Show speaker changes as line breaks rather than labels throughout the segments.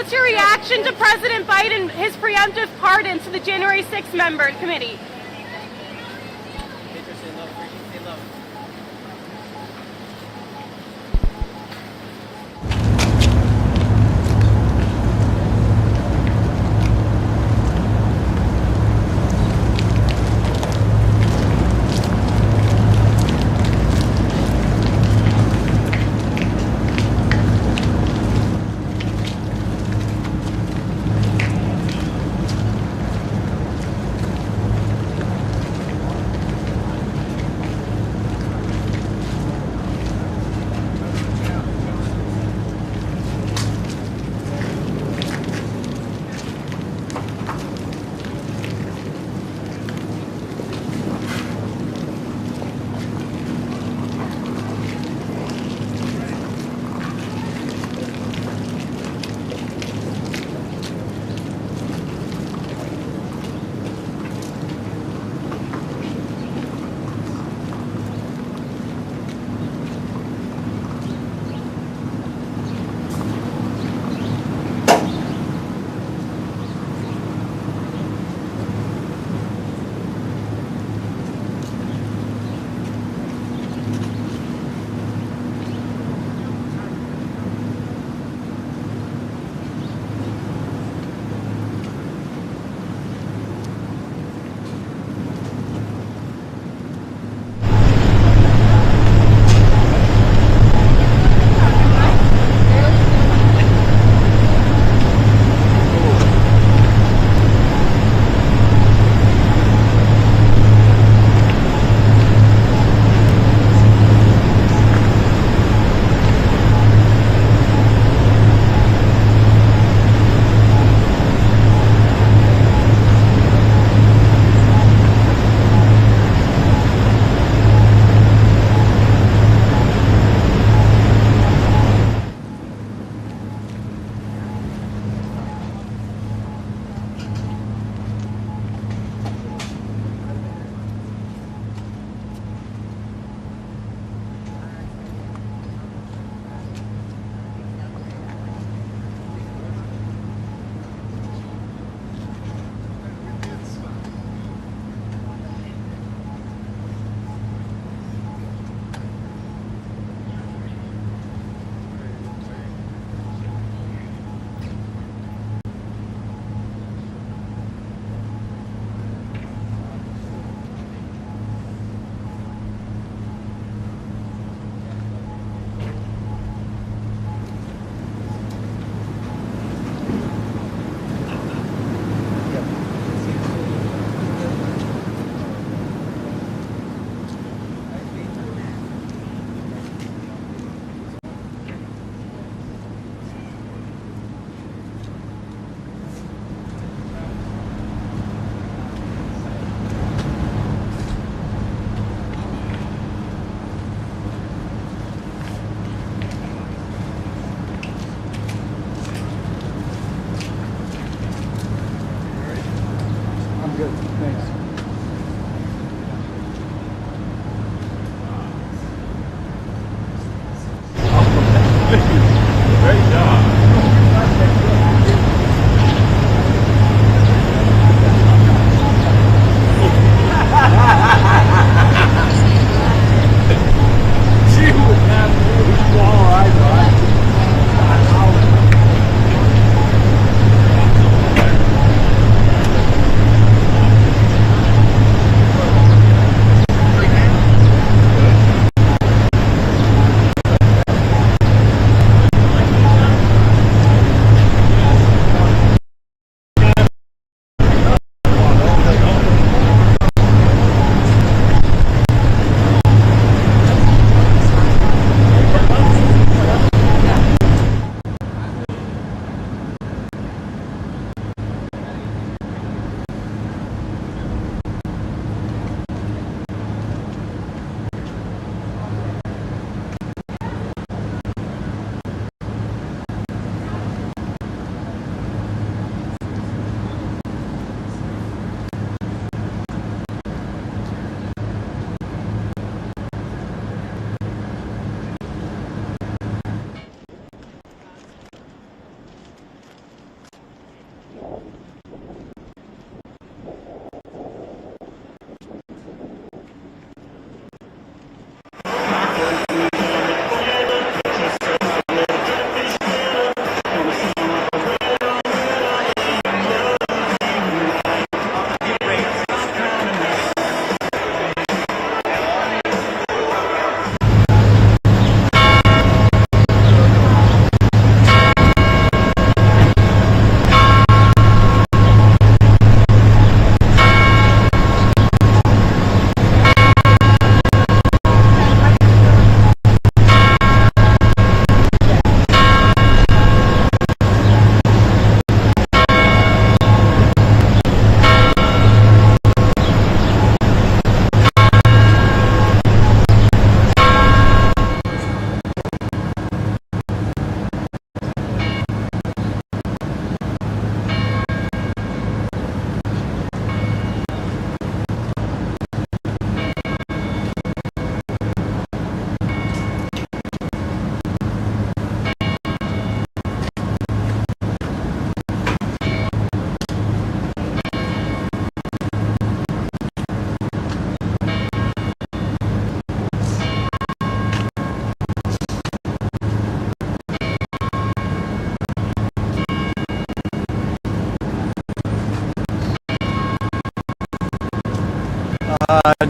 What's your reaction to President Biden, his preemptive pardon to the January 6th member committee?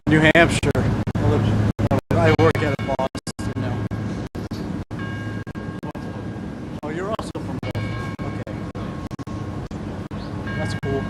New Hampshire. I work at a Boston now. Oh, you're also from Boston. Okay. That's cool.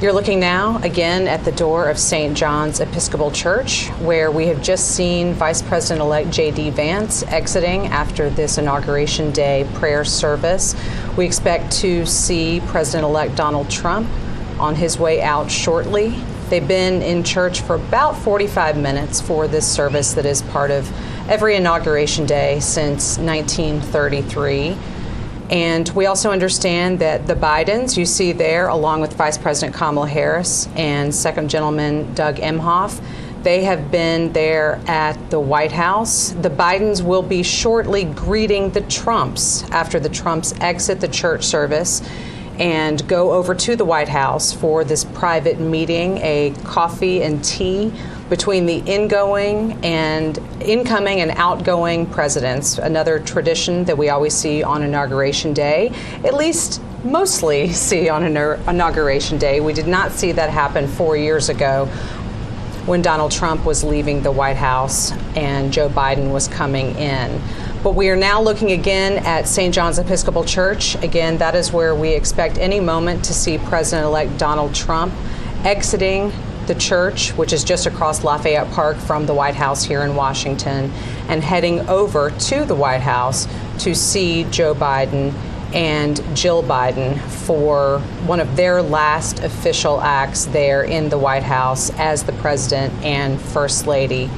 You're looking now again at the door of St. John's Episcopal Church, where we have just seen Vice President-elect J.D. Vance exiting after this Inauguration Day prayer service. We expect to see President-elect Donald Trump on his way out shortly. They've been in church for about 45 minutes for this service that is part of every Inauguration Day since 1933. And we also understand that the Bidens, you see there, along with Vice President Kamala Harris and Second Gentleman Doug Emhoff, they have been there at the White House. The Bidens will be shortly greeting the Trumps after the Trumps exit the church service and go over to the White House for this private meeting, a coffee and tea between the incoming and outgoing presidents, another tradition that we always see on Inauguration Day, at least mostly see on Inauguration Day. We did not see that happen 4 years ago when Donald Trump was leaving the White House and Joe Biden was coming in. But we are now looking again at St. John's Episcopal Church. Again, that is where we expect any moment to see President-elect Donald Trump exiting the church, which is just across Lafayette Park from the White House here in Washington, and heading over to the White House to see Joe Biden and Jill Biden for one of their last official acts there in the White House as the President and First Lady.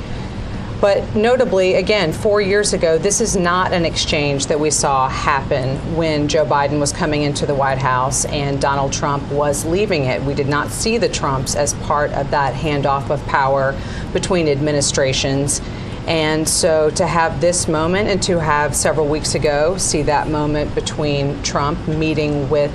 But notably, again, 4 years ago, this is not an exchange that we saw happen when Joe Biden was coming into the White House and Donald Trump was leaving it. We did not see the Trumps as part of that handoff of power between administrations. And so to have this moment and to have several weeks ago see that moment between Trump meeting with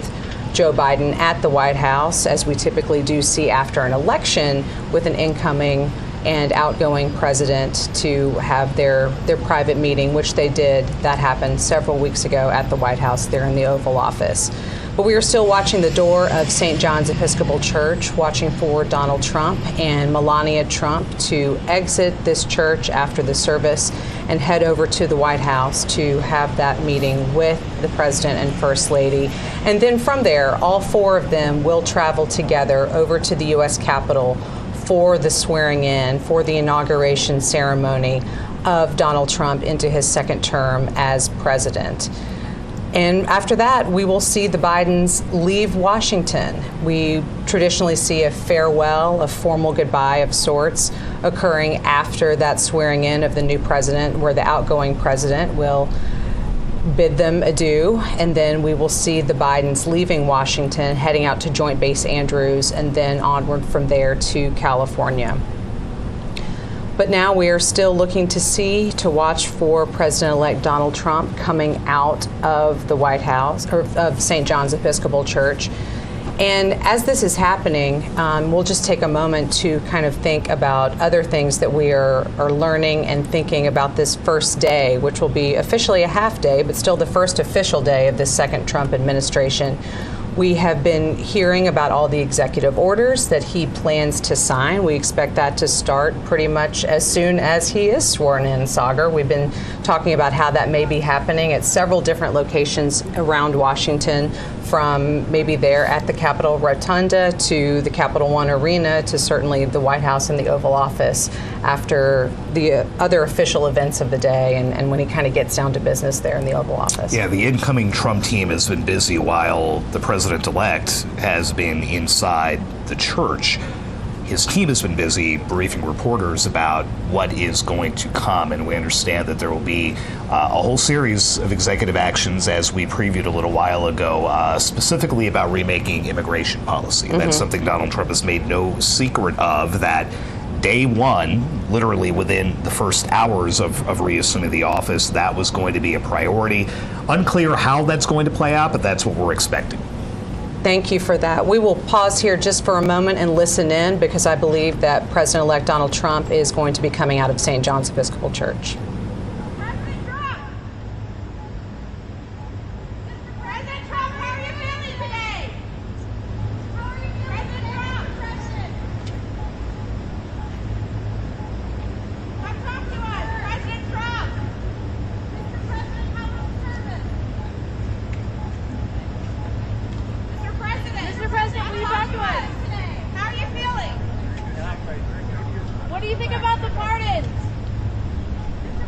Joe Biden at the White House, as we typically do see after an election with an incoming and outgoing president to have their private meeting, which they did. That happened several weeks ago at the White House there in the Oval Office. But we are still watching the door of St. John's Episcopal Church, watching for Donald Trump and Melania Trump to exit this church after the service and head over to the White House to have that meeting with the President and First Lady. And then from there, all four of them will travel together over to the U.S. Capitol for the swearing in, for the inauguration ceremony of Donald Trump into his second term as president. And after that, we will see the Bidens leave Washington. We traditionally see a farewell, a formal goodbye of sorts occurring after that swearing in of the new president, where the outgoing president will bid them adieu, and then we will see the Bidens leaving Washington, heading out to Joint Base Andrews, and then onward from there to California. But now we are still looking to watch for President-elect Donald Trump coming out of the White House, or of St. John's Episcopal Church, And as this is happening, we'll just take a moment to kind of think about other things that we are learning and thinking about this first day, which will be officially a half day, but still the first official day of this second Trump administration. We have been hearing about all the executive orders that he plans to sign. We expect that to start pretty much as soon as he is sworn in, Sagar. We've been talking about how that may be happening at several different locations around Washington, from maybe there at the Capitol Rotunda to the Capital One Arena to certainly the White House and the Oval Office after the other official events of the day and when he kind of gets down to business there in the Oval Office.
Yeah, the incoming Trump team has been busy while the president-elect has been inside the church. His team has been busy briefing reporters about what is going to come, and we understand that there will be a whole series of executive actions, as we previewed a little while ago, specifically about remaking immigration policy. That's something Donald Trump has made no secret of, that day one, literally within the first hours of reassuming the office, that was going to be a priority. Unclear how that's going to play out, but that's what we're expecting.
Thank you for that. We will pause here just for a moment and listen in, because I believe that President-elect Donald Trump is going to be coming out of St. John's Episcopal Church.
President Trump! Mr. President Trump, how are you feeling today? How are you feeling? President Trump! President! Come talk to us! President Trump! Mr. President, how was service? Mr. President, will you talk to us? How are you feeling? What do you think about the pardons? Mr.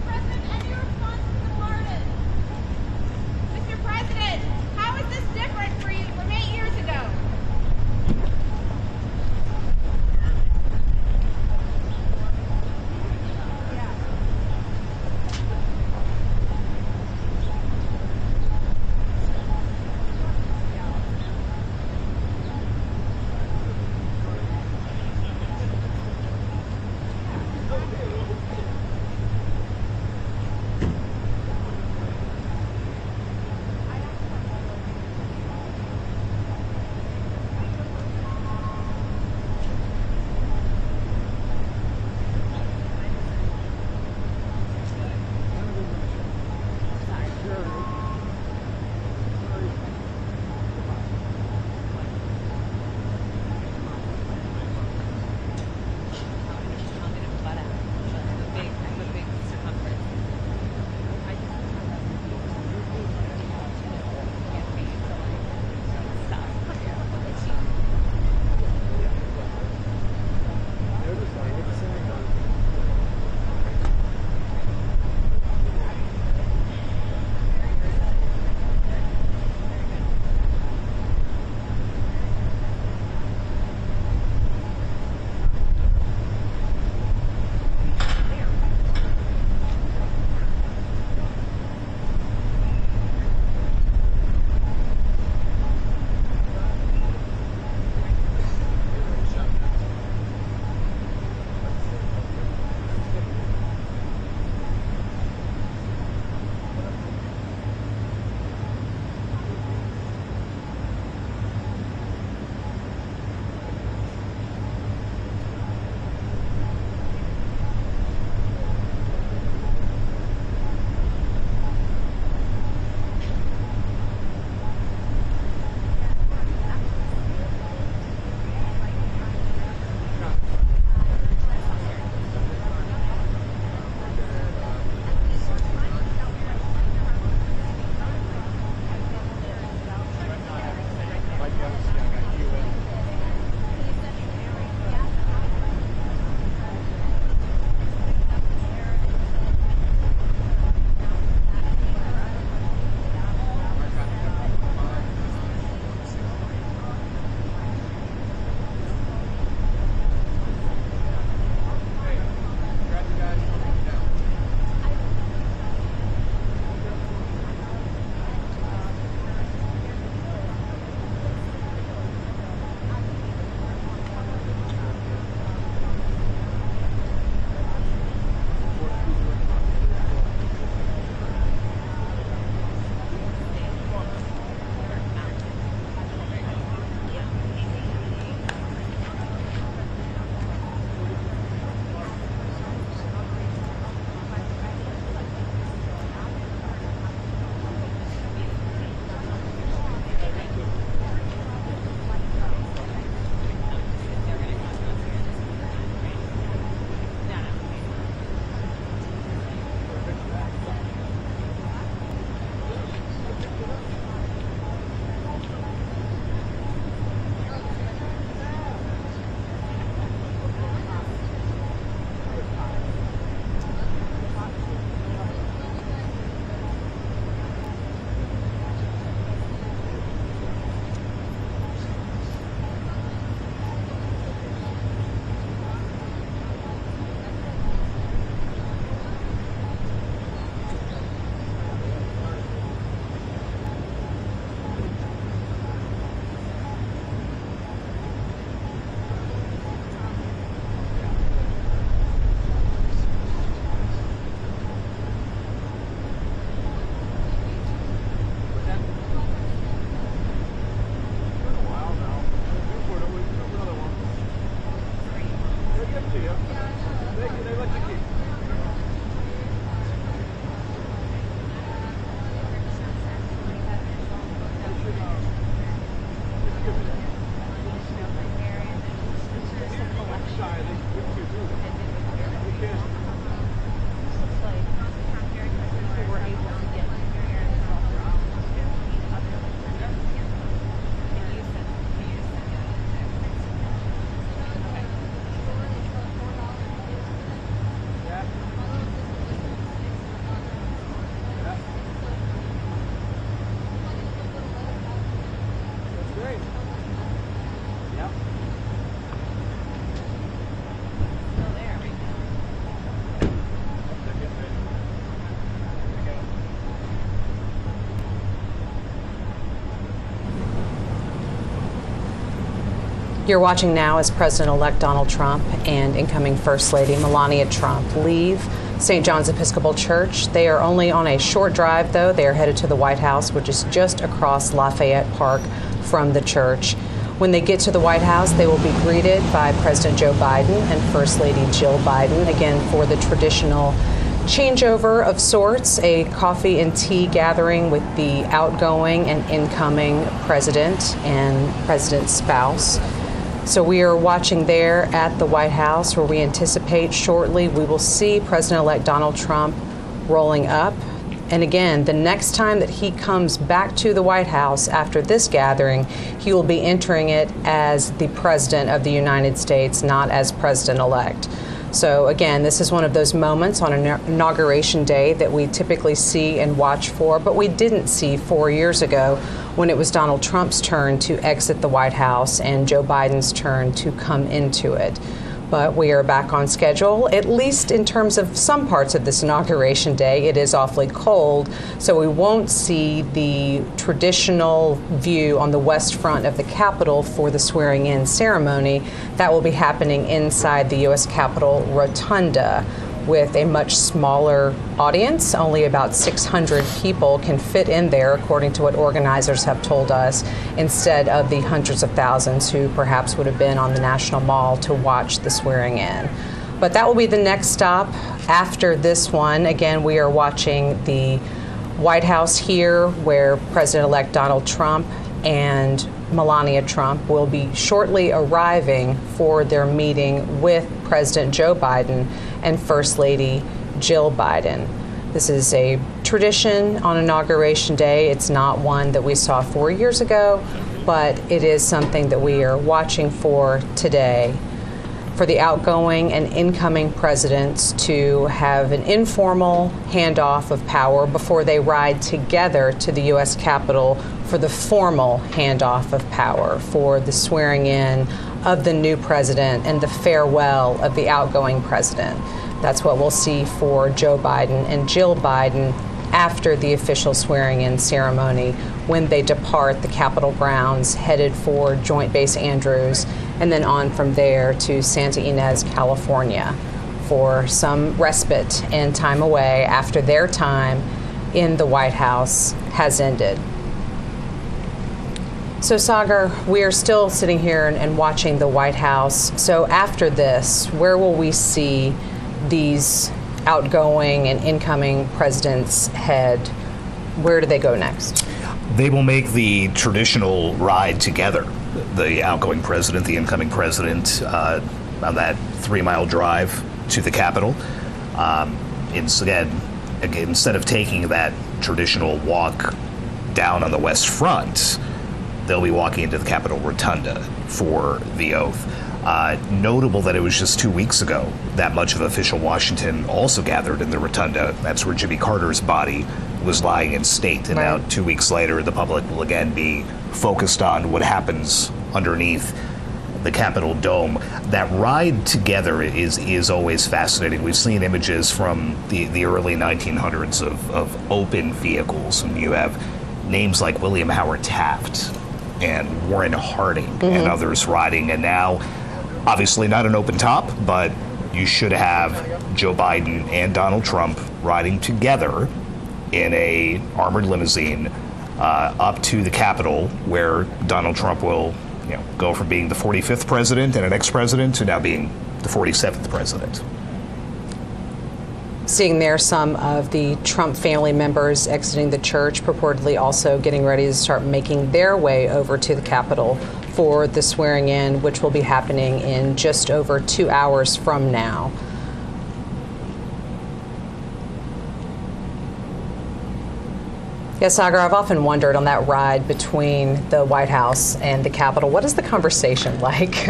You're watching now as President-elect Donald Trump and incoming First Lady Melania Trump leave St. John's Episcopal Church. They are only on a short drive, though. They are headed to the White House, which is just across Lafayette Park from the church. When they get to the White House, they will be greeted by President Joe Biden and First Lady Jill Biden, again for the traditional changeover of sorts, a coffee and tea gathering with the outgoing and incoming president and president's spouse. So we are watching there at the White House, where we anticipate shortly we will see President-elect Donald Trump rolling up. And again, the next time that he comes back to the White House after this gathering, he will be entering it as the President of the United States, not as President-elect. So again, this is one of those moments on Inauguration Day that we typically see and watch for, but we didn't see 4 years ago when it was Donald Trump's turn to exit the White House and Joe Biden's turn to come into it. But we are back on schedule, at least in terms of some parts of this Inauguration Day. It is awfully cold, so we won't see the traditional view on the west front of the Capitol for the swearing-in ceremony. That will be happening inside the U.S. Capitol Rotunda, with a much smaller audience. Only about 600 people can fit in there, according to what organizers have told us, instead of the hundreds of thousands who perhaps would have been on the National Mall to watch the swearing in. But that will be the next stop after this one. Again, we are watching the White House here, where President-elect Donald Trump and Melania Trump will be shortly arriving for their meeting with President Joe Biden and First Lady Jill Biden. This is a tradition on Inauguration Day. It's not one that we saw 4 years ago, but it is something that we are watching for today, for the outgoing and incoming presidents to have an informal handoff of power before they ride together to the U.S. Capitol for the formal handoff of power, for the swearing in of the new president and the farewell of the outgoing president. That's what we'll see for Joe Biden and Jill Biden after the official swearing-in ceremony, when they depart the Capitol grounds, headed for Joint Base Andrews, and then on from there to Santa Ynez, California, for some respite and time away after their time in the White House has ended. So, Sagar, we are still sitting here and watching the White House. So after this, where will we see these outgoing and incoming presidents head? Where do they go next?
They will make the traditional ride together. The outgoing president, the incoming president, on that 3-mile drive to the Capitol. Instead of taking that traditional walk down on the West Front, they'll be walking into the Capitol Rotunda for the oath. Notable that it was just 2 weeks ago that much of official Washington also gathered in the Rotunda. That's where Jimmy Carter's body was lying in state. And
right.
Now 2 weeks later, the public will again be focused on what happens underneath the Capitol dome. That ride together is always fascinating. We've seen images from the early 1900s of open vehicles, and you have names like William Howard Taft and Warren Harding and others riding. And now, obviously not an open top, but you should have Joe Biden and Donald Trump riding together in a armored limousine up to the Capitol, where Donald Trump will go from being the 45th president and an ex-president to now being the 47th president.
Seeing there some of the Trump family members exiting the church, purportedly also getting ready to start making their way over to the Capitol for the swearing in, which will be happening in just over 2 hours from now. Yes, Sagar, I've often wondered on that ride between the White House and the Capitol, what is the conversation like?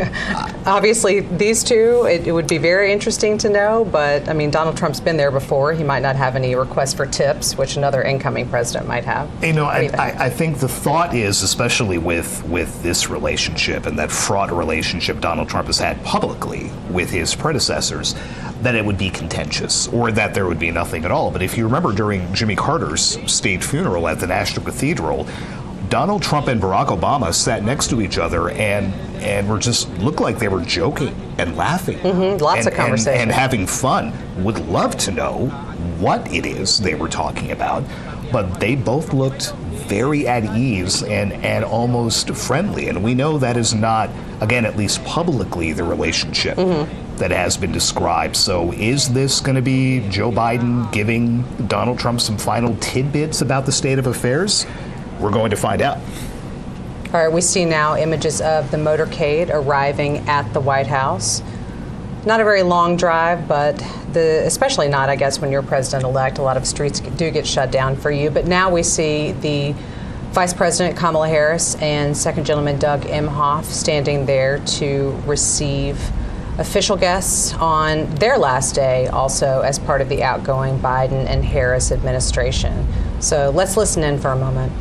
Obviously, these two, it would be very interesting to know, but I mean, Donald Trump's been there before. He might not have any requests for tips, which another incoming president might have.
I think the thought is, especially with this relationship and that fraught relationship Donald Trump has had publicly with his predecessors, that it would be contentious or that there would be nothing at all. But if you remember during Jimmy Carter's state funeral at the National Cathedral, Donald Trump and Barack Obama sat next to each other and were just looked like they were joking and laughing.
Lots of conversation.
And having fun. Would love to know what it is they were talking about, but they both looked very at ease and almost friendly. And we know that is not, again, at least publicly, the relationship that has been described. So is this going to be Joe Biden giving Donald Trump some final tidbits about the state of affairs? We're going to find out.
All right, we see now images of the motorcade arriving at the White House. Not a very long drive, but especially not, I guess, when you're president-elect. A lot of streets do get shut down for you. But now we see the Vice President Kamala Harris and Second Gentleman Doug Emhoff standing there to receive official guests on their last day, also as part of the outgoing Biden and Harris administration. So let's listen in for a moment.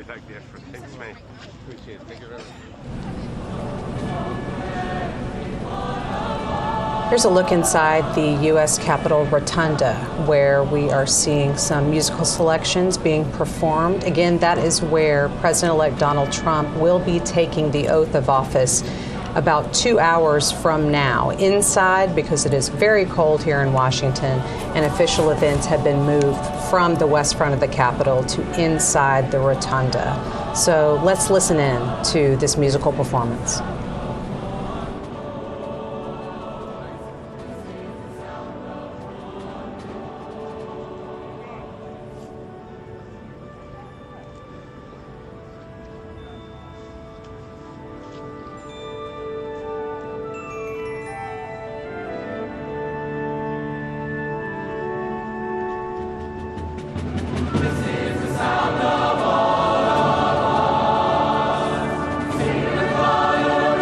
back there for thanks, mate. Appreciate it. Thank you very much.
Here's a look inside the U.S. Capitol Rotunda, where we are seeing some musical selections being performed. Again, that is where President-elect Donald Trump will be taking the oath of office about 2 hours from now. Inside, because it is very cold here in Washington, and official events have been moved from the west front of the Capitol to inside the Rotunda. So let's listen in to this musical performance.
Sound of all of us, sing the choir.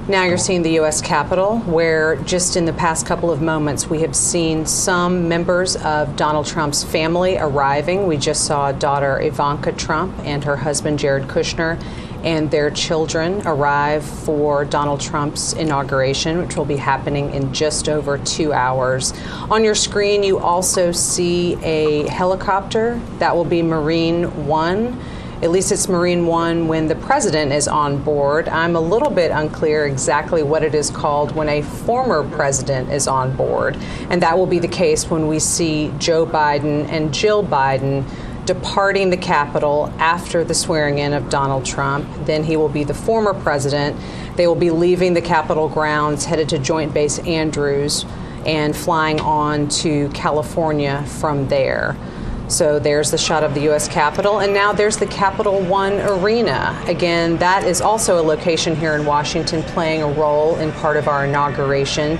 Now you're seeing the U.S. Capitol, where just in the past couple of moments we have seen some members of Donald Trump's family arriving. We just saw daughter Ivanka Trump and her husband Jared Kushner and their children arrive for Donald Trump's inauguration, which will be happening in just over 2 hours. On your screen, you also see a helicopter. That will be Marine One. At least it's Marine One when the president is on board. I'm a little bit unclear exactly what it is called when a former president is on board. And that will be the case when we see Joe Biden and Jill Biden departing the Capitol after the swearing in of Donald Trump. Then he will be the former president. They will be leaving the Capitol grounds, headed to Joint Base Andrews, and flying on to California from there. So there's the shot of the U.S. Capitol, and now there's the Capital One Arena. Again, that is also a location here in Washington playing a role in part of our inauguration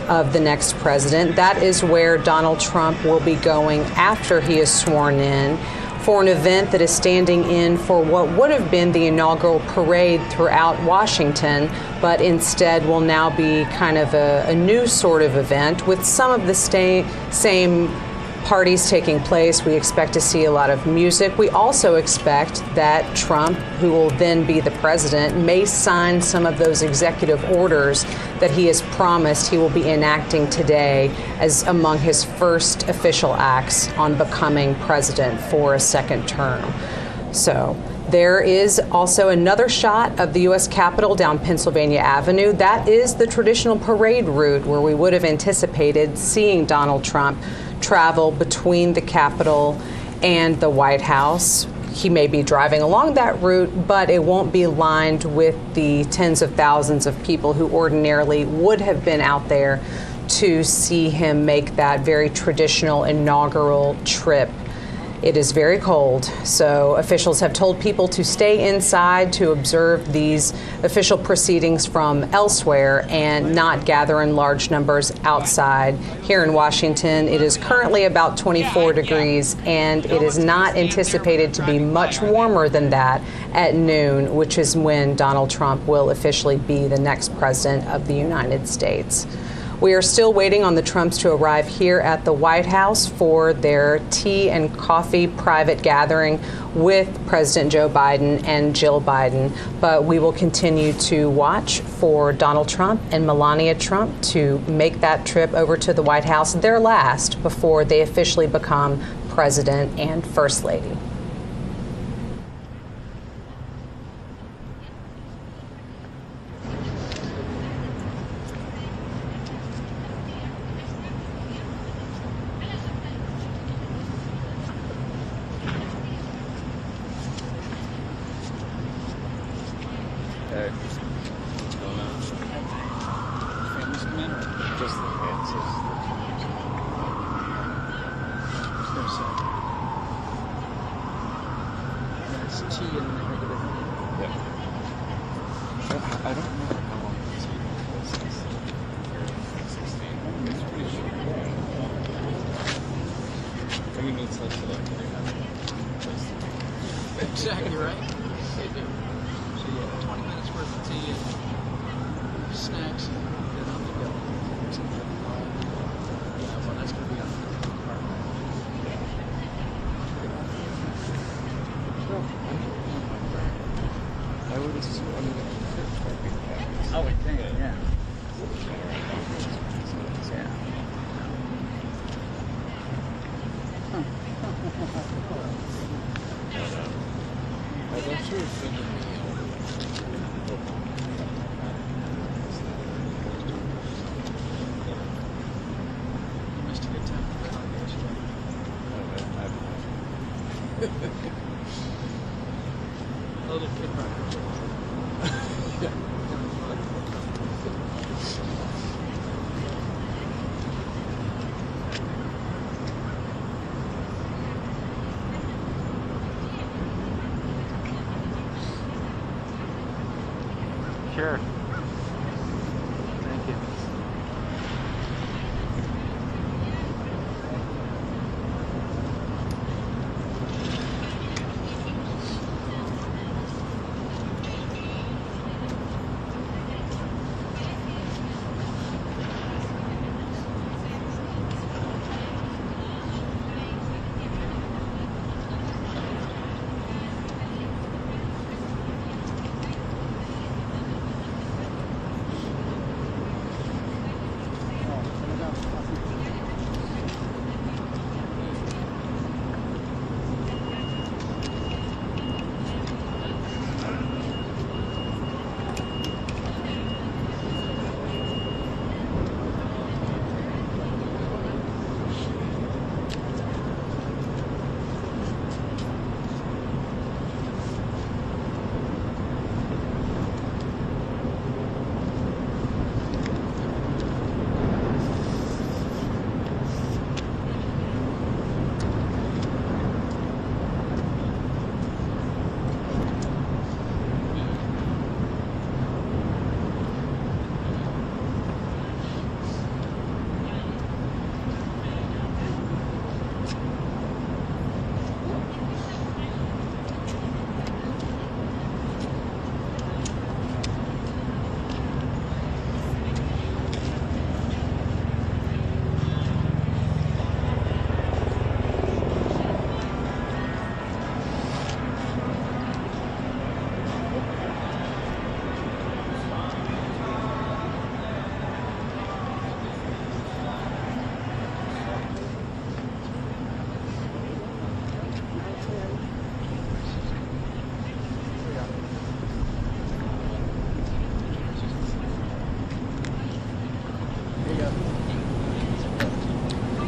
of the next president. That is where Donald Trump will be going after he is sworn in for an event that is standing in for what would have been the inaugural parade throughout Washington, but instead will now be kind of a new sort of event with some of the same parties taking place. We expect to see a lot of music. We also expect that Trump, who will then be the president, may sign some of those executive orders that he has promised he will be enacting today as among his first official acts on becoming president for a second term. So there is also another shot of the U.S. Capitol down Pennsylvania Avenue. That is the traditional parade route where we would have anticipated seeing Donald Trump travel between the Capitol and the White House. He may be driving along that route, but it won't be lined with the tens of thousands of people who ordinarily would have been out there to see him make that very traditional inaugural trip. It is very cold, so officials have told people to stay inside to observe these official proceedings from elsewhere and not gather in large numbers outside. Here in Washington, it is currently about 24 degrees, and it is not anticipated to be much warmer than that at noon, which is when Donald Trump will officially be the next president of the United States. We are still waiting on the Trumps to arrive here at the White House for their tea and coffee private gathering with President Joe Biden and Jill Biden. But we will continue to watch for Donald Trump and Melania Trump to make that trip over to the White House, their last, before they officially become president and first lady.
What's going on? Families come in, or just the dances? There's tea in the negative. Yeah. I don't know how long it's been. It's pretty short. Maybe it means less to like exactly right. They do. So yeah, 20 minutes worth of tea and snacks, and then on the go. Yeah, well, that's going to be on the car. I would assume, I would think, yeah. Yeah. I'm not sure if missed a good time for that yesterday. A little kid rocker. Sure. Thank you.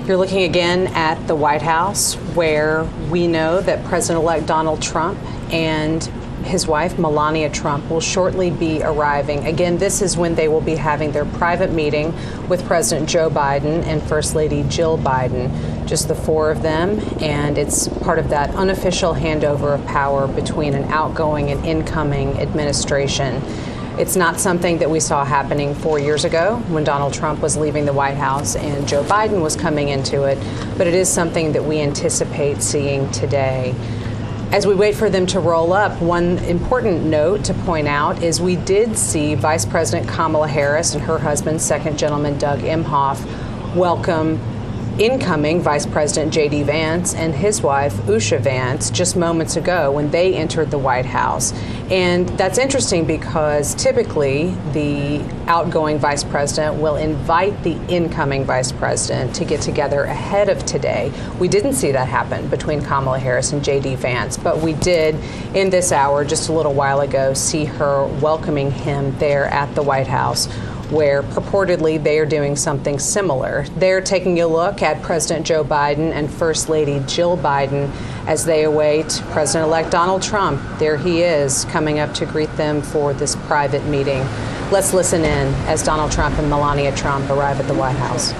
You're looking again at the White House, where we know that President-elect Donald Trump and his wife, Melania Trump, will shortly be arriving. Again, this is when they will be having their private meeting with President Joe Biden and First Lady Jill Biden, just the four of them, and it's part of that unofficial handover of power between an outgoing and incoming administration. It's not something that we saw happening 4 years ago when Donald Trump was leaving the White House and Joe Biden was coming into it, but it is something that we anticipate seeing today. As we wait for them to roll up, one important note to point out is we did see Vice President Kamala Harris and her husband, Second Gentleman Doug Emhoff, welcome incoming Vice President J.D. Vance and his wife, Usha Vance, just moments ago when they entered the White House. And that's interesting because typically the outgoing vice president will invite the incoming vice president to get together ahead of today. We didn't see that happen between Kamala Harris and J.D. Vance, but we did in this hour just a little while ago see her welcoming him there at the White House, where purportedly they are doing something similar. They're taking a look at President Joe Biden and First Lady Jill Biden as they await President-elect Donald Trump. There he is, coming up to greet them for this private meeting. Let's listen in as Donald Trump and Melania Trump arrive at the White House.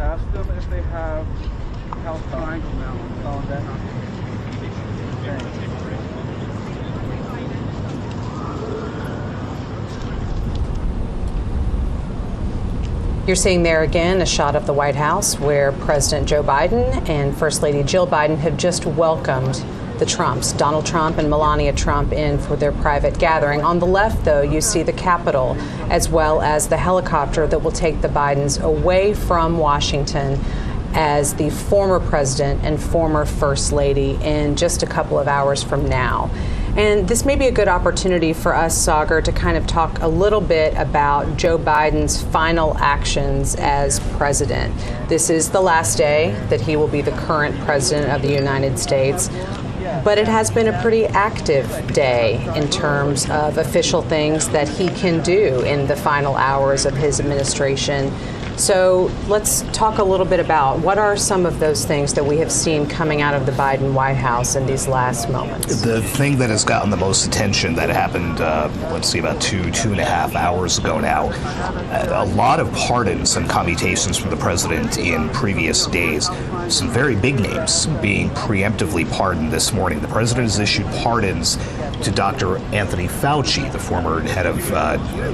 Ask them if they have House Triangle now. Calling down.
You're seeing there again a shot of the White House where President Joe Biden and First Lady Jill Biden have just welcomed the Trumps, Donald Trump and Melania Trump, in for their private gathering. On the left, though, you see the Capitol, as well as the helicopter that will take the Bidens away from Washington as the former president and former first lady in just a couple of hours from now. And this may be a good opportunity for us, Sagar, to kind of talk a little bit about Joe Biden's final actions as president. This is the last day that he will be the current president of the United States. But it has been a pretty active day in terms of official things that he can do in the final hours of his administration. So let's talk a little bit about what are some of those things that we have seen coming out of the Biden White House in these last moments.
The thing that has gotten the most attention that happened, about two and a half hours ago now, a lot of pardons and commutations from the president in previous days. Some very big names being preemptively pardoned this morning. The president has issued pardons to Dr. Anthony Fauci, the former head of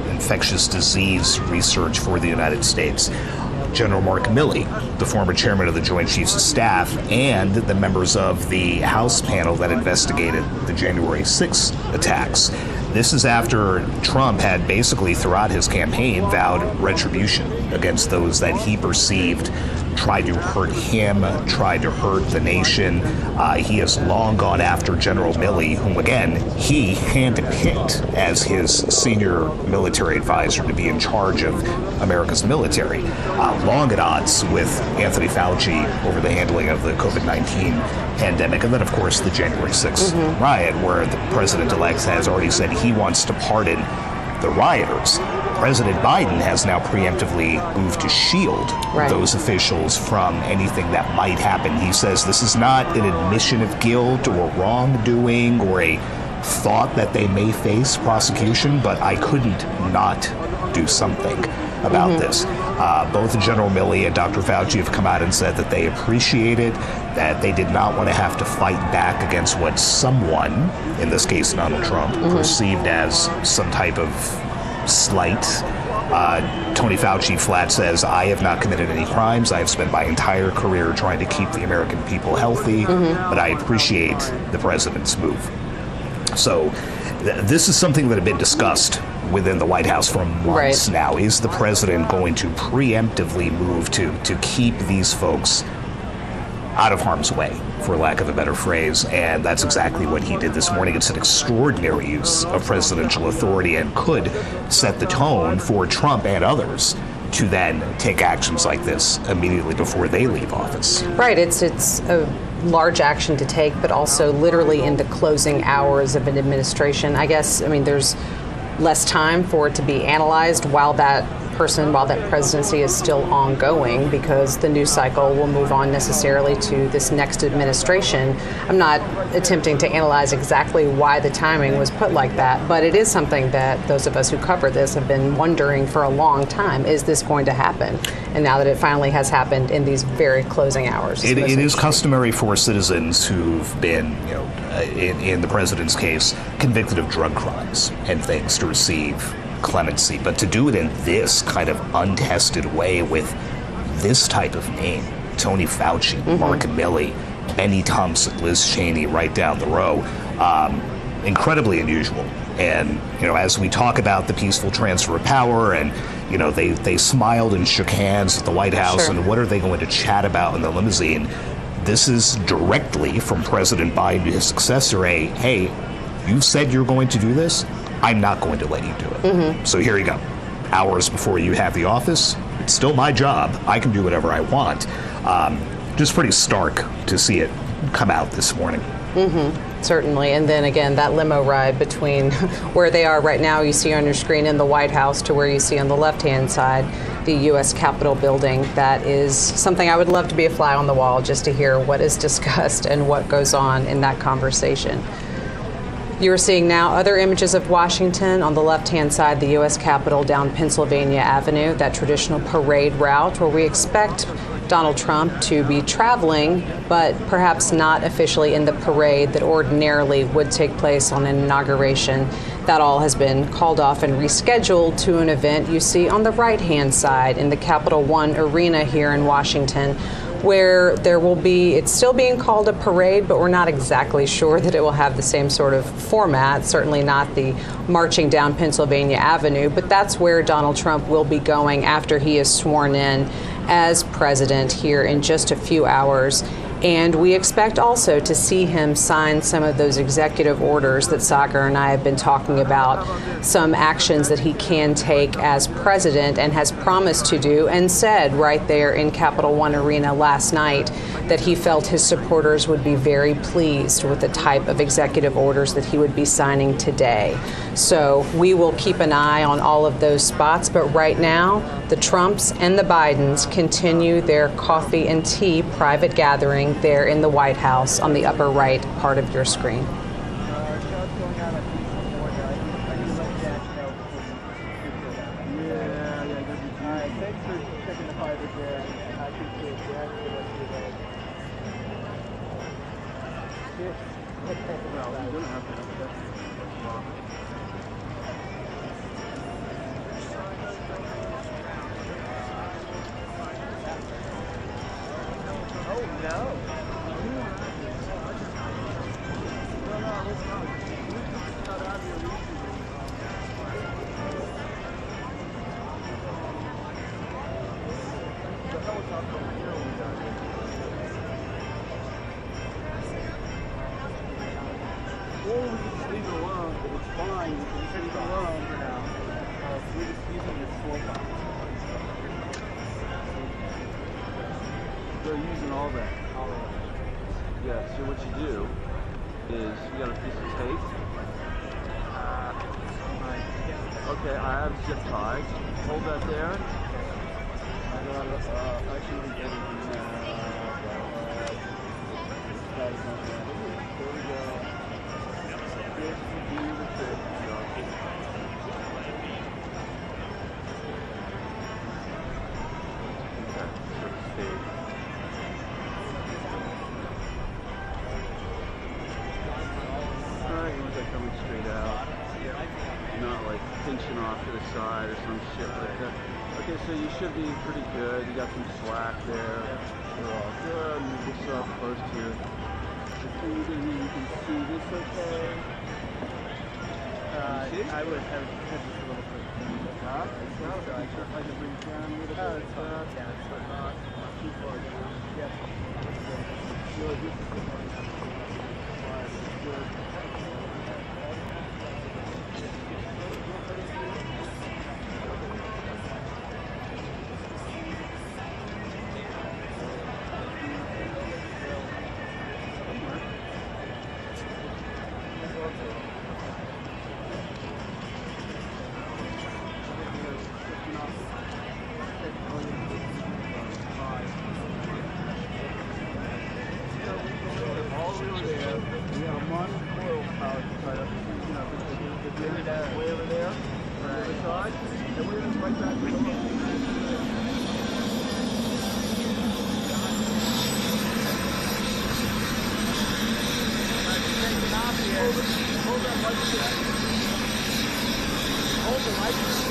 infectious disease research for the United States. General Mark Milley, the former chairman of the Joint Chiefs of Staff, and the members of the House panel that investigated the January 6th attacks. This is after Trump had basically throughout his campaign vowed retribution against those that he perceived tried to hurt him, tried to hurt the nation. He has long gone after General Milley, whom, again, he handpicked as his senior military advisor to be in charge of America's military. Long at odds with Anthony Fauci over the handling of the COVID-19 pandemic. And then, of course, the January 6th riot, where the president-elect has already said he wants to pardon the rioters. President Biden has now preemptively moved to shield those officials from anything that might happen. He says this is not an admission of guilt or wrongdoing or a thought that they may face prosecution, but I couldn't not do something about this. Both General Milley and Dr. Fauci have come out and said that they appreciate it, that they did not want to have to fight back against what someone, in this case Donald Trump, perceived as some type of slight. Tony Fauci flat says, I have not committed any crimes. I have spent my entire career trying to keep the American people healthy, but I appreciate the president's move. So this is something that had been discussed within the White House for months now. Is the president going to preemptively move to keep these folks out of harm's way, for lack of a better phrase? And that's exactly what he did this morning. It's an extraordinary use of presidential authority and could set the tone for Trump and others to then take actions like this immediately before they leave office.
Right. It's a large action to take, but also literally in the closing hours of an administration. I guess, I mean, there's less time for it to be analyzed while that presidency is still ongoing, because the news cycle will move on necessarily to this next administration. I'm not attempting to analyze exactly why the timing was put like that, but it is something that those of us who cover this have been wondering for a long time. Is this going to happen? And now that it finally has happened in these very closing hours.
It is customary for citizens who've been, in the president's case, convicted of drug crimes and things to receive clemency, but to do it in this kind of untested way with this type of name, Tony Fauci, Mark Milley, Benny Thompson, Liz Cheney, right down the row, incredibly unusual. And, as we talk about the peaceful transfer of power and, they smiled and shook hands at the White House, and what are they going to chat about in the limousine? This is directly from President Biden to his successor, hey, you said you're going to do this? I'm not going to let you do it. So here you go. Hours before you have the office, it's still my job. I can do whatever I want. Just pretty stark to see it come out this morning.
Certainly. And then again, that limo ride between where they are right now, you see on your screen in the White House, to where you see on the left-hand side, the U.S. Capitol building. That is something I would love to be a fly on the wall just to hear what is discussed and what goes on in that conversation. You're seeing now other images of Washington. On the left-hand side, the U.S. Capitol down Pennsylvania Avenue, that traditional parade route where we expect Donald Trump to be traveling, but perhaps not officially in the parade that ordinarily would take place on an inauguration. That all has been called off and rescheduled to an event you see on the right-hand side in the Capital One Arena here in Washington, where there will be, it's still being called a parade, but we're not exactly sure that it will have the same sort of format, certainly not the marching down Pennsylvania Avenue, but that's where Donald Trump will be going after he is sworn in as president here in just a few hours. And we expect also to see him sign some of those executive orders that Sagar and I have been talking about, some actions that he can take as president and has promised to do, and said right there in Capital One Arena last night that he felt his supporters would be very pleased with the type of executive orders that he would be signing today. So we will keep an eye on all of those spots, but right now, the Trumps and the Bidens continue their coffee and tea private gathering there in the White House on the upper right part of your screen.
They're using all that. Yeah, so what you do is you got a piece of tape. Okay, I have zip ties. Hold that there. Actually, we get it in there. There we go. This would be the trick. Coming straight out, not like pinching off to the side or some shit like that. Okay, so you should be pretty good. You got some slack there. We're all good. Move this up close to the breathing. You can see this okay.
I would have just a little bit.
So I sure if I can bring it down a little bit.
So not too far down.
Yes. Good. This is good. Way over there, on the other side, and we're going to right back to the Hold that light check. Hold the light check.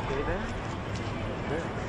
Stay there? There.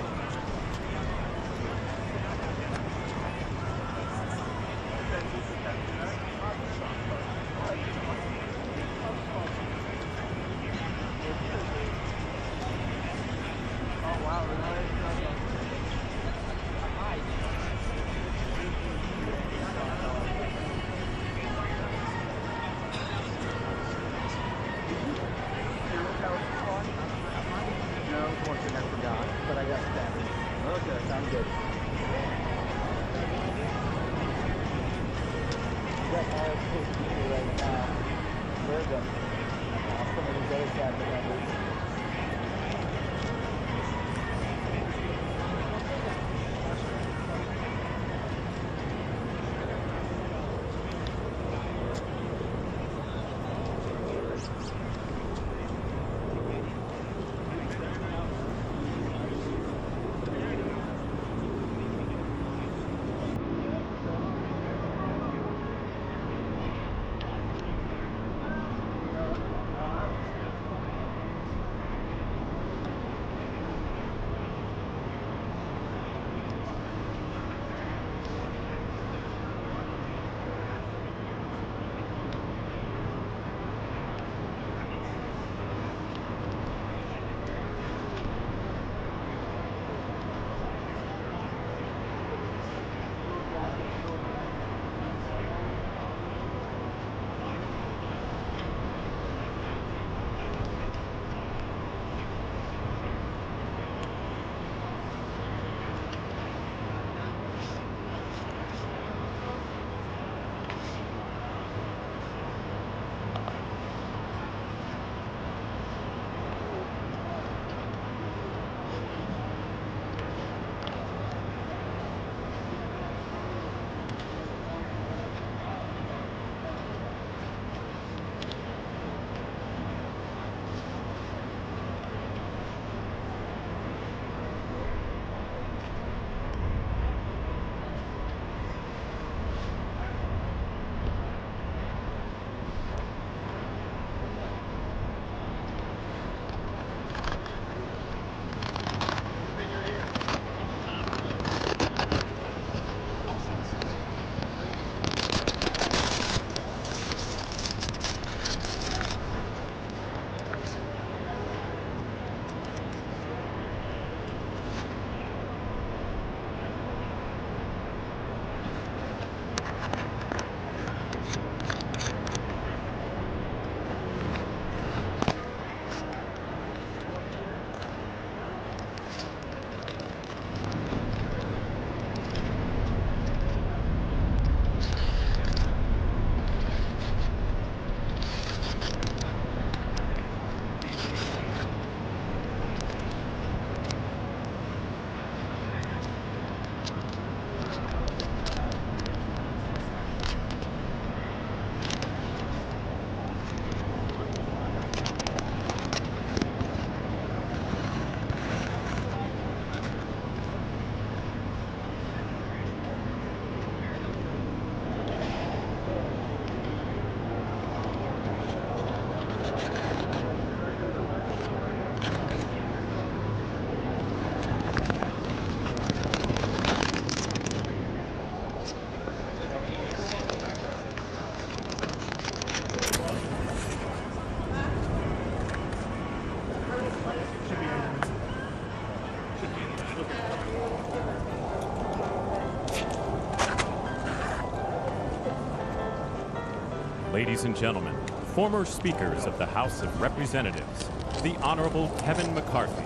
Ladies and gentlemen, former speakers of the House of Representatives, the Honorable Kevin McCarthy,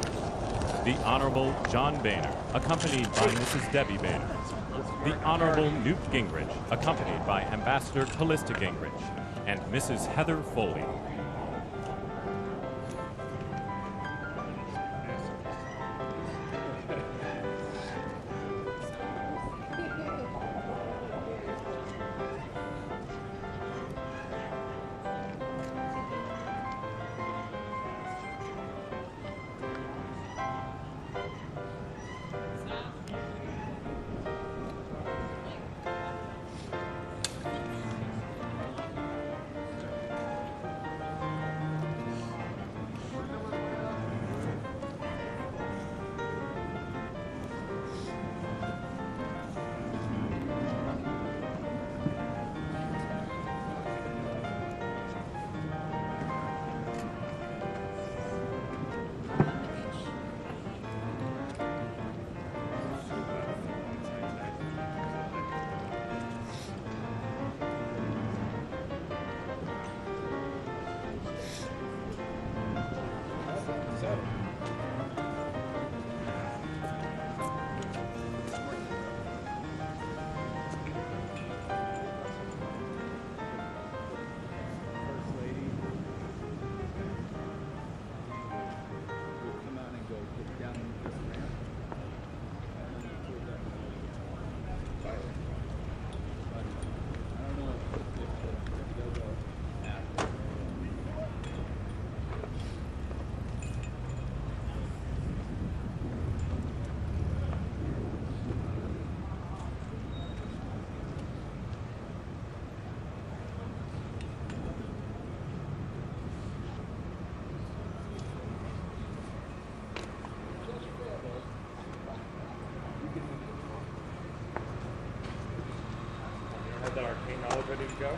the Honorable John Boehner, accompanied by Mrs. Debbie Boehner, the Honorable Newt Gingrich, accompanied by Ambassador Callista Gingrich, and Mrs. Heather Foley.
that our K-Knowledge is ready to go.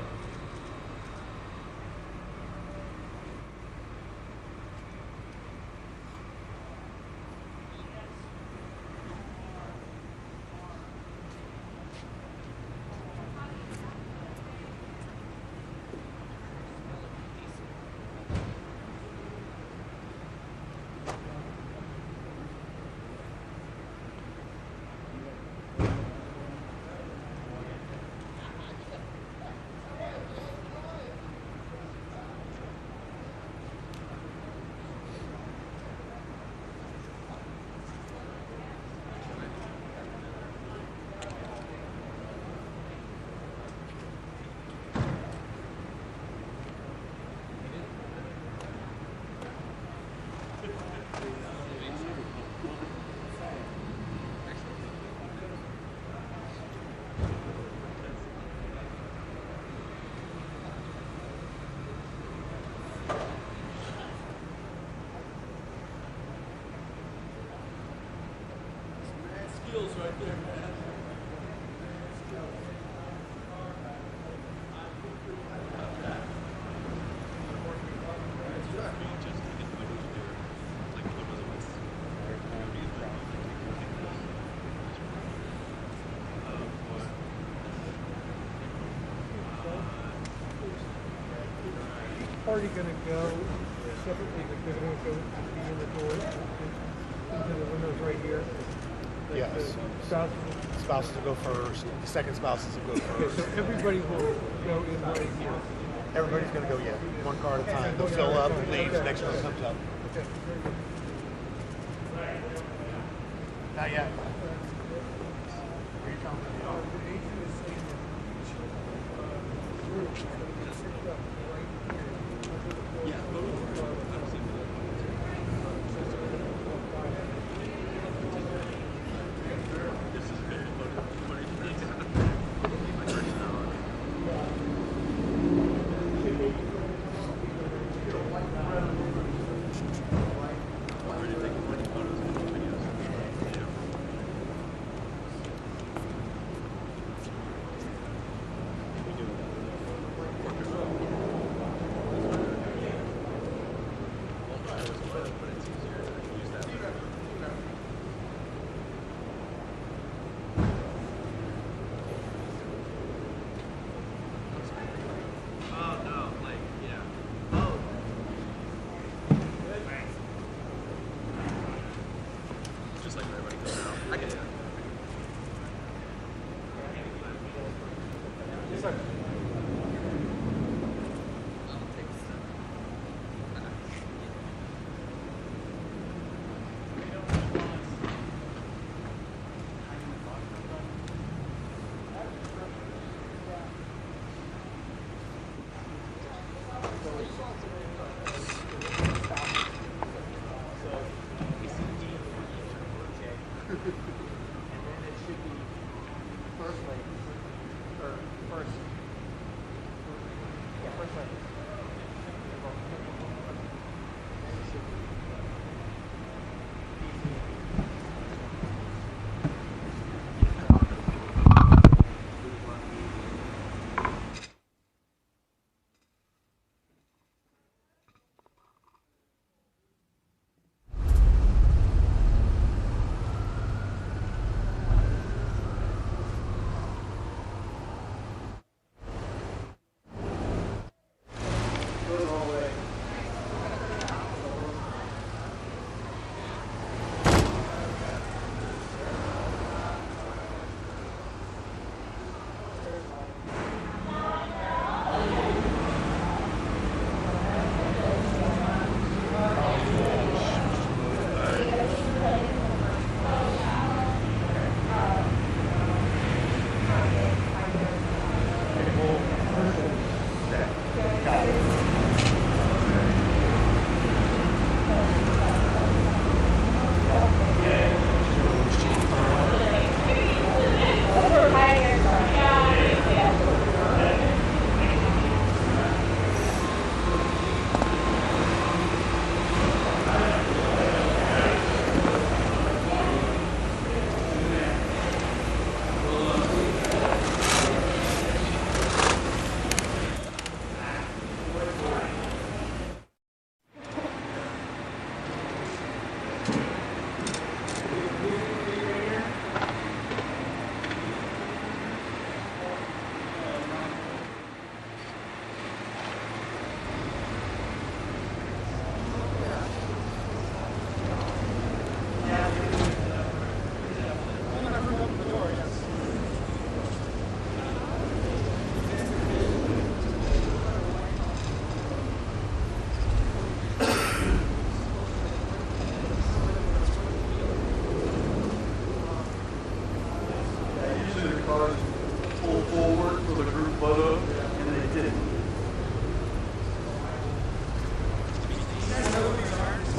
Right there, man.
Party going to go separately, but they're going to go in the doors into the windows right here.
Yes. Spouses will go first. The second spouses will go first.
Okay, so everybody will go in right here.
Everybody's going to go, yeah, one car at a time. They'll fill up, leave, the next one comes up.
Okay.
Not yet.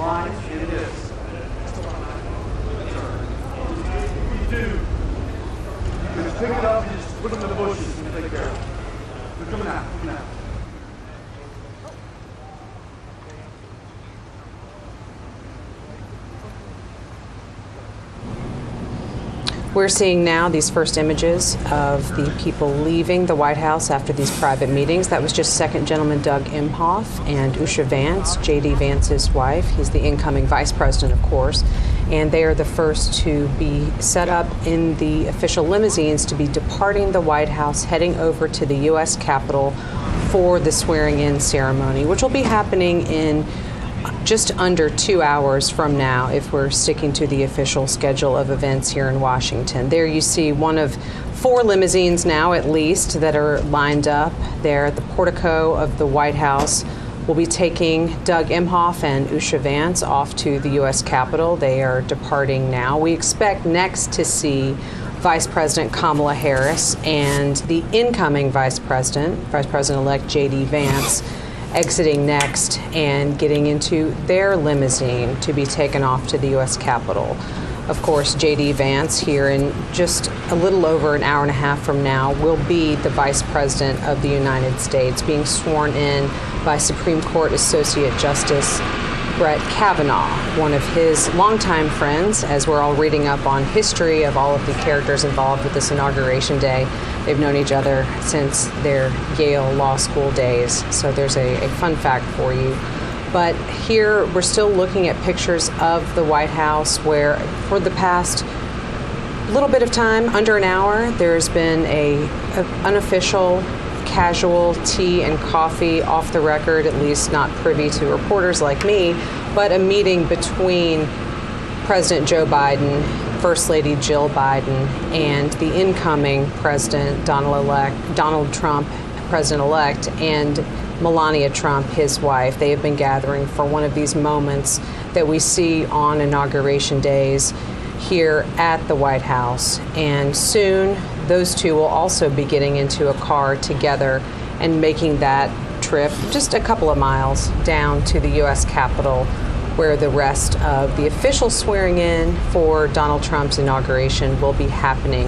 line, and it is. What you do, you just pick it up and just put them in the bushes and take care of it. They're coming out, coming out.
We're seeing now these first images of the people leaving the White House after these private meetings. That was just Second Gentleman Doug Emhoff and Usha Vance, J.D. Vance's wife. He's the incoming vice president, of course. And they are the first to be set up in the official limousines to be departing the White House, heading over to the U.S. Capitol for the swearing-in ceremony, which will be happening in just under 2 hours from now if we're sticking to the official schedule of events here in Washington. There you see one of 4 limousines now at least that are lined up there at the portico of the White House. We'll be taking Doug Emhoff and Usha Vance off to the U.S. Capitol. They are departing now. We expect next to see Vice President Kamala Harris and the incoming Vice President-elect J.D. Vance, exiting next and getting into their limousine to be taken off to the U.S. Capitol. Of course, J.D. Vance here in just a little over an hour and a half from now will be the Vice President of the United States, being sworn in by Supreme Court Associate Justice Brett Kavanaugh, one of his longtime friends, as we're all reading up on history of all of the characters involved with this inauguration day. They've known each other since their Yale Law School days, so there's a fun fact for you. But here we're still looking at pictures of the White House where for the past little bit of time, under an hour, there's been a unofficial casual tea and coffee, off the record, at least not privy to reporters like me, but a meeting between President Joe Biden, First Lady Jill Biden, and the incoming President Donald Trump, President-elect, and Melania Trump, his wife. They have been gathering for one of these moments that we see on inauguration days here at the White House. And soon, those two will also be getting into a car together and making that trip just a couple of miles down to the U.S. Capitol, where the rest of the official swearing in for Donald Trump's inauguration will be happening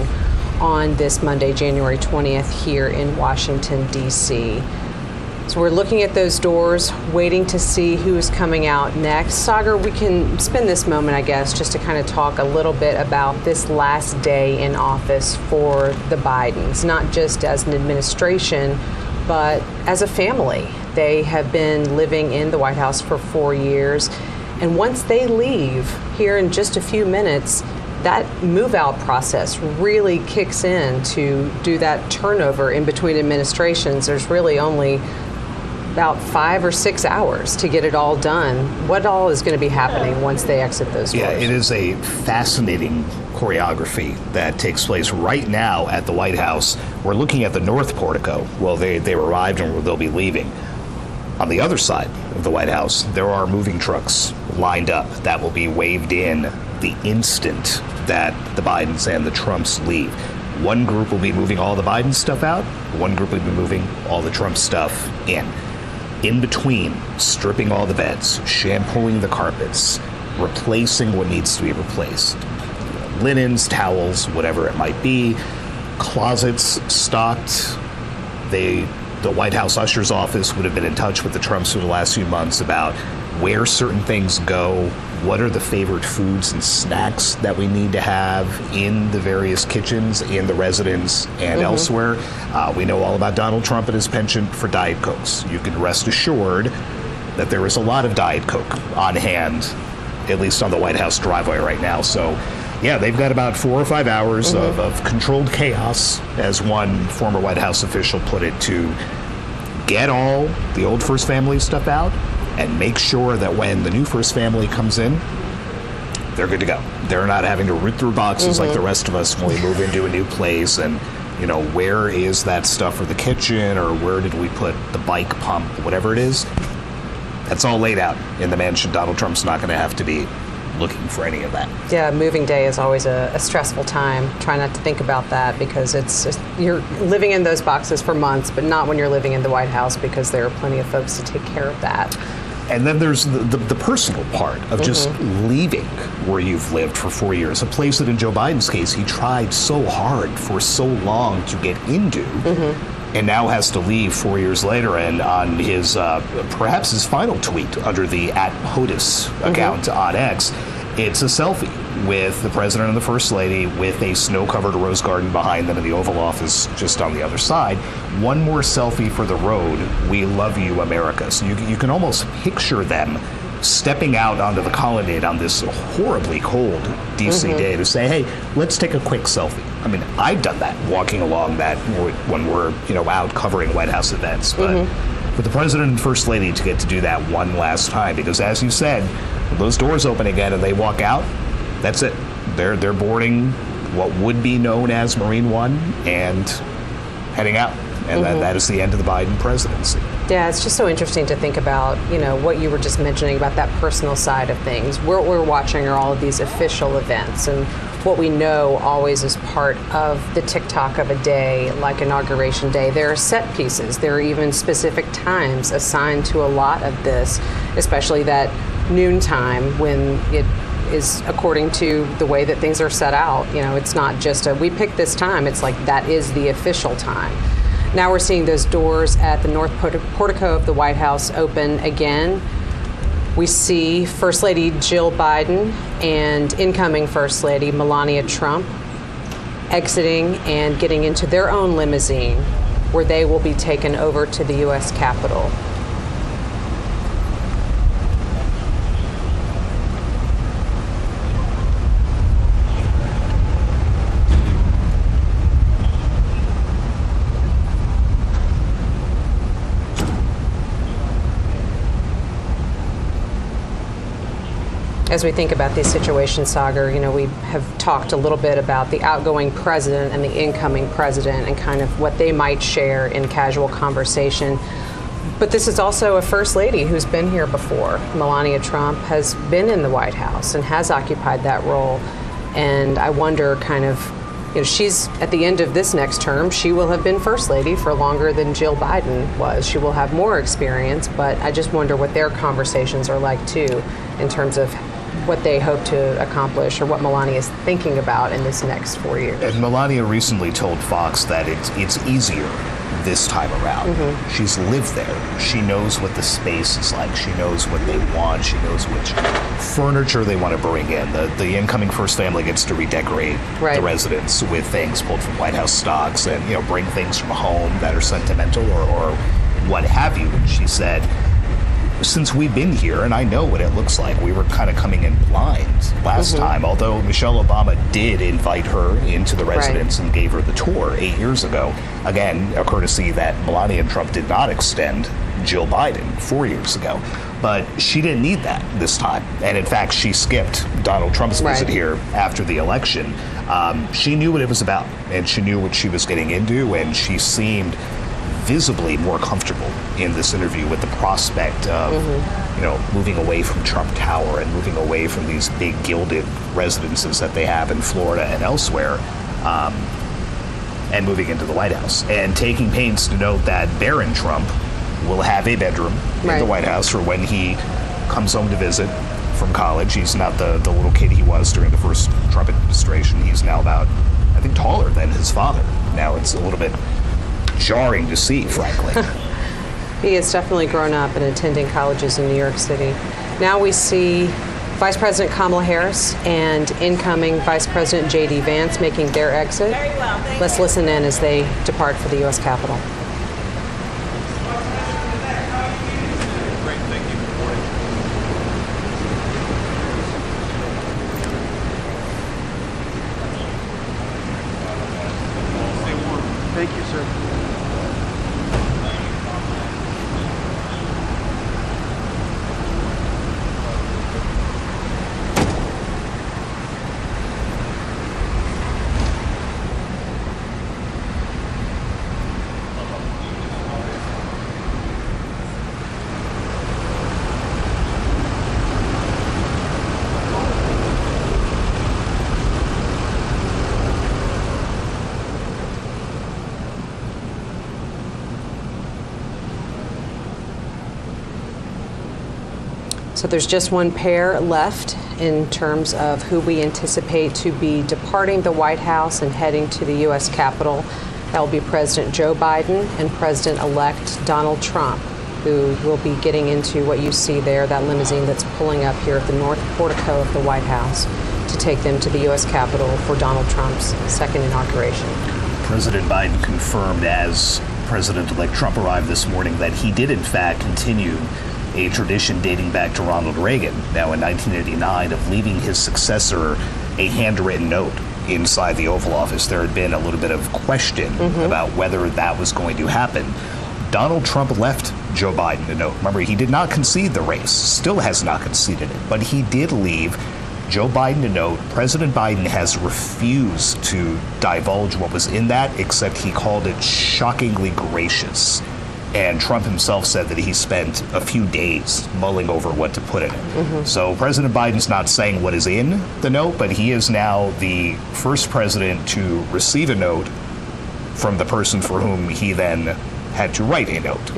on this Monday, January 20th, here in Washington, D.C. So we're looking at those doors, waiting to see who's coming out next. Sagar, we can spend this moment, I guess, just to kind of talk a little bit about this last day in office for the Bidens, not just as an administration, but as a family. They have been living in the White House for 4 years. And once they leave here in just a few minutes, that move-out process really kicks in to do that turnover in between administrations. There's really only about 5 or 6 hours to get it all done. What all is going to be happening once they exit those doors?
Yeah, it is a fascinating choreography that takes place right now at the White House. We're looking at the North Portico. Well, they arrived and they'll be leaving. On the other side of the White House, there are moving trucks lined up that will be waved in the instant that the Bidens and the Trumps leave. One group will be moving all the Biden stuff out. One group will be moving all the Trump stuff in. In between, stripping all the beds, shampooing the carpets, replacing what needs to be replaced. Linens, towels, whatever it might be. Closets stocked. The White House usher's office would have been in touch with the Trumps for the last few months about where certain things go, what are the favorite foods and snacks that we need to have in the various kitchens, in the residence, and elsewhere. We know all about Donald Trump and his penchant for Diet Cokes. You can rest assured that there is a lot of Diet Coke on hand, at least on the White House driveway right now. So, yeah, they've got about 4 or 5 hours of controlled chaos, as one former White House official put it, to get all the old First Family stuff out and make sure that when the new First Family comes in, they're good to go. They're not having to root through boxes like the rest of us when we move into a new place and, you know, where is that stuff for the kitchen, or where did we put the bike pump, whatever it is. That's all laid out in the mansion. Donald Trump's not going to have to be looking for any of that.
Yeah, moving day is always a stressful time. Try not to think about that, because it's just, you're living in those boxes for months, but not when you're living in the White House, because there are plenty of folks to take care of that.
And then there's the personal part of just leaving where you've lived for 4 years, a place that in Joe Biden's case, he tried so hard for so long to get into, and now has to leave 4 years later. And on his, perhaps his final tweet under the @POTUS account on X, it's a selfie with the president and the first lady with a snow-covered rose garden behind them and the Oval Office just on the other side. One more selfie for the road. We love you, America. So you can almost picture them stepping out onto the colonnade on this horribly cold D.C. day to say, hey, let's take a quick selfie. I mean, I've done that, walking along that when we're out covering White House events. But for the president and first lady to get to do that one last time, because as you said, when those doors open again and they walk out, that's it. They're boarding what would be known as Marine One and heading out. And that is the end of the Biden presidency.
Yeah, it's just so interesting to think about, what you were just mentioning about that personal side of things. What we're watching are all of these official events, and what we know always is part of the tick-tock of a day, like Inauguration Day. There are set pieces. There are even specific times assigned to a lot of this, especially that noontime when it is according to the way that things are set out. It's not just we pick this time. It's like that is the official time. Now we're seeing those doors at the north portico of the White House open again. We see First Lady Jill Biden and incoming First Lady Melania Trump exiting and getting into their own limousine, where they will be taken over to the U.S. Capitol. As we think about these situations, Sagar, we have talked a little bit about the outgoing president and the incoming president and kind of what they might share in casual conversation. But this is also a first lady who's been here before. Melania Trump has been in the White House and has occupied that role. And I wonder she's at the end of this next term, she will have been first lady for longer than Jill Biden was. She will have more experience, but I just wonder what their conversations are like too, in terms of what they hope to accomplish or what Melania is thinking about in this next 4 years.
And Melania recently told Fox that it's easier this time around. She's lived there. She knows what the space is like. She knows what they want. She knows which furniture they want to bring in. The incoming first family gets to redecorate the residence with things pulled from White House stocks and bring things from home that are sentimental or what have you. And she said, since we've been here, and I know what it looks like, we were kind of coming in blind last time, although Michelle Obama did invite her into the residence and gave her the tour 8 years ago. Again, a courtesy that Melania Trump did not extend Jill Biden 4 years ago. But she didn't need that this time. And in fact, she skipped Donald Trump's visit here after the election. She knew what it was about, and she knew what she was getting into, and she seemed visibly more comfortable in this interview with the prospect of, moving away from Trump Tower and moving away from these big gilded residences that they have in Florida and elsewhere, and moving into the White House. And taking pains to note that Barron Trump will have a bedroom in the White House for when he comes home to visit from college. He's not the little kid he was during the first Trump administration. He's now about, I think, taller than his father. Now it's a little bit jarring to see, frankly.
He has definitely grown up and attending colleges in New York City. Now we see Vice President Kamala Harris and incoming Vice President J.D. Vance making their exit. Let's listen in as they depart for the U.S. Capitol.
Thank you, sir.
So there's just one pair left in terms of who we anticipate to be departing the White House and heading to the U.S. Capitol. That will be President Joe Biden and President-elect Donald Trump, who will be getting into what you see there, that limousine that's pulling up here at the north portico of the White House to take them to the U.S. Capitol for Donald Trump's second inauguration.
President Biden confirmed as President-elect Trump arrived this morning that he did in fact continue a tradition dating back to Ronald Reagan, now in 1989, of leaving his successor a handwritten note inside the Oval Office. There had been a little bit of question about whether that was going to happen. Donald Trump left Joe Biden a note. Remember, he did not concede the race, still has not conceded it, but he did leave Joe Biden a note. President Biden has refused to divulge what was in that, except he called it shockingly gracious. And Trump himself said that he spent a few days mulling over what to put in it. So President Biden's not saying what is in the note, but he is now the first president to receive a note from the person for whom he then had to write a note.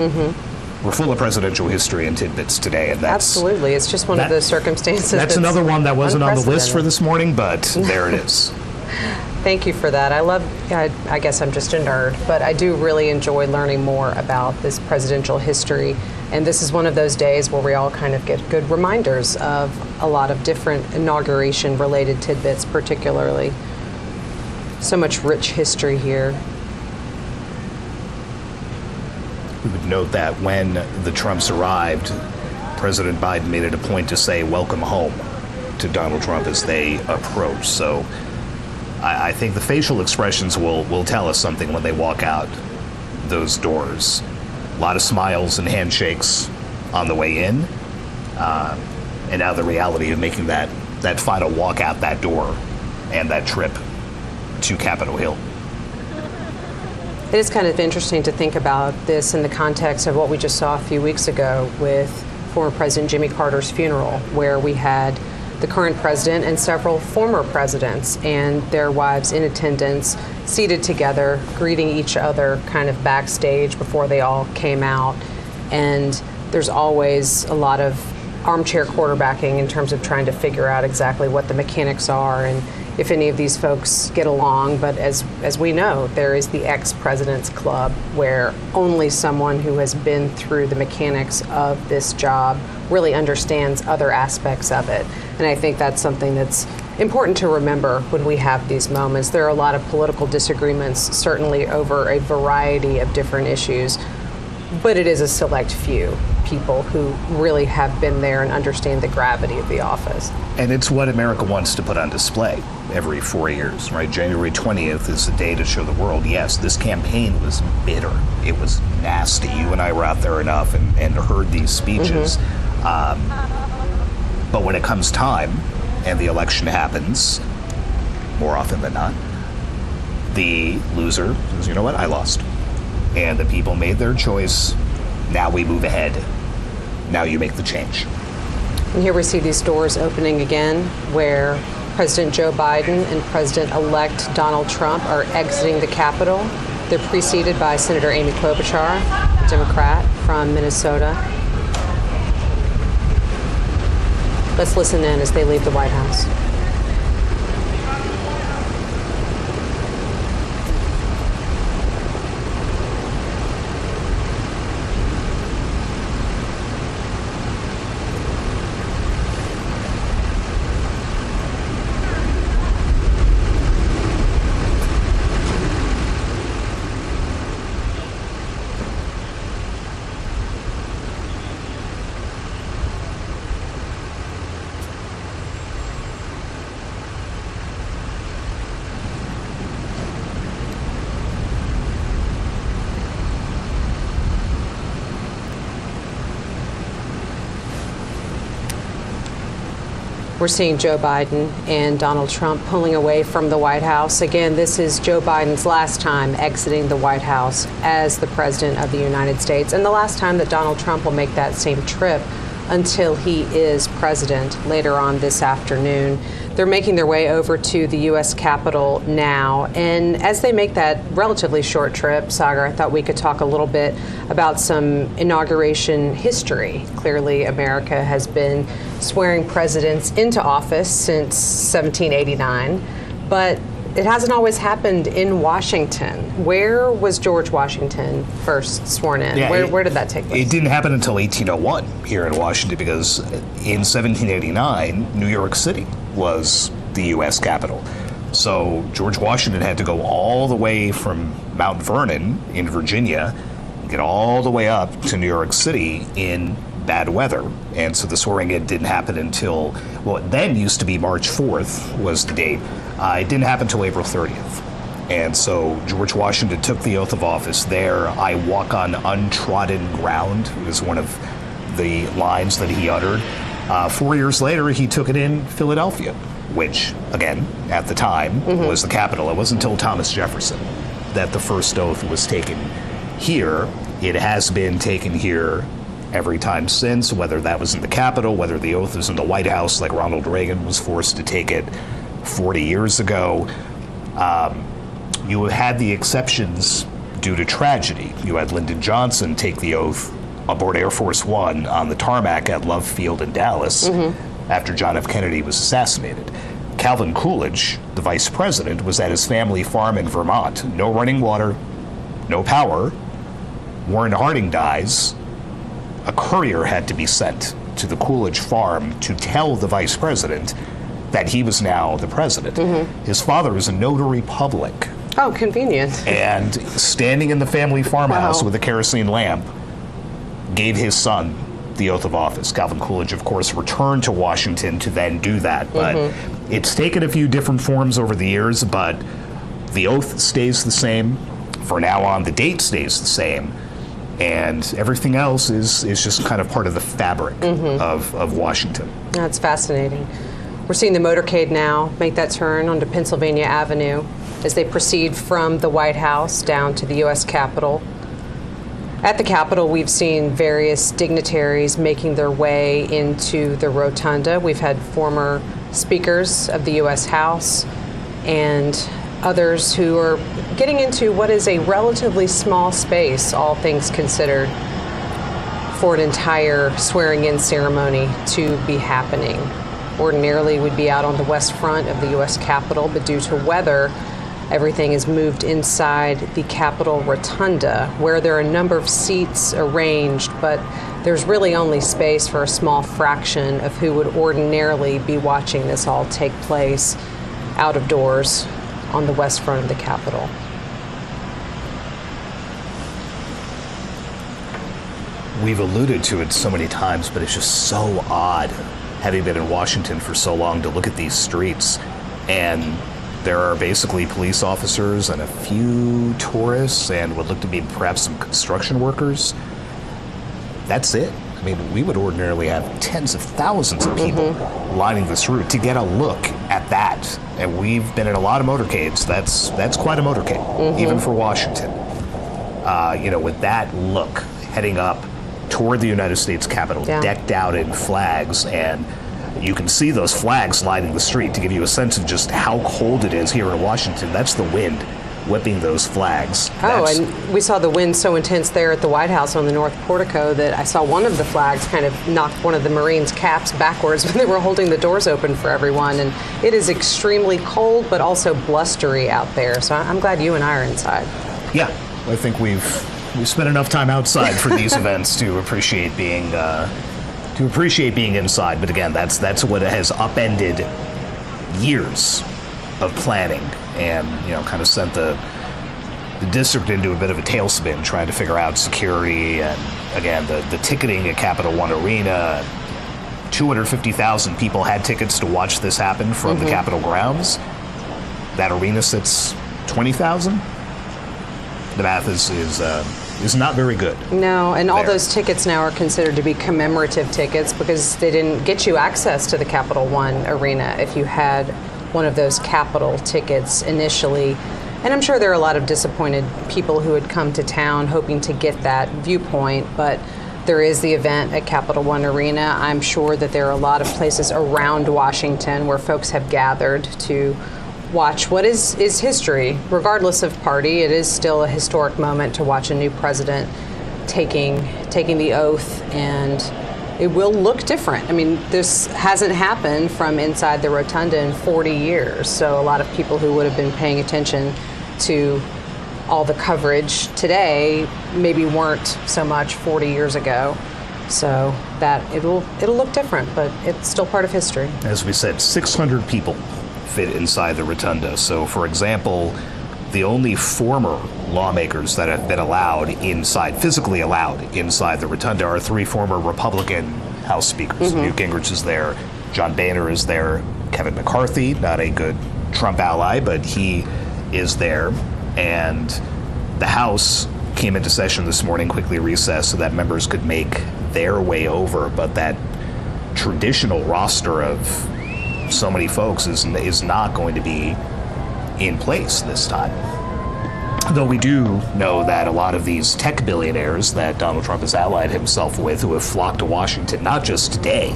We're full of presidential history and tidbits today, and that's
absolutely. It's just one of the circumstances.
That's another one that wasn't on the list for this morning, but there it is.
Thank you for that. I guess I'm just a nerd, but I do really enjoy learning more about this presidential history. And this is one of those days where we all kind of get good reminders of a lot of different inauguration-related tidbits, particularly. So much rich history here.
We would note that when the Trumps arrived, President Biden made it a point to say welcome home to Donald Trump as they approach. So I think the facial expressions will tell us something when they walk out those doors. A lot of smiles and handshakes on the way in, and now the reality of making that final walk out that door and that trip to Capitol Hill.
It is kind of interesting to think about this in the context of what we just saw a few weeks ago with former President Jimmy Carter's funeral, where we had the current president and several former presidents and their wives in attendance, seated together, greeting each other kind of backstage before they all came out. And there's always a lot of armchair quarterbacking in terms of trying to figure out exactly what the mechanics are and if any of these folks get along. But as we know, there is the ex-president's club, where only someone who has been through the mechanics of this job really understands other aspects of it. And I think that's something that's important to remember when we have these moments. There are a lot of political disagreements, certainly over a variety of different issues, but it is a select few people who really have been there and understand the gravity of the office.
And it's what America wants to put on display every 4 years, right? January 20th is the day to show the world, yes, this campaign was bitter. It was nasty. You and I were out there enough and heard these speeches. But when it comes time and the election happens, more often than not, the loser says, you know what, I lost. And the people made their choice. Now we move ahead. Now you make the change.
And here we see these doors opening again, where President Joe Biden and President-elect Donald Trump are exiting the Capitol. They're preceded by Senator Amy Klobuchar, a Democrat from Minnesota. Let's listen in as they leave the White House. We're seeing Joe Biden and Donald Trump pulling away from the White House. Again, this is Joe Biden's last time exiting the White House as the President of the United States, and the last time that Donald Trump will make that same trip until he is president later on this afternoon. They're making their way over to the U.S. Capitol now. And as they make that relatively short trip, Sagar, I thought we could talk a little bit about some inauguration history. Clearly, America has been swearing presidents into office since 1789, but it hasn't always happened in Washington. Where was George Washington first sworn in?
Yeah,
where did that take place?
It didn't happen until 1801 here in Washington, because in 1789, New York City was the U.S. Capitol. So George Washington had to go all the way from Mount Vernon in Virginia, get all the way up to New York City in bad weather. And so the swearing in didn't happen until, well, it then used to be March 4th was the date. It didn't happen until April 30th. And so George Washington took the oath of office there. "I walk on untrodden ground" was one of the lines that he uttered. 4 years later, he took it in Philadelphia, which, again, at the time, was the capital. It wasn't until Thomas Jefferson that the first oath was taken here. It has been taken here every time since, whether that was in the Capitol, whether the oath was in the White House, like Ronald Reagan was forced to take it 40 years ago. You had the exceptions due to tragedy. You had Lyndon Johnson take the oath aboard Air Force One on the tarmac at Love Field in Dallas after John F. Kennedy was assassinated. Calvin Coolidge, the vice president, was at his family farm in Vermont. No running water, no power. Warren Harding dies. A courier had to be sent to the Coolidge farm to tell the vice president that he was now the president. His father was a notary public.
Oh, convenient.
And standing in the family farmhouse with a kerosene lamp, gave his son the oath of office. Calvin Coolidge, of course, returned to Washington to then do that. But it's taken a few different forms over the years, but the oath stays the same. For now on, the date stays the same. And everything else is just kind of part of the fabric of Washington.
That's fascinating. We're seeing the motorcade now make that turn onto Pennsylvania Avenue as they proceed from the White House down to the U.S. Capitol. At the Capitol, we've seen various dignitaries making their way into the rotunda. We've had former speakers of the U.S. House and others who are getting into what is a relatively small space, all things considered, for an entire swearing-in ceremony to be happening. Ordinarily would be out on the west front of the U.S. Capitol, but due to weather, everything is moved inside the Capitol Rotunda, where there are a number of seats arranged, but there's really only space for a small fraction of who would ordinarily be watching this all take place out of doors on the west front of the Capitol.
We've alluded to it so many times, but it's just so odd, having been in Washington for so long, to look at these streets, and there are basically police officers and a few tourists and what look to be perhaps some construction workers. That's it. I mean, we would ordinarily have tens of thousands of people lining this route to get a look at that. And we've been in a lot of motorcades. That's quite a motorcade, even for Washington. With that look, heading up toward the United States Capitol, decked out in flags, and you can see those flags lining the street to give you a sense of just how cold it is here in Washington. That's the wind whipping those flags.
And we saw the wind so intense there at the White House on the North Portico that I saw one of the flags kind of knock one of the Marines' caps backwards when they were holding the doors open for everyone. And it is extremely cold, but also blustery out there. So I'm glad you and I are inside.
Yeah, I think we've spent enough time outside for these events to appreciate being inside. But again, that's what has upended years of planning, and kind of sent the district into a bit of a tailspin, trying to figure out security and, again, the ticketing at Capital One Arena. 250,000 people had tickets to watch this happen from the Capitol grounds. That arena sits 20,000. The math is not very good.
No, and all those tickets now are considered to be commemorative tickets because they didn't get you access to the Capital One Arena if you had one of those Capitol tickets initially. And I'm sure there are a lot of disappointed people who had come to town hoping to get that viewpoint, but There is the event at Capital One Arena. I'm sure that there are a lot of places around Washington where folks have gathered to watch what is history. Regardless of party, it is still a historic moment to watch a new president taking the oath, and it will look different. I mean, this hasn't happened from inside the rotunda in 40 years, so a lot of people who would have been paying attention to all the coverage today maybe weren't so much 40 years ago. So that it'll look different, but it's still part of history.
As we said, 600 people fit inside the rotunda. So, for example, the only former lawmakers that have been physically allowed inside the rotunda are 3 former Republican House speakers. Newt Gingrich is there, John Boehner is there, Kevin McCarthy, not a good Trump ally, but he is there. And the House came into session this morning, quickly recessed so that members could make their way over. But that traditional roster of so many folks is not going to be in place this time. Though we do know that a lot of these tech billionaires that Donald Trump has allied himself with, who have flocked to Washington, not just today,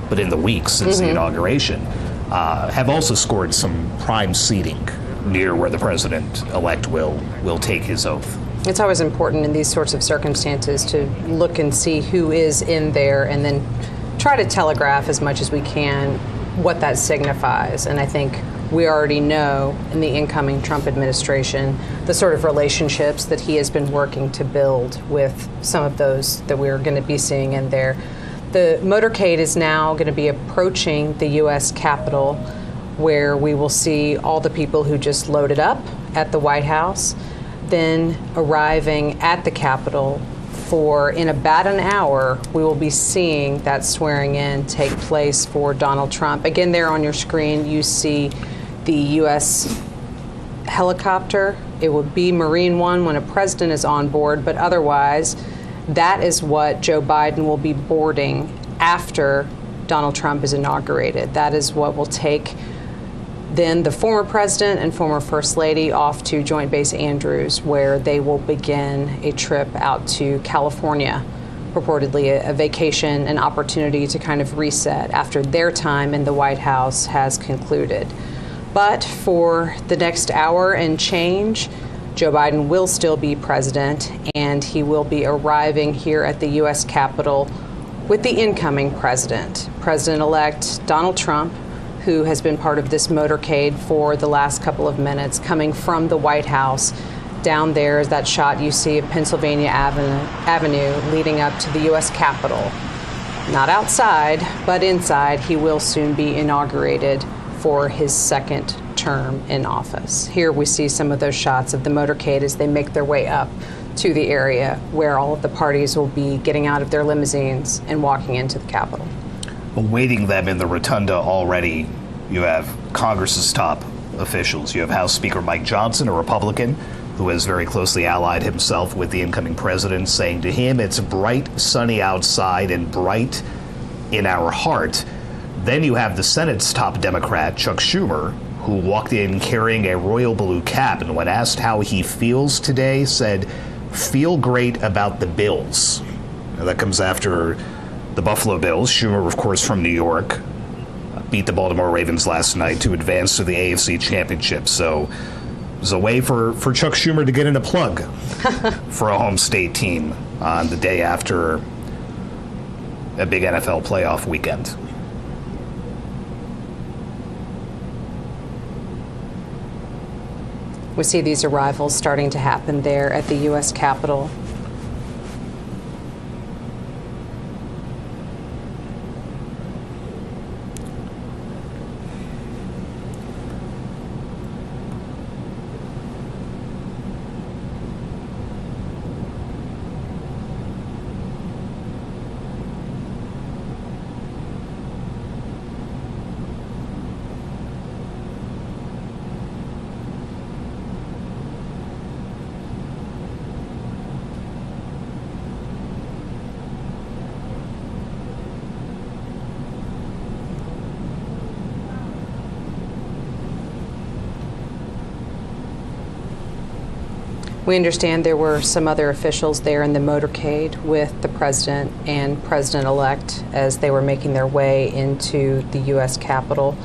but in the weeks since the inauguration, have also scored some prime seating near where the president-elect will take his oath.
It's always important in these sorts of circumstances to look and see who is in there and then try to telegraph as much as we can what that signifies. And I think we already know in the incoming Trump administration the sort of relationships that he has been working to build with some of those that we're going to be seeing in there. The motorcade is now going to be approaching the U.S. Capitol, where we will see all the people who just loaded up at the White House, then arriving at the Capitol for, in about an hour, we will be seeing that swearing in take place for Donald Trump. Again, there on your screen, you see the U.S. helicopter. It would be Marine One when a president is on board, but otherwise, that is what Joe Biden will be boarding after Donald Trump is inaugurated. That is what will take then the former president and former first lady off to Joint Base Andrews, where they will begin a trip out to California, purportedly a vacation, an opportunity to kind of reset after their time in the White House has concluded. But for the next hour and change, Joe Biden will still be president, and he will be arriving here at the U.S. Capitol with the incoming president, President-elect Donald Trump, who has been part of this motorcade for the last couple of minutes, coming from the White House. Down there is that shot you see of Pennsylvania Avenue leading up to the U.S. Capitol. Not outside, but inside. He will soon be inaugurated for his second term in office. Here we see some of those shots of the motorcade as they make their way up to the area where all of the parties will be getting out of their limousines and walking into the Capitol.
Awaiting them in the rotunda already, you have Congress's top officials. You have House Speaker Mike Johnson, a Republican, who has very closely allied himself with the incoming president, saying to him, it's bright, sunny outside and bright in our heart. Then you have the Senate's top Democrat, Chuck Schumer, who walked in carrying a royal blue cap, and when asked how he feels today, said, feel great about the Bills. Now, that comes after the Buffalo Bills. Schumer, of course, from New York, beat the Baltimore Ravens last night to advance to the AFC Championship. So it was a way for Chuck Schumer to get in a plug for a home state team on the day after a big NFL playoff weekend.
We see these arrivals starting to happen there at the U.S. Capitol. We understand there were some other officials there in the motorcade with the president and president-elect as they were making their way into the U.S. Capitol.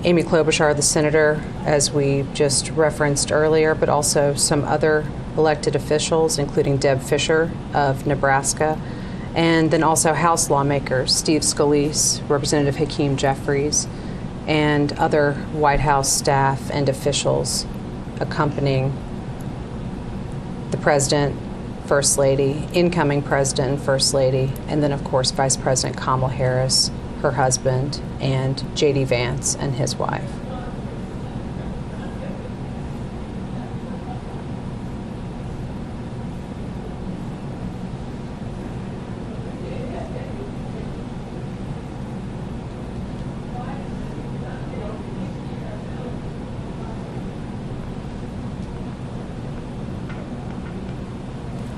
Amy Klobuchar, the senator, as we just referenced earlier, but also some other elected officials, including Deb Fischer of Nebraska, and then also House lawmakers, Steve Scalise, Representative Hakeem Jeffries, and other White House staff and officials accompanying the President, First Lady, incoming President and First Lady, and then, of course, Vice President Kamala Harris, her husband, and J.D. Vance and his wife.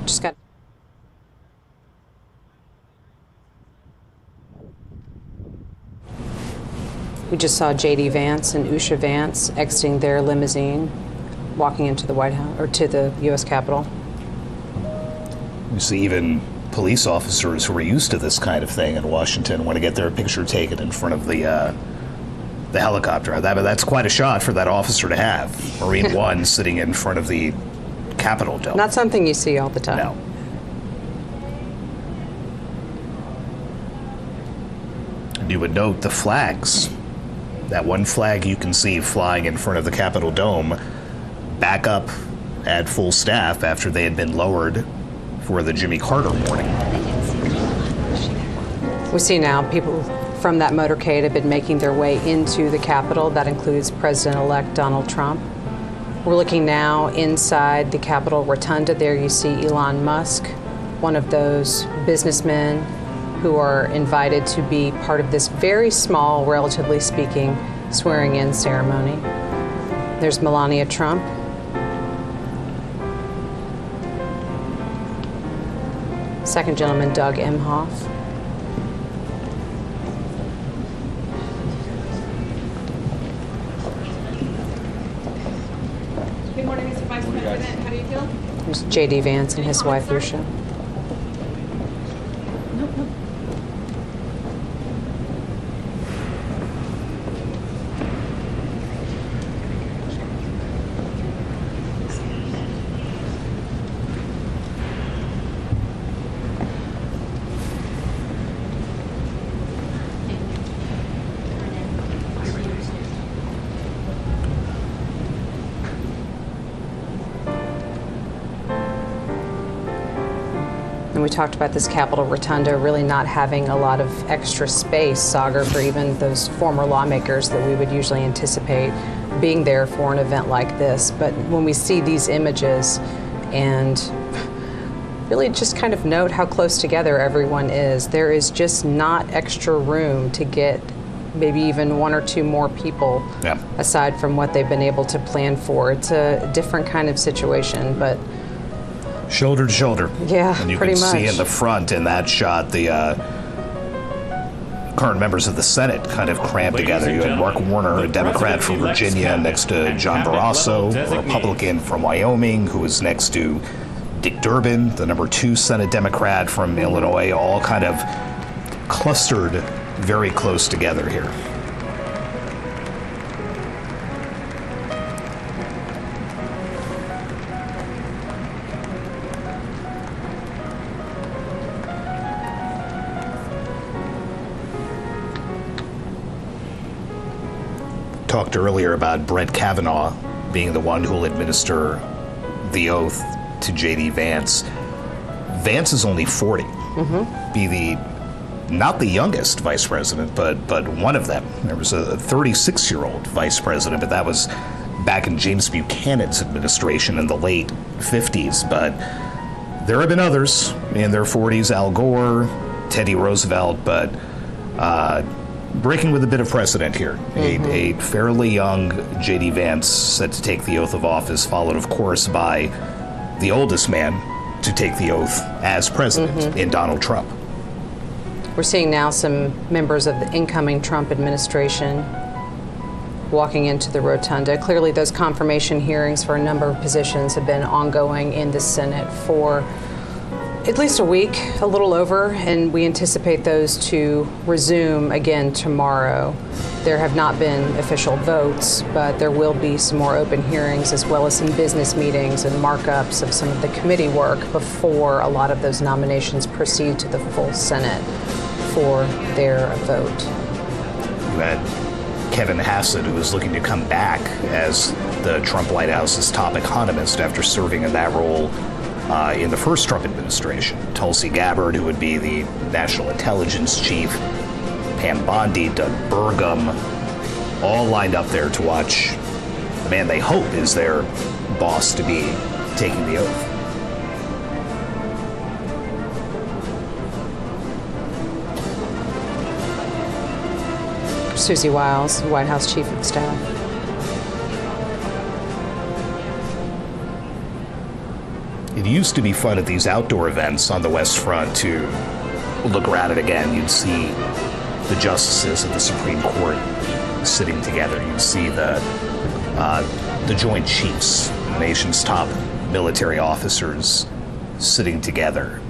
Just got. We just saw J.D. Vance and Usha Vance exiting their limousine, walking into the White House or to the U.S. Capitol.
You see even police officers who are used to this kind of thing in Washington want to get their picture taken in front of the helicopter. That's quite a shot for that officer to have. Marine One sitting in front of the Capitol dome.
Not something you see all the time.
No. And you would note the flags. That one flag you can see flying in front of the Capitol dome back up at full staff after they had been lowered for the Jimmy Carter warning.
We see now people from that motorcade have been making their way into the Capitol. That includes President-elect Donald Trump. We're looking now inside the Capitol Rotunda. There you see Elon Musk, one of those businessmen who are invited to be part of this very small, relatively speaking, swearing-in ceremony. There's Melania Trump. Second gentleman, Doug Emhoff.
Good morning, Mr. Vice President. How do you feel?
There's J.D. Vance and his wife, Usha. And we talked about this Capitol Rotunda really not having a lot of extra space, Sagar, for even those former lawmakers that we would usually anticipate being there for an event like this. But when we see these images and really just kind of note how close together everyone is, there is just not extra room to get maybe even one or two more people aside from what they've been able to plan for. It's a different kind of situation, but
shoulder to shoulder.
Yeah,
and you
pretty
can
much.
see in the front in that shot the current members of the Senate kind of crammed together. You had Mark Warner, a Democrat from Virginia, next to John Barrasso, a Republican from Wyoming, who was next to Dick Durbin, the number 2 Senate Democrat from Illinois, all kind of clustered very close together here. Talked earlier about Brett Kavanaugh being the one who will administer the oath to J.D. Vance. Vance is only 40. Be the not the youngest vice president, but one of them. There was a 36-year-old vice president, but that was back in James Buchanan's administration in the late 50s. But there have been others in their 40s, Al Gore, Teddy Roosevelt, but breaking with a bit of precedent here. A fairly young J.D. Vance set to take the oath of office, followed, of course, by the oldest man to take the oath as president in Donald Trump.
We're seeing now some members of the incoming Trump administration walking into the rotunda. Clearly, those confirmation hearings for a number of positions have been ongoing in the Senate for at least a week, a little over, and we anticipate those to resume again tomorrow. There have not been official votes, but there will be some more open hearings as well as some business meetings and markups of some of the committee work before a lot of those nominations proceed to the full Senate for their vote.
You had Kevin Hassett, who is looking to come back as the Trump White House's top economist after serving in that role in the first Trump administration. Tulsi Gabbard, who would be the national intelligence chief, Pam Bondi, Doug Burgum, all lined up there to watch the man they hope is their boss to be taking the oath.
Susie Wiles, White House Chief of Staff.
It used to be fun at these outdoor events on the West Front to look around it again. You'd see the justices of the Supreme Court sitting together. You'd see the Joint Chiefs, the nation's top military officers, sitting together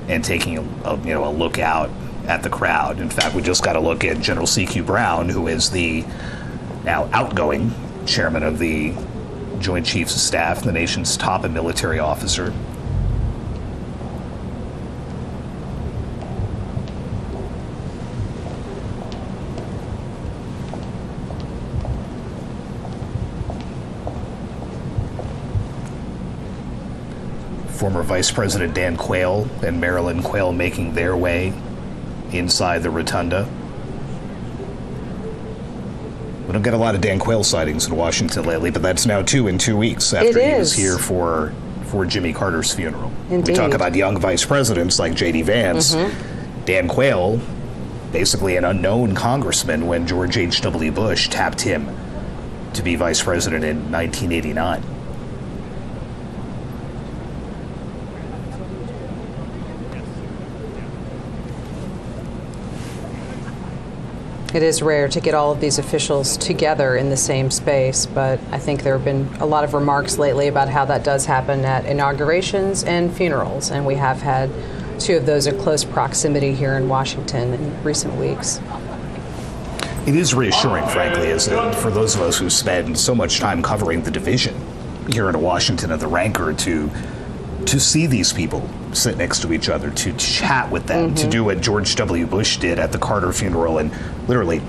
and taking a look out at the crowd. In fact, we just got a look at General C.Q. Brown, who is the now outgoing chairman of the Joint Chiefs of Staff, the nation's top military officer. Former Vice President Dan Quayle and Marilyn Quayle making their way inside the rotunda. We don't get a lot of Dan Quayle sightings in Washington lately, but that's now 2 in 2 weeks after he was here for Jimmy Carter's funeral.
Indeed.
We talk about young vice presidents like J.D. Vance. Dan Quayle, basically an unknown congressman when George H.W. Bush tapped him to be vice president in 1989.
It is rare to get all of these officials together in the same space, but I think there have been a lot of remarks lately about how that does happen at inaugurations and funerals, and we have had 2 of those in close proximity here in Washington in recent weeks.
It is reassuring, frankly, isn't it, for those of us who spend so much time covering the division here in Washington and the rancor to see these people sit next to each other, to chat with them, to do what George W. Bush did at the Carter funeral and literally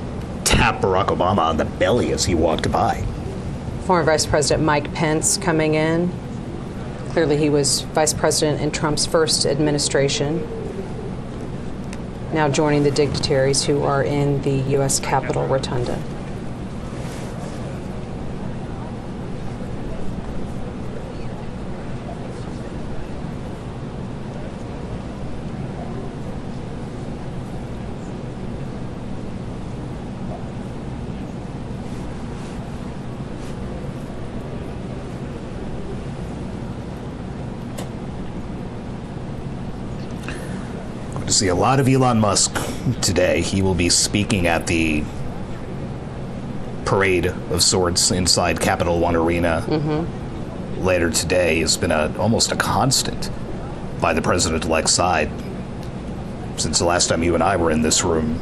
tap Barack Obama on the belly as he walked by.
Former Vice President Mike Pence coming in. Clearly he was vice president in Trump's first administration. Now joining the dignitaries who are in the U.S. Capitol Rotunda.
See a lot of Elon Musk today. He will be speaking at the parade of sorts inside Capital One Arena later today. Has been almost a constant by the president-elect's side since the last time you and I were in this room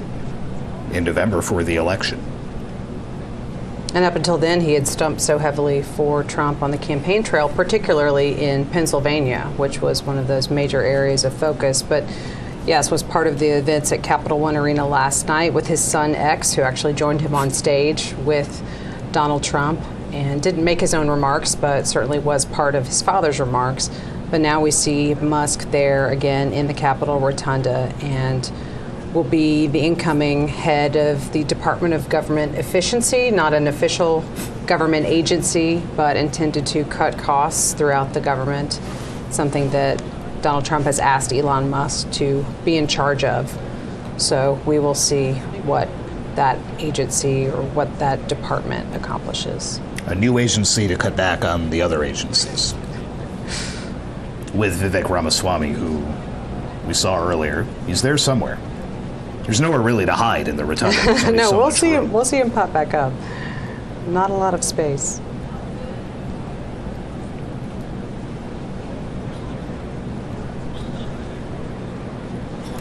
in November for the election.
And up until then, he had stumped so heavily for Trump on the campaign trail, particularly in Pennsylvania, which was one of those major areas of focus. But yes, was part of the events at Capital One Arena last night with his son X, who actually joined him on stage with Donald Trump and didn't make his own remarks, but certainly was part of his father's remarks. But now we see Musk there again in the Capitol Rotunda and will be the incoming head of the Department of Government Efficiency, not an official government agency, but intended to cut costs throughout the government, something that Donald Trump has asked Elon Musk to be in charge of. So we will see what that agency or what that department accomplishes.
A new agency to cut back on the other agencies. With Vivek Ramaswamy, who we saw earlier, he's there somewhere. There's nowhere really to hide in the rotunda.
No, we'll see him pop back up. not a lot of space.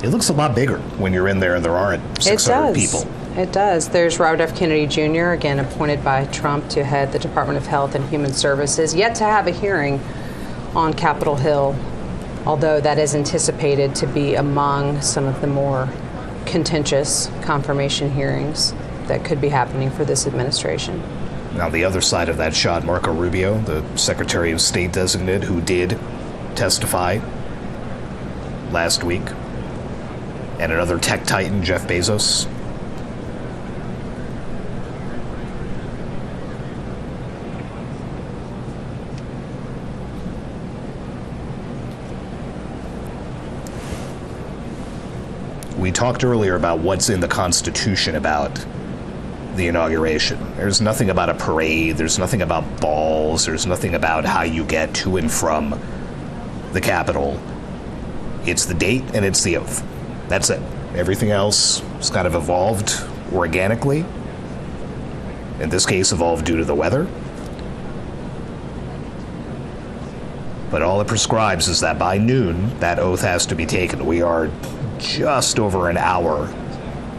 It looks a lot bigger when you're in there and there aren't 600 people.
It does. There's Robert F. Kennedy Jr., again appointed by Trump to head the Department of Health and Human Services, yet to have a hearing on Capitol Hill, although that is anticipated to be among some of the more contentious confirmation hearings that could be happening for this administration.
Now, the other side of that shot, Marco Rubio, the Secretary of State designate, who did testify last week, and another tech titan, Jeff Bezos. We talked earlier about what's in the Constitution about the inauguration. There's nothing about a parade, there's nothing about balls, there's nothing about how you get to and from the Capitol. It's the date and it's the oath. That's it. Everything else has kind of evolved organically. In this case, evolved due to the weather. But all it prescribes is that by noon, that oath has to be taken. We are just over an hour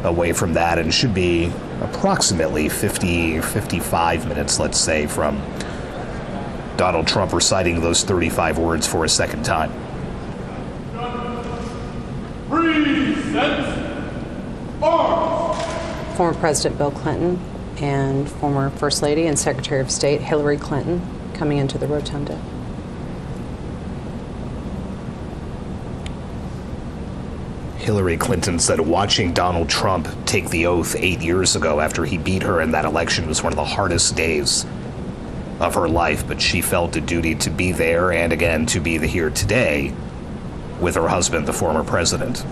away from that and should be approximately 55 minutes, let's say, from Donald Trump reciting those 35 words for a second time.
Former President Bill Clinton and former First Lady and Secretary of State Hillary Clinton coming into the rotunda.
Hillary Clinton said watching Donald Trump take the oath 8 years ago after he beat her in that election was one of the hardest days of her life, but she felt a duty to be there and again to be here today with her husband, the former president.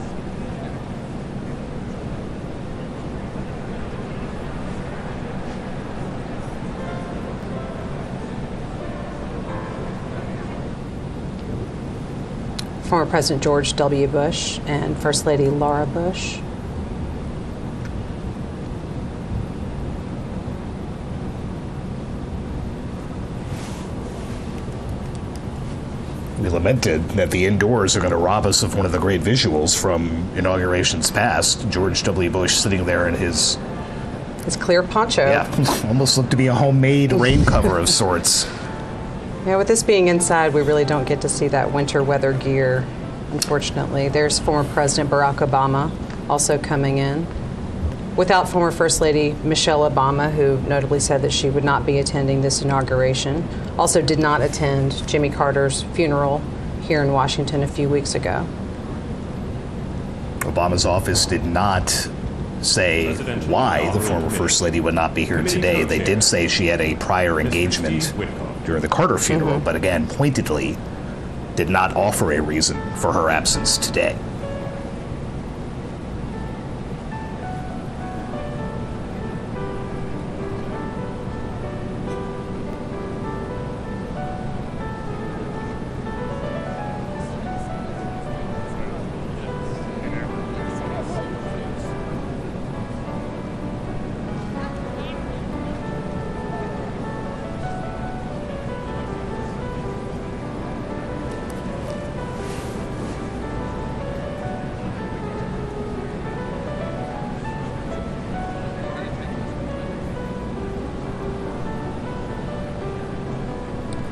Former President George W. Bush and First Lady Laura Bush.
We lamented that the indoors are going to rob us of one of the great visuals from inaugurations past. George W. Bush sitting there in his
clear poncho.
Yeah, almost looked to be a homemade rain cover of sorts.
Yeah, with this being inside, we really don't get to see that winter weather gear, unfortunately. There's former President Barack Obama also coming in. Without former First Lady Michelle Obama, who notably said that she would not be attending this inauguration. Also did not attend Jimmy Carter's funeral here in Washington a few weeks ago.
Obama's office did not say why the former First Lady would not be here today. They did say she had a prior engagement during the Carter funeral, but again, pointedly, did not offer a reason for her absence today.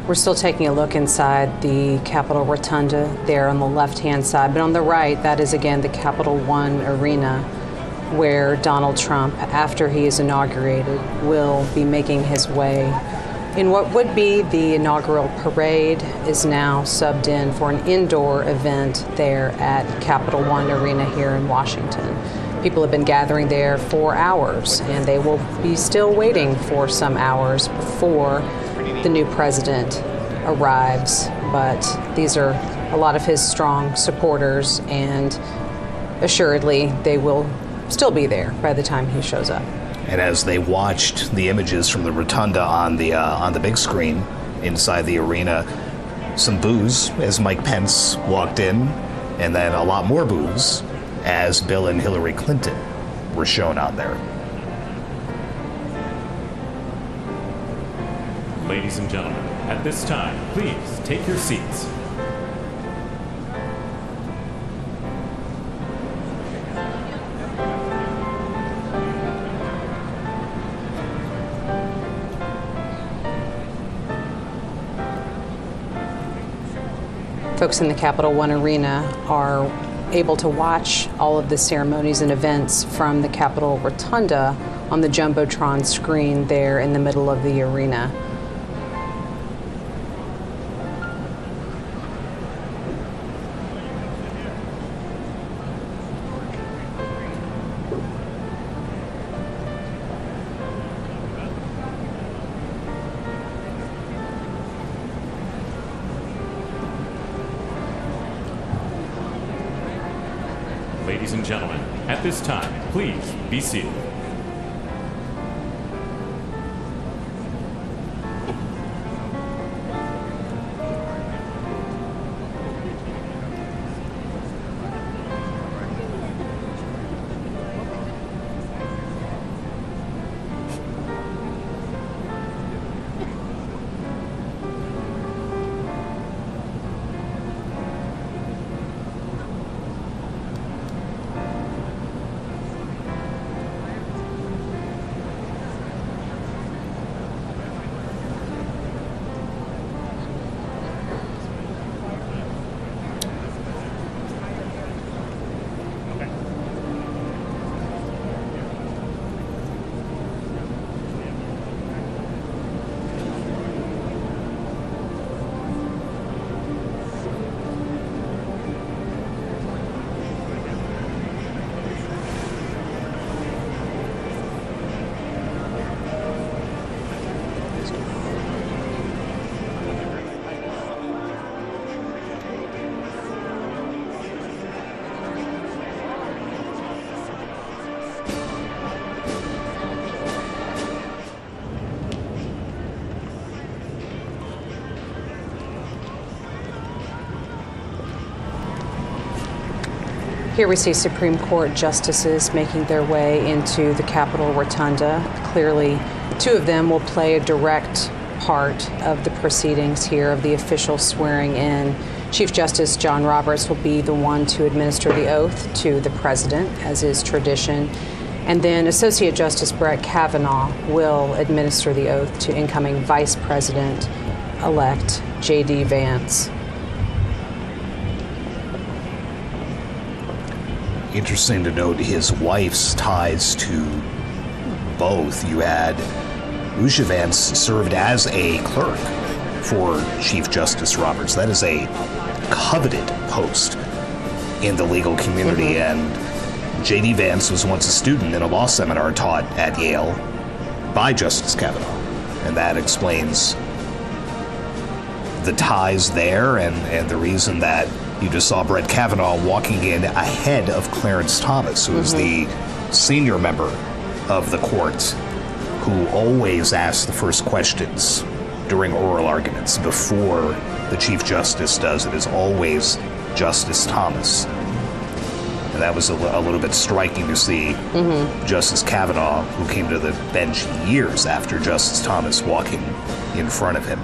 We're still taking a look inside the Capitol Rotunda there on the left-hand side, but on the right, that is again the Capital One Arena where Donald Trump, after he is inaugurated, will be making his way in what would be the inaugural parade, is now subbed in for an indoor event there at Capital One Arena here in Washington. People have been gathering there for hours, and they will be still waiting for some hours before the new president arrives, but these are a lot of his strong supporters, and assuredly they will still be there by the time he shows up.
And as they watched the images from the rotunda on the big screen inside the arena, some boos as Mike Pence walked in, and then a lot more boos as Bill and Hillary Clinton were shown on there.
Ladies and gentlemen, at this time, please take your seats.
Folks in the Capital One Arena are able to watch all of the ceremonies and events from the Capitol Rotunda on the Jumbotron screen there in the middle of the arena.
Ladies and gentlemen, at this time, please be seated.
Here we see Supreme Court justices making their way into the Capitol Rotunda. Clearly, two of them will play a direct part of the proceedings here of the official swearing in. Chief Justice John Roberts will be the one to administer the oath to the president, as is tradition. And then Associate Justice Brett Kavanaugh will administer the oath to incoming Vice President-elect J.D. Vance.
Interesting to note his wife's ties to both. You had Lucia Vance served as a clerk for Chief Justice Roberts. That is a coveted post in the legal community. And J.D. Vance was once a student in a law seminar taught at Yale by Justice Kavanaugh. And that explains the ties there and the reason that you just saw Brett Kavanaugh walking in ahead of Clarence Thomas, who is the senior member of the court who always asks the first questions during oral arguments before the Chief Justice does. It is always Justice Thomas. And that was a little bit striking to see Justice Kavanaugh, who came to the bench years after Justice Thomas, walking in front of him.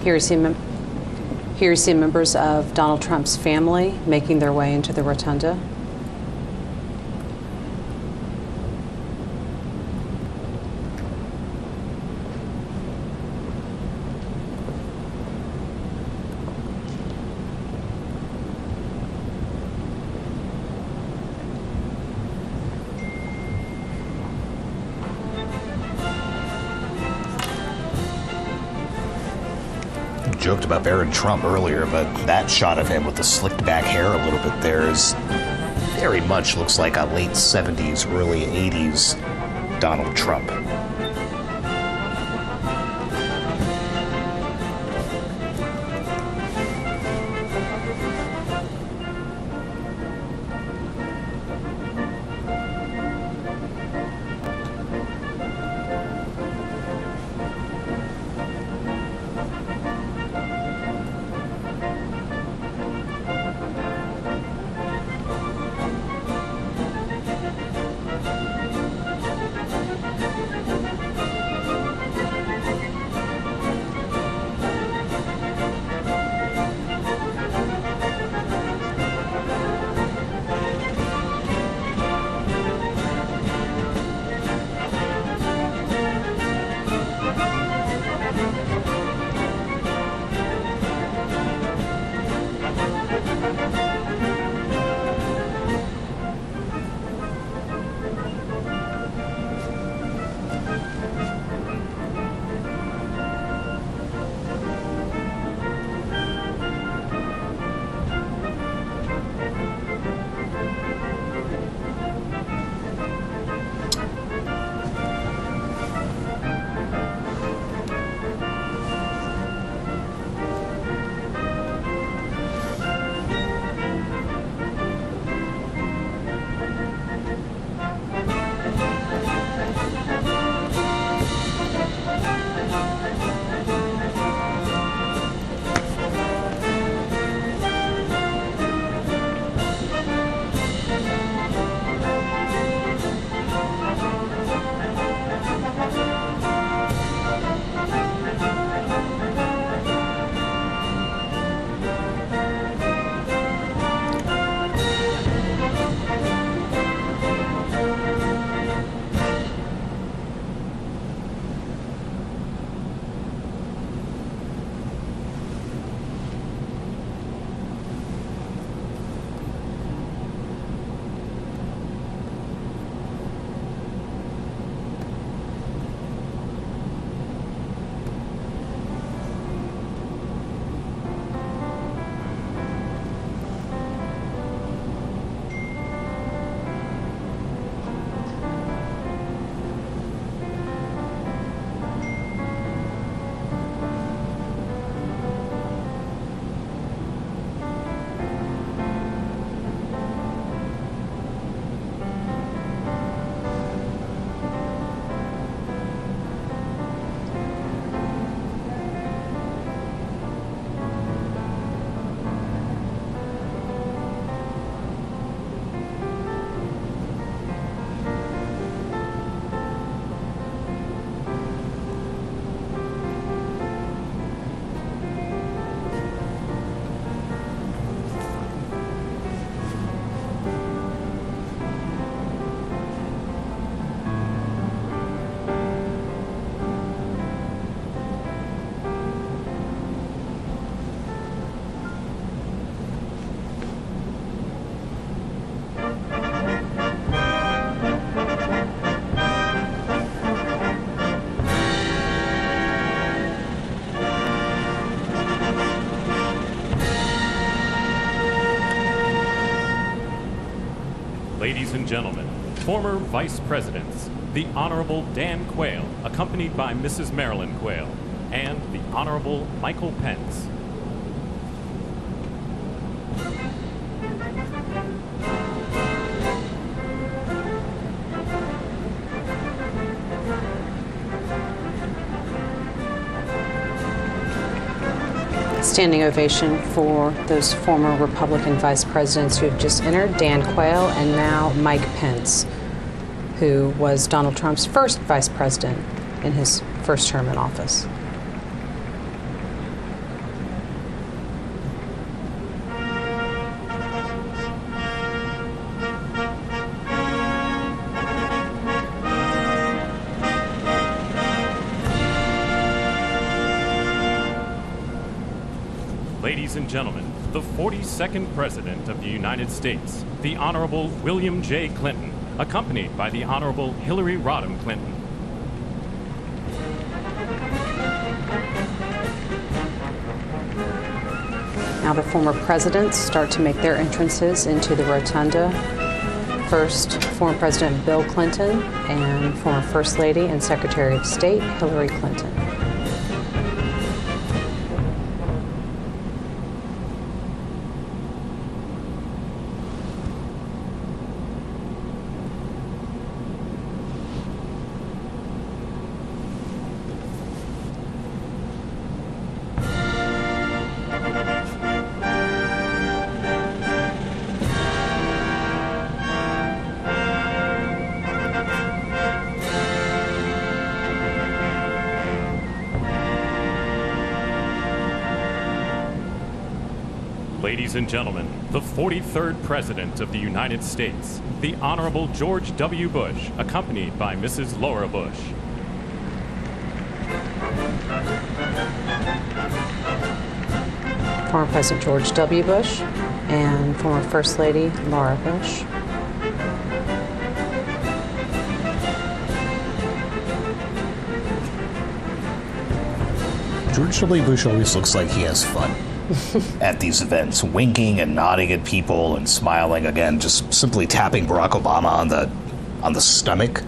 Here you see members of Donald Trump's family making their way into the rotunda.
Joked about Barron Trump earlier, but that shot of him with the slicked back hair a little bit there is very much looks like a late 70s, early 80s Donald Trump.
Ladies and gentlemen, former Vice Presidents, the Honorable Dan Quayle, accompanied by Mrs. Marilyn Quayle, and the Honorable Michael Pence.
Standing ovation for those former Republican vice presidents who have just entered, Dan Quayle and now Mike Pence, who was Donald Trump's first vice president in his first term in office.
Ladies and gentlemen, the 42nd President of the United States, the Honorable William J. Clinton, accompanied by the Honorable Hillary Rodham Clinton.
Now the former presidents start to make their entrances into the rotunda. First, former President Bill Clinton and former First Lady and Secretary of State Hillary Clinton.
Ladies and gentlemen, the 43rd President of the United States, the Honorable George W. Bush, accompanied by Mrs. Laura Bush.
Former President George W. Bush and former First Lady Laura Bush.
George W. Bush always looks like he has fun at these events, winking and nodding at people and smiling, again, just simply tapping Barack Obama on the stomach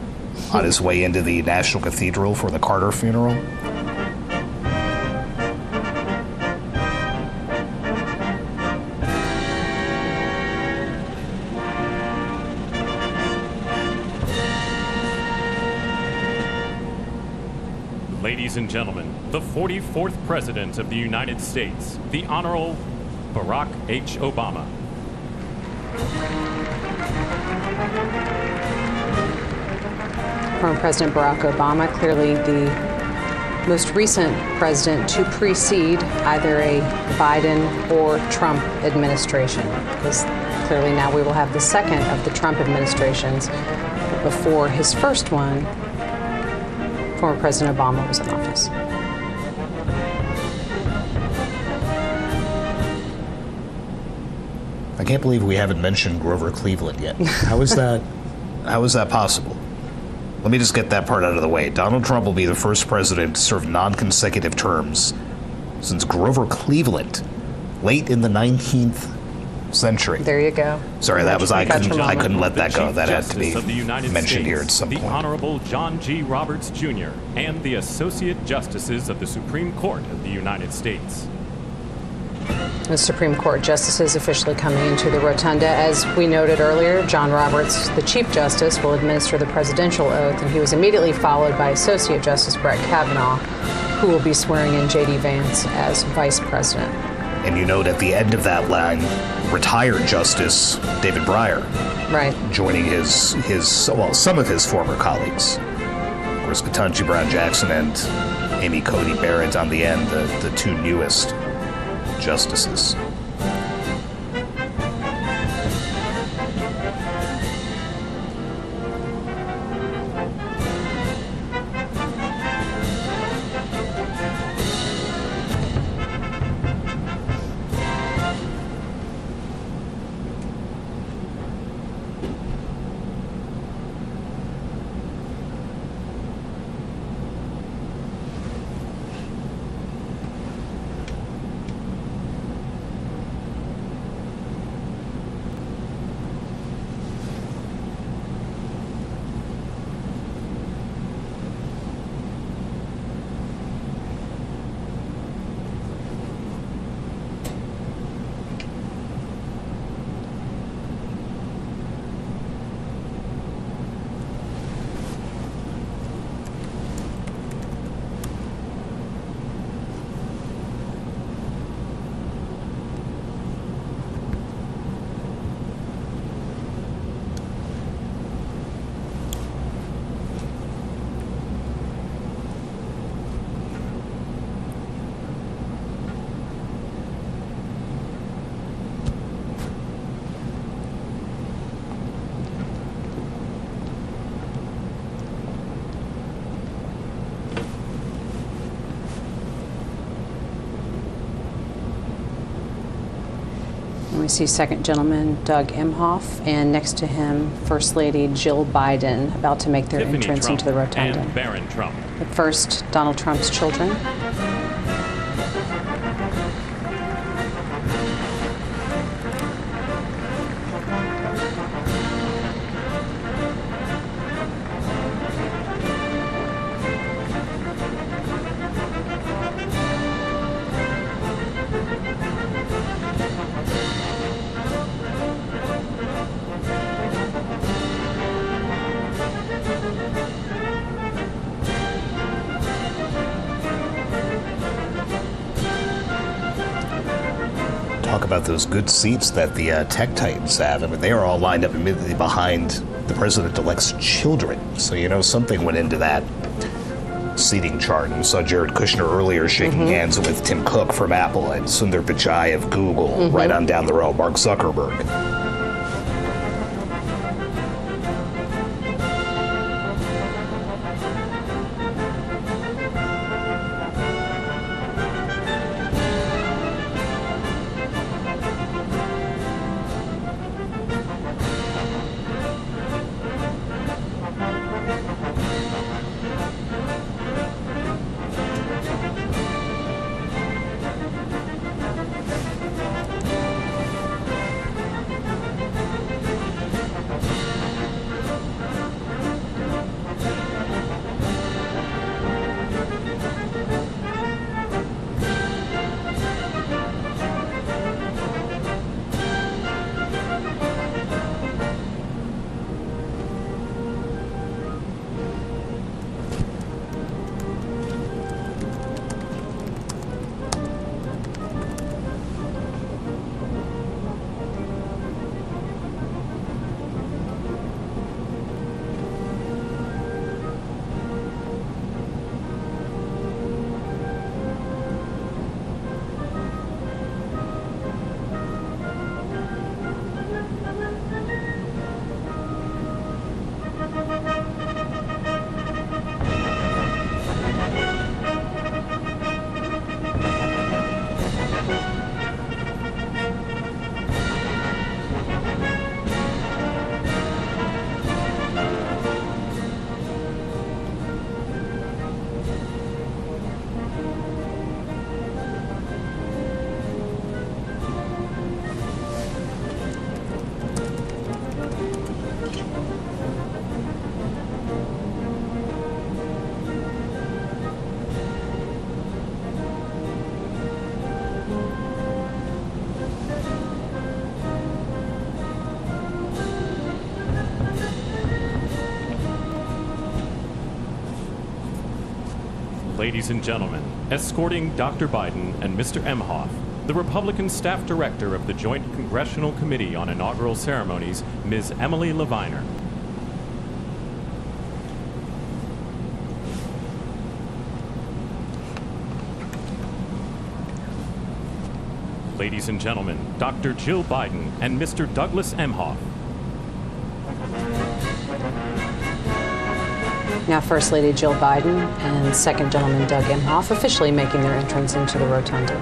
on his way into the National Cathedral for the Carter funeral.
Ladies and gentlemen, the 44th President of the United States, the Honorable Barack H. Obama.
Former President Barack Obama, clearly the most recent president to precede either a Biden or Trump administration, because clearly now we will have the second of the Trump administrations. But before his first one, former President Obama was in office.
I can't believe we haven't mentioned Grover Cleveland yet. How is that? How is that possible? Let me just get that part out of the way. Donald Trump will be the first president to serve non-consecutive terms since Grover Cleveland, late in the 19th century.
There you go.
Sorry, that was I couldn't let that go. That had to be mentioned
States,
here at some
the
point.
Honorable John G. Roberts Jr. and the Associate Justices of the Supreme Court of the United States.
The Supreme Court justices officially coming into the rotunda. As we noted earlier, John Roberts, the Chief Justice, will administer the presidential oath, and he was immediately followed by Associate Justice Brett Kavanaugh, who will be swearing in J.D. Vance as Vice President.
And you note at the end of that line, retired Justice David Breyer,
right,
joining some of his former colleagues. Of course, Ketanji Brown Jackson and Amy Coney Barrett on the end, the two newest justices.
And we see Second Gentleman Doug Emhoff, and next to him, First Lady Jill Biden, about to make their
Tiffany
entrance
Trump
into the rotunda.
and Barron Trump.
But first, Donald Trump's children.
Talk about those good seats that the tech titans have. I mean, they are all lined up immediately behind the president-elect's children. So, you know, something went into that seating chart. And we saw Jared Kushner earlier shaking hands with Tim Cook from Apple and Sundar Pichai of Google, right on down the row, Mark Zuckerberg.
Ladies and gentlemen, escorting Dr. Biden and Mr. Emhoff, the Republican Staff Director of the Joint Congressional Committee on Inaugural Ceremonies, Ms. Emily Leviner. Ladies and gentlemen, Dr. Jill Biden and Mr. Douglas Emhoff.
Now, First Lady Jill Biden and Second Gentleman Doug Emhoff officially making their entrance into the rotunda.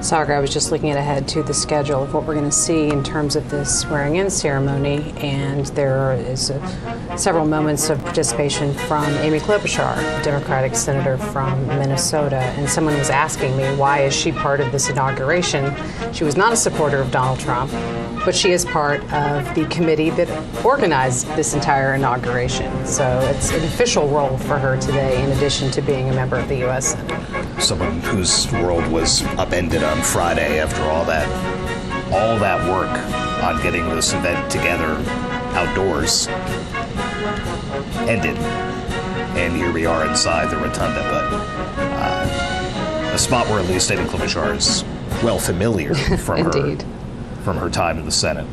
Sagar, I was just looking ahead to the schedule of what we're going to see in terms of this swearing-in ceremony, and there is several moments of participation from Amy Klobuchar, a Democratic senator from Minnesota, and someone was asking me, why is she part of this inauguration? She was not a supporter of Donald Trump, but she is part of the committee that organized this entire inauguration. So it's an official role for her today, in addition to being a member of the U.S. Senate.
Someone whose world was upended on Friday after all that work on getting this event together outdoors ended, and here we are inside the rotunda. But a spot where at least Amy Klobuchar is well familiar from from her time in the Senate.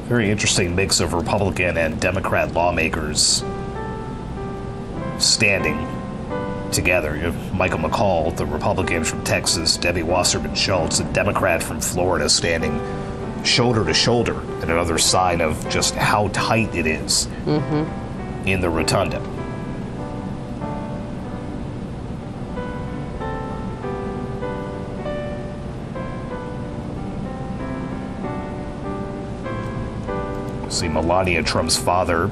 Very interesting mix of Republican and Democrat lawmakers standing together. You have Michael McCall, the Republican from Texas, Debbie Wasserman Schultz, a Democrat from Florida, standing shoulder to shoulder, and another sign of just how tight it is in the rotunda. See Melania Trump's father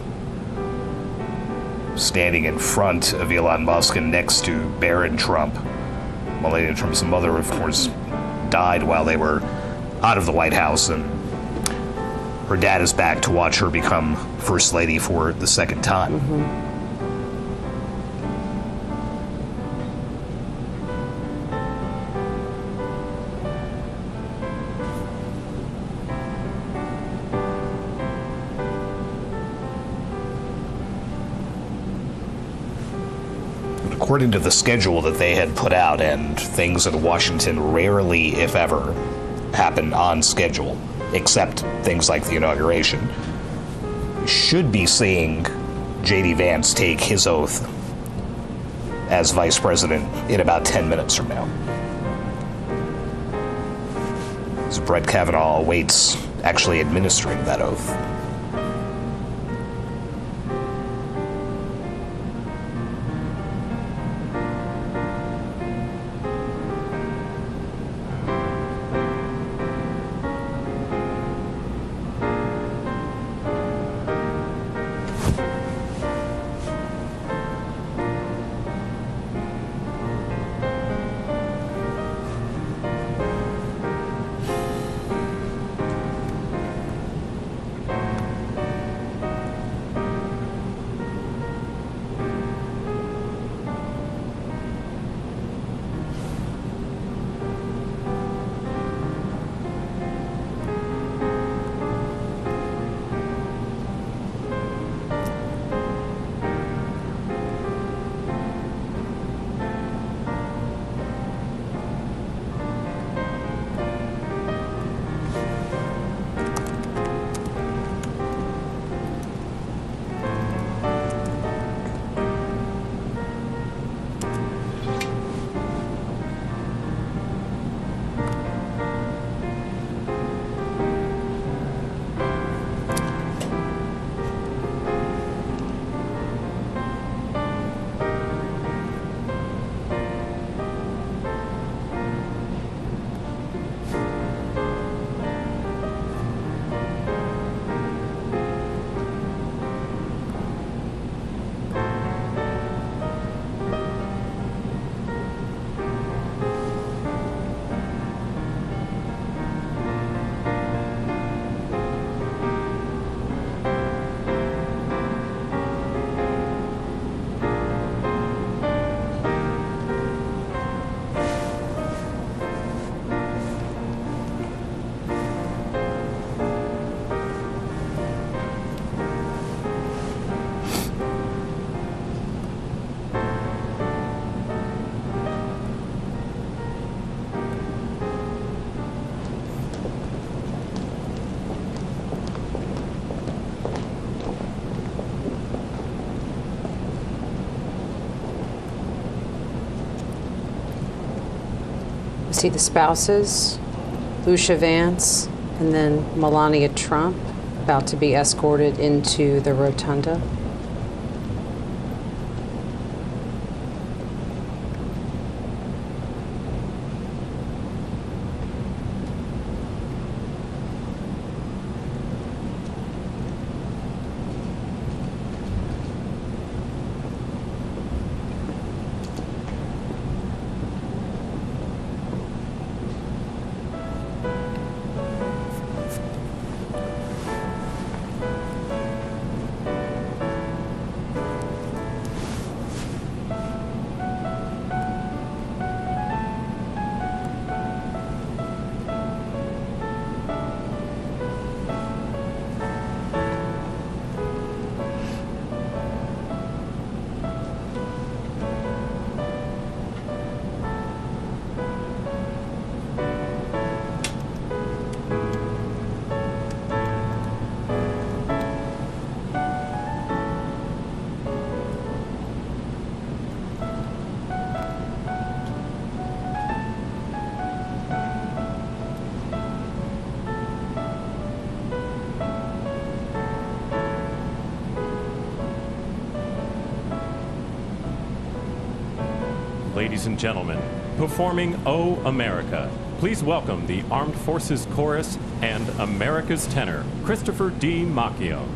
standing in front of Elon Musk and next to Barron Trump. Melania Trump's mother, of course, died while they were out of the White House, and her dad is back to watch her become First Lady for the second time. According to the schedule that they had put out, and things in Washington rarely, if ever, happen on schedule, except things like the inauguration, should be seeing J.D. Vance take his oath as vice president in about 10 minutes from now. As Brett Kavanaugh awaits actually administering that oath.
See the spouses, Lucia Vance, and then Melania Trump. about to be escorted into the rotunda.
Ladies and gentlemen, performing "O America," please welcome the Armed Forces Chorus and America's tenor, Christopher D. Macchio.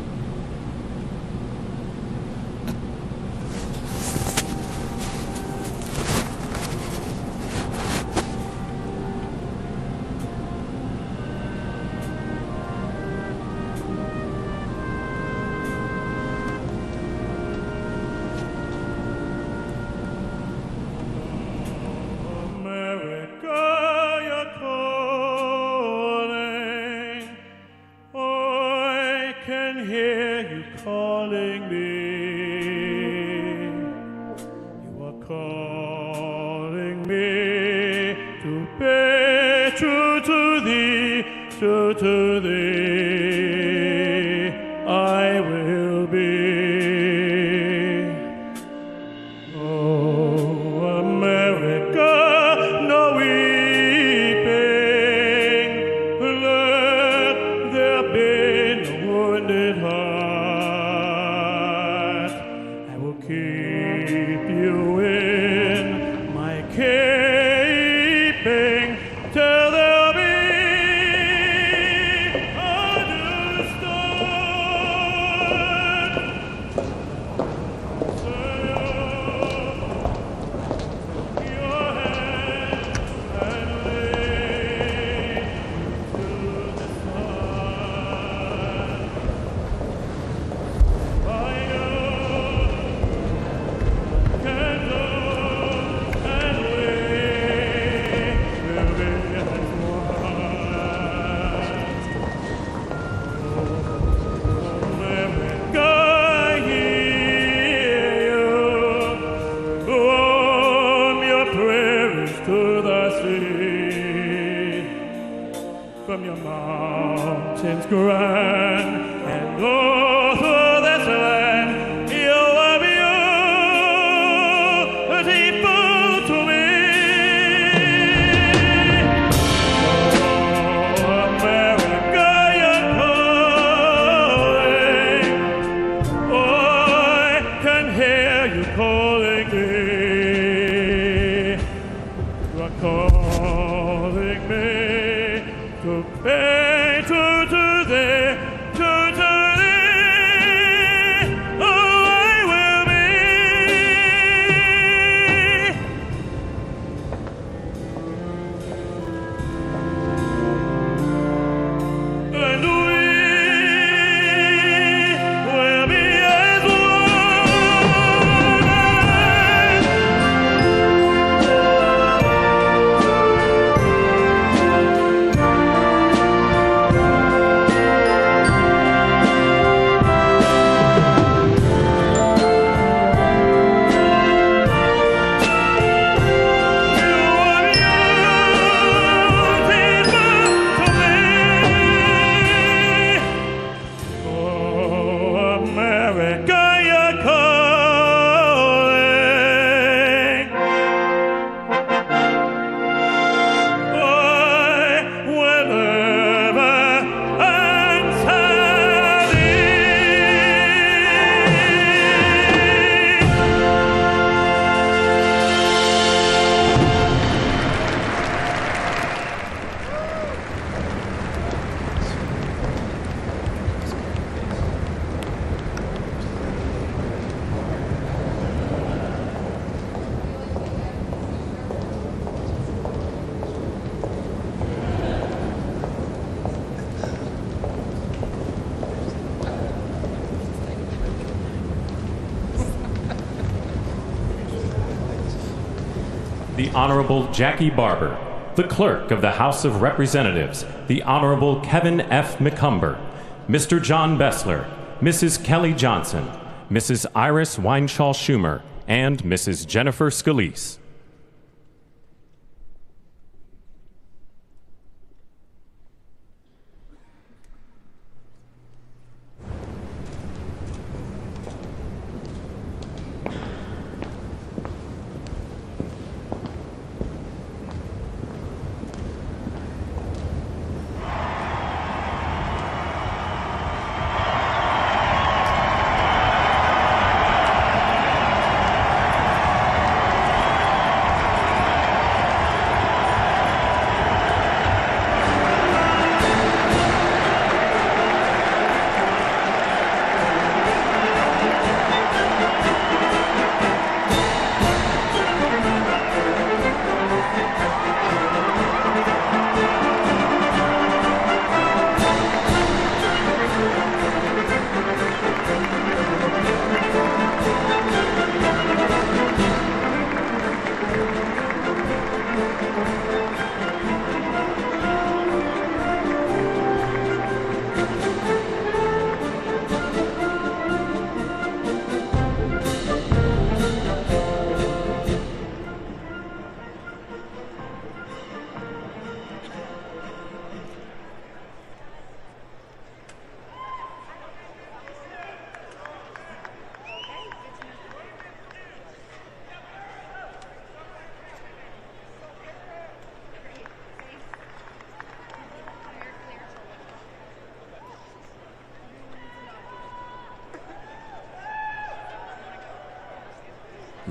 the Honorable Jackie Barber, the Clerk of the House of Representatives, the Honorable Kevin F. McCumber, Mr. John Bessler, Mrs. Kelly Johnson, Mrs. Iris Weinshaw Schumer, and Mrs. Jennifer Scalise.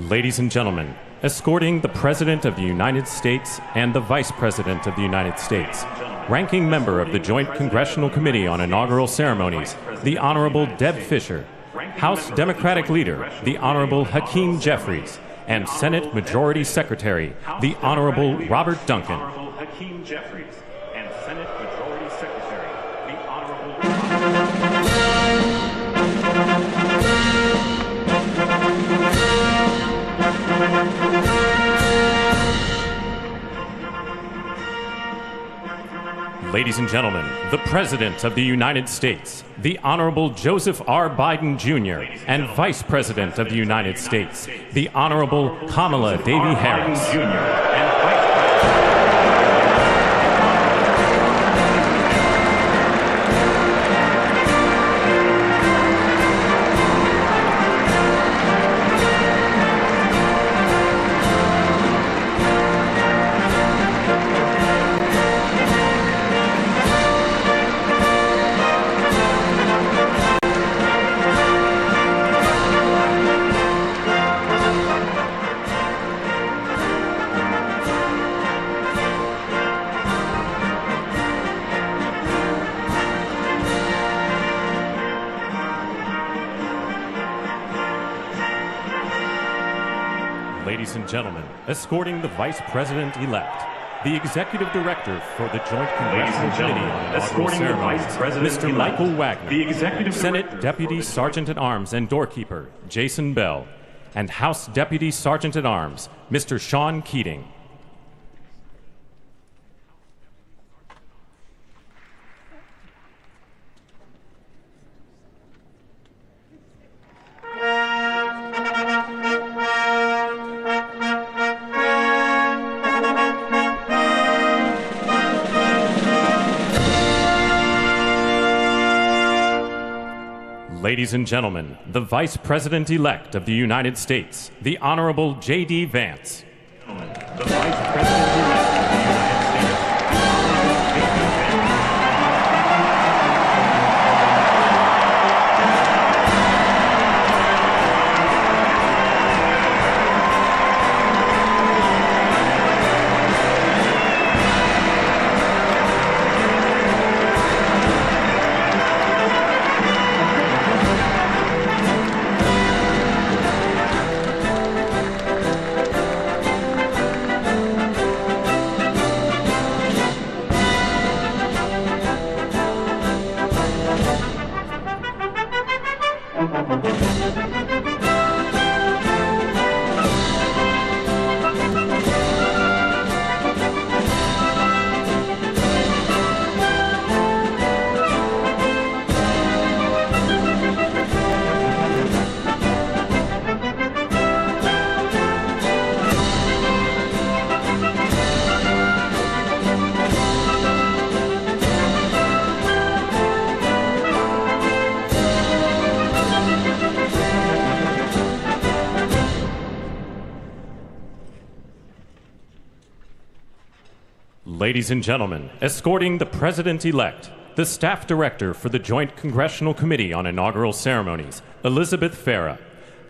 Ladies and gentlemen, escorting the President of the United States and the Vice President of the United States, ranking member of the Joint Congressional Committee on Inaugural Ceremonies, the Honorable Deb Fischer, House Democratic Leader, the Honorable Hakeem Jeffries, and Senate Majority Secretary, the Honorable Robert Duncan. Hakeem Jeffries and Senate Majority Secretary, the Honorable Ladies and gentlemen, the President of the United States, the Honorable Joseph R. Biden Jr., and Vice President of the United States, the Honorable Kamala Davy Harris. Ladies and gentlemen, escorting the Vice President-elect, the Executive Director for the Joint Congressional Committee on Inaugural Ceremonies, Mr. Michael Wagner, Senate Deputy Sergeant-at-Arms and Doorkeeper, Jason Bell, and House Deputy Sergeant-at-Arms, Mr. Sean Keating. Ladies and gentlemen, the Vice President-elect of the United States, the Honorable J.D. Vance. The Vice President-elect of the United States. Ladies and gentlemen, escorting the President-elect, the Staff Director for the Joint Congressional Committee on Inaugural Ceremonies, Elizabeth Farah,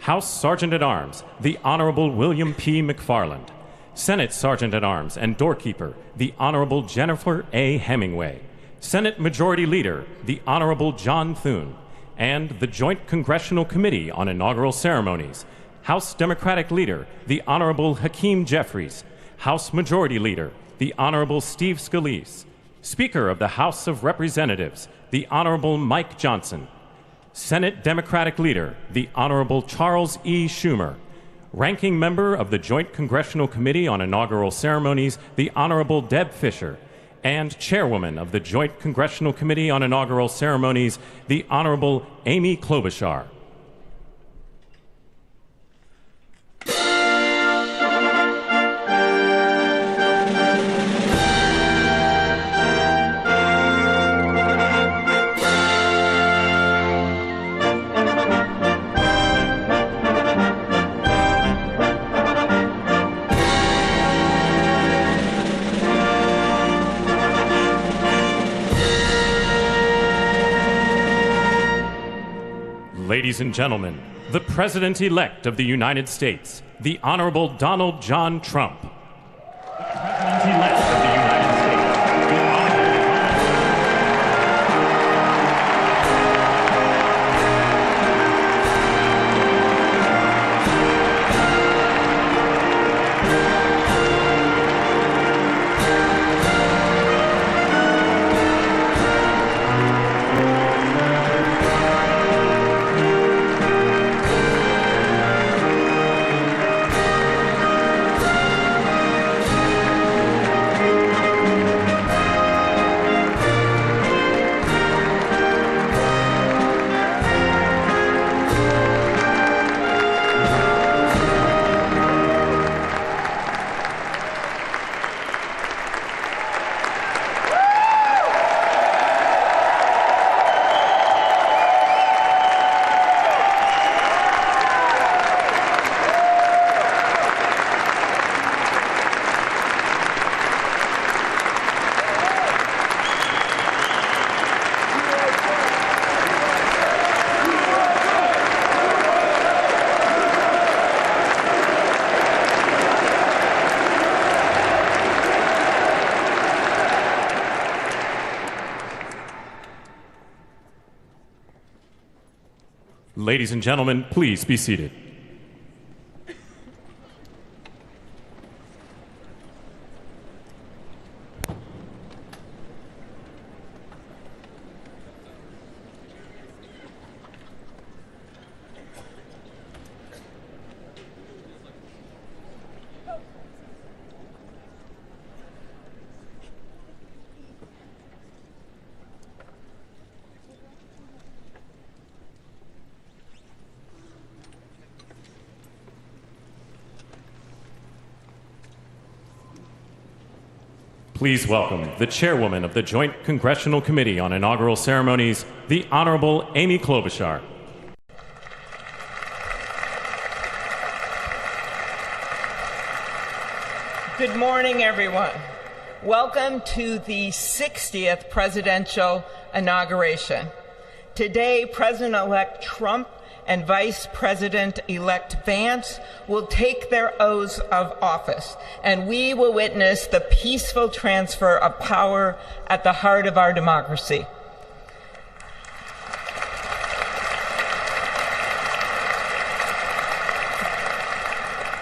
House Sergeant-at-Arms, the Honorable William P. McFarland, Senate Sergeant-at-Arms and Doorkeeper, the Honorable Jennifer A. Hemingway, Senate Majority Leader, the Honorable John Thune, and the Joint Congressional Committee on Inaugural Ceremonies, House Democratic Leader, the Honorable Hakeem Jeffries, House Majority Leader, the Honorable Steve Scalise, Speaker of the House of Representatives, the Honorable Mike Johnson, Senate Democratic Leader, the Honorable Charles E. Schumer, Ranking Member of the Joint Congressional Committee on Inaugural Ceremonies, the Honorable Deb Fischer, and Chairwoman of the Joint Congressional Committee on Inaugural Ceremonies, the Honorable Amy Klobuchar. Ladies and gentlemen, the President-elect of the United States, the Honorable Donald John Trump. The President-elect of the United States, the Honorable Ladies and gentlemen, please be seated. Please welcome the Chairwoman of the Joint Congressional Committee on Inaugural Ceremonies, the Honorable Amy Klobuchar.
Good morning, everyone. Welcome to the 60th presidential inauguration. Today, President-elect Trump and Vice President-elect Vance will take their oaths of office, and we will witness the peaceful transfer of power at the heart of our democracy.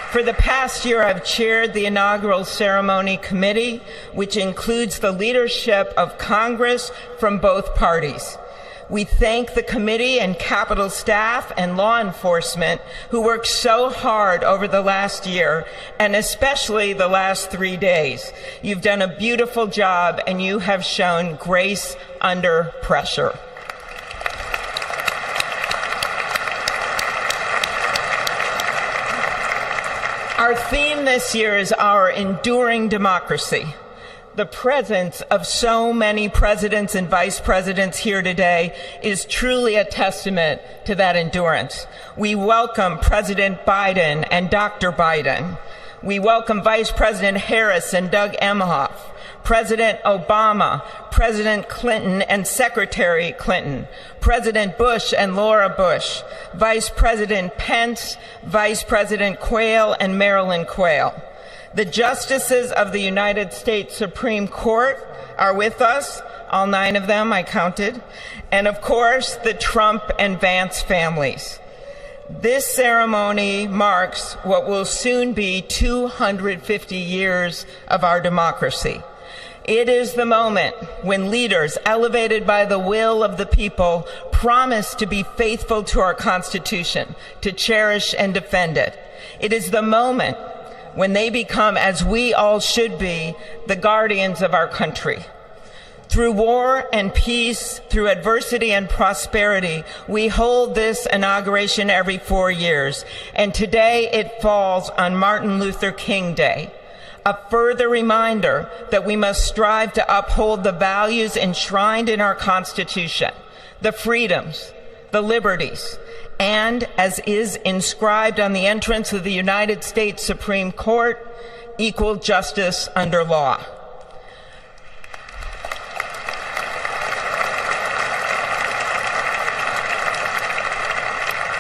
For the past year, I've chaired the inaugural ceremony committee, which includes the leadership of Congress from both parties. We thank the committee and Capitol staff and law enforcement who worked so hard over the last year, and especially the last 3 days. You've done a beautiful job, and you have shown grace under pressure. Our theme this year is our enduring democracy. The presence of so many presidents and vice presidents here today is truly a testament to that endurance. We welcome President Biden and Dr. Biden. We welcome Vice President Harris and Doug Emhoff, President Obama, President Clinton and Secretary Clinton, President Bush and Laura Bush, Vice President Pence, Vice President Quayle and Marilyn Quayle. The justices of the United States Supreme Court are with us, all 9 of them I counted, and of course the Trump and Vance families. This ceremony marks what will soon be 250 years of our democracy. It is the moment when leaders, elevated by the will of the people, promise to be faithful to our Constitution, to cherish and defend it. It is the moment when they become, as we all should be, the guardians of our country. Through war and peace, through adversity and prosperity, we hold this inauguration every 4 years, and today it falls on Martin Luther King Day, a further reminder that we must strive to uphold the values enshrined in our Constitution, the freedoms, the liberties, and, as is inscribed on the entrance of the United States Supreme Court, equal justice under law.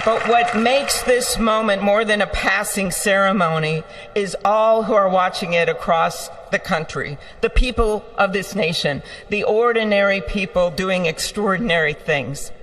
But what makes this moment more than a passing ceremony is all who are watching it across the country, the people of this nation, the ordinary people doing extraordinary things.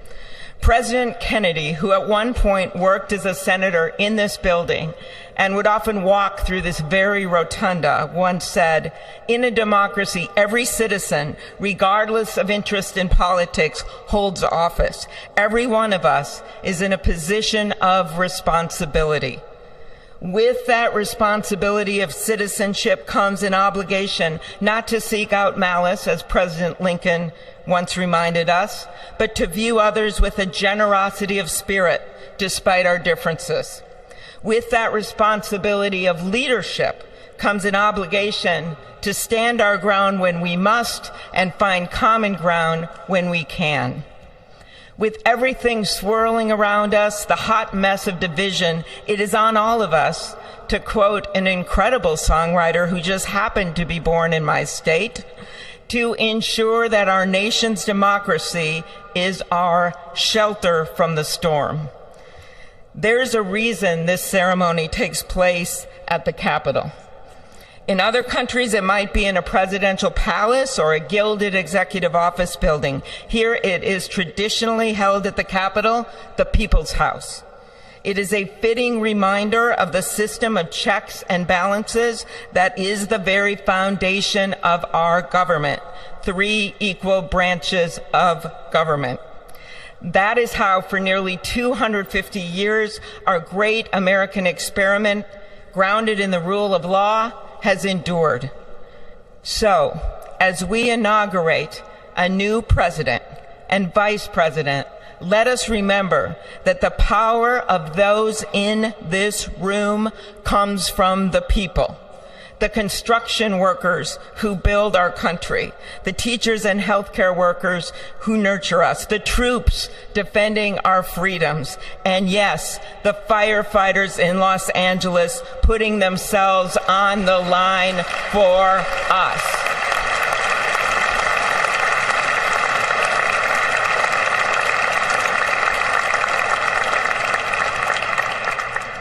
President Kennedy, who at one point worked as a senator in this building and would often walk through this very rotunda, once said, "In a democracy, every citizen, regardless of interest in politics, holds office. Every one of us is in a position of responsibility." With that responsibility of citizenship comes an obligation not to seek out malice, as President Lincoln once reminded us, but to view others with a generosity of spirit despite our differences. With that responsibility of leadership comes an obligation to stand our ground when we must and find common ground when we can. With everything swirling around us, the hot mess of division, it is on all of us, to quote an incredible songwriter who just happened to be born in my state, to ensure that our nation's democracy is our shelter from the storm. There's a reason this ceremony takes place at the Capitol. In other countries, it might be in a presidential palace or a gilded executive office building. Here it is traditionally held at the Capitol, the People's House. It is a fitting reminder of the system of checks and balances that is the very foundation of our government, 3 equal branches of government. That is how, for nearly 250 years, our great American experiment, grounded in the rule of law, has endured. So, as we inaugurate a new president and vice president, let us remember that the power of those in this room comes from the people. The construction workers who build our country, the teachers and healthcare workers who nurture us, the troops defending our freedoms, and yes, the firefighters in Los Angeles putting themselves on the line for us.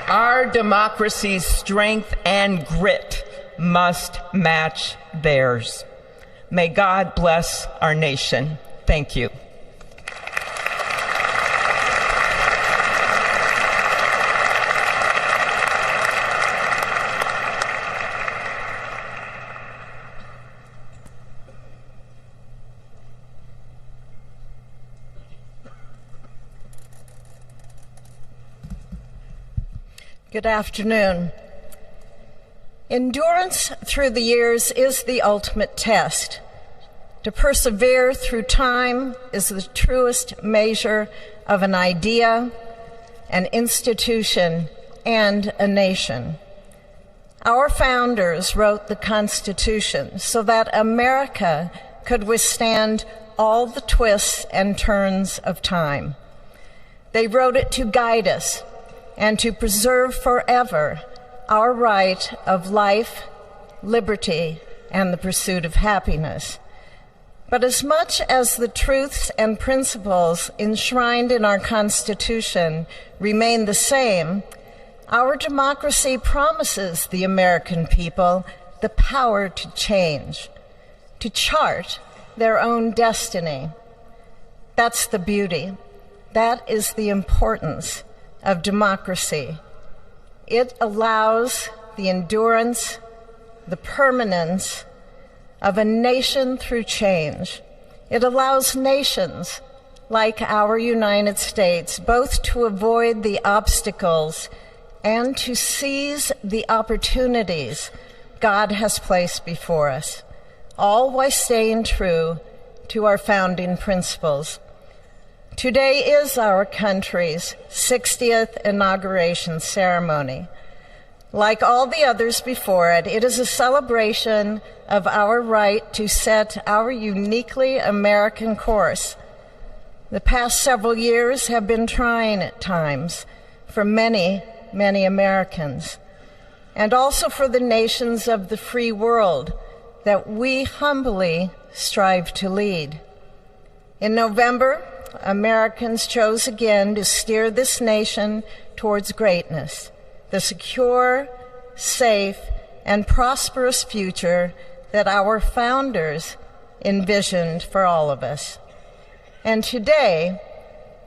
Our democracy's strength and grit must match theirs. May God bless our nation. Thank you.
Good afternoon. Endurance through the years is the ultimate test. To persevere through time is the truest measure of an idea, an institution, and a nation. Our founders wrote the Constitution so that America could withstand all the twists and turns of time. They wrote it to guide us and to preserve forever our right of life, liberty, and the pursuit of happiness. But as much as the truths and principles enshrined in our Constitution remain the same, our democracy promises the American people the power to change, to chart their own destiny. That's the beauty. That is the importance of democracy. It allows the endurance, the permanence of a nation through change. It allows nations like our United States both to avoid the obstacles and to seize the opportunities God has placed before us, all while staying true to our founding principles. Today is our country's 60th inauguration ceremony. Like all the others before it, it is a celebration of our right to set our uniquely American course. The past several years have been trying at times for many, many Americans, and also for the nations of the free world that we humbly strive to lead. In November, Americans chose again to steer this nation towards greatness, the secure, safe, and prosperous future that our founders envisioned for all of us. And today,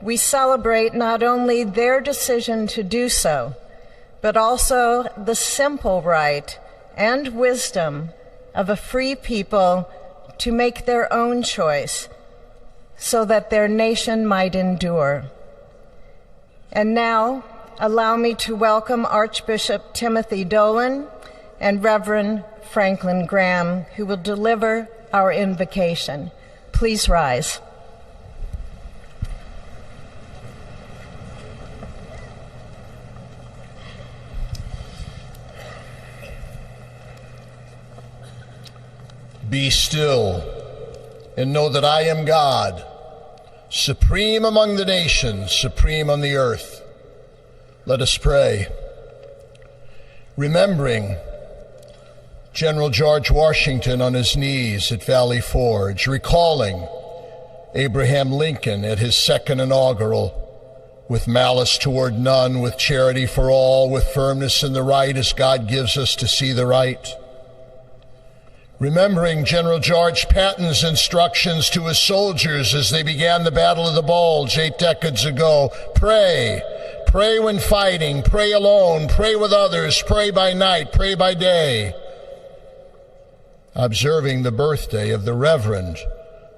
we celebrate not only their decision to do so, but also the simple right and wisdom of a free people to make their own choice so that their nation might endure. And now, allow me to welcome Archbishop Timothy Dolan and Reverend Franklin Graham, who will deliver our invocation. Please rise.
Be still and know that I am God, supreme among the nations, supreme on the earth. Let us pray. Remembering General George Washington on his knees at Valley Forge, recalling Abraham Lincoln at his second inaugural, with malice toward none, with charity for all, with firmness in the right as God gives us to see the right. Remembering General George Patton's instructions to his soldiers as they began the Battle of the Bulge 8 decades ago. Pray. Pray when fighting. Pray alone. Pray with others. Pray by night. Pray by day. Observing the birthday of the Reverend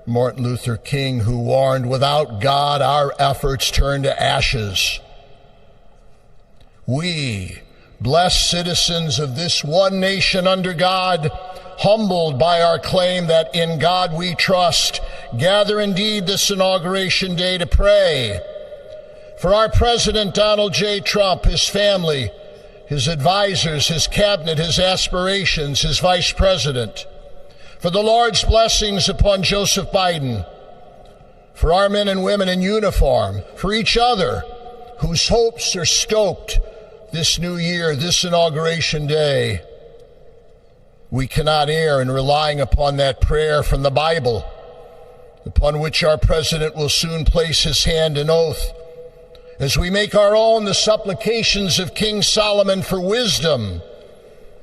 Martin Luther King, who warned, without God, our efforts turn to ashes. We, blessed citizens of this one nation under God, humbled by our claim that in God we trust, gather indeed this inauguration day to pray for our President Donald J. Trump, his family, his advisors, his cabinet, his aspirations, his vice president, for the Lord's blessings upon Joseph Biden, for our men and women in uniform, for each other whose hopes are stoked this new year, this inauguration day. We cannot err in relying upon that prayer from the Bible, upon which our president will soon place his hand in oath, as we make our own the supplications of King Solomon for wisdom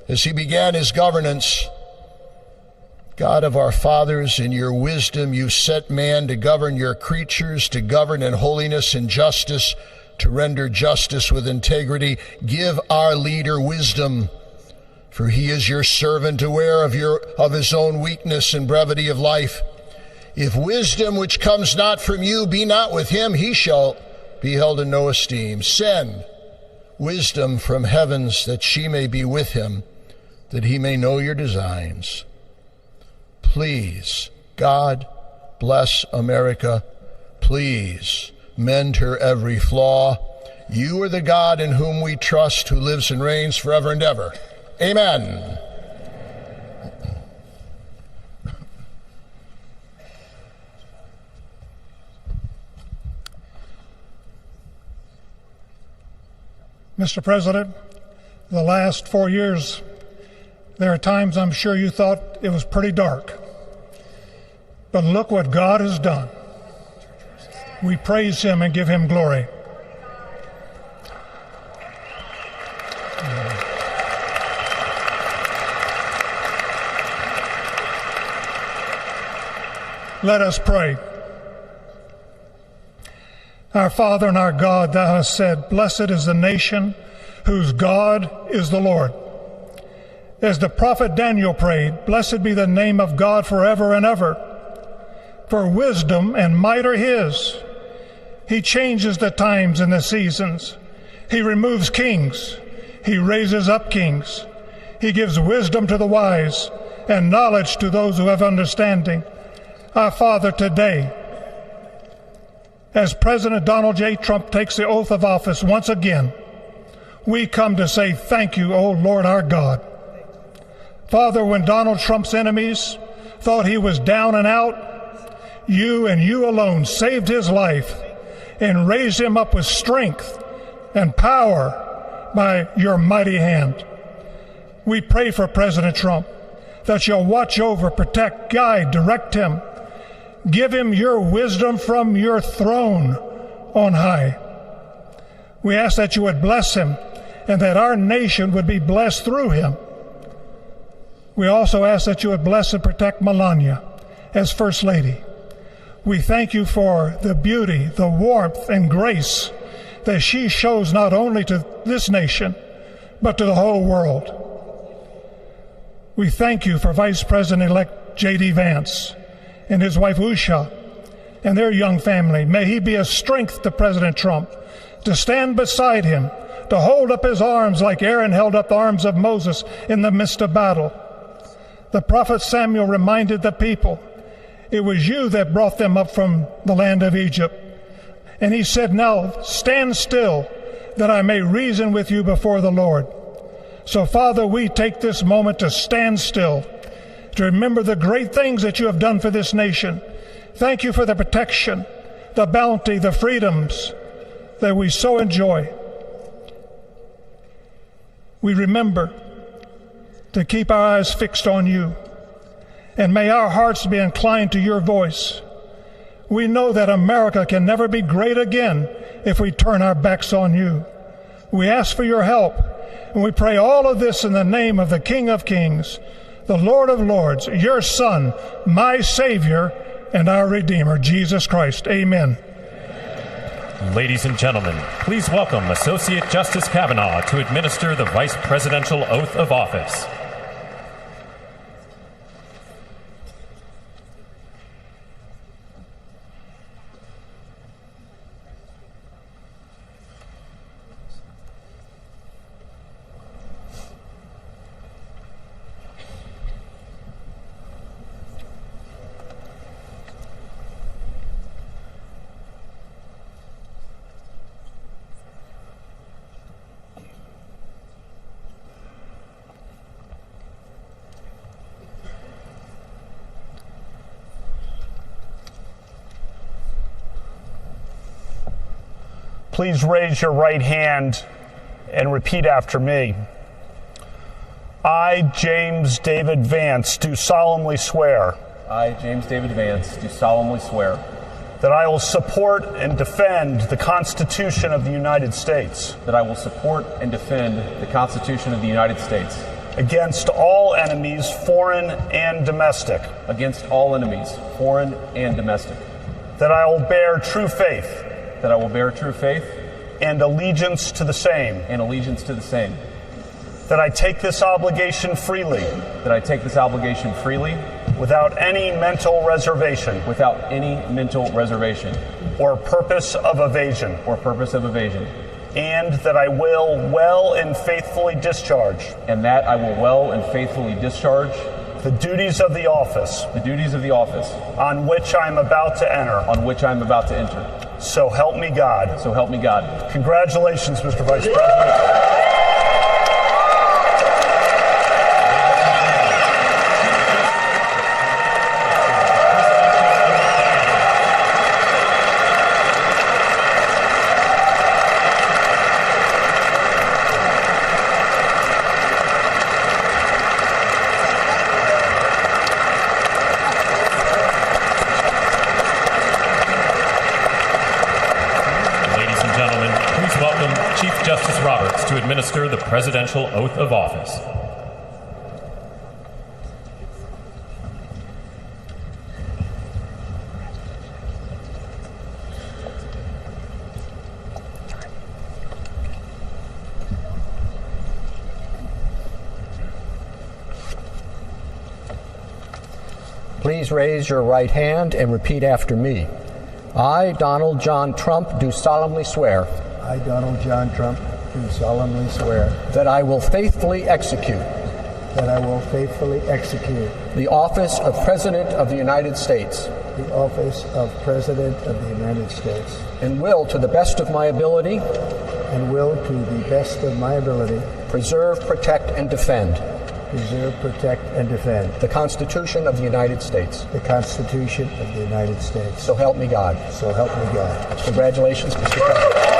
as he began his governance. God of our fathers, in your wisdom you set man to govern your creatures, to govern in holiness and justice, to render justice with integrity. Give our leader wisdom, for he is your servant, aware of his own weakness and brevity of life. If wisdom which comes not from you be not with him, he shall be held in no esteem. Send wisdom from heavens that she may be with him, that he may know your designs. Please, God, bless America. Please, mend her every flaw. You are the God in whom we trust, who lives and reigns forever and ever. Amen.
Mr. President, the last 4 years There are times I'm sure you thought it was pretty dark. But look what God has done. We praise him and give him glory. Let us pray. Our Father and our God, thou hast said, blessed is the nation whose God is the Lord. As the prophet Daniel prayed, blessed be the name of God forever and ever. For wisdom and might are his. He changes the times and the seasons. He removes kings. He raises up kings. He gives wisdom to the wise and knowledge to those who have understanding. Our Father, today, as President Donald J. Trump takes the oath of office once again, we come to say thank you, O Lord our God. Father, when Donald Trump's enemies thought he was down and out, you and you alone saved his life and raised him up with strength and power by your mighty hand. We pray for President Trump that you'll watch over, protect, guide, direct him. Give him your wisdom from your throne on high. We ask that you would bless him and that our nation would be blessed through him. We also ask that you would bless and protect Melania as First Lady. We thank you for the beauty, the warmth, and grace that she shows not only to this nation, but to the whole world. We thank you for Vice President-elect J.D. Vance and his wife Usha and their young family. May he be a strength to President Trump, to stand beside him, to hold up his arms like Aaron held up the arms of Moses in the midst of battle. The prophet Samuel reminded the people, it was you that brought them up from the land of Egypt. And he said, now stand still, that I may reason with you before the Lord. So, Father, we take this moment to stand still, to remember the great things that you have done for this nation. Thank you for the protection, the bounty, the freedoms that we so enjoy. We remember to keep our eyes fixed on you, and may our hearts be inclined to your voice. We know that America can never be great again if we turn our backs on you. We ask for your help, and we pray all of this in the name of the King of Kings, the Lord of Lords, your Son, my Savior, and our Redeemer, Jesus Christ. Amen.
Ladies and gentlemen, please welcome Associate Justice Kavanaugh to administer the Vice Presidential Oath of Office.
Please raise your right hand and repeat after me. I, James David Vance, do solemnly swear.
I, James David Vance, do solemnly swear.
That I will support and defend the Constitution of the United States.
That I will support and defend the Constitution of the United States.
Against all enemies, foreign and domestic.
Against all enemies, foreign and domestic.
That I will bear true faith.
That I will bear true faith.
And allegiance to the same.
And allegiance to the same.
That I take this obligation freely.
That I take this obligation freely.
Without any mental reservation.
Without any mental reservation.
Or purpose of evasion.
Or purpose of evasion.
And that I will well and faithfully discharge.
And that I will well and faithfully discharge.
The duties of the office.
The duties of the office.
On which I am about to enter.
On which I am about to enter.
So help me God.
So help me God.
Congratulations, Mr. Vice President.
to administer the presidential oath of office.
Please raise your right hand and repeat after me. I, Donald John Trump, do solemnly swear.
I, Donald John Trump, do solemnly swear.
That I will faithfully execute.
That I will faithfully execute.
The office of President of the United States.
The office of President of the United States.
And will, to the best of my ability.
And will, to the best of my ability.
Preserve, protect, and defend.
Preserve, protect, and defend.
The Constitution of the United States.
The Constitution of the United States.
So help me God.
So help me God.
Congratulations, Mr. President.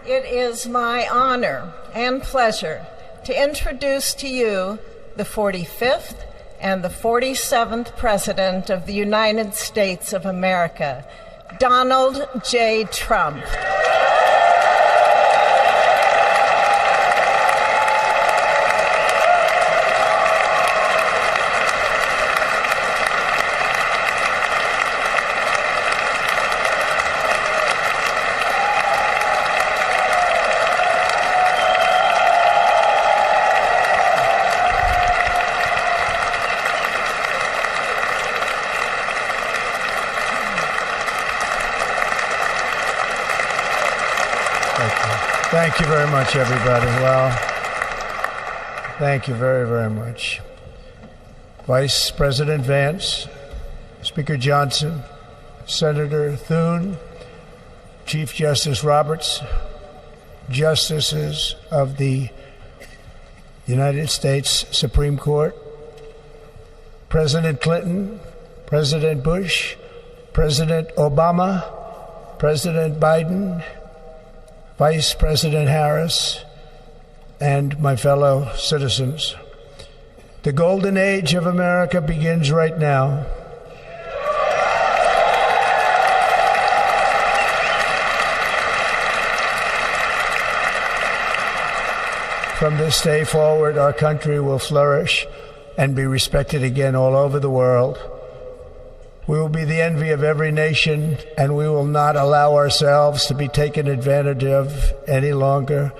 It is my honor and pleasure to introduce to you the 45th and the 47th President of the United States of America, Donald J. Trump.
Thank you very much, everybody. Well, thank you very, very much. Vice President Vance, Speaker Johnson, Senator Thune, Chief Justice Roberts, Justices of the United States Supreme Court, President Clinton, President Bush, President Obama, President Biden, Vice President Harris, and my fellow citizens. The golden age of America begins right now. From this day forward, our country will flourish and be respected again all over the world. We will be the envy of every nation, and we will not allow ourselves to be taken advantage of any longer.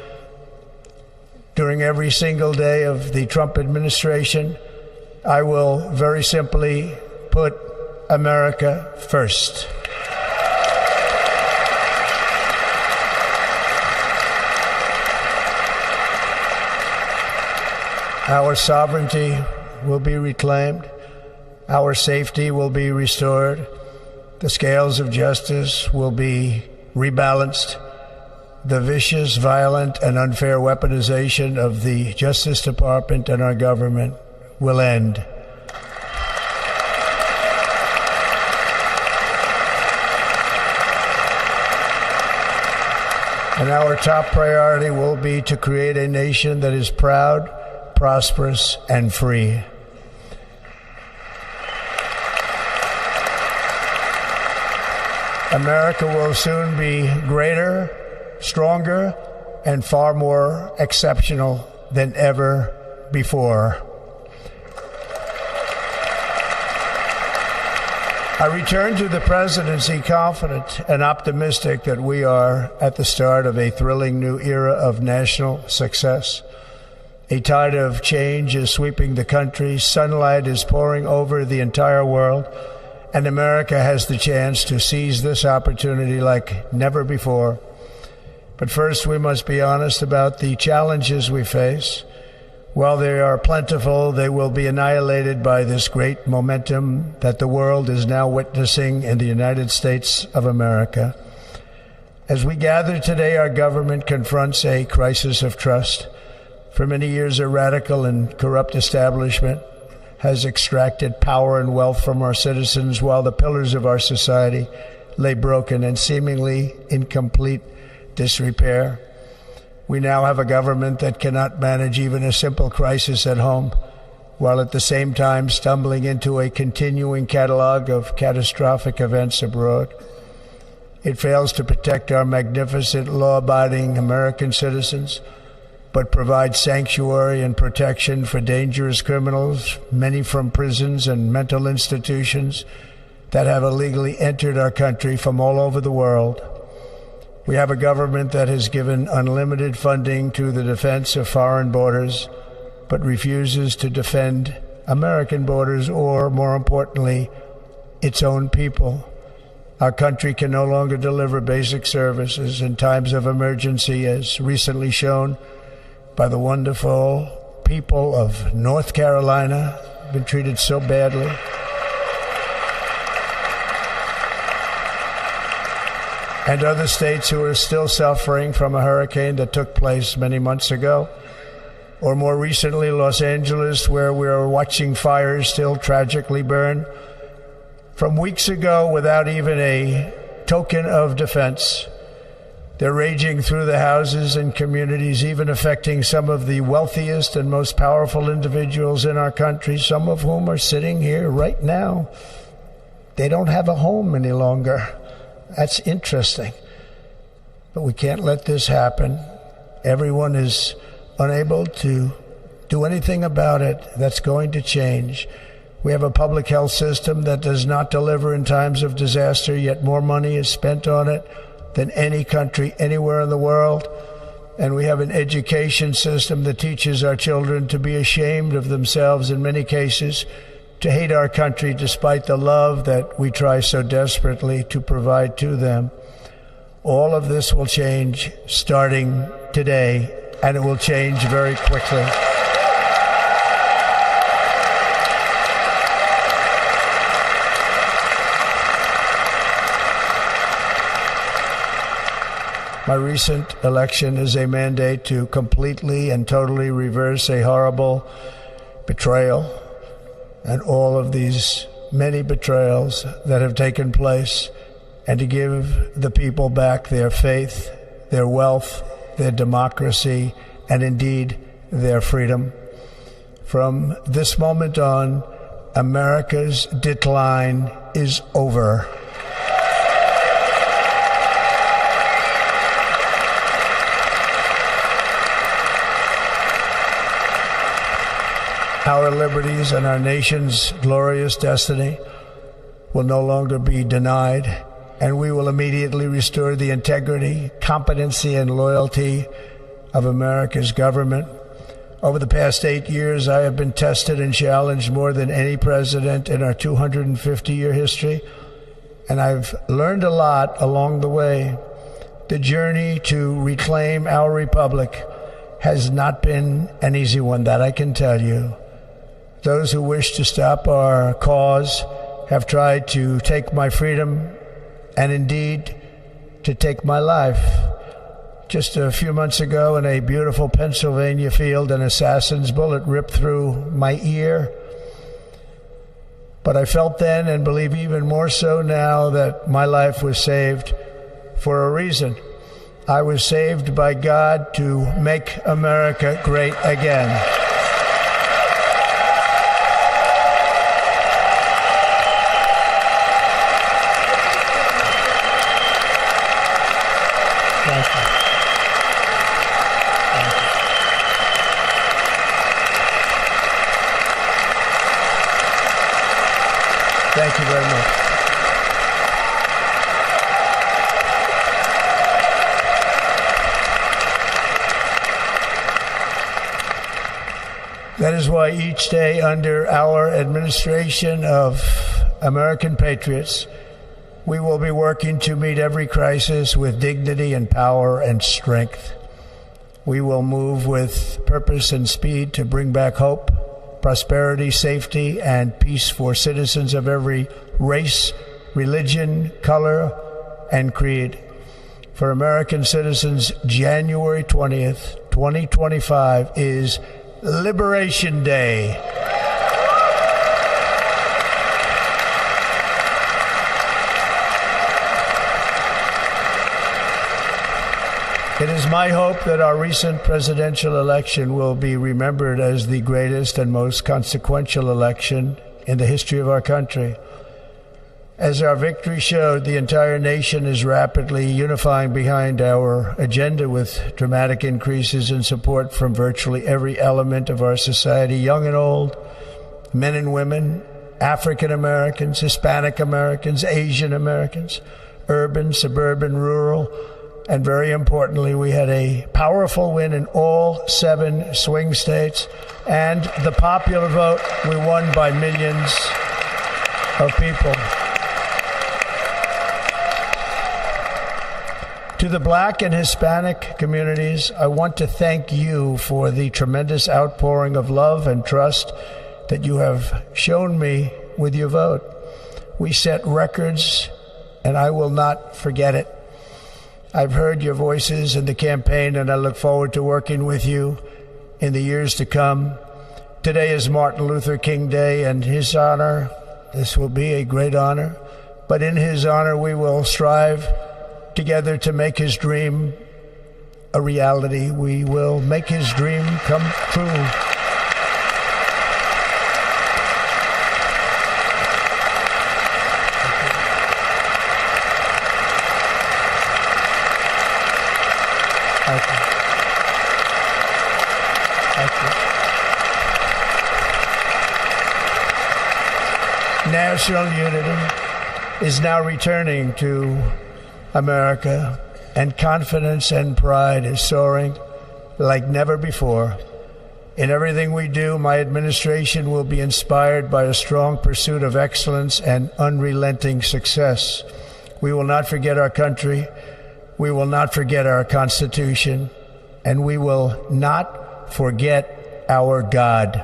During every single day of the Trump administration, I will very simply put America first. Our sovereignty will be reclaimed. Our safety will be restored. The scales of justice will be rebalanced. The vicious, violent, and unfair weaponization of the Justice Department and our government will end. And our top priority will be to create a nation that is proud, prosperous, and free. America will soon be greater, stronger, and far more exceptional than ever before. I return to the presidency confident and optimistic that we are at the start of a thrilling new era of national success. A tide of change is sweeping the country. Sunlight is pouring over the entire world. And America has the chance to seize this opportunity like never before. But first, we must be honest about the challenges we face. While they are plentiful, they will be annihilated by this great momentum that the world is now witnessing in the United States of America. As we gather today, our government confronts a crisis of trust. For many years, a radical and corrupt establishment has extracted power and wealth from our citizens while the pillars of our society lay broken and seemingly in complete disrepair. We now have a government that cannot manage even a simple crisis at home, while at the same time stumbling into a continuing catalog of catastrophic events abroad. It fails to protect our magnificent, law-abiding American citizens, but provides sanctuary and protection for dangerous criminals, many from prisons and mental institutions that have illegally entered our country from all over the world. We have a government that has given unlimited funding to the defense of foreign borders, but refuses to defend American borders or, more importantly, its own people. Our country can no longer deliver basic services in times of emergency, as recently shown by the wonderful people of North Carolina, been treated so badly. And other states who are still suffering from a hurricane that took place many months ago. Or more recently, Los Angeles, where we are watching fires still tragically burn. From weeks ago, without even a token of defense, They're raging through the houses and communities, even affecting some of the wealthiest and most powerful individuals in our country, some of whom are sitting here right now. They don't have a home any longer. That's interesting. But we can't let this happen. Everyone is unable to do anything about it. That's going to change. We have a public health system that does not deliver in times of disaster, yet more money is spent on it than any country anywhere in the world. And we have an education system that teaches our children to be ashamed of themselves in many cases, to hate our country despite the love that we try so desperately to provide to them. All of this will change starting today, and it will change very quickly. My recent election is a mandate to completely and totally reverse a horrible betrayal and all of these many betrayals that have taken place, and to give the people back their faith, their wealth, their democracy, and indeed their freedom. From this moment on, America's decline is over. Our liberties and our nation's glorious destiny will no longer be denied, and we will immediately restore the integrity, competency, and loyalty of America's government. Over the past 8 years, I have been tested and challenged more than any president in our 250-year history, and I've learned a lot along the way. The journey to reclaim our republic has not been an easy one, that I can tell you. Those who wish to stop our cause have tried to take my freedom and indeed to take my life. Just a few months ago in a beautiful Pennsylvania field, an assassin's bullet ripped through my ear. But I felt then, and believe even more so now, that my life was saved for a reason. I was saved by God to make America great again. Thank you very much. That is why each day under our administration of American patriots, we will be working to meet every crisis with dignity and power and strength. We will move with purpose and speed to bring back hope, prosperity, safety, and peace for citizens of every race, religion, color, and creed. For American citizens, January 20th, 2025 is Liberation Day. It is my hope that our recent presidential election will be remembered as the greatest and most consequential election in the history of our country. As our victory showed, the entire nation is rapidly unifying behind our agenda with dramatic increases in support from virtually every element of our society, young and old, men and women, African Americans, Hispanic Americans, Asian Americans, urban, suburban, rural. And very importantly, we had a powerful win in all 7 swing states. And the popular vote, we won by millions of people. To the Black and Hispanic communities, I want to thank you for the tremendous outpouring of love and trust that you have shown me with your vote. We set records, and I will not forget it. I've heard your voices in the campaign, and I look forward to working with you in the years to come. Today is Martin Luther King Day, and his honor, this will be a great honor, but in his honor we will strive together to make his dream a reality. We will make his dream come true. Thank you. Thank you. National unity is now returning to America, and confidence and pride is soaring like never before. In everything we do, my administration will be inspired by a strong pursuit of excellence and unrelenting success. We will not forget our country. We will not forget our Constitution, and we will not forget our God.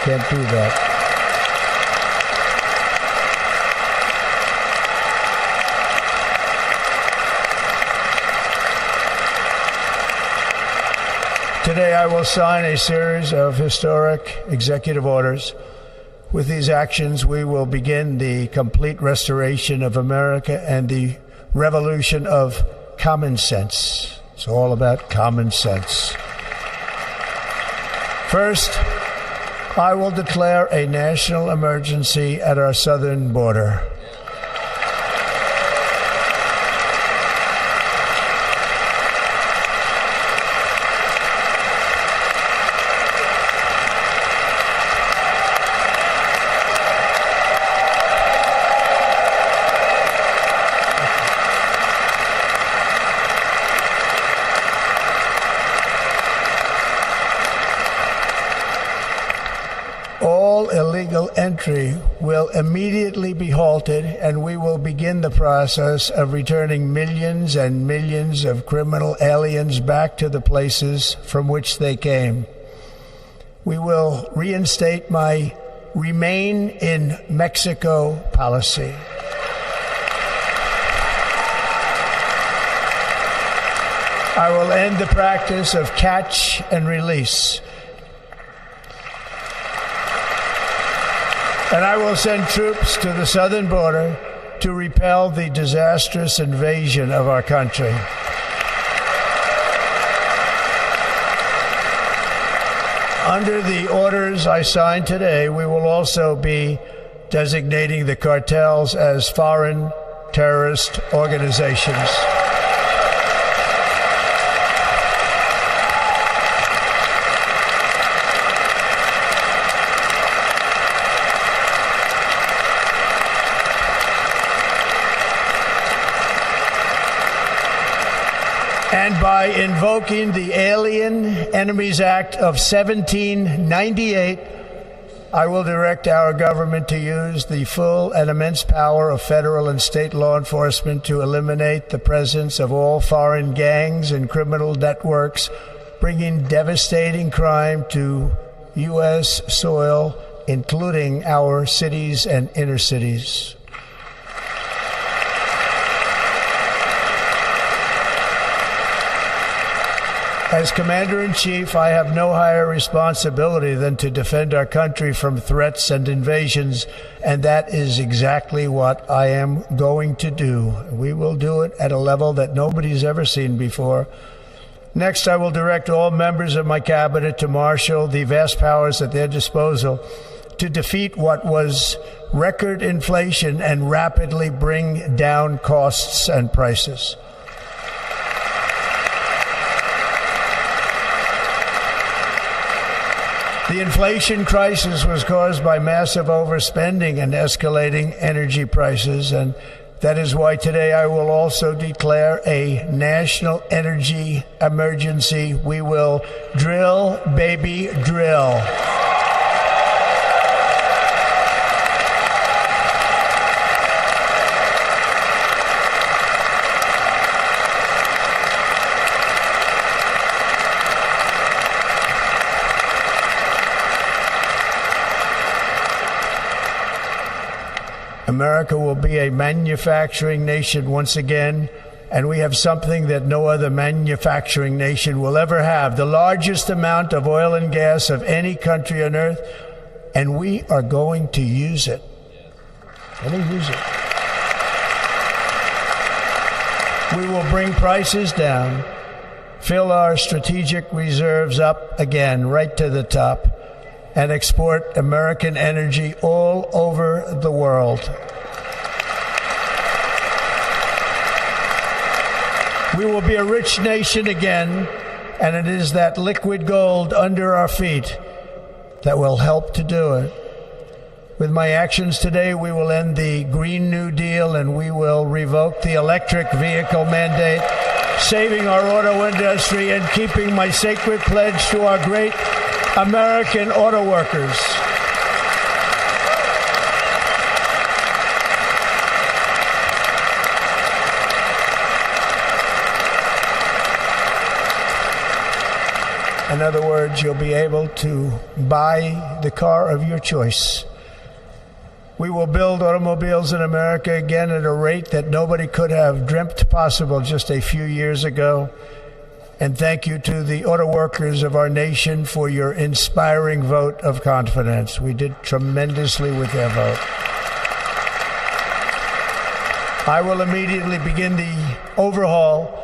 Can't do that. Today I will sign a series of historic executive orders. With these actions, we will begin the complete restoration of America and the revolution of common sense. It's all about common sense. First, I will declare a national emergency at our southern border. Illegal entry will immediately be halted, and we will begin the process of returning millions and millions of criminal aliens back to the places from which they came. We will reinstate my Remain in Mexico policy. I will end the practice of catch and release. And I will send troops to the southern border to repel the disastrous invasion of our country. Under the orders I signed today, we will also be designating the cartels as foreign terrorist organizations. And by invoking the Alien Enemies Act of 1798, I will direct our government to use the full and immense power of federal and state law enforcement to eliminate the presence of all foreign gangs and criminal networks, bringing devastating crime to U.S. soil, including our cities and inner cities. As Commander-in-Chief, I have no higher responsibility than to defend our country from threats and invasions, and that is exactly what I am going to do. We will do it at a level that nobody's ever seen before. Next, I will direct all members of my cabinet to marshal the vast powers at their disposal to defeat what was record inflation and rapidly bring down costs and prices. The inflation crisis was caused by massive overspending and escalating energy prices, and that is why today I will also declare a national energy emergency. We will drill, baby, drill. America will be a manufacturing nation once again, and we have something that no other manufacturing nation will ever have, the largest amount of oil and gas of any country on earth, and we are going to use it. Let me use it. We will bring prices down, fill our strategic reserves up again right to the top, and export American energy all over the world. We will be a rich nation again, and it is that liquid gold under our feet that will help to do it. With my actions today, we will end the Green New Deal and we will revoke the electric vehicle mandate, saving our auto industry and keeping my sacred pledge to our great American auto workers. In other words, you'll be able to buy the car of your choice. We will build automobiles in America again at a rate that nobody could have dreamt possible just a few years ago. And thank you to the auto workers of our nation for your inspiring vote of confidence. We did tremendously with their vote. I will immediately begin the overhaul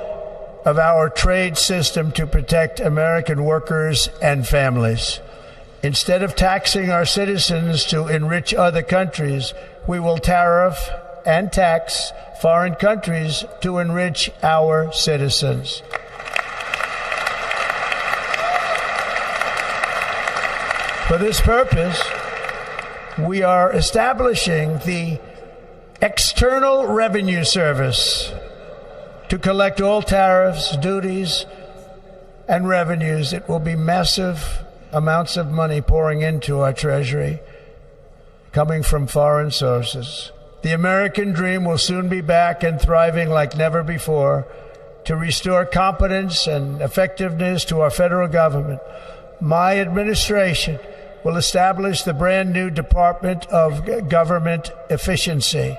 of our trade system to protect American workers and families. Instead of taxing our citizens to enrich other countries, we will tariff and tax foreign countries to enrich our citizens. For this purpose, we are establishing the External Revenue Service to collect all tariffs, duties, and revenues. It will be massive amounts of money pouring into our treasury, coming from foreign sources. The American dream will soon be back and thriving like never before. To restore competence and effectiveness to our federal government, my administration will establish the brand new Department of Government Efficiency.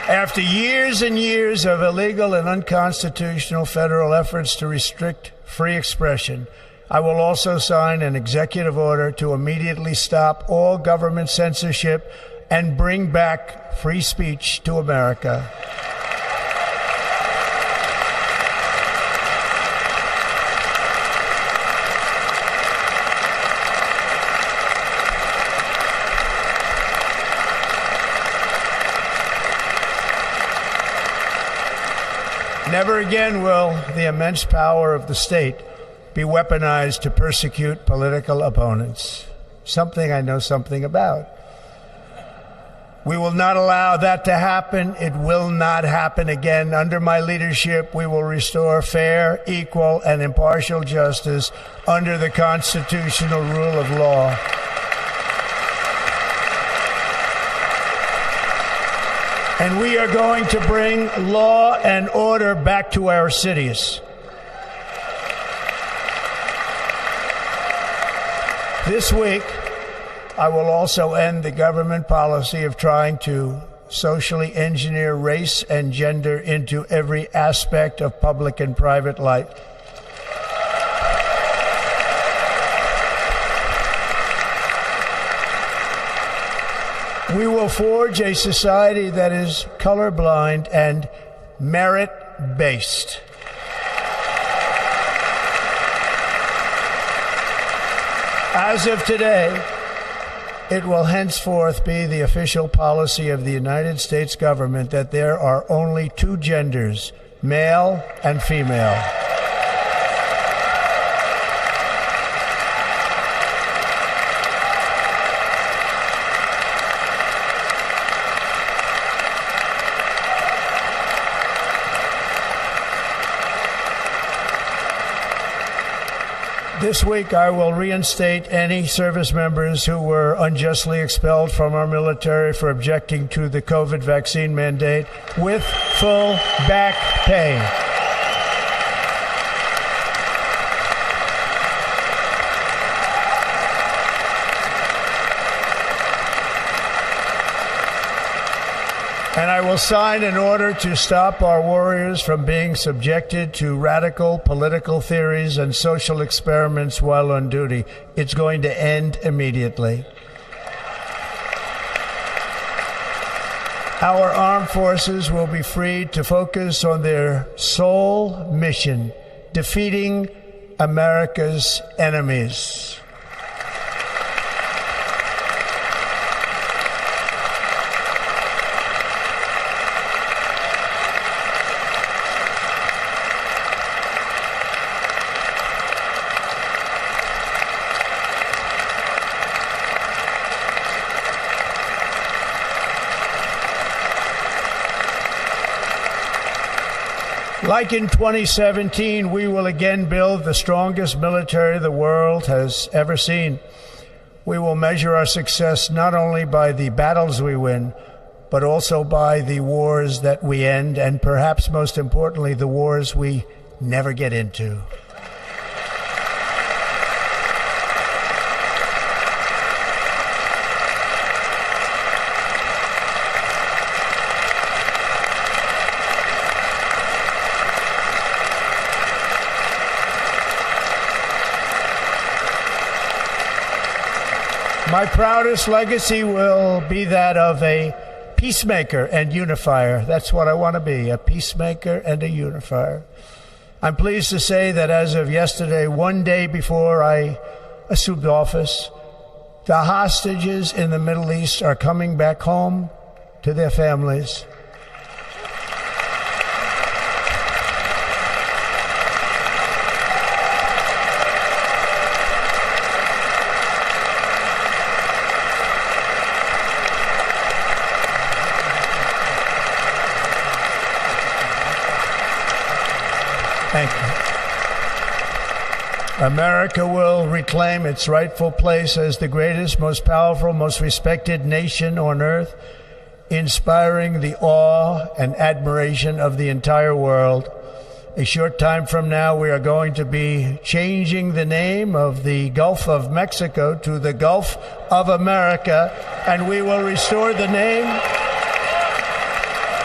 After years and years of illegal and unconstitutional federal efforts to restrict free expression, I will also sign an executive order to immediately stop all government censorship and bring back free speech to America. Never again will the immense power of the state be weaponized to persecute political opponents. Something I know something about. We will not allow that to happen. It will not happen again. Under my leadership, we will restore fair, equal, and impartial justice under the constitutional rule of law. And we are going to bring law and order back to our cities. This week, I will also end the government policy of trying to socially engineer race and gender into every aspect of public and private life. We will forge a society that is colorblind and merit-based. As of today, it will henceforth be the official policy of the United States government that there are only two genders, male and female. This week, I will reinstate any service members who were unjustly expelled from our military for objecting to the COVID vaccine mandate with full back pay. And I will sign an order to stop our warriors from being subjected to radical political theories and social experiments while on duty. It's going to end immediately. Our armed forces will be freed to focus on their sole mission, defeating America's enemies. Like in 2017, we will again build the strongest military the world has ever seen. We will measure our success not only by the battles we win, but also by the wars that we end, and perhaps most importantly, the wars we never get into. My proudest legacy will be that of a peacemaker and unifier. That's what I want to be, a peacemaker and a unifier. I'm pleased to say that as of yesterday, one day before I assumed office, the hostages in the Middle East are coming back home to their families. Thank you. America will reclaim its rightful place as the greatest, most powerful, most respected nation on earth, inspiring the awe and admiration of the entire world. A short time from now, we are going to be changing the name of the Gulf of Mexico to the Gulf of America, and we will restore the name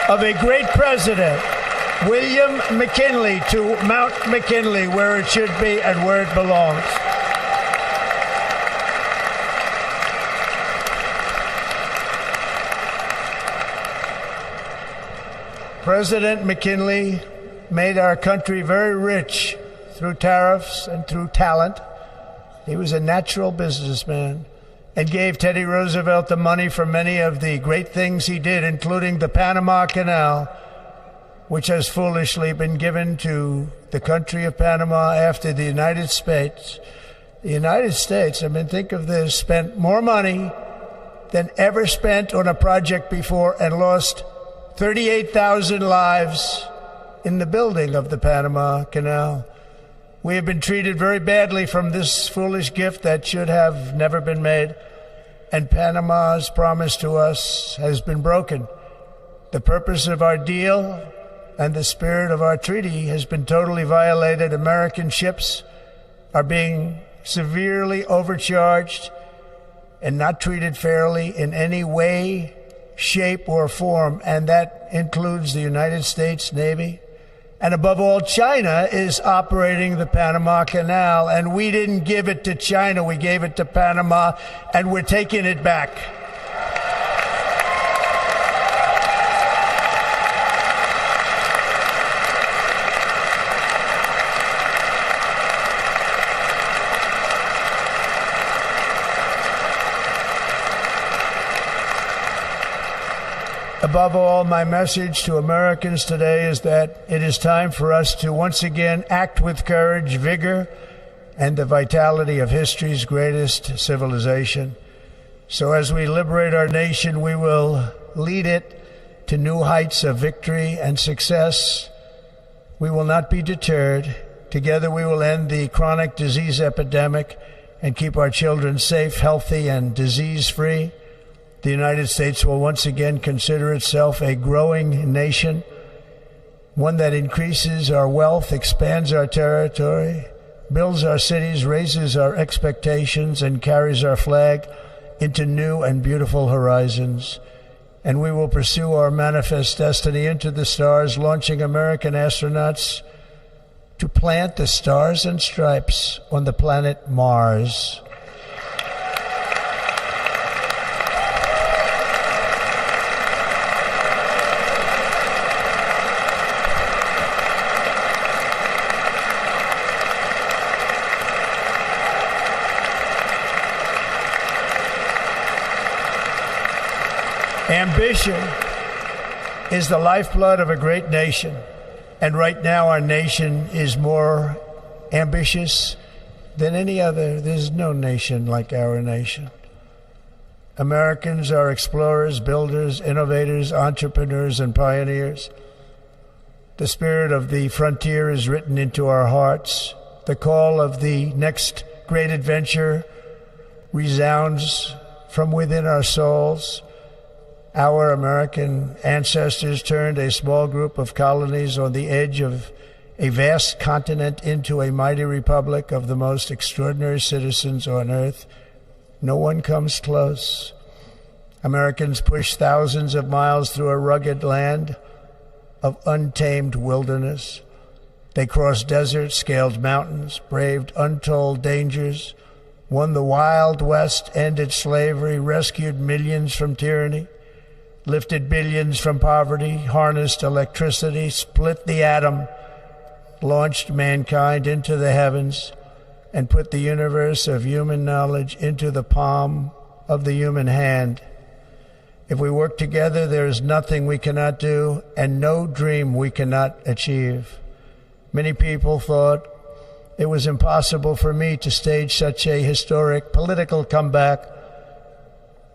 of a great president, William McKinley, to Mount McKinley, where it should be and where it belongs. President McKinley made our country very rich through tariffs and through talent. He was a natural businessman and gave Teddy Roosevelt the money for many of the great things he did, including the Panama Canal, which has foolishly been given to the country of Panama after the United States. The United States, I mean, think of this, spent more money than ever spent on a project before and lost 38,000 lives in the building of the Panama Canal. We have been treated very badly from this foolish gift that should have never been made, and Panama's promise to us has been broken. The purpose of our deal and the spirit of our treaty has been totally violated. American ships are being severely overcharged and not treated fairly in any way, shape, or form, and that includes the United States Navy. And above all, China is operating the Panama Canal, and we didn't give it to China, we gave it to Panama, and we're taking it back. Above all, my message to Americans today is that it is time for us to once again act with courage, vigor, and the vitality of history's greatest civilization. So as we liberate our nation, we will lead it to new heights of victory and success. We will not be deterred. Together we will end the chronic disease epidemic and keep our children safe, healthy, and disease-free. The United States will once again consider itself a growing nation, one that increases our wealth, expands our territory, builds our cities, raises our expectations, and carries our flag into new and beautiful horizons. and we will pursue our manifest destiny into the stars, launching American astronauts to plant the stars and stripes on the planet Mars. Ambition is the lifeblood of a great nation, and right now our nation is more ambitious than any other. There's no nation like our nation. Americans are explorers, builders, innovators, entrepreneurs, and pioneers. The spirit of the frontier is written into our hearts. The call of the next great adventure resounds from within our souls. Our American ancestors turned a small group of colonies on the edge of a vast continent into a mighty republic of the most extraordinary citizens on earth. No one comes close. Americans pushed thousands of miles through a rugged land of untamed wilderness. They crossed deserts, scaled mountains, braved untold dangers, won the Wild West, ended slavery, rescued millions from tyranny, lifted billions from poverty, harnessed electricity, split the atom, launched mankind into the heavens, and put the universe of human knowledge into the palm of the human hand. If we work together, there is nothing we cannot do and no dream we cannot achieve. Many people thought it was impossible for me to stage such a historic political comeback.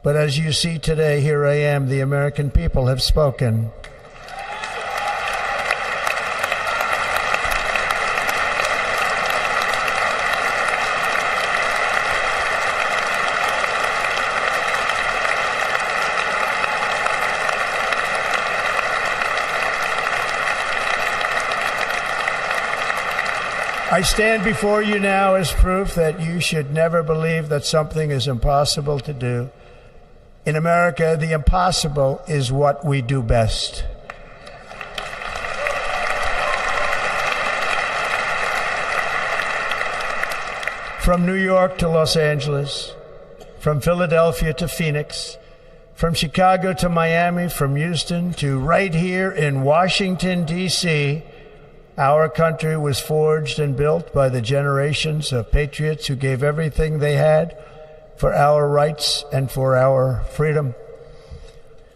But as you see today, here I am. The American people have spoken. I stand before you now as proof that you should never believe that something is impossible to do. In America, the impossible is what we do best. From New York to Los Angeles, from Philadelphia to Phoenix, from Chicago to Miami, from Houston to right here in Washington, D.C., our country was forged and built by the generations of patriots who gave everything they had for our rights and for our freedom.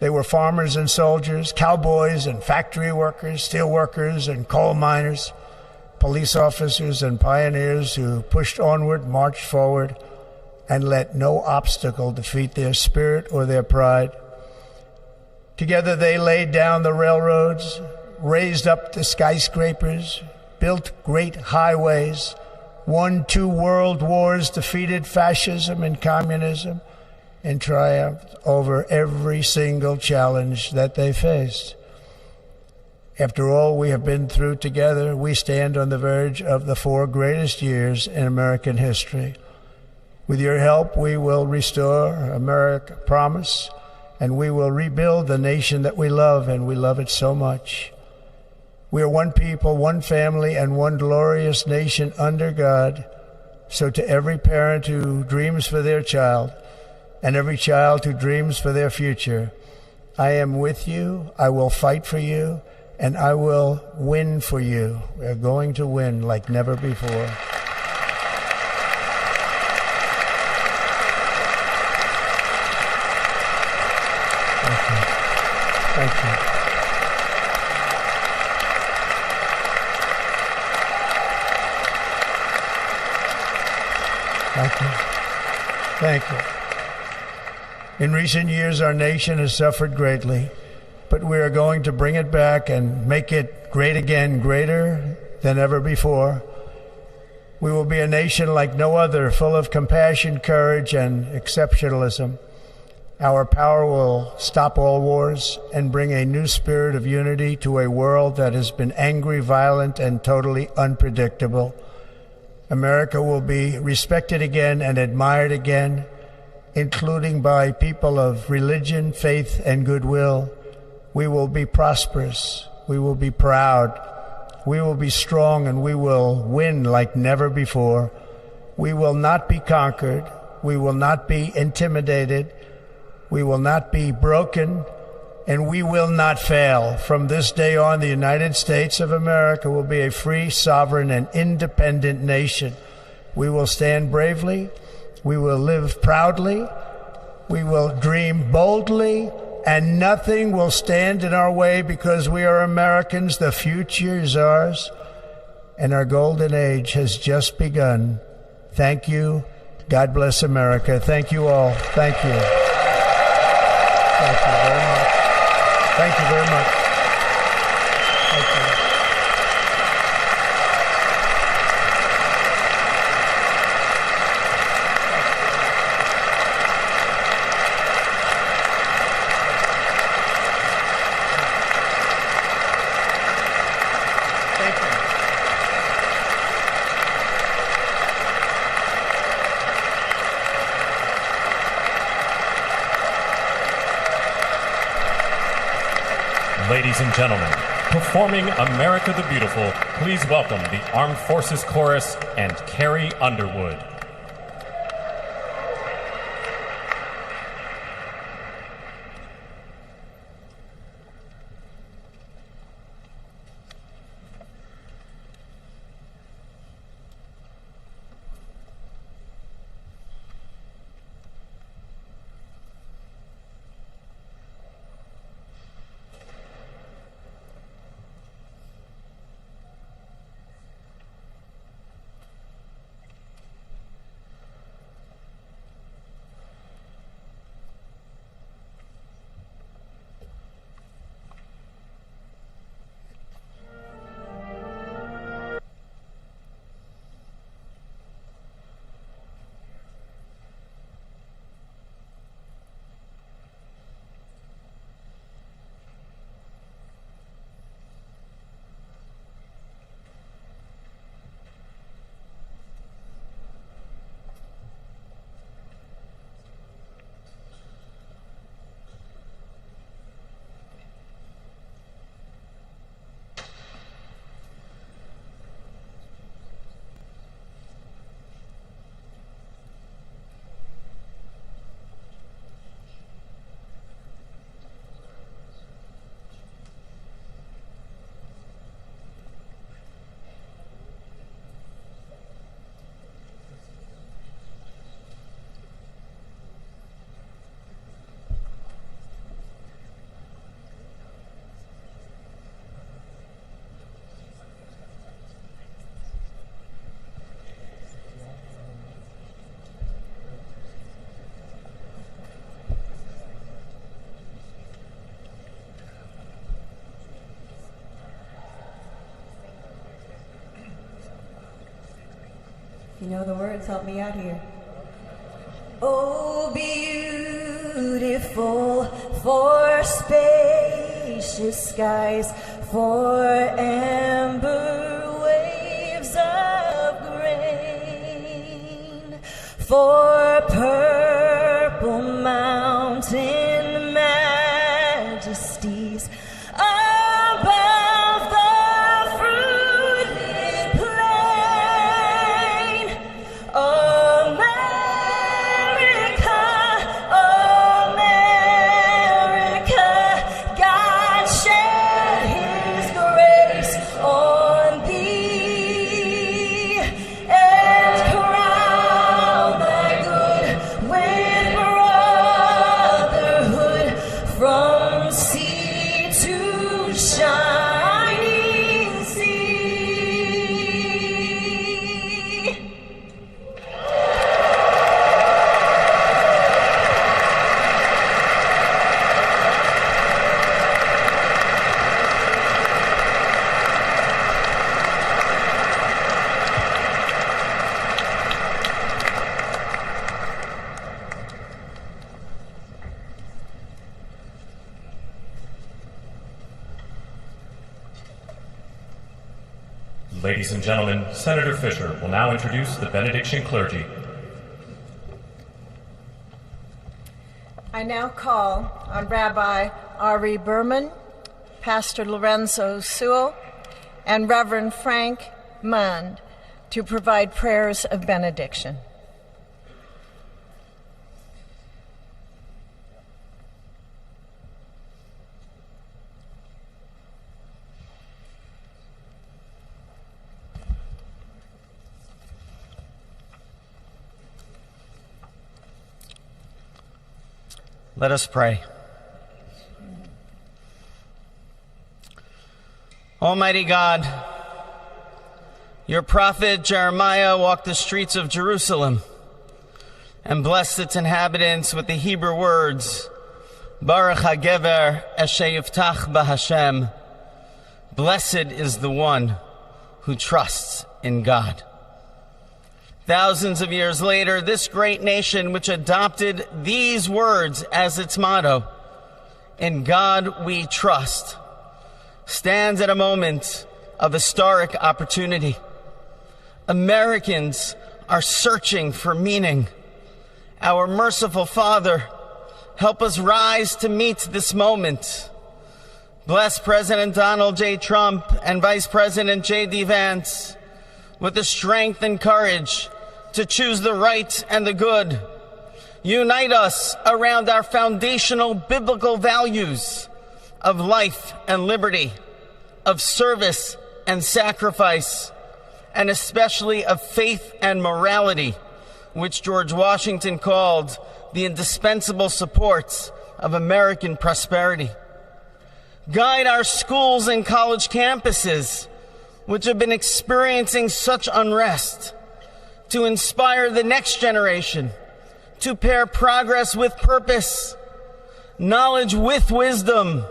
They were farmers and soldiers, cowboys and factory workers, steel workers and coal miners, police officers and pioneers who pushed onward, marched forward, and let no obstacle defeat their spirit or their pride. Together they laid down the railroads, raised up the skyscrapers, built great highways, won 2 world wars, defeated fascism and communism, and triumphed over every single challenge that they faced. After all we have been through together, we stand on the verge of the 4 greatest years in American history. With your help, we will restore America, promise, and we will rebuild the nation that we love, and we love it so much. We are one people, one family, and one glorious nation under God. So to every parent who dreams for their child, and every child who dreams for their future, I am with you, I will fight for you, and I will win for you. We are going to win like never before. Thank you. Thank you. Thank you. In recent years, our nation has suffered greatly, but we are going to bring it back and make it great again, greater than ever before. We will be a nation like no other, full of compassion, courage, and exceptionalism. Our power will stop all wars and bring a new spirit of unity to a world that has been angry, violent, and totally unpredictable. America will be respected again and admired again, including by people of religion, faith, and goodwill. We will be prosperous. We will be proud. We will be strong, and we will win like never before. We will not be conquered. We will not be intimidated. We will not be broken, and we will not fail. From this day on, the United States of America will be a free, sovereign, and independent nation. We will stand bravely. We will live proudly. We will dream boldly, and nothing will stand in our way because we are Americans. The future is ours, and our golden age has just begun. Thank you. God bless America. Thank you all. Thank you. Thank you very much. Thank you very much. Thank you.
Ladies and gentlemen, performing America the Beautiful, please welcome the Armed Forces Chorus and Carrie Underwood.
You know the words, help me out here. Oh, beautiful for spacious skies, for amber waves of grain, for purple mountain majesties above the fruited plain. America, America, God shed His grace on thee and crown thy good with brotherhood from sea to shining sea.
Ladies and gentlemen, Senator Fisher will now introduce the benediction clergy.
I now call on Rabbi Ari Berman, Pastor Lorenzo Sewell, and Reverend Frank Mund to provide prayers of benediction.
Let us pray. Almighty God, your prophet Jeremiah walked the streets of Jerusalem and blessed its inhabitants with the Hebrew words, Baruch HaGever Asher Yiftach BaHashem. Blessed is the one who trusts in God. Thousands of years later, this great nation, which adopted these words as its motto, "In God we trust," stands at a moment of historic opportunity. Americans are searching for meaning. Our merciful Father, help us rise to meet this moment. Bless President Donald J. Trump and Vice President J.D. Vance with the strength and courage to choose the right and the good. Unite us around our foundational biblical values of life and liberty, of service and sacrifice, and especially of faith and morality, which George Washington called the indispensable supports of American prosperity. Guide our schools and college campuses, which have been experiencing such unrest, to inspire the next generation to pair progress with purpose, knowledge with wisdom,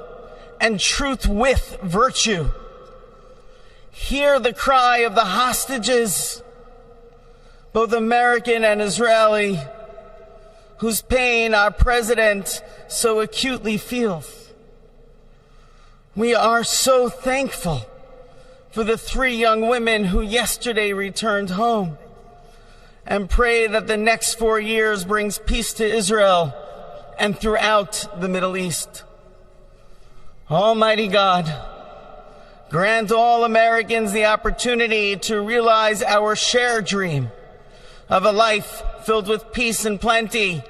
and truth with virtue. Hear the cry of the hostages, both American and Israeli, whose pain our president so acutely feels. We are so thankful for the 3 young women who yesterday returned home, and pray that the next 4 years brings peace to Israel and throughout the Middle East. Almighty God, grant all Americans the opportunity to realize our shared dream of a life filled with peace and plenty,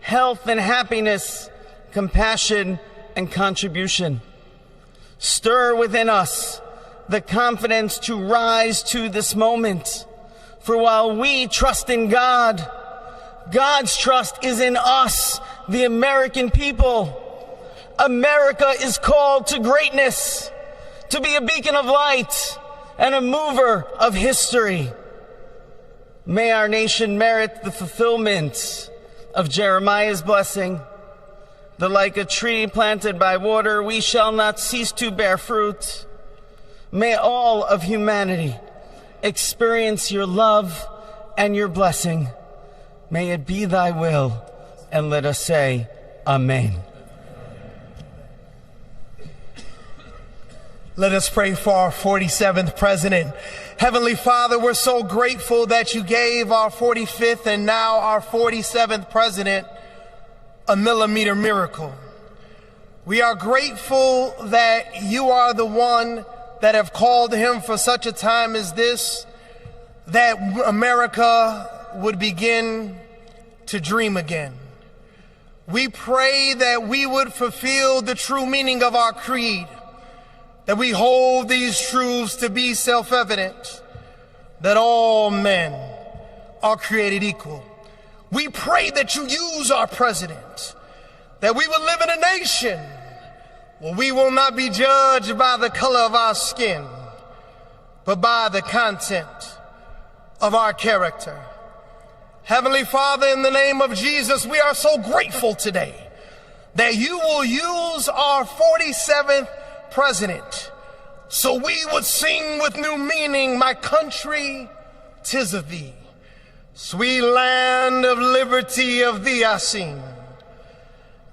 health and happiness, compassion and contribution. Stir within us the confidence to rise to this moment. For while we trust in God, God's trust is in us, the American people. America is called to greatness, to be a beacon of light and a mover of history. May our nation merit the fulfillment of Jeremiah's blessing, that like a tree planted by water, we shall not cease to bear fruit. May all of humanity experience your love and your blessing. May it be thy will, and let us say, Amen.
Let us pray for our 47th president. Heavenly Father, we're so grateful that you gave our 45th and now our 47th president a millimeter miracle. We are grateful that you are the one that have called him for such a time as this, that America would begin to dream again. We pray that we would fulfill the true meaning of our creed, that we hold these truths to be self-evident, that all men are created equal. We pray that you use our president, that we will live in a nation where we will not be judged by the color of our skin, but by the content of our character. Heavenly Father, in the name of Jesus, we are so grateful today that you will use our 47th president so we would sing with new meaning, my country, 'tis of thee. Sweet land of liberty, of thee I sing.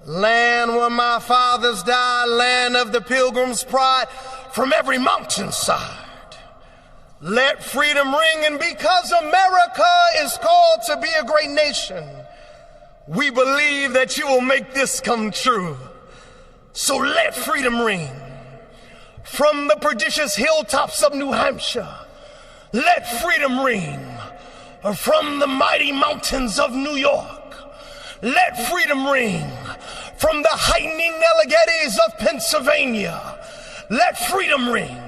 Land where my fathers died, land of the pilgrim's pride, from every mountainside. Let freedom ring, and because America is called to be a great nation, We believe that you will make this come true. So let freedom ring from the prodigious hilltops of New Hampshire. Let freedom ring from the mighty mountains of New York. Let freedom ring from the heightening Alleghenies of Pennsylvania. Let freedom ring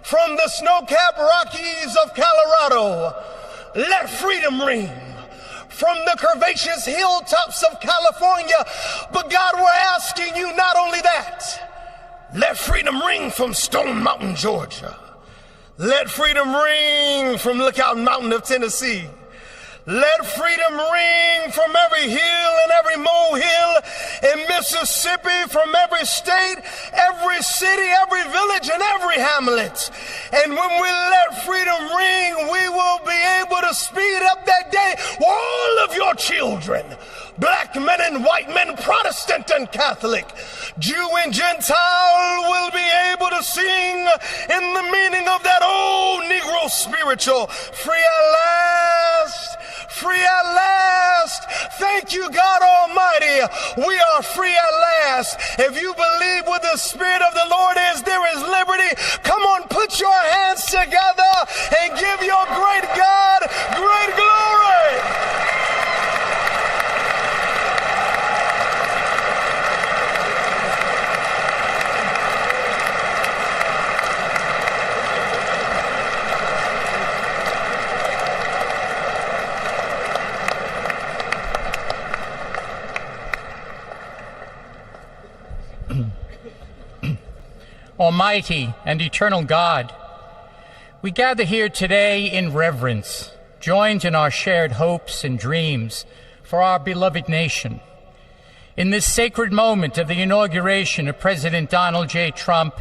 from the snow-capped Rockies of Colorado. Let freedom ring from the curvaceous hilltops of California. But God, we're asking you not only that. Let freedom ring from Stone Mountain, Georgia. Let freedom ring from Lookout Mountain of Tennessee. Let freedom ring from every hill and every molehill in Mississippi, from every state, every city, every village, and every hamlet. And when we let freedom ring, we will be able to speed up that day where all of your children, black men and white men, Protestant and Catholic, Jew and Gentile, will be able to sing in the meaning of that old Negro spiritual, free at last, free at last. Thank you, God Almighty. We are free at last. If you believe what the Spirit of the Lord is, there is liberty. Come on, put your hands together and give your great God great glory.
Almighty and eternal God, we gather here today in reverence, joined in our shared hopes and dreams for our beloved nation. In this sacred moment of the inauguration of President Donald J. Trump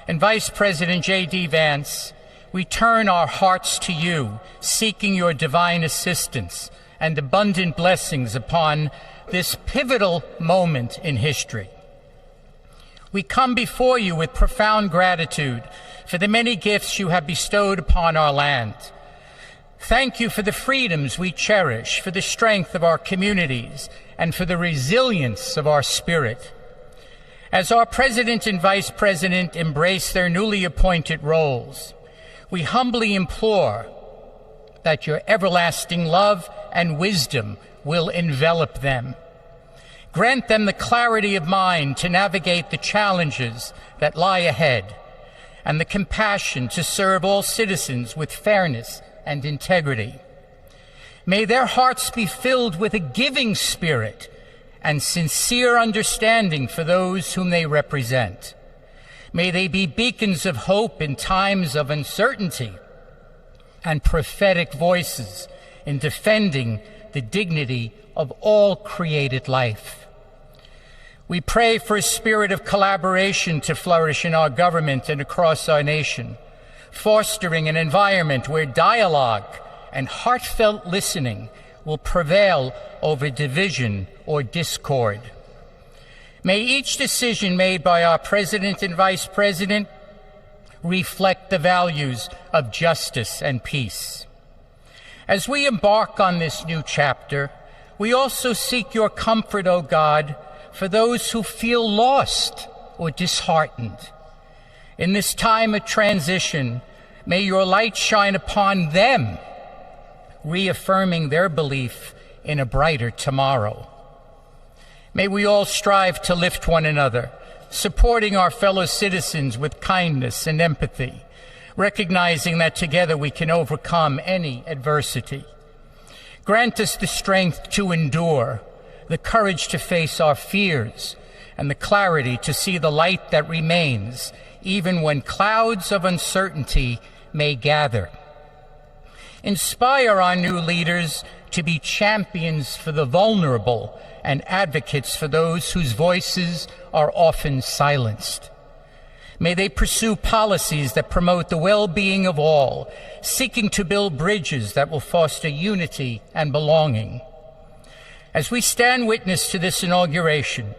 and Vice President J.D. Vance, we turn our hearts to you, seeking your divine assistance and abundant blessings upon this pivotal moment in history. We come before you with profound gratitude for the many gifts you have bestowed upon our land. Thank you for the freedoms we cherish, for the strength of our communities, and for the resilience of our spirit. As our President and Vice President embrace their newly appointed roles, we humbly implore that your everlasting love and wisdom will envelop them. Grant them the clarity of mind to navigate the challenges that lie ahead, and the compassion to serve all citizens with fairness and integrity. May their hearts be filled with a giving spirit and sincere understanding for those whom they represent. May they be beacons of hope in times of uncertainty and prophetic voices in defending the dignity of all created life. We pray for a spirit of collaboration to flourish in our government and across our nation, fostering an environment where dialogue and heartfelt listening will prevail over division or discord. May each decision made by our President and Vice President reflect the values of justice and peace. As we embark on this new chapter, we also seek your comfort, O God, for those who feel lost or disheartened. In this time of transition, may your light shine upon them, reaffirming their belief in a brighter tomorrow. May we all strive to lift one another, supporting our fellow citizens with kindness and empathy, recognizing that together we can overcome any adversity. Grant us the strength to endure, the courage to face our fears, and the clarity to see the light that remains, even when clouds of uncertainty may gather. Inspire our new leaders to be champions for the vulnerable and advocates for those whose voices are often silenced. May they pursue policies that promote the well-being of all, seeking to build bridges that will foster unity and belonging. As we stand witness to this inauguration,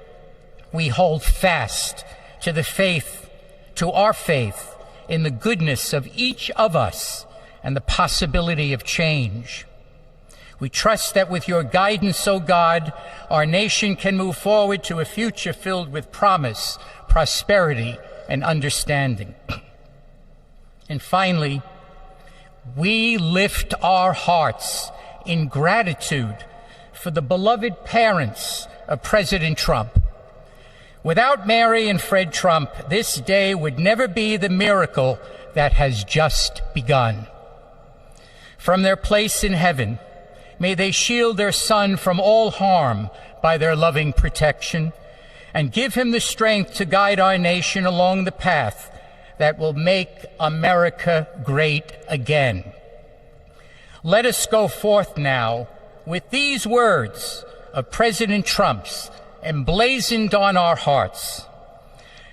we hold fast to our faith in the goodness of each of us and the possibility of change. We trust that with your guidance, O God, our nation can move forward to a future filled with promise, prosperity, and understanding. And finally, we lift our hearts in gratitude for the beloved parents of President Trump. Without Mary and Fred Trump, this day would never be the miracle that has just begun. From their place in heaven, may they shield their son from all harm by their loving protection, and give him the strength to guide our nation along the path that will make America great again. Let us go forth now with these words of President Trump's emblazoned on our hearts.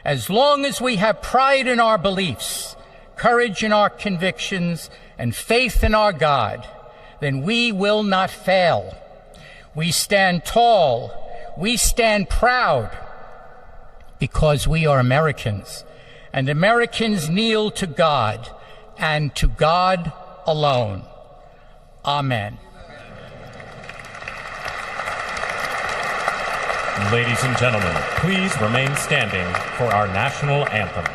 As long as we have pride in our beliefs, courage in our convictions, and faith in our God, then we will not fail. We stand tall, we stand proud, because we are Americans, and Americans kneel to God, and to God alone. Amen.
Ladies and gentlemen, please remain standing for our national anthem.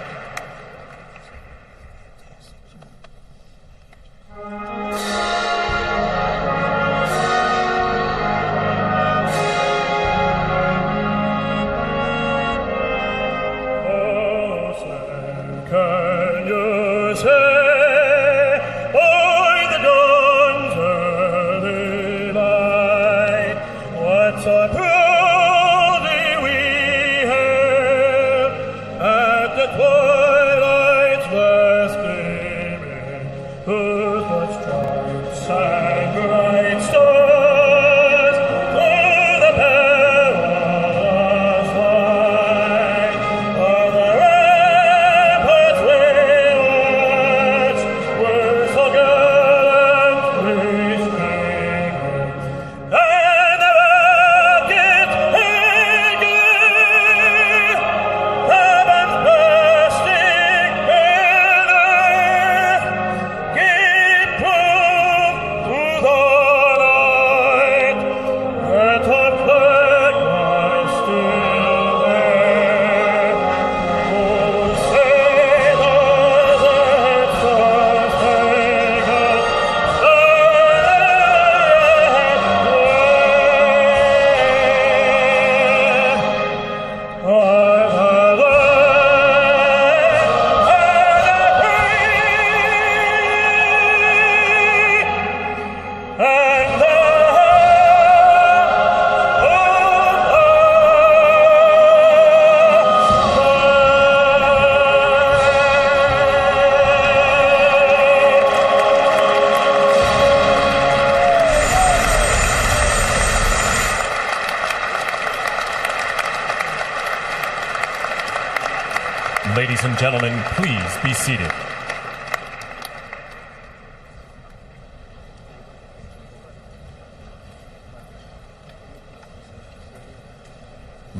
Ladies and gentlemen, please be seated.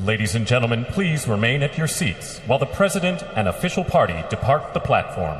Ladies and gentlemen, please remain at your seats while the President and official party depart the platform.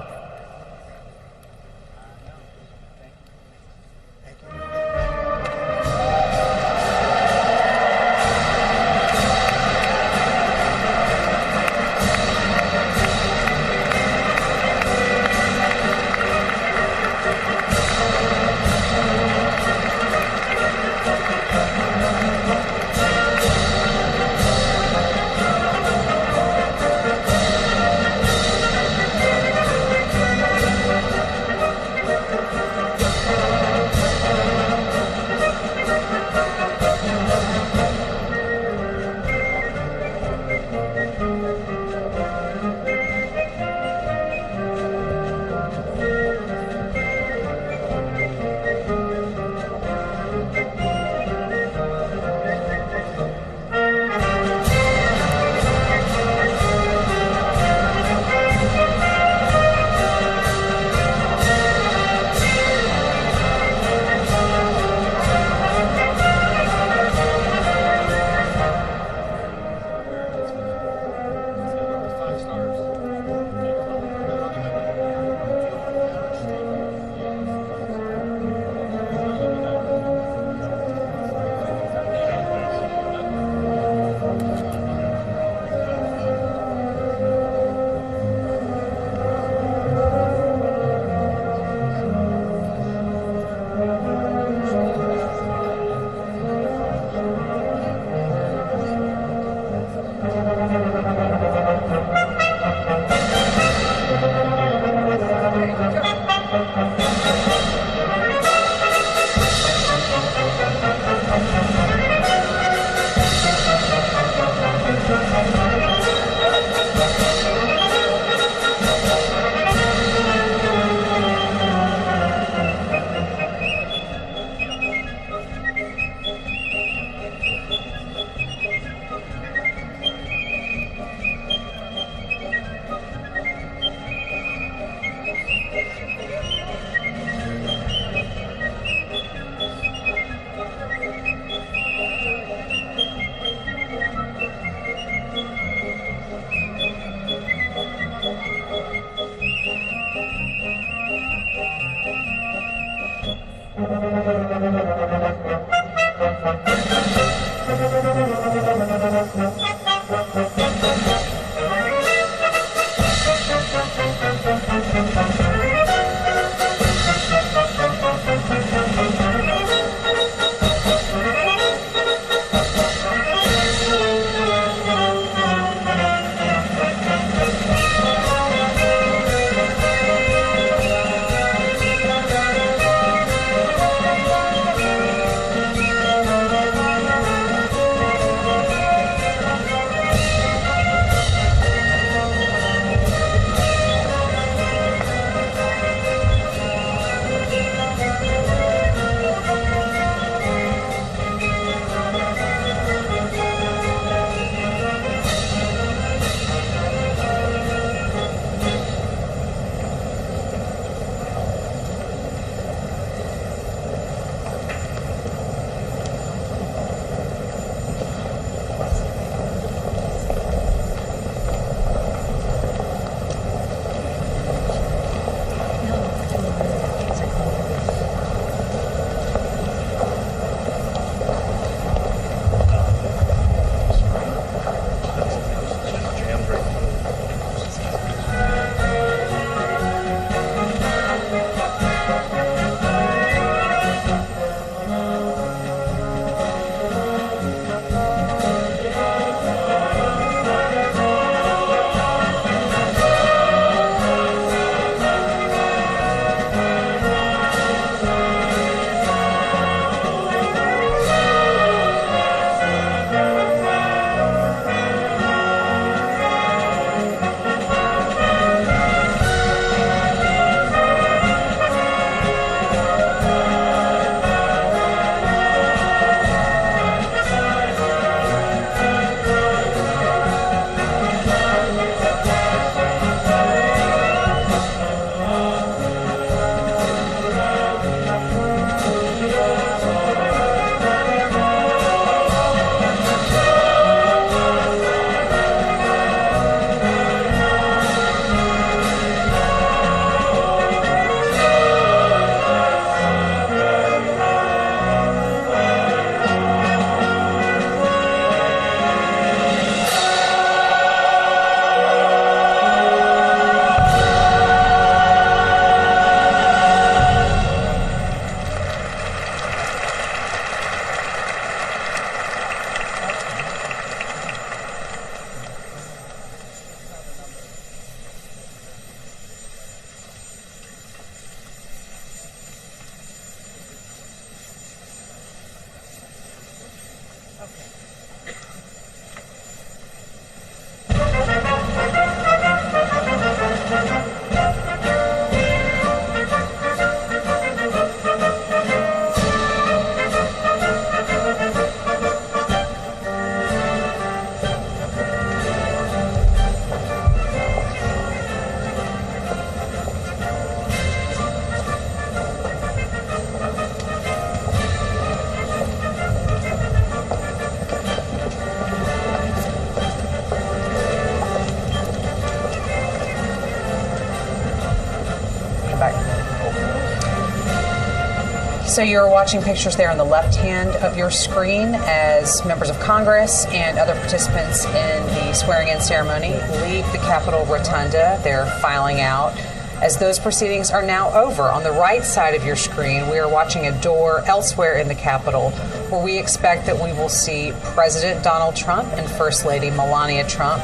So you're watching pictures there on the left hand of your screen as members of Congress and other participants in the swearing-in ceremony leave the Capitol Rotunda. They're filing out. As those proceedings are now over, on the right side of your screen, we are watching a door elsewhere in the Capitol where we expect that we will see President Donald Trump and First Lady Melania Trump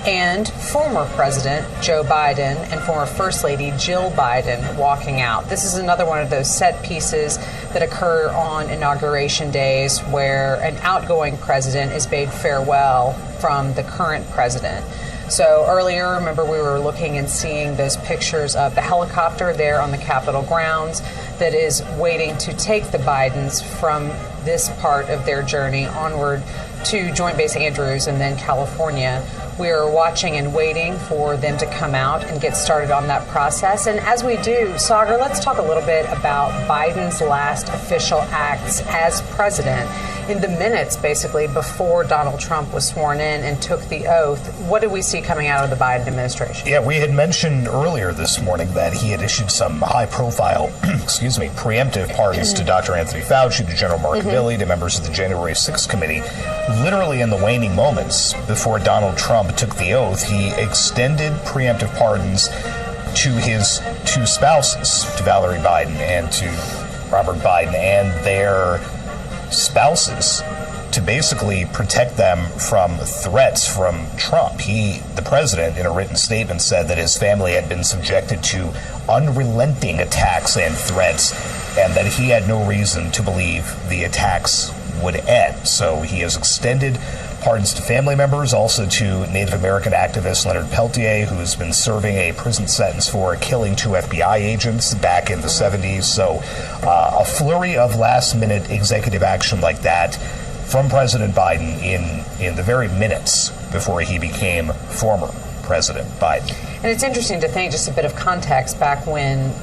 and former President Joe Biden and former First Lady Jill Biden walking out. This is another one of those set pieces that occur on inauguration days where an outgoing president is bade farewell from the current president. So earlier, remember, we were looking and seeing those pictures of the helicopter there on the Capitol grounds that is waiting to take the Bidens from this part of their journey onward to Joint Base Andrews and then California. We are watching and waiting for them to come out and get started on that process. And as we do, Sagar, let's talk a little bit about Biden's last official acts as president. In the minutes, basically, before Donald Trump was sworn in and took the oath, what did we see coming out of the Biden administration?
Yeah, we had mentioned earlier this morning that he had issued some high-profile, preemptive pardons to Dr. Anthony Fauci, to General Mark Milley, to members of the January 6th committee. Literally in the waning moments before Donald Trump took the oath, he extended preemptive pardons to his two spouses, to Valerie Biden and to Robert Biden, and their spouses, to basically protect them from threats from Trump. The president, in a written statement, said that his family had been subjected to unrelenting attacks and threats, and that he had no reason to believe the attacks would end. So he has extended pardons to family members, also to Native American activist Leonard Peltier, who has been serving a prison sentence for killing two FBI agents back in the 70s. So a flurry of last-minute executive action like that from President Biden in the very minutes before he became former President Biden.
And it's interesting to think, just a bit of context, back when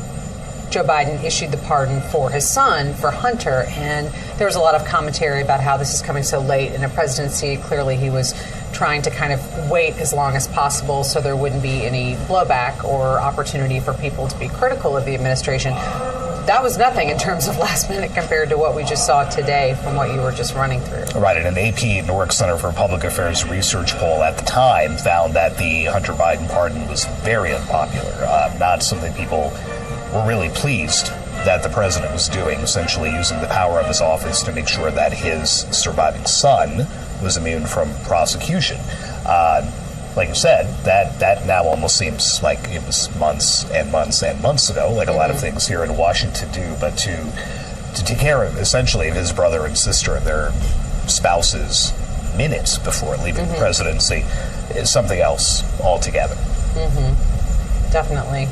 Joe Biden issued the pardon for his son, for Hunter, and there was a lot of commentary about how this is coming so late in a presidency. Clearly, he was trying to kind of wait as long as possible so there wouldn't be any blowback or opportunity for people to be critical of the administration. That was nothing in terms of last minute compared to what we just saw today from what you were just running through. Right, and an AP Newark Center for Public Affairs research poll at the time found that the Hunter Biden pardon was very unpopular, not something people were really pleased that the president was doing, essentially using the power of his office to make sure that his surviving son was immune from prosecution. Like you said, that now almost seems like it was months and months and months ago, like a lot of things here in Washington do, but to take care of, essentially, of his brother and sister and their spouses minutes before leaving the presidency is something else altogether. Definitely.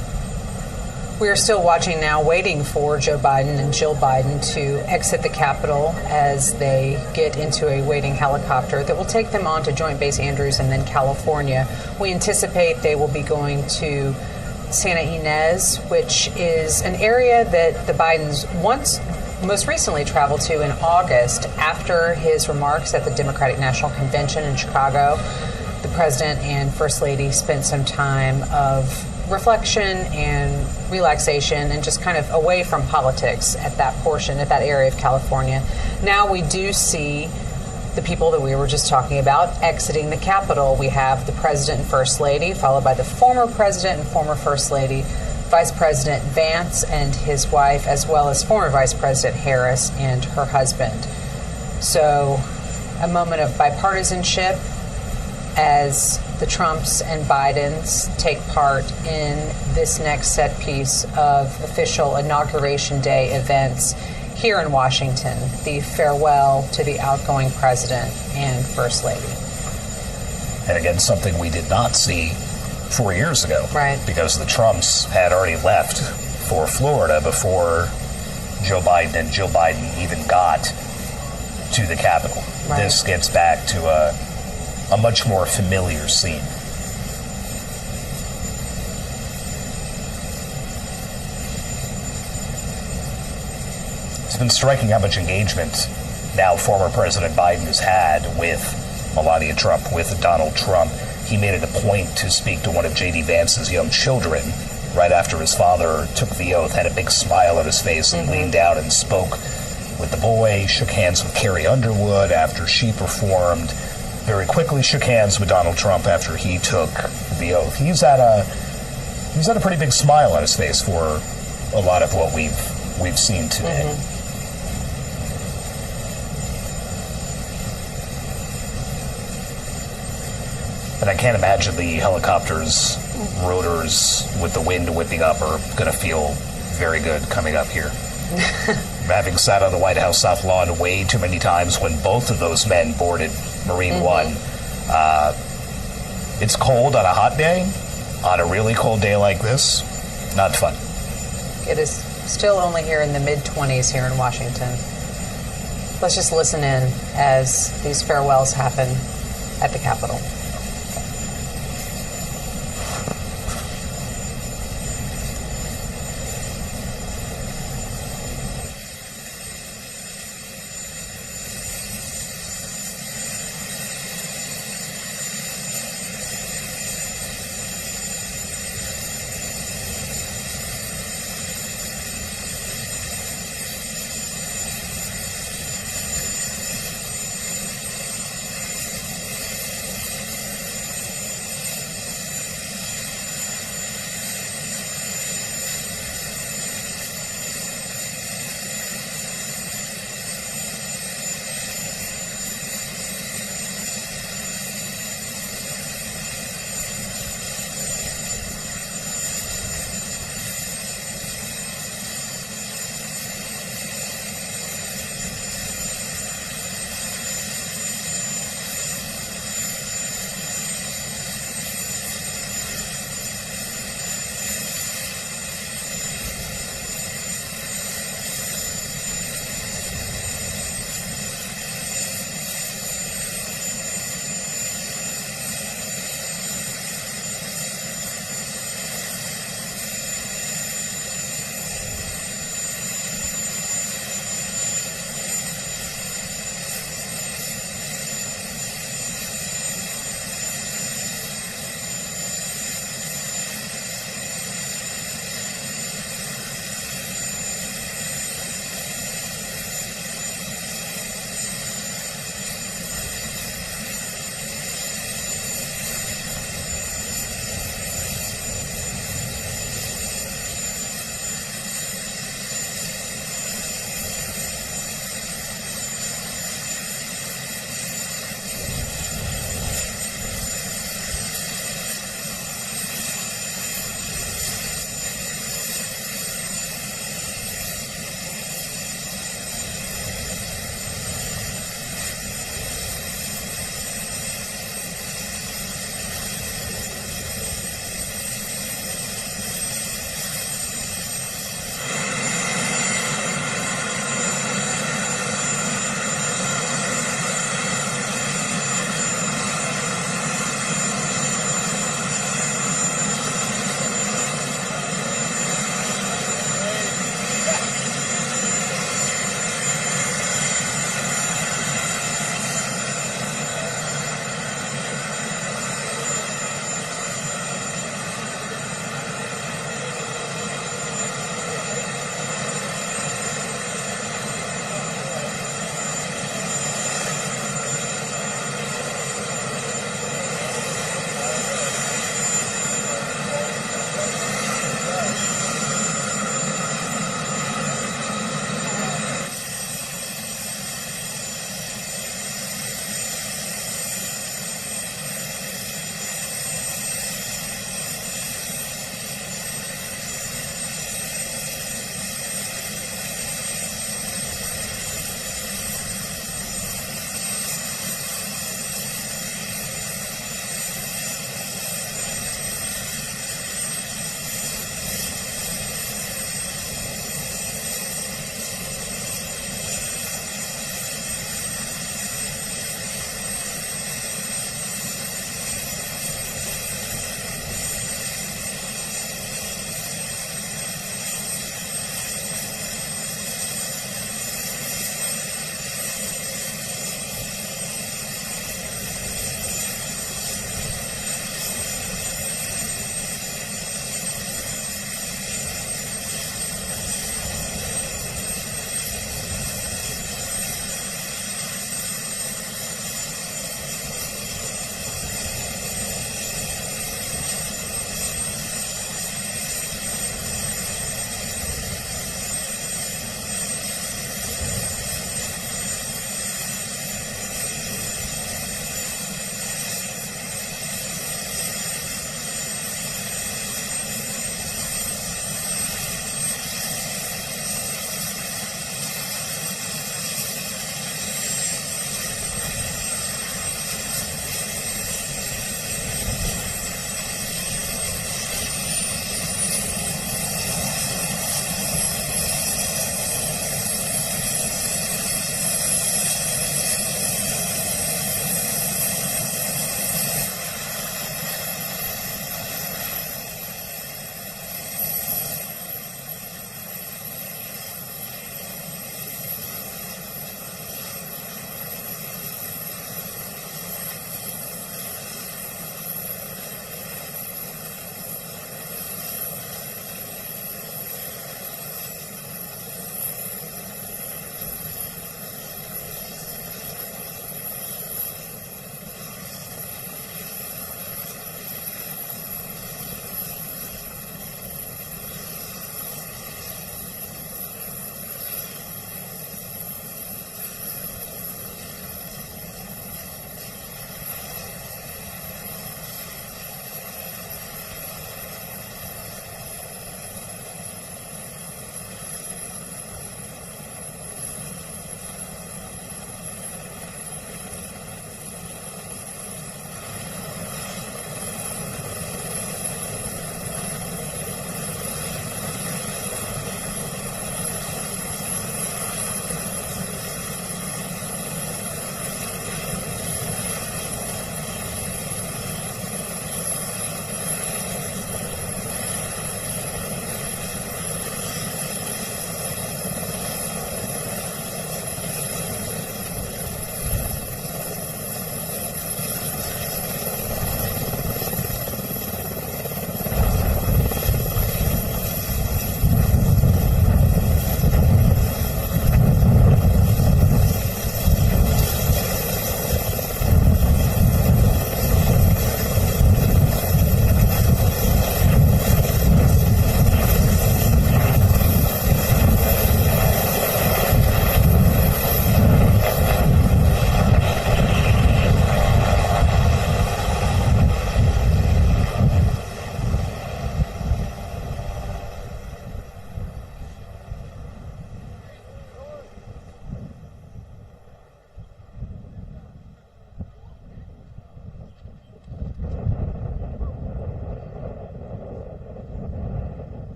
We are still watching now, waiting for Joe Biden and Jill Biden to exit the Capitol as they get into a waiting helicopter that will take them on to Joint Base Andrews and then California. We anticipate they will be going to Santa Ynez, which is an area that the Bidens most recently traveled to in August after his remarks at the Democratic National Convention in Chicago. The president and First Lady spent some time of reflection and relaxation and just kind of away from politics at that area of California. Now we do see the people that we were just talking about exiting the Capitol. We have the president and First Lady, followed by the former president and former First Lady, Vice President Vance and his wife, as well as former Vice President Harris and her husband. So a moment of bipartisanship as the Trumps and Bidens take part in this next set piece of official Inauguration Day events here in Washington, the farewell to the outgoing president and First Lady.
And again, something we did not see 4 years ago.
Right.
Because the Trumps had already left for Florida before Joe Biden and Jill Biden even got to the Capitol. Right. This gets back to a much more familiar scene. It's been striking how much engagement now former President Biden has had with Melania Trump, with Donald Trump. He made it a point to speak to one of J.D. Vance's young children right after his father took the oath, had a big smile on his face and leaned down and spoke with the boy, shook hands with Carrie Underwood after she performed, very quickly shook hands with Donald Trump after he took the oath. He's had a pretty big smile on his face for a lot of what we've seen today. And And I can't imagine the helicopters' rotors with the wind whipping up are going to feel very good coming up here. Having sat on the White House South Lawn way too many times when both of those men boarded Marine One, it's cold on a hot day. On a really cold day like this, not fun.
It is still only here in the mid-20s here in Washington. Let's just listen in as these farewells happen at the Capitol.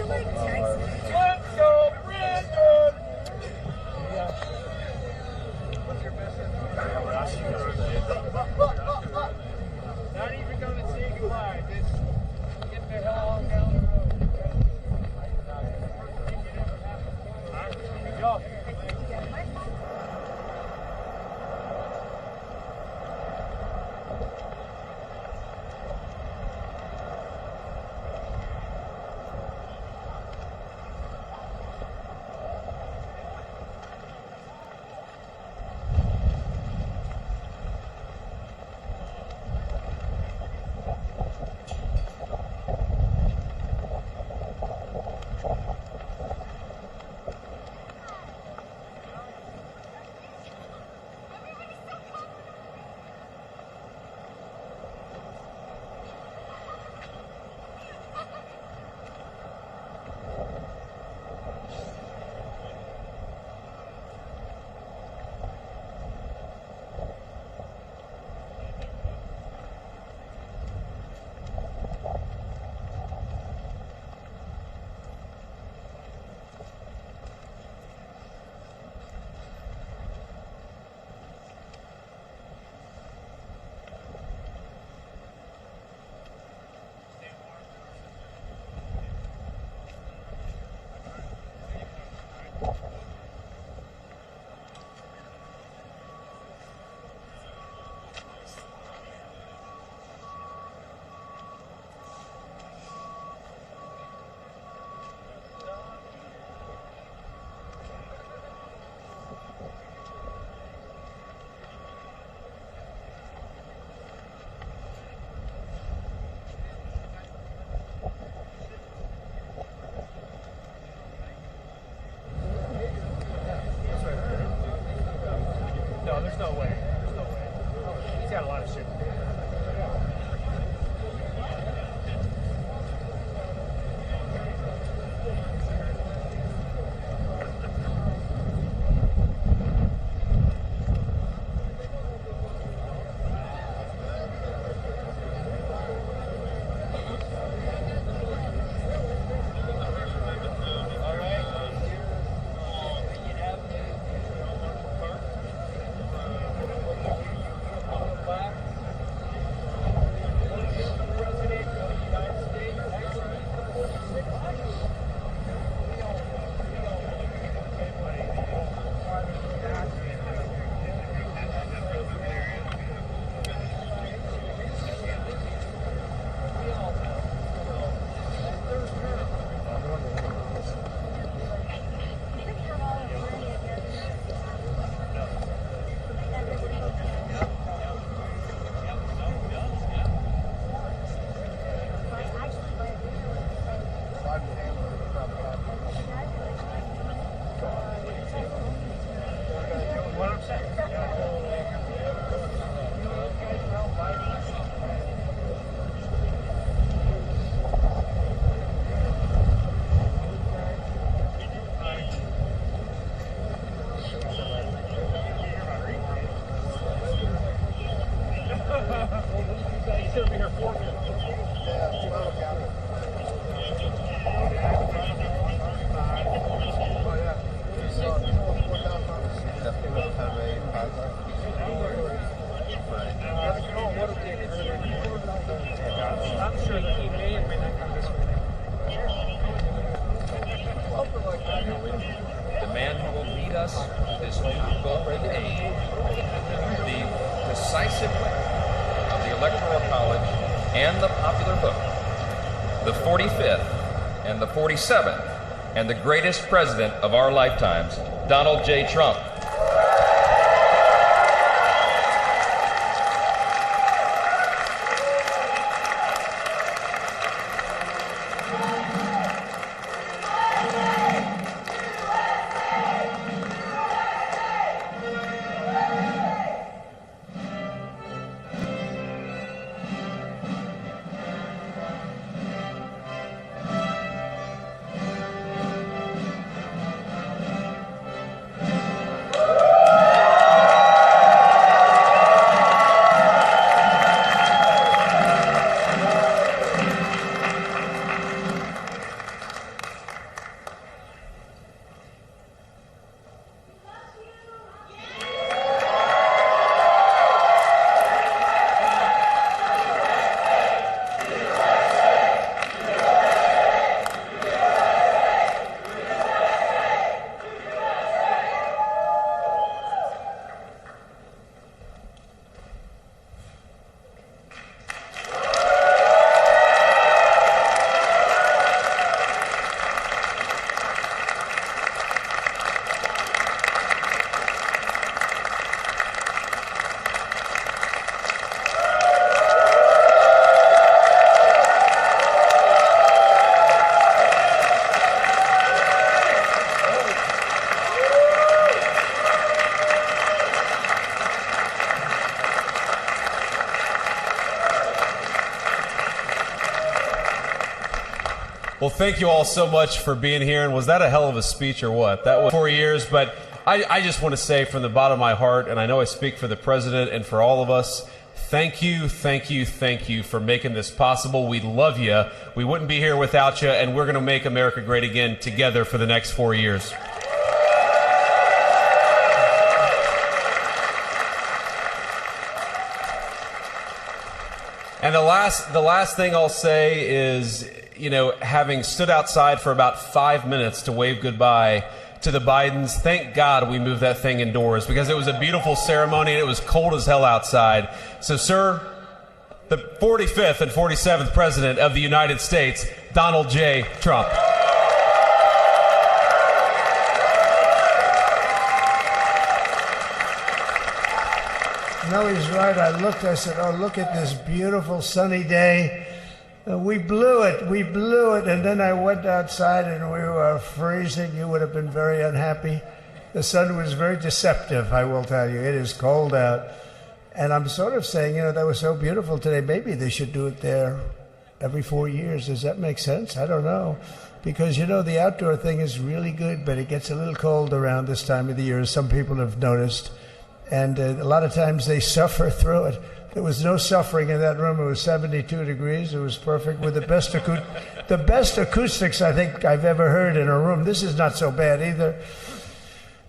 Let's go, Brandon! Not even going to say goodbye. Just get the hell on down the road. All right, here we go. No, there's no way. There's no way. He's got a lot of shit.
The man who will lead us to this new goal and aim, the decisive winner of the Electoral College and the popular vote, the 45th and the 47th, and the greatest president of our lifetimes, Donald J. Trump.
Well, thank you all so much for being here. And was that a hell of a speech or what? That was 4 years, but I just want to say from the bottom of my heart, and I know I speak for the president and for all of us, thank you, thank you, thank you for making this possible. We love you. We wouldn't be here without you, and we're going to make America great again together for the next 4 years. And the last thing I'll say is, you know, having stood outside for about 5 minutes to wave goodbye to the Bidens, thank God we moved that thing indoors because it was a beautiful ceremony and it was cold as hell outside. So, sir, the 45th and 47th President of the United States, Donald J. Trump.
No, he's right. I looked, I said, oh, look at this beautiful sunny day. We blew it, and then I went outside and we were freezing. You would have been very unhappy. The sun was very deceptive, I will tell you. It is cold out. And I'm sort of saying, you know, that was so beautiful today. Maybe they should do it there every 4 years. Does that make sense? I don't know. Because, you know, the outdoor thing is really good, but it gets a little cold around this time of the year, as some people have noticed. And a lot of times they suffer through it. There was no suffering in that room. It was 72 degrees. It was perfect with the best acoustics I think I've ever heard in a room. This is not so bad either.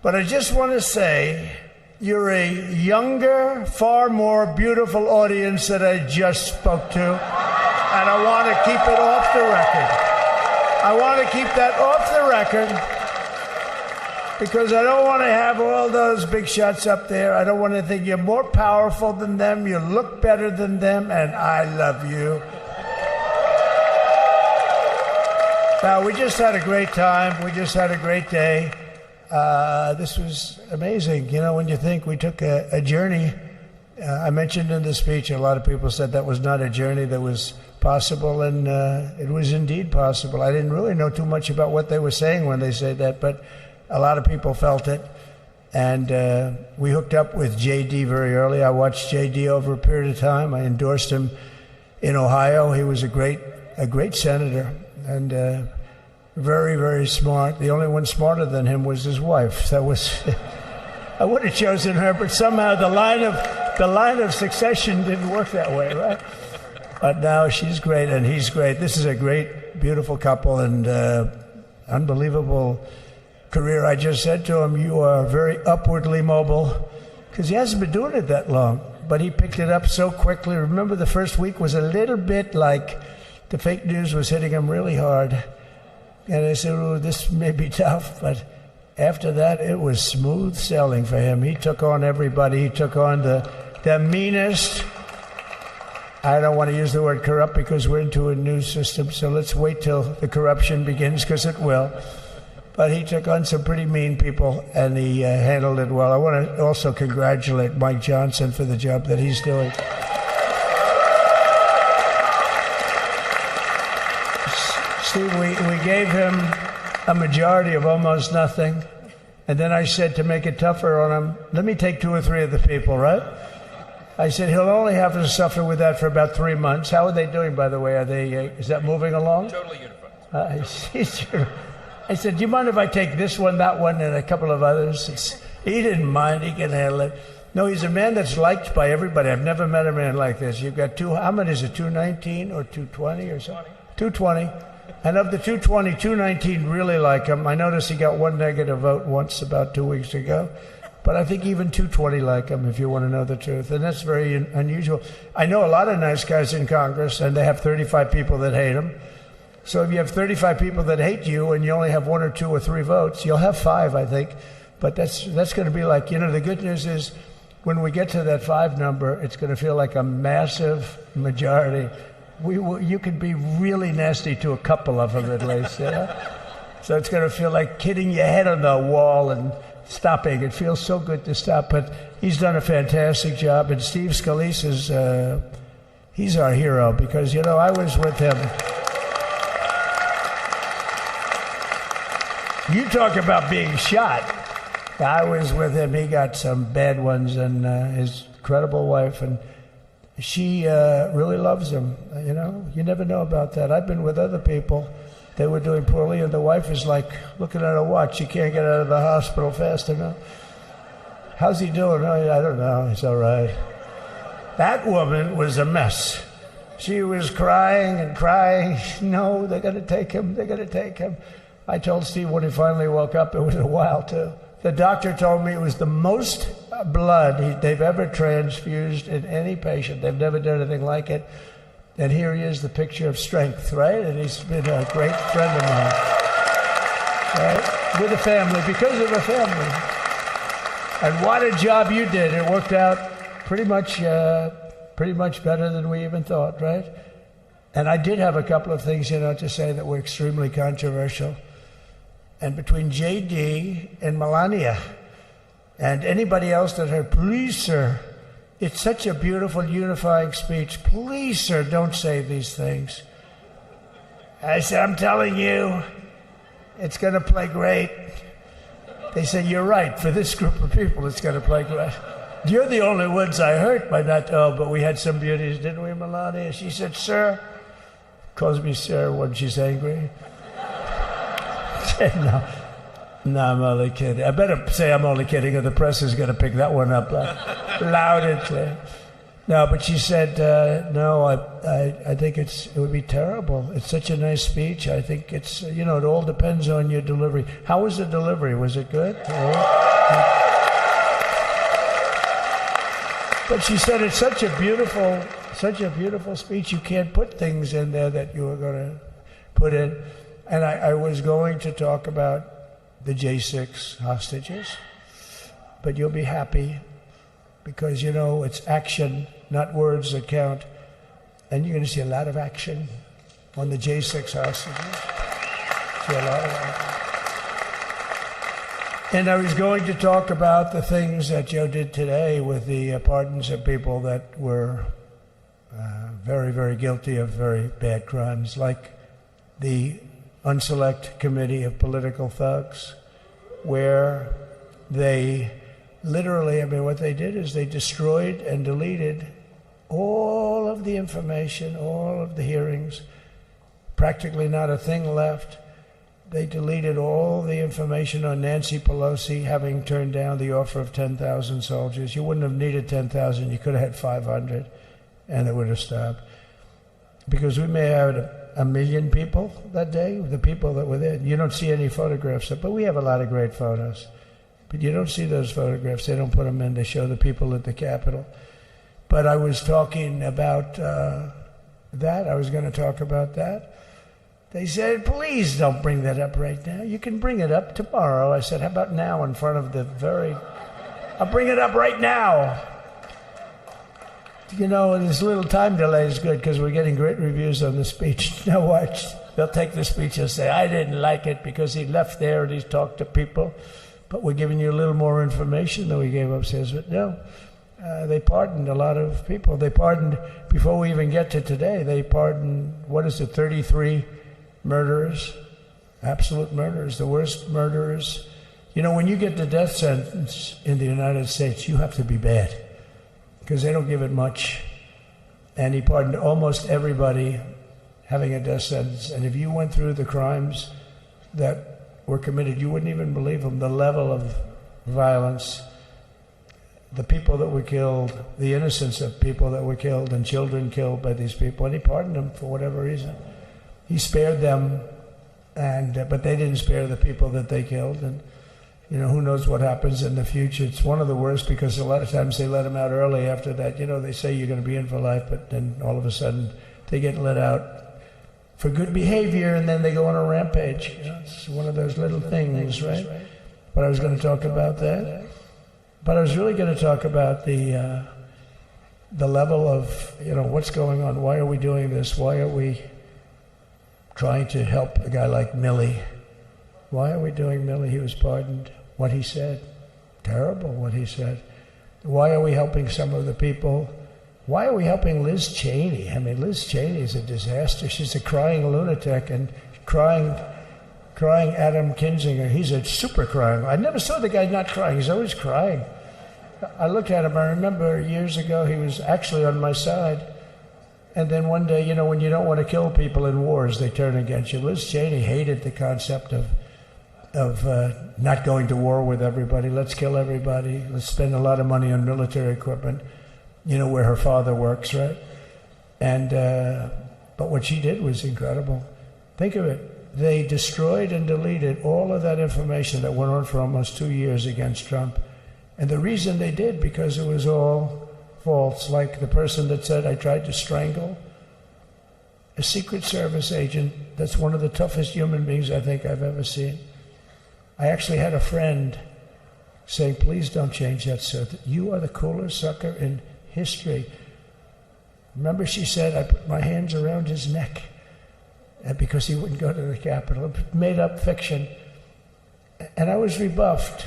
But I just want to say, you're a younger, far more beautiful audience that I just spoke to. And I want to keep it off the record. I want to keep that off the record. Because I don't want to have all those big shots up there. I don't want to think you're more powerful than them, you look better than them, and I love you. Now, we just had a great time. We just had a great day. This was amazing. You know, when you think we took a journey, I mentioned in the speech, a lot of people said that was not a journey that was possible, and it was indeed possible. I didn't really know too much about what they were saying when they said that, but a lot of people felt it, and we hooked up with J.D. very early. I watched J.D. over a period of time. I endorsed him in Ohio. He was a great senator, and very, very smart. The only one smarter than him was his wife. That was I would have chosen her, but somehow the line of succession didn't work that way, right? But now she's great, and he's great. This is a great, beautiful couple, and unbelievable career. I just said to him, you are very upwardly mobile, because he hasn't been doing it that long, but he picked it up so quickly. Remember, the first week was a little bit like the fake news was hitting him really hard, and I said, oh, this may be tough, but after that, it was smooth sailing for him. He took on everybody. He took on the meanest. I don't want to use the word corrupt because we're into a new system, so let's wait till the corruption begins, because it will. But he took on some pretty mean people, and he handled it well. I want to also congratulate Mike Johnson for the job that he's doing. Steve, we gave him a majority of almost nothing, and then I said to make it tougher on him, let me take 2 or 3 of the people, right? I said he'll only have to suffer with that for about 3 months. How are they doing, by the way? Are they? Is that moving along?
Totally unified.
I said, do you mind if I take this one, that one, and a couple of others? He didn't mind. He can handle it. No, he's a man that's liked by everybody. I've never met a man like this. You've got how many is it, 219 or 220 or something? 220. And of the 220, 219 really like him. I noticed he got 1 negative vote once about 2 weeks ago. But I think even 220 like him, if you want to know the truth. And that's very unusual. I know a lot of nice guys in Congress, and they have 35 people that hate him. So if you have 35 people that hate you and you only have 1 or 2 or 3 votes, you'll have 5, I think. But that's going to be like, you know, the good news is when we get to that 5 number, it's going to feel like a massive majority. You could be really nasty to a couple of them at least, you know? So it's going to feel like hitting your head on the wall and stopping. It feels so good to stop. But he's done a fantastic job. And Steve Scalise he's our hero because, you know, I was with him. You talk about being shot. I was with him. He got some bad ones, and his incredible wife, and she really loves him. You know, you never know about that. I've been with other people, They were doing poorly, and the wife is like looking at her watch. She can't get out of the hospital fast enough. How's he doing? Oh, I don't know. He's all right. That woman was a mess. She was crying and crying. No, they're going to take him. They're going to take him. I told Steve when he finally woke up, it was a while too. The doctor told me it was the most blood they've ever transfused in any patient. They've never done anything like it. And here he is, the picture of strength, right? And he's been a great friend of mine, right? With a family, because of a family. And what a job you did. It worked out pretty much better than we even thought, right? And I did have a couple of things, to say that were extremely controversial. And between J.D. and Melania and anybody else that heard, please, sir, it's such a beautiful, unifying speech. Please, sir, don't say these things. I said, I'm telling you, it's going to play great. They said, you're right. For this group of people, it's going to play great. You're the only ones I hurt by not, but we had some beauties, didn't we, Melania? She said, sir, calls me sir when she's angry. I said, no, I'm only kidding. I better say I'm only kidding, or the press is going to pick that one up loud and clear. No, but she said, no, I think it would be terrible. It's such a nice speech. I think it's, it all depends on your delivery. How was the delivery? Was it good? But she said it's such a beautiful speech. You can't put things in there that you were going to put in. And I was going to talk about the J6 hostages, but you'll be happy because, it's action, not words that count. And you're going to see a lot of action on the J6 hostages. See a lot of action. And I was going to talk about the things that Joe did today with the pardons of people that were very, very guilty of very bad crimes, like the Unselect Committee of Political Thugs, where they literally, what they did is they destroyed and deleted all of the information, all of the hearings, practically not a thing left. They deleted all the information on Nancy Pelosi having turned down the offer of 10,000 soldiers. You wouldn't have needed 10,000. You could have had 500, and it would have stopped. Because we may have had 1 million people that day, the people that were there. You don't see any photographs, but we have a lot of great photos. But you don't see those photographs. They don't put them in. They show the people at the Capitol. But I was talking about that. I was going to talk about that. They said, please don't bring that up right now. You can bring it up tomorrow. I said, how about now in front of I'll bring it up right now. This little time delay is good because we're getting great reviews on the speech. Now watch. They'll take the speech and say, I didn't like it because he left there and he's talked to people. But we're giving you a little more information than we gave upstairs. But no, they pardoned a lot of people. They pardoned, before we even get to today, they pardoned, 33 murderers, absolute murderers, the worst murderers. When you get the death sentence in the United States, you have to be bad because they don't give it much. And he pardoned almost everybody having a death sentence. And if you went through the crimes that were committed, you wouldn't even believe them. The level of violence, the people that were killed, the innocence of people that were killed and children killed by these people. And he pardoned them for whatever reason. He spared them, but they didn't spare the people that they killed. And, who knows what happens in the future. It's one of the worst because a lot of times they let them out early after that. They say you're going to be in for life, but then all of a sudden they get let out for good behavior and then they go on a rampage. It's one of those little things, right? But I was going to talk about that. But I was really going to talk about the level of, what's going on. Why are we doing this? Why are we trying to help a guy like Milley? Why are we doing Milley? He was pardoned. What he said, terrible what he said. Why are we helping some of the people? Why are we helping Liz Cheney? Liz Cheney is a disaster. She's a crying lunatic and crying Adam Kinzinger. He's a super crying. I never saw the guy not crying. He's always crying. I looked at him. I remember years ago he was actually on my side. And then one day, when you don't want to kill people in wars, they turn against you. Liz Cheney hated the concept of not going to war with everybody. Let's kill everybody. Let's spend a lot of money on military equipment, where her father works, right? And but what she did was incredible. Think of it. They destroyed and deleted all of that information that went on for almost 2 years against Trump. And the reason they did, because it was all false. Like the person that said, I tried to strangle a Secret Service agent. That's one of the toughest human beings I think I've ever seen. I actually had a friend saying, please don't change that, sir. You are the coolest sucker in history. Remember, she said, I put my hands around his neck because he wouldn't go to the Capitol. Made up fiction. And I was rebuffed.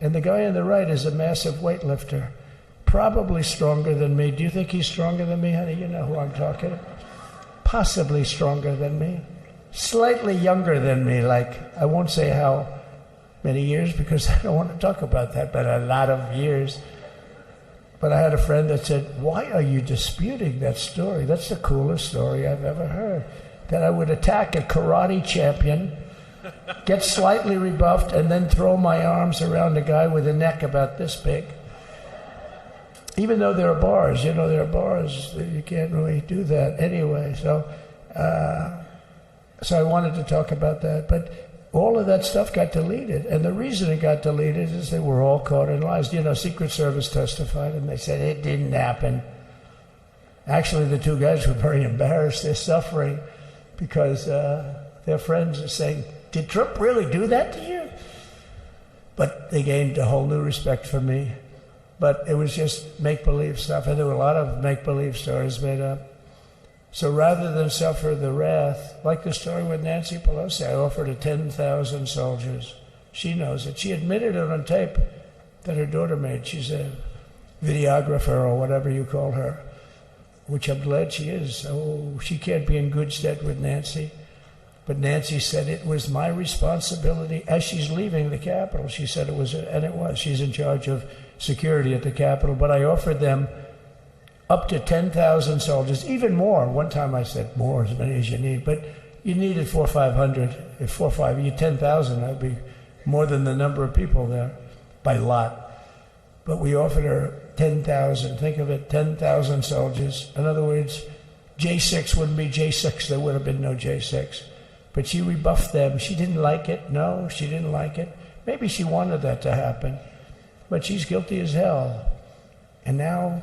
And the guy on the right is a massive weightlifter, probably stronger than me. Do you think he's stronger than me, honey? You know who I'm talking about. Possibly stronger than me. Slightly younger than me, like, I won't say how many years because I don't want to talk about that, but a lot of years. But I had a friend that said, why are you disputing that story? That's the coolest story I've ever heard. That I would attack a karate champion, get slightly rebuffed, and then throw my arms around a guy with a neck about this big. Even though there are bars, there are bars, you can't really do that anyway. So I wanted to talk about that. But all of that stuff got deleted. And the reason it got deleted is they were all caught in lies. Secret Service testified, and they said it didn't happen. Actually, the two guys were very embarrassed. They're suffering because their friends are saying, did Trump really do that to you? But they gained a whole new respect for me. But it was just make-believe stuff, and there were a lot of make-believe stories made up. So rather than suffer the wrath, like the story with Nancy Pelosi, I offered her 10,000 soldiers. She knows it. She admitted it on tape that her daughter made. She's a videographer or whatever you call her, which I'm glad she is. Oh, she can't be in good stead with Nancy. But Nancy said it was my responsibility as she's leaving the Capitol. She said it was, and it was. She's in charge of security at the Capitol. But I offered them up to 10,000 soldiers, even more. One time I said more, as many as you need. But you needed 400 or 500. If 4 or 5, you 10,000, that would be more than the number of people there by lot. But we offered her 10,000. Think of it, 10,000 soldiers. In other words, J6 wouldn't be J6. There would have been no J6. But she rebuffed them. She didn't like it. No, she didn't like it. Maybe she wanted that to happen. But she's guilty as hell. And now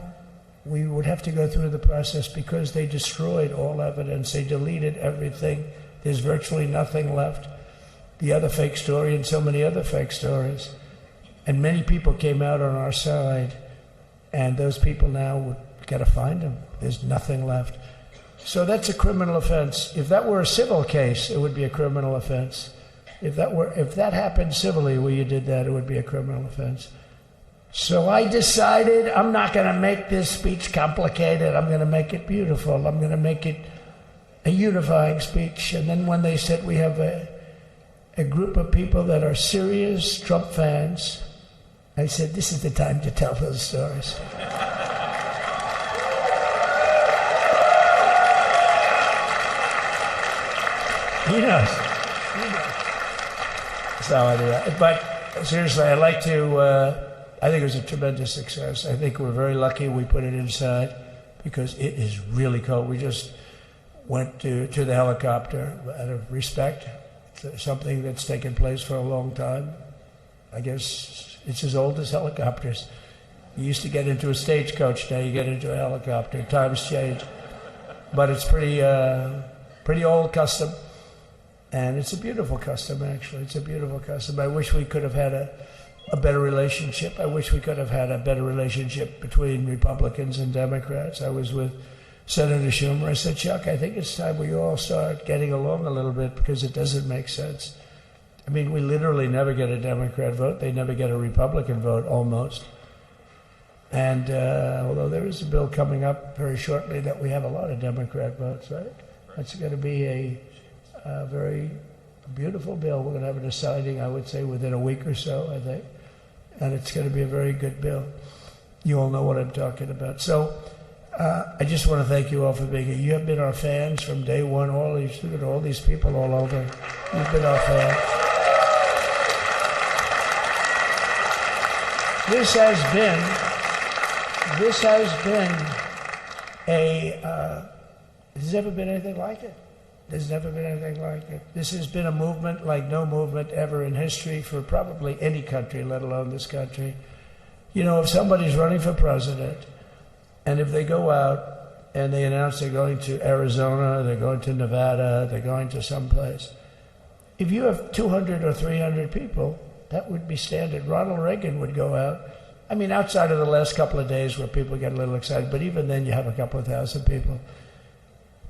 we would have to go through the process because they destroyed all evidence. They deleted everything. There's virtually nothing left. The other fake story and so many other fake stories. And many people came out on our side. And those people now would got to find them. There's nothing left. So that's a criminal offense. If that were a civil case, it would be a criminal offense. If that happened civilly where you did that, it would be a criminal offense. So I decided I'm not going to make this speech complicated. I'm going to make it beautiful. I'm going to make it a unifying speech. And then when they said we have a group of people that are serious Trump fans, I said, this is the time to tell those stories. He knows. So anyway, but seriously, I'd like to, I think it was a tremendous success. I think we're very lucky we put it inside because it is really cold. We just went to the helicopter out of respect to something that's taken place for a long time. I guess it's as old as helicopters. You used to get into a stagecoach, now you get into a helicopter. Times change. But it's pretty old custom. And it's a beautiful custom, actually. It's a beautiful custom. I wish we could have had a better relationship. I wish we could have had a better relationship between Republicans and Democrats. I was with Senator Schumer. I said, Chuck, I think it's time we all start getting along a little bit because it doesn't make sense. I mean, we literally never get a Democrat vote. They never get a Republican vote, almost. And although there is a bill coming up very shortly that we have a lot of Democrat votes, right? That's going to be a very beautiful bill. We're going to have a deciding, I would say, within a week or so, I think. And it's going to be a very good bill. You all know what I'm talking about. So I just want to thank you all for being here. You have been our fans from day one. All these people all over. You've been our fans. This has been there's never been anything like it. There's never been anything like it. This has been a movement like no movement ever in history for probably any country, let alone this country. You know, if somebody's running for president, and if they go out and they announce they're going to Arizona, they're going to Nevada, they're going to someplace, if you have 200 or 300 people, that would be standard. Ronald Reagan would go out. I mean, outside of the last couple of days where people get a little excited, but even then you have a couple of thousand people.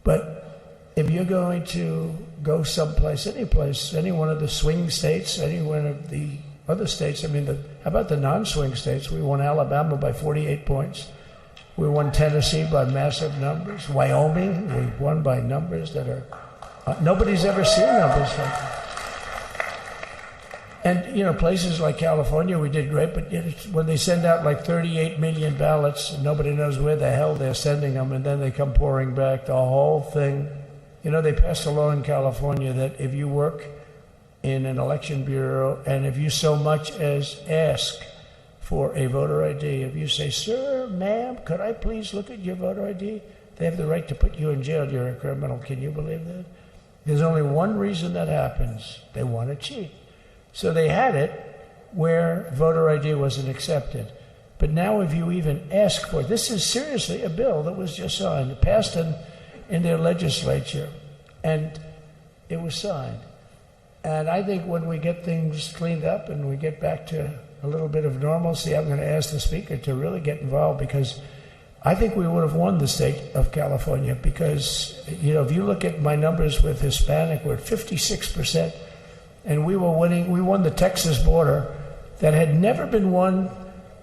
But if you're going to go someplace, any one of the swing states, any one of the other states, I mean, how about the non-swing states? We won Alabama by 48 points. We won Tennessee by massive numbers. Wyoming, we won by numbers that are, nobody's ever seen numbers like that. And, you know, places like California, we did great, but when they send out like 38 million ballots, nobody knows where the hell they're sending them, and then they come pouring back, the whole thing. You know, they passed a law in California that if you work in an election bureau, and if you so much as ask for a voter ID, if you say, sir, ma'am, could I please look at your voter ID? They have the right to put you in jail. You're a criminal. Can you believe that? There's only one reason that happens. They want to cheat. So they had it where voter ID wasn't accepted. But now if you even ask for it, this is seriously a bill that was just signed, passed in their legislature, and it was signed. And I think when we get things cleaned up and we get back to a little bit of normalcy, I'm going to ask the Speaker to really get involved, because I think we would have won the state of California, because, you know, if you look at my numbers with Hispanic, we're at 56%. And we won the Texas border that had never been won,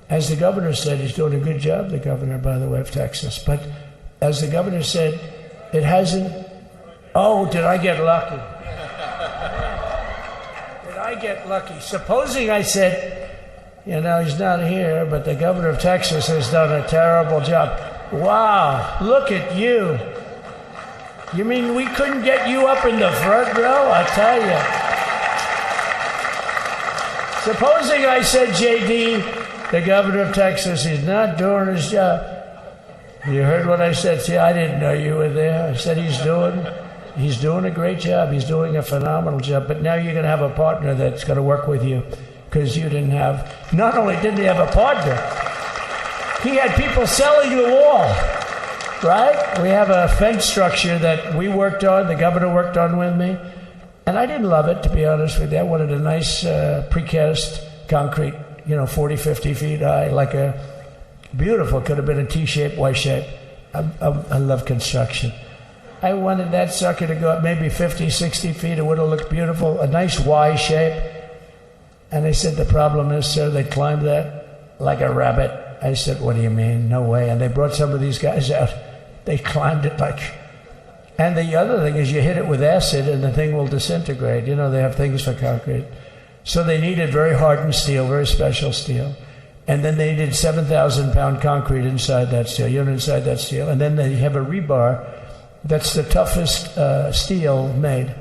as the governor said. He's doing a good job, the governor, by the way, of Texas. But as the governor said, it hasn't. Oh, did I get lucky? Did I get lucky? Supposing I said, you know, he's not here, but the governor of Texas has done a terrible job. Wow, look at you. You mean we couldn't get you up in the front row? I tell you. Supposing I said, JD, the governor of Texas, he's not doing his job. You heard what I said. See, I didn't know you were there. I said he's doing a great job. He's doing a phenomenal job. But now you're going to have a partner that's going to work with you, because you didn't have, not only didn't he have a partner, he had people selling the wall, right? We have a fence structure that we worked on, the governor worked on with me. And I didn't love it, to be honest with you. I wanted a nice precast concrete, 40, 50 feet high, like a beautiful, could have been a T-shape, Y-shape. I love construction. I wanted that sucker to go up maybe 50, 60 feet. It would have looked beautiful, a nice Y shape. And they said, the problem is, sir, they climbed that like a rabbit. I said, what do you mean? No way. And they brought some of these guys out. They climbed it like... And the other thing is you hit it with acid and the thing will disintegrate. You know, they have things for concrete. So they needed very hardened steel, very special steel. And then they needed 7,000-pound concrete inside that steel, inside that steel. And then they have a rebar that's the toughest steel made.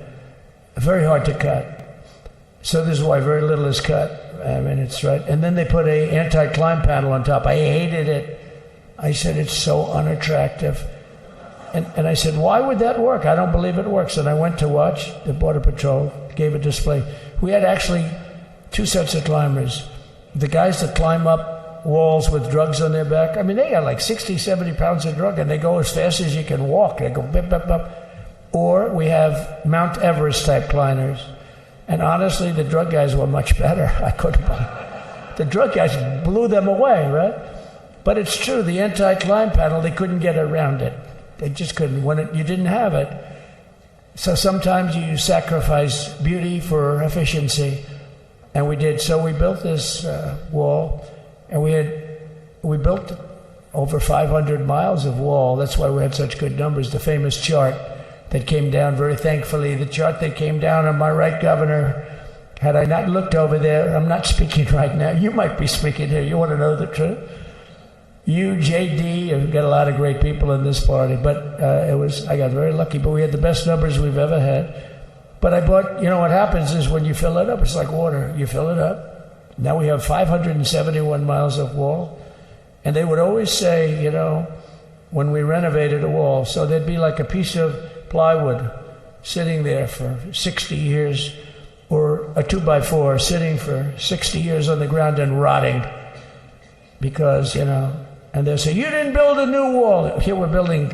Very hard to cut. So this is why very little is cut. I mean, it's right. And then they put a anti-climb panel on top. I hated it. I said, it's so unattractive. And I said, why would that work? I don't believe it works. And I went to watch the Border Patrol, gave a display. We had actually two sets of climbers. The guys that climb up walls with drugs on their back, I mean, they got like 60, 70 pounds of drug, and they go as fast as you can walk. They go bip, bip, bip. Or we have Mount Everest type climbers. And honestly, the drug guys were much better. I couldn't believe it. The drug guys blew them away, right? But it's true, the anti-climb panel, they couldn't get around it. They just couldn't. You didn't have it. So sometimes you sacrifice beauty for efficiency, and we did. So we built this wall, and we built over 500 miles of wall. That's why we had such good numbers. The famous chart that came down, very thankfully, the chart that came down on my right, Governor. Had I not looked over there, I'm not speaking right now. You might be speaking here. You want to know the truth?
You, JD, have got a lot of great people in this party, but I got very lucky, but we had the best numbers we've ever had. But I bought, what happens is when you fill it up, it's like water. You fill it up. Now we have 571 miles of wall. And they would always say, when we renovated a wall, so there'd be like a piece of plywood sitting there for 60 years, or a 2x4 sitting for 60 years on the ground and rotting. Because, and they'll say, you didn't build a new wall. Here we're building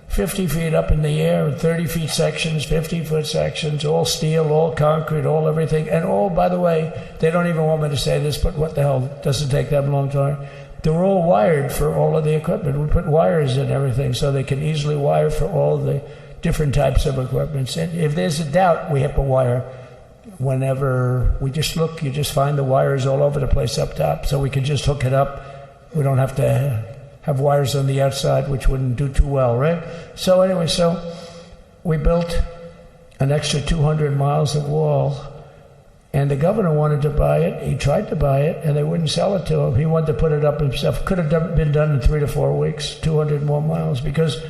50 feet up in the air, 30 feet sections, 50-foot sections, all steel, all concrete, all everything. And all, by the way, they don't even want me to say this, but what the hell, doesn't take that long time. They're all wired for all of the equipment. We put wires in everything so they can easily wire for all the different types of equipment. And if there's a doubt, we have to wire. Whenever we just look, you just find the wires all over the place up top, so we can just hook it up. We don't have to have wires on the outside, which wouldn't do too well, right? So anyway, we built an extra 200 miles of wall, and the governor wanted to buy it. He tried to buy it, and they wouldn't sell it to him. He wanted to put it up himself. Could have been done in 3 to 4 weeks, 200 more miles, because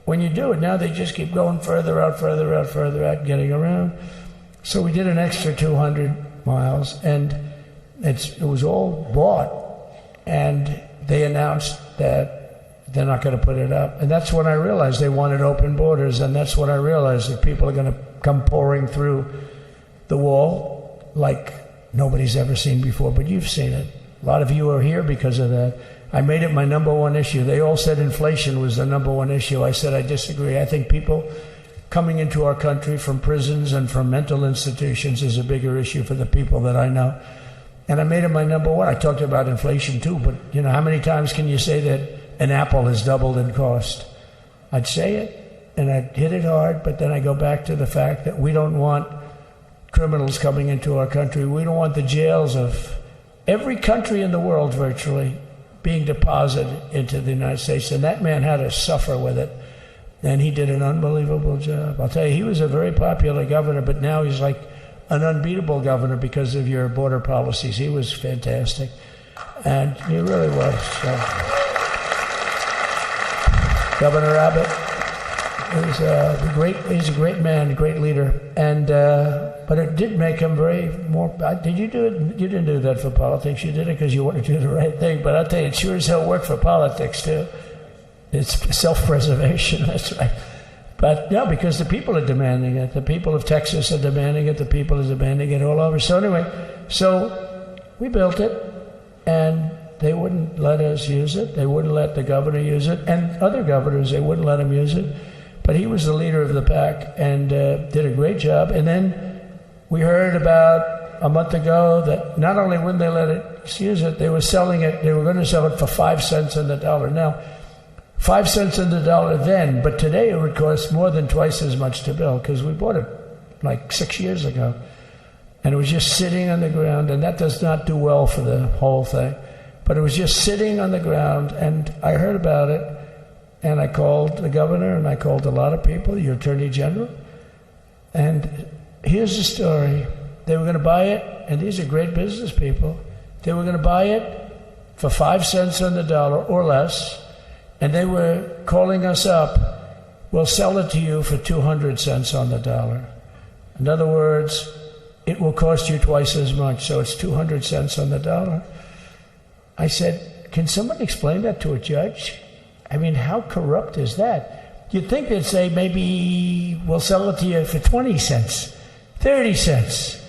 when you do it now, they just keep going further out, getting around. So we did an extra 200 miles, and it was all bought, and they announced that they're not going to put it up. And that's when I realized they wanted open borders, and that's when I realized that people are going to come pouring through the wall like nobody's ever seen before, but you've seen it. A lot of you are here because of that. I made it my number one issue. They all said inflation was the number one issue. I said I disagree. I think people coming into our country from prisons and from mental institutions is a bigger issue for the people that I know. And I made it my number one. I talked about inflation too, but how many times can you say that an apple has doubled in cost? I'd say it, and I'd hit it hard, but then I go back to the fact that we don't want criminals coming into our country. We don't want the jails of every country in the world virtually being deposited into the United States. And that man had to suffer with it. And he did an unbelievable job. I'll tell you, he was a very popular governor, but now he's like an unbeatable governor because of your border policies. He was fantastic. And he really was. Governor Abbott is he's a great man, a great leader. And but it did make him did you do it? You didn't do that for politics. You did it because you wanted to do the right thing. But I'll tell you, it sure as hell worked for politics too. It's self-preservation, that's right. But no, because the people are demanding it. The people of Texas are demanding it. The people are demanding it all over. So anyway, we built it, and they wouldn't let us use it. They wouldn't let the governor use it. And other governors, they wouldn't let him use it. But he was the leader of the pack and did a great job. And then we heard about a month ago that not only wouldn't they let us use it, they were selling it. They were going to sell it for 5 cents on the dollar. Now, 5 cents on the dollar then, but today it would cost more than twice as much to build because we bought it like 6 years ago. And it was just sitting on the ground, and that does not do well for the whole thing. But it was just sitting on the ground, and I heard about it, and I called the governor, and I called a lot of people, your attorney general. And here's the story. They were going to buy it, and these are great business people. They were going to buy it for 5 cents on the dollar or less. And they were calling us up, we'll sell it to you for 200 cents on the dollar. In other words, it will cost you twice as much, so it's 200 cents on the dollar. I said, can somebody explain that to a judge? I mean, how corrupt is that? You'd think they'd say, maybe we'll sell it to you for 20 cents, 30 cents,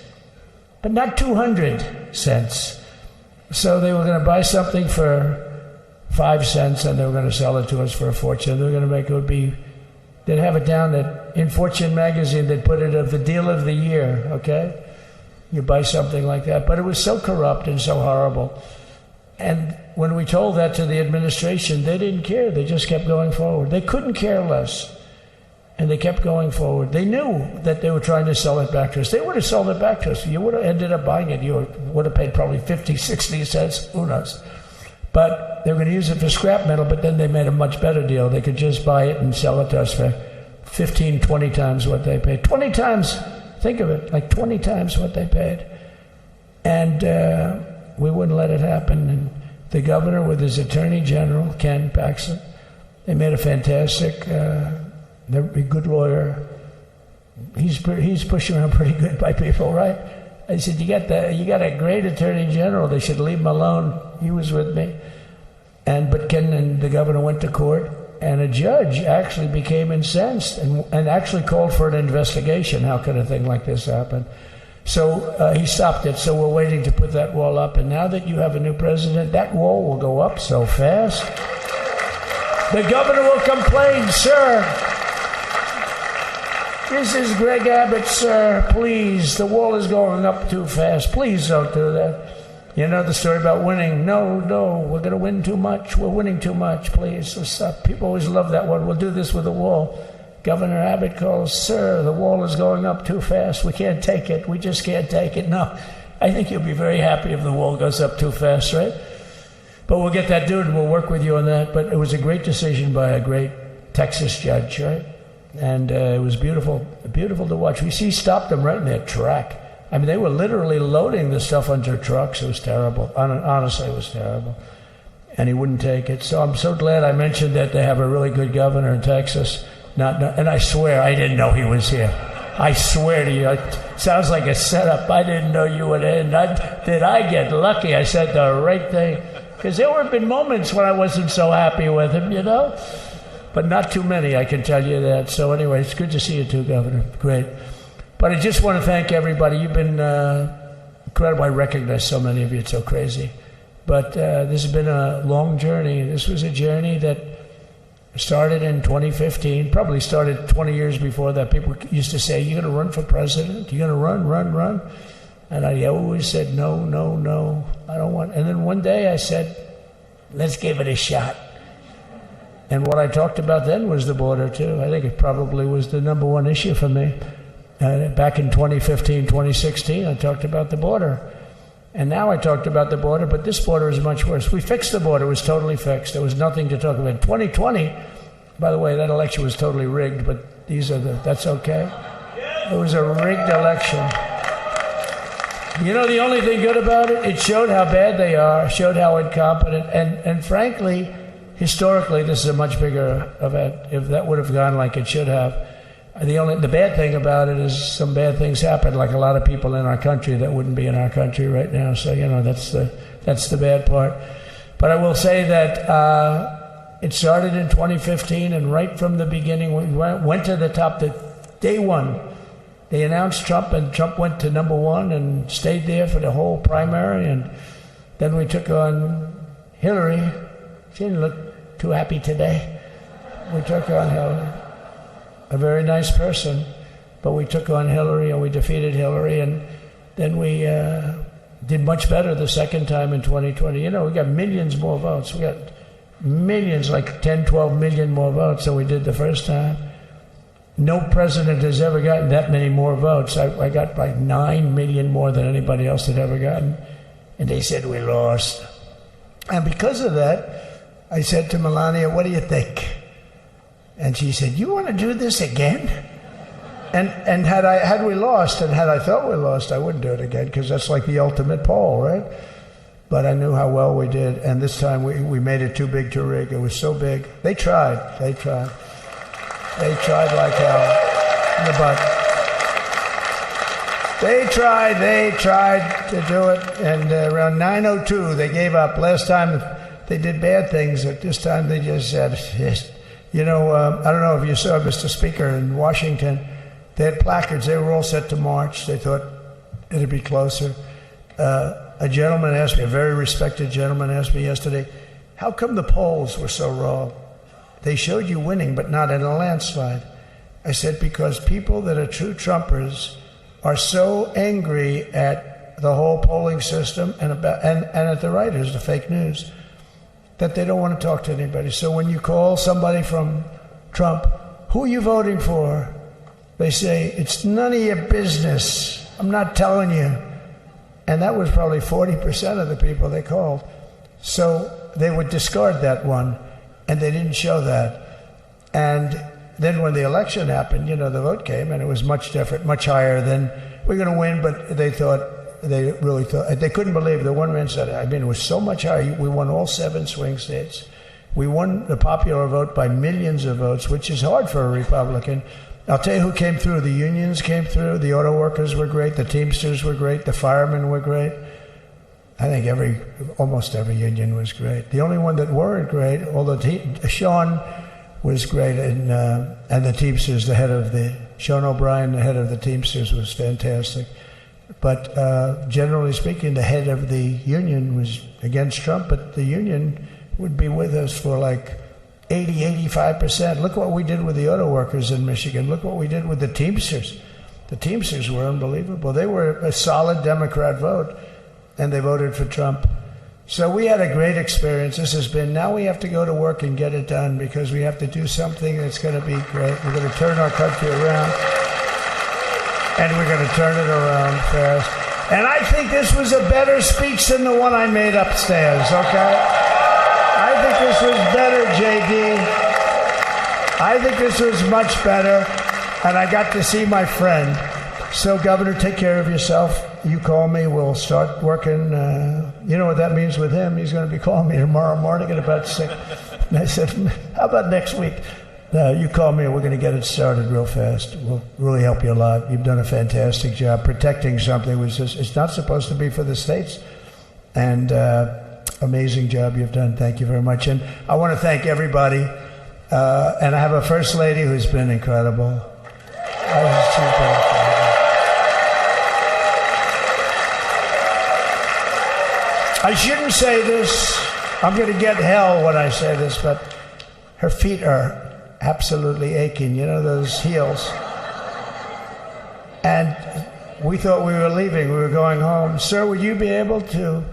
but not 200 cents. So they were going to buy something for 5 cents, and they were going to sell it to us for a fortune. They were going to make they'd have it down that in Fortune magazine, they'd put it of the deal of the year, okay? You buy something like that. But it was so corrupt and so horrible. And when we told that to the administration, they didn't care. They just kept going forward. They couldn't care less. And they kept going forward. They knew that they were trying to sell it back to us. They would have sold it back to us. You would have ended up buying it. You would have paid probably 50, 60 cents. Who knows? But they were going to use it for scrap metal, but then they made a much better deal. They could just buy it and sell it to us for 15, 20 times what they paid. 20 times, think of it, like 20 times what they paid. And we wouldn't let it happen. And the governor with his attorney general, Ken Paxton. They made a fantastic, they're a good lawyer. He's pushed around pretty good by people, right? I said, you got a great attorney general. They should leave him alone. He was with me. But Ken and the governor went to court, and a judge actually became incensed and actually called for an investigation. How could a thing like this happen? So he stopped it. So we're waiting to put that wall up. And now that you have a new president, that wall will go up so fast. The governor will complain, sir. This is Greg Abbott, sir. Please, the wall is going up too fast. Please don't do that. You know the story about winning? No, we're going to win too much. We're winning too much. Please, stop. People always love that one. We'll do this with the wall. Governor Abbott calls, sir, the wall is going up too fast. We can't take it. We just can't take it. No, I think you'll be very happy if the wall goes up too fast, right? But we'll get that dude and we'll work with you on that. But it was a great decision by a great Texas judge, right? And it was beautiful to watch. He stopped them right in their track. I mean, they were literally loading the stuff onto trucks. It was terrible. Honestly, it was terrible. And he wouldn't take it. So I'm so glad I mentioned that they have a really good governor in Texas. And I swear, I didn't know he was here. I swear to you, it sounds like a setup. I didn't know you would end. Did I get lucky? I said the right thing. Because there have been moments when I wasn't so happy with him, you know? But not too many, I can tell you that. So anyway, it's good to see you too, Governor. Great. But I just want to thank everybody. You've been incredible. I recognize so many of you. It's so crazy. But this has been a long journey. This was a journey that started in 2015, probably started 20 years before that. People used to say, you're going to run for president? You're going to run? And I always said, no, I don't want. And then one day I said, let's give it a shot. And what I talked about then was the border, too. I think it probably was the number one issue for me. Back in 2015, 2016, I talked about the border. And now I talked about the border, but this border is much worse. We fixed the border. It was totally fixed. There was nothing to talk about. 2020, by the way, that election was totally rigged, but that's okay. It was a rigged election. You know the only thing good about it? It showed how bad they are, showed how incompetent, and frankly, historically, this is a much bigger event. If that would have gone like it should have, the bad thing about it is some bad things happen, like a lot of people in our country that wouldn't be in our country right now. So that's the bad part. But I will say that it started in 2015, and right from the beginning, we went to the top. Day one, they announced Trump, and Trump went to number one and stayed there for the whole primary. And then we took on Hillary. She didn't look too happy today. We took on Hillary. A very nice person, but we took on Hillary and we defeated Hillary, and then we did much better the second time in 2020. You know, we got millions more votes. We got millions, like 10, 12 million more votes than we did the first time. No president has ever gotten that many more votes. I got like 9 million more than anybody else had ever gotten, and they said we lost. And because of that, I said to Melania, what do you think? And she said, you want to do this again? And had we lost, and had I thought we lost, I wouldn't do it again, because that's like the ultimate poll, right? But I knew how well we did, and this time we made it too big to rig. It was so big. They tried like hell in the butt. They tried to do it, and around 9:02 they gave up. Last time they did bad things, but this time they just said, yes. You know, I don't know if you saw, Mr. Speaker, in Washington, they had placards. They were all set to march. They thought it'd be closer. A gentleman asked me, a very respected gentleman asked me yesterday, how come the polls were so wrong? They showed you winning, but not in a landslide. I said, because people that are true Trumpers are so angry at the whole polling system and at the writers, the fake news, that they don't want to talk to anybody. So when you call somebody from Trump, who are you voting for? They say, it's none of your business. I'm not telling you. And that was probably 40% of the people they called. So they would discard that one, and they didn't show that. And then when the election happened, you know, the vote came, and it was much different, much higher than we're going to win, but they thought they really thought, they couldn't believe, the one man said, I mean, it was so much higher. We won all 7 swing states. We won the popular vote by millions of votes, which is hard for a Republican. I'll tell you who came through. The unions came through. The auto workers were great. The Teamsters were great. The firemen were great. I think almost every union was great. The only one that weren't great, although Sean was great, and the Teamsters, Sean O'Brien, the head of the Teamsters, was fantastic. But generally speaking, the head of the union was against Trump, but the union would be with us for like 80-85%. Look what we did with the auto workers in Michigan. Look what we did with the Teamsters. The Teamsters were unbelievable. They were a solid Democrat vote, and they voted for Trump. So we had a great experience. This has been, now we have to go to work and get it done, because we have to do something that's going to be great. We're going to turn our country around, and we're going to turn it around fast. And I think this was a better speech than the one I made upstairs, okay? I think this was better, JD. I think this was much better, and I got to see my friend. So, Governor, take care of yourself. You call me, we'll start working. You know what that means with him? He's going to be calling me tomorrow morning at about 6. And I said, how about next week? You call me and we're going to get it started real fast. We'll really help you a lot. You've done a fantastic job protecting something which is, it's not supposed to be for the states. And amazing job you've done. Thank you very much. And I want to thank everybody. And I have a First Lady who's been incredible. I shouldn't say this. I'm going to get hell when I say this, but her feet are absolutely aching. You know, those heels. And we thought we were leaving. We were going home. Sir, would you be able to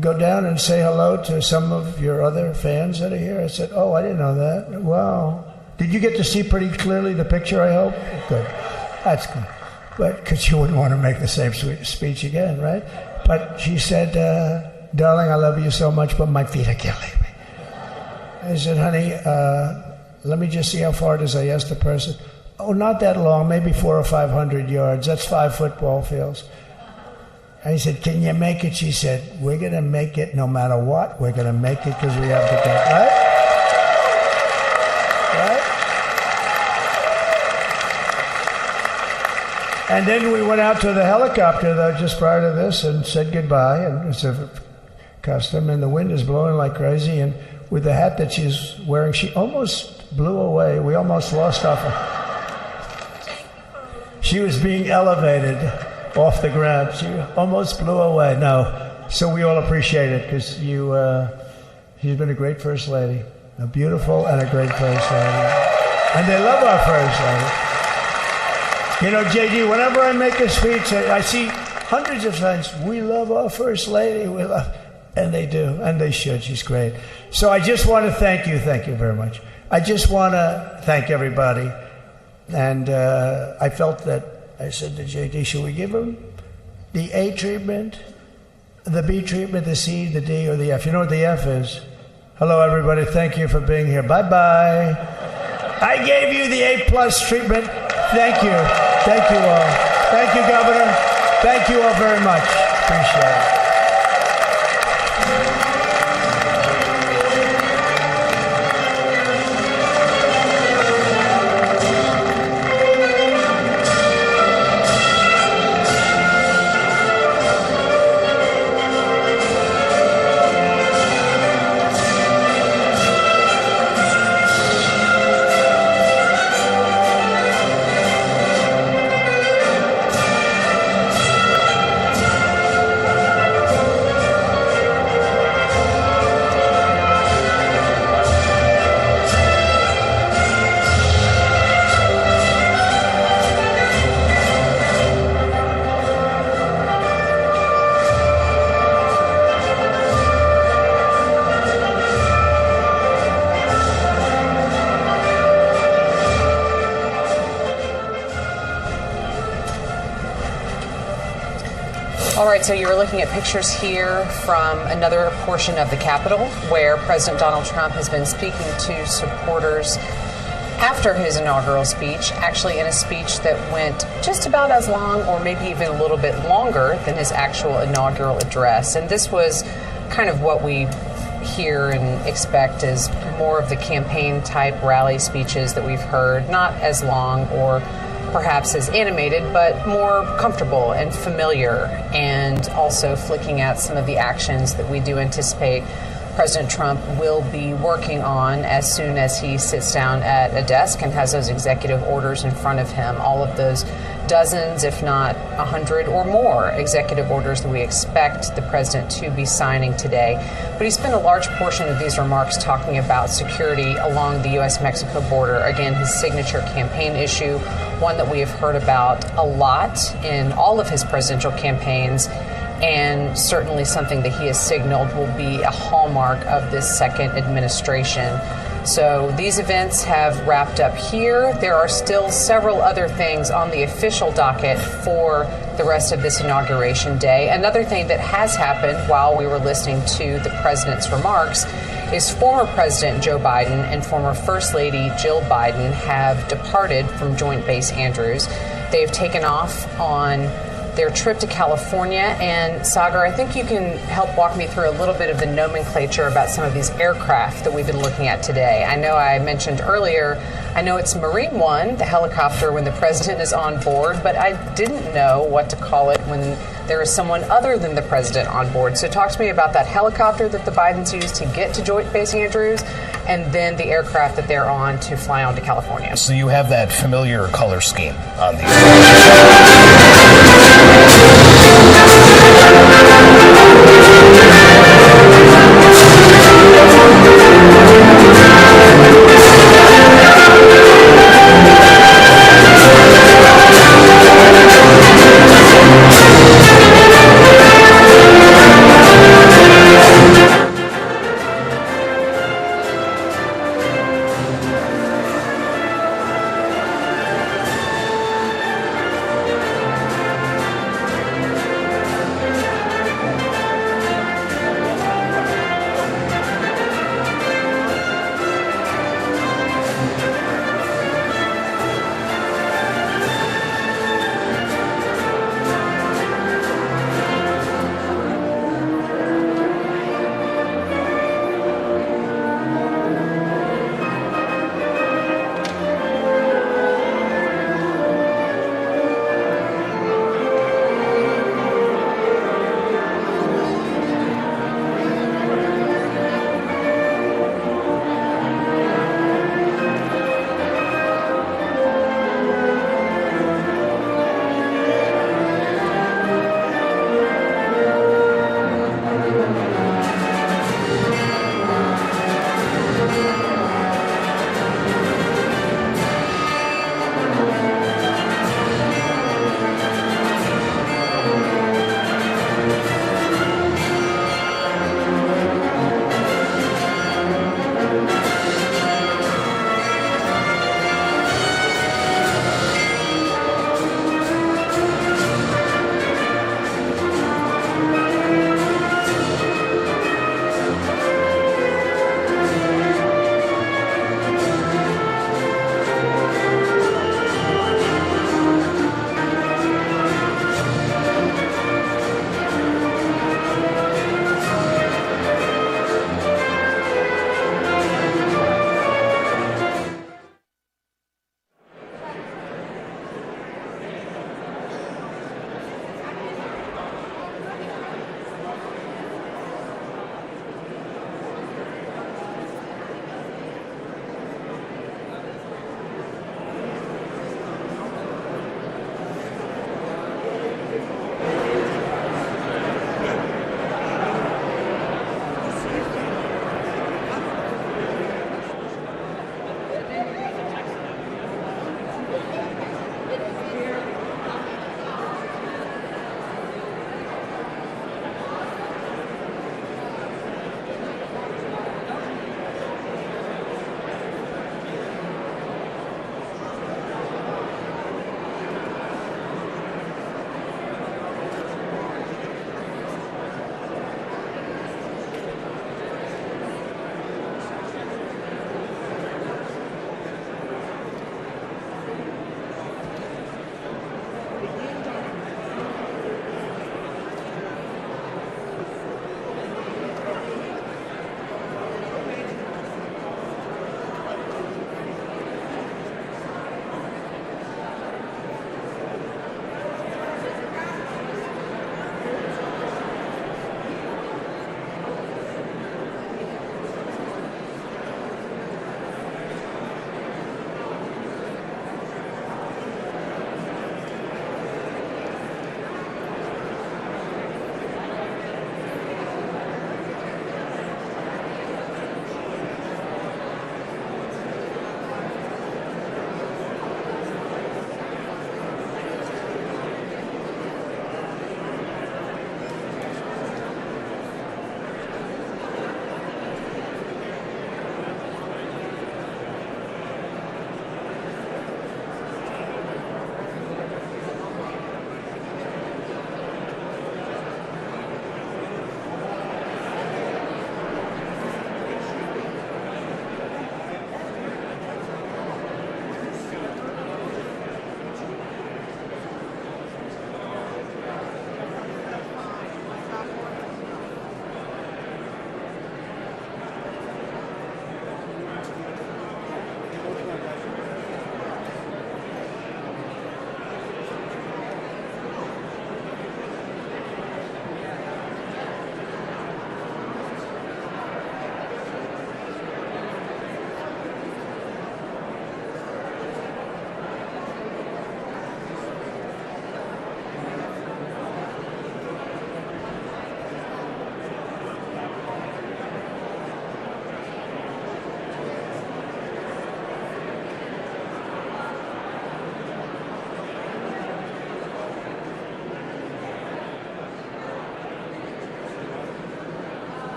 go down and say hello to some of your other fans that are here? I said, oh, I didn't know that. Wow. Did you get to see pretty clearly the picture, I hope? Good. That's good. But because you wouldn't want to make the same speech again, right? But she said, darling, I love you so much, but my feet are killing me. I said, honey, let me just see how far it is. I asked the person. Oh, not that long, maybe 400 or 500 yards. That's 5 football fields. I said, can you make it? She said, we're going to make it no matter what. We're going to make it because we have to go. Right? And then we went out to the helicopter, though, just prior to this, and said goodbye. And it's a custom, and the wind is blowing like crazy. And with the hat that she's wearing, she almost blew away. We almost lost her. She was being elevated off the ground. She almost blew away. No. So we all appreciate it, because she's been a great First Lady. A beautiful and a great First Lady. And they love our First Lady. You know, JD, whenever I make a speech, I see hundreds of times, we love our First Lady, and they do, and they should. She's great. So I just want to thank you very much. I just want to thank everybody. And I felt that, I said to JD, should we give him the A treatment, the B treatment, the C, the D, or the F? You know what the F is? Hello, everybody. Thank you for being here. Bye-bye. I gave you the A+ treatment. Thank you. Thank you all. Thank you, Governor. Thank you all very much. Appreciate it.
All right, so you're looking at pictures here from another portion of the Capitol where President Donald Trump has been speaking to supporters after his inaugural speech, actually in a speech that went just about as long or maybe even a little bit longer than his actual inaugural address. And this was kind of what we hear and expect is more of the campaign type rally speeches that we've heard, not as long or perhaps as animated, but more comfortable and familiar, and also flicking at some of the actions that we do anticipate President Trump will be working on as soon as he sits down at a desk and has those executive orders in front of him. All of those dozens, if not 100 or more executive orders that we expect the president to be signing today. But he spent a large portion of these remarks talking about security along the U.S.-Mexico border. Again, his signature campaign issue, one that we have heard about a lot in all of his presidential campaigns, and certainly something that he has signaled will be a hallmark of this second administration. So these events have wrapped up here. There are still several other things on the official docket for the rest of this inauguration day. Another thing that has happened while we were listening to the president's remarks is former President Joe Biden and former First Lady Jill Biden have departed from Joint Base Andrews. They've taken off on their trip to California. And Sagar, I think you can help walk me through a little bit of the nomenclature about some of these aircraft that we've been looking at today. I know I mentioned earlier, I know it's Marine One, the helicopter when the president is on board, but I didn't know what to call it when there is someone other than the president on board. So talk to me about that helicopter that the Bidens used to get to Joint Base Andrews, and then the aircraft that they're on to fly on to California.
So you have that familiar color scheme on these.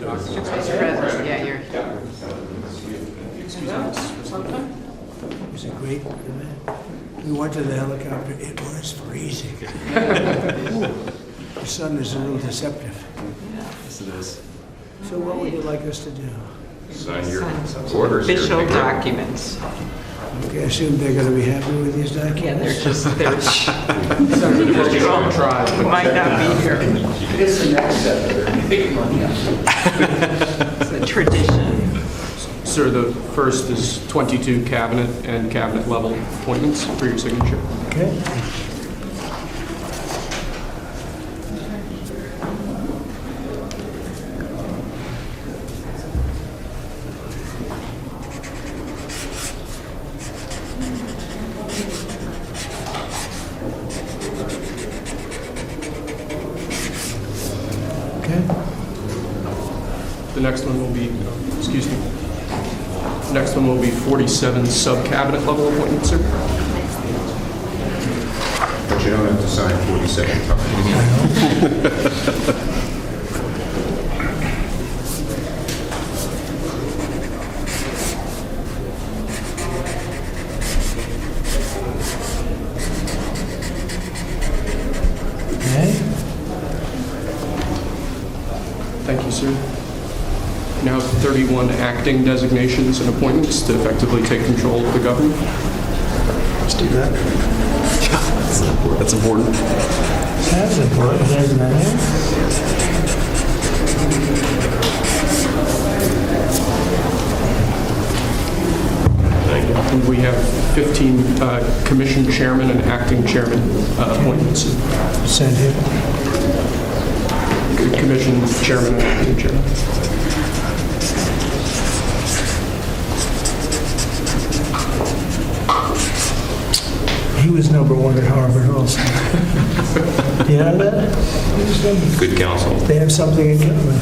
Mr. President, yeah, you're.
It was a great event. We went to the helicopter. It was freezing. The sun is a little deceptive.
Yes, it is.
So what would you like us to do?
Sign your orders.
Official documents.
Okay, I assume they're going to be happy with these documents?
Yeah, they're
Try.
We might not be here.
It's the next step.
It's a tradition.
Sir, the first is 22 cabinet and cabinet level appointments for your signature.
Okay.
The next one will be, excuse me, next one will be 47 sub-cabinet level appointments, sir.
But you don't have to sign 47 times.
Thank you, sir. Now 31 acting designations and appointments to effectively take control of the government.
Let's do that.
Yeah, that's important.
That's important, isn't it?
And we have 15 commission chairman and acting chairman appointments.
Send him.
Commission chairman and acting chairman.
He was #1 at Harvard also. You know that?
Good counsel.
They have something in common.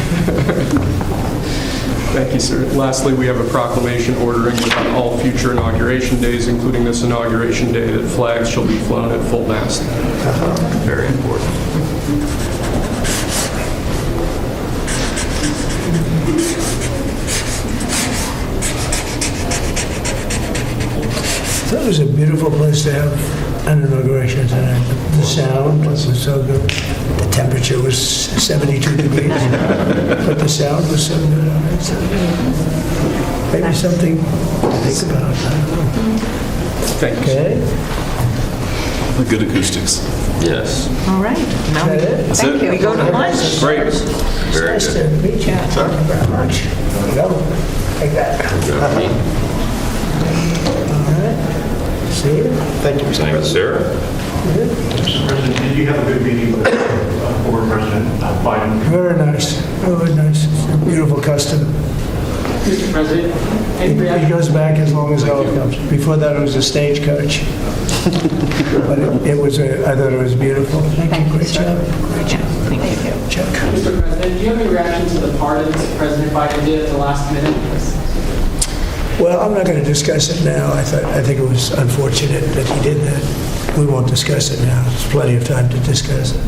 Thank you, sir. Lastly, we have a proclamation ordering that on all future inauguration days, including this inauguration day, that flags shall be flown at full mast.
Very important.
That was a beautiful place to have an inauguration tonight. The sound was so good. The temperature was 72 degrees, but the sound was so good. So maybe something to think about. I don't know.
Thank you.
Okay.
Good acoustics. Yes.
All right. Now,
That's
thank
it.
you. We go to lunch.
Great. Very
Nice
good.
to meet you. Thank you very much. There you go. Take that. See you.
Thank you, Mr. President. Sir.
Mr. President, did you have a good meeting with former President Biden?
Very nice. Very nice. It's a beautiful custom.
Mr. President,
It goes back as long as helicopters. Before that, it was a stagecoach. But I thought it was beautiful. Thank you. Great job. Great job. Thank you. Chuck.
Mr. President, do you have any reaction to the pardons that President Biden did at the last minute?
Well, I'm not going to discuss it now. I think it was unfortunate that he did that. We won't discuss it now. There's plenty of time to discuss it.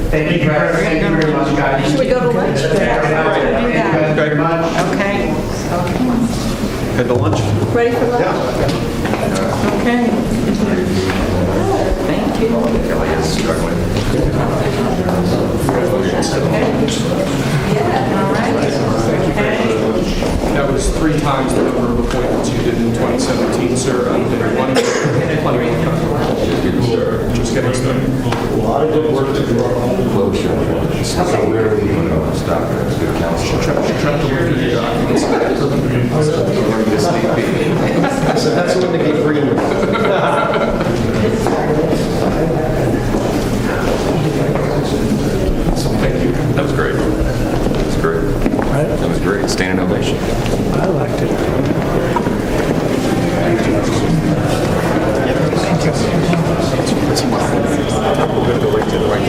Thank you very much, guys.
Should we go to lunch?
Thank you very much.
Okay.
Head to lunch.
Ready for lunch? Okay. Thank you. All right. Okay.
That was 3 times the number of appointments you did in 2017, sir. Plenty of time. Just getting started.
A lot of good work to do. So where are we going to stop it? Good counsel.
Try to look through the documents.
So that's when they get green.
Thank you.
That was great. That was great. That was great. Standing ovation.
I liked it.
We're going to go right to the right.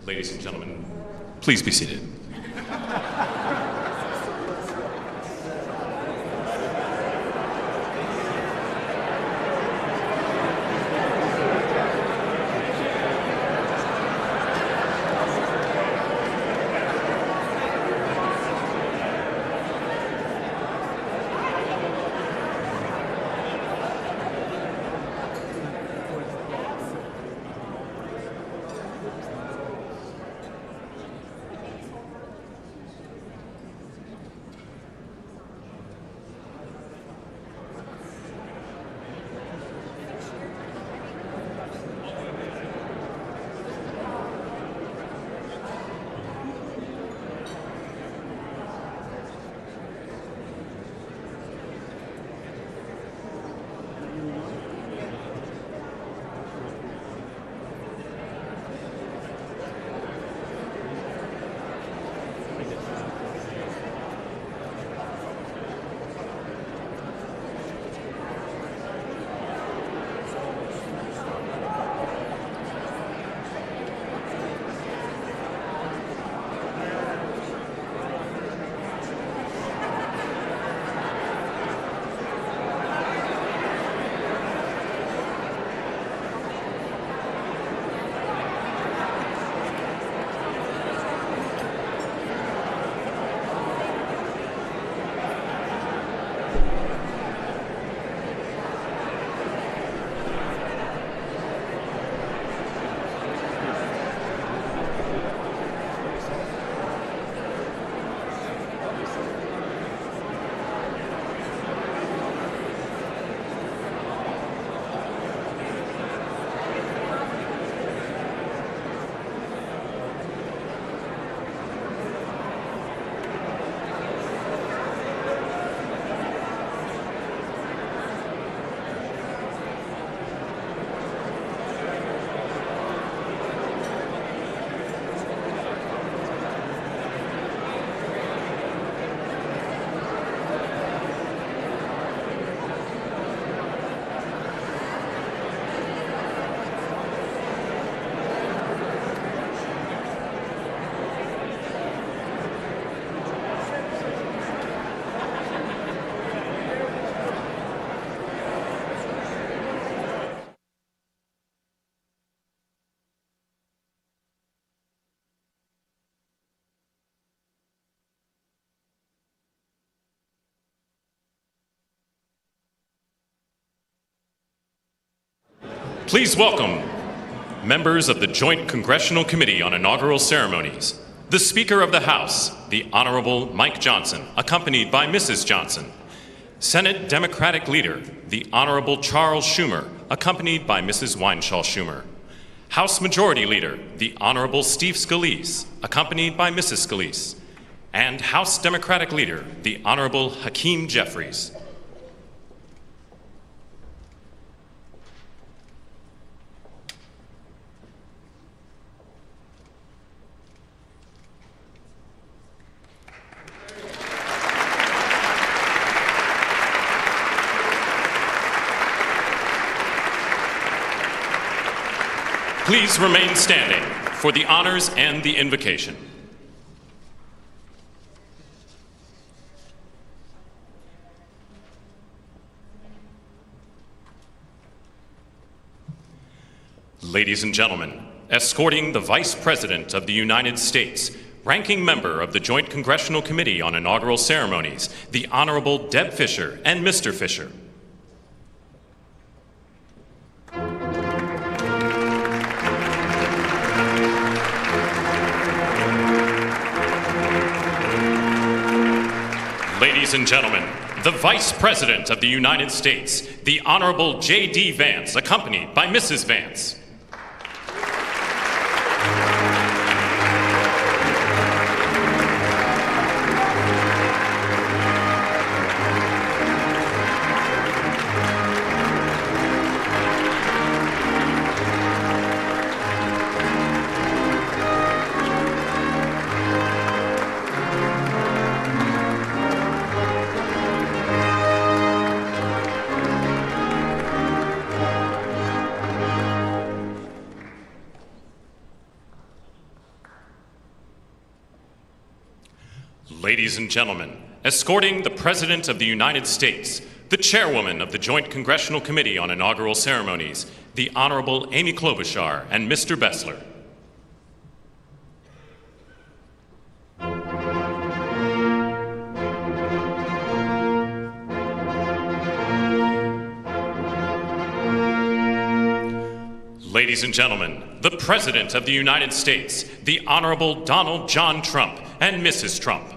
Ladies and gentlemen, please be seated. Please welcome members of the Joint Congressional Committee on Inaugural Ceremonies, the Speaker of the House, the Honorable Mike Johnson, accompanied by Mrs. Johnson, Senate Democratic Leader, the Honorable Charles Schumer, accompanied by Mrs. Weinshaw Schumer, House Majority Leader, the Honorable Steve Scalise, accompanied by Mrs. Scalise, and House Democratic Leader, the Honorable Hakeem Jeffries. Please remain standing for the honors and the invocation. Ladies and gentlemen, escorting the Vice President of the United States, ranking member of the Joint Congressional Committee on Inaugural Ceremonies, the Honorable Deb Fischer and Mr. Fischer. Ladies and gentlemen, the Vice President of the United States, the Honorable J.D. Vance, accompanied by Mrs. Vance. Ladies and gentlemen, escorting the President of the United States, the Chairwoman of the Joint Congressional Committee on Inaugural Ceremonies, the Honorable Amy Klobuchar and Mr. Bessler. Ladies and gentlemen, the President of the United States, the Honorable Donald John Trump and Mrs. Trump.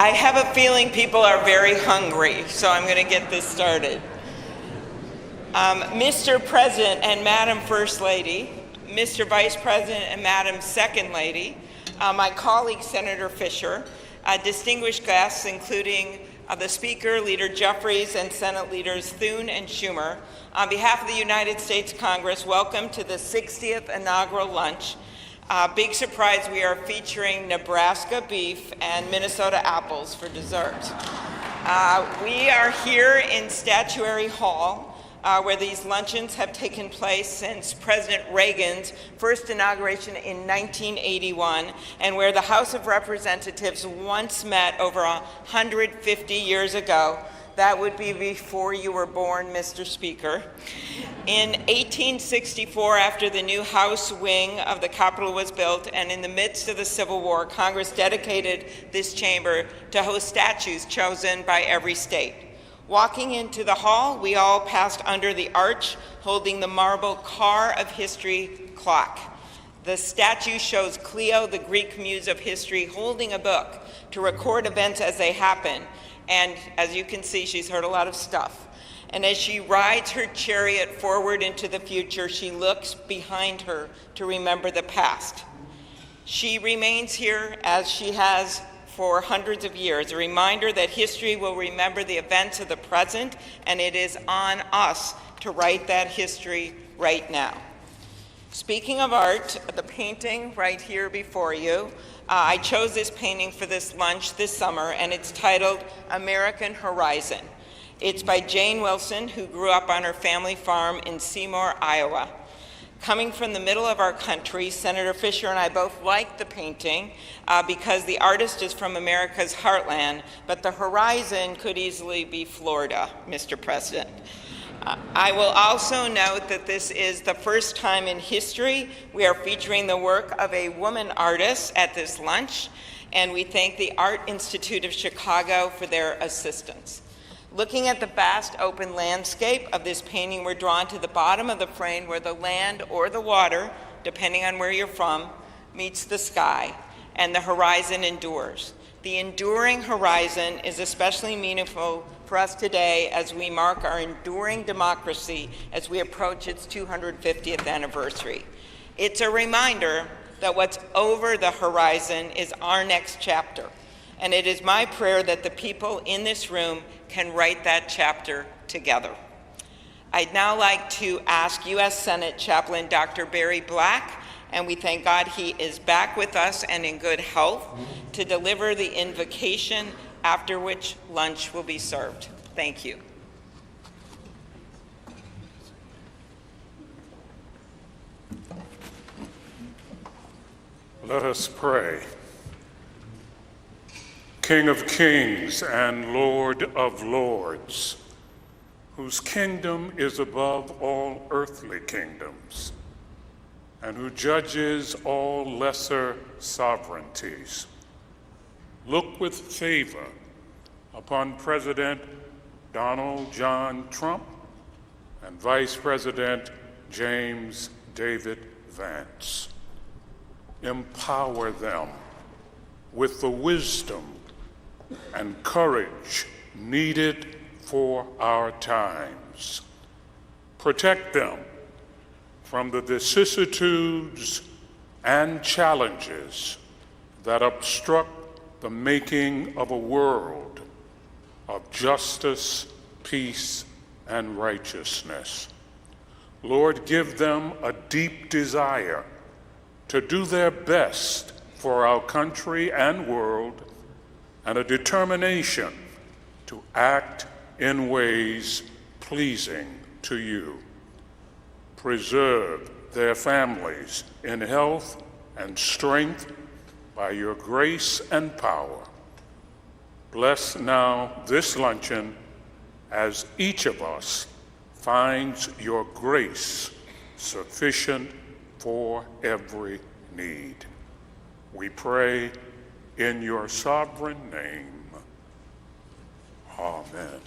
I have a feeling people are very hungry, so I'm going to get this started. Mr. President and Madam First Lady, Mr. Vice President and Madam Second Lady, my colleague Senator Fisher, distinguished guests including the Speaker, Leader Jeffries, and Senate Leaders Thune and Schumer, on behalf of the United States Congress, welcome to the 60th inaugural lunch. Big surprise, we are featuring Nebraska beef and Minnesota apples for dessert. We are here in Statuary Hall, where these luncheons have taken place since President Reagan's first inauguration in 1981, and where the House of Representatives once met over 150 years ago. That would be before you were born, Mr. Speaker. In 1864, after the new House wing of the Capitol was built, and in the midst of the Civil War, Congress dedicated this chamber to host statues chosen by every state. Walking into the hall, we all passed under the arch, holding the marble Car of History clock. The statue shows Cleo, the Greek muse of history, holding a book to record events as they happen. And as you can see, she's heard a lot of stuff. And as she rides her chariot forward into the future, she looks behind her to remember the past. She remains here as she has for hundreds of years, a reminder that history will remember the events of the present, and it is on us to write that history right now. Speaking of art, the painting right here before you, I chose this painting for this lunch this summer, and it's titled American Horizon. It's by Jane Wilson, who grew up on her family farm in Seymour, Iowa. Coming from the middle of our country, Senator Fisher and I both liked the painting because the artist is from America's heartland, but the horizon could easily be Florida, Mr. President. I will also note that this is the first time in history we are featuring the work of a woman artist at this lunch, and we thank the Art Institute of Chicago for their assistance. Looking at the vast open landscape of this painting, we're drawn to the bottom of the frame where the land or the water, depending on where you're from, meets the sky, and the horizon endures. The enduring horizon is especially meaningful for us today as we mark our enduring democracy as we approach its 250th anniversary. It's a reminder that what's over the horizon is our next chapter, and it is my prayer that the people in this room can write that chapter together. I'd now like to ask U.S. Senate Chaplain Dr. Barry Black, and we thank God he is back with us and in good health, to deliver the invocation, after which lunch will be served. Thank you.
Let us pray. King of kings and Lord of lords, whose kingdom is above all earthly kingdoms, and who judges all lesser sovereignties, look with favor upon President Donald John Trump and Vice President James David Vance. Empower them with the wisdom and courage needed for our times. Protect them from the vicissitudes and challenges that obstruct the making of a world of justice, peace, and righteousness. Lord, give them a deep desire to do their best for our country and world, and a determination to act in ways pleasing to you. Preserve their families in health and strength by your grace and power. Bless now this luncheon as each of us finds your grace sufficient for every need. We pray in your sovereign name. Amen.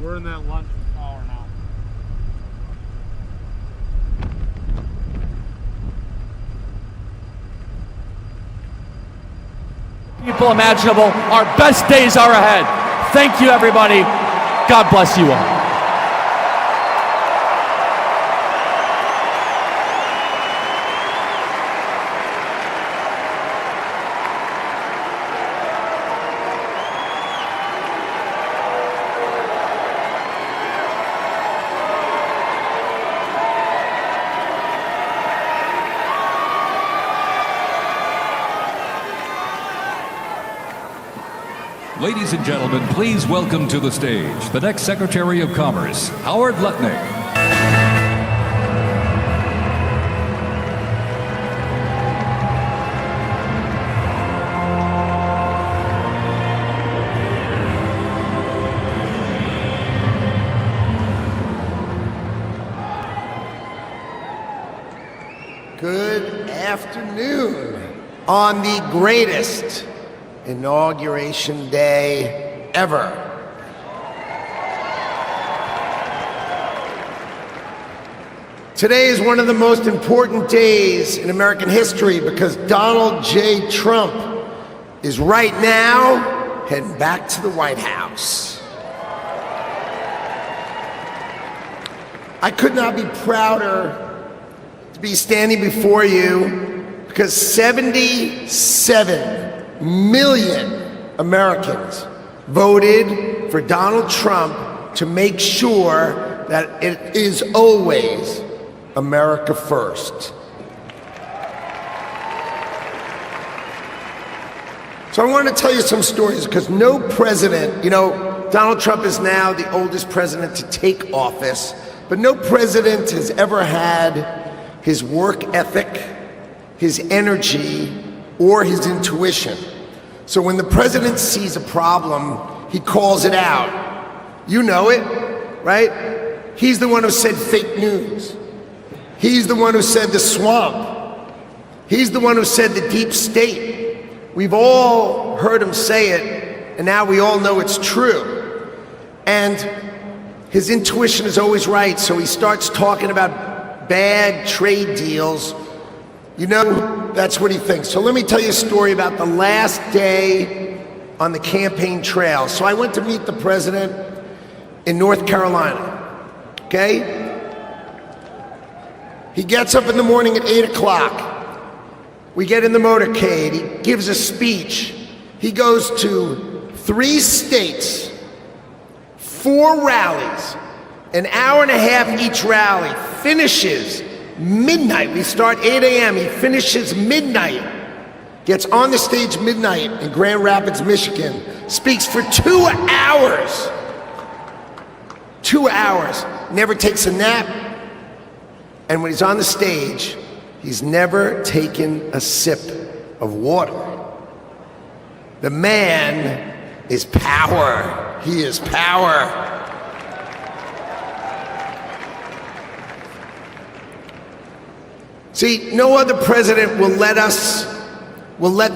We're in that lunch hour now.
People imaginable. Our best days are ahead. Thank you, everybody. God bless you all.
Ladies and gentlemen, please welcome to the stage the next Secretary of Commerce, Howard Lutnick.
Good afternoon. On the greatest inauguration day ever. Today is one of the most important days in American history because Donald J. Trump is right now heading back to the White House. I could not be prouder to be standing before you because 77 million Americans voted for Donald Trump to make sure that it is always America first. So I want to tell you some stories because no president, Donald Trump is now the oldest president to take office, but no president has ever had his work ethic, his energy, or his intuition. So when the president sees a problem, he calls it out. You know it, right? He's the one who said fake news. He's the one who said the swamp. He's the one who said the deep state. We've all heard him say it, and now we all know it's true. And his intuition is always right, so he starts talking about bad trade deals. That's what he thinks. So let me tell you a story about the last day on the campaign trail. So I went to meet the president in North Carolina, okay? He gets up in the morning at 8 o'clock. We get in the motorcade, he gives a speech. He goes to 3 states, 4 rallies, an hour and a half each rally, finishes midnight. We start 8 a.m., he finishes midnight, gets on the stage midnight in Grand Rapids, Michigan, speaks for 2 hours. 2 hours, never takes a nap, and when he's on the stage, he's never taken a sip of water. The man is power. He is power. See, no other president will let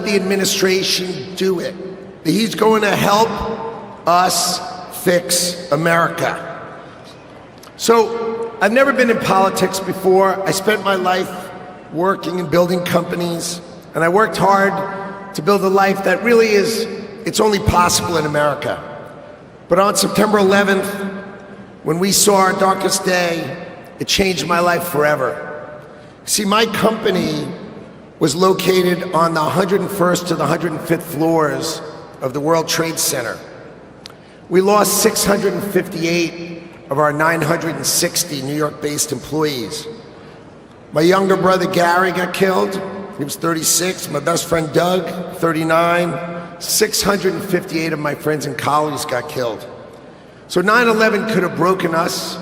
the administration do it. He's going to help us fix America. So, I've never been in politics before. I spent my life working and building companies, and I worked hard to build a life that really it's only possible in America. But on September 11th, when we saw our darkest day, it changed my life forever. See, my company was located on the 101st to the 105th floors of the World Trade Center. We lost 658 of our 960 New York-based employees. My younger brother Gary got killed. He was 36. My best friend Doug, 39. 658 of my friends and colleagues got killed. So 9/11 could have broken us,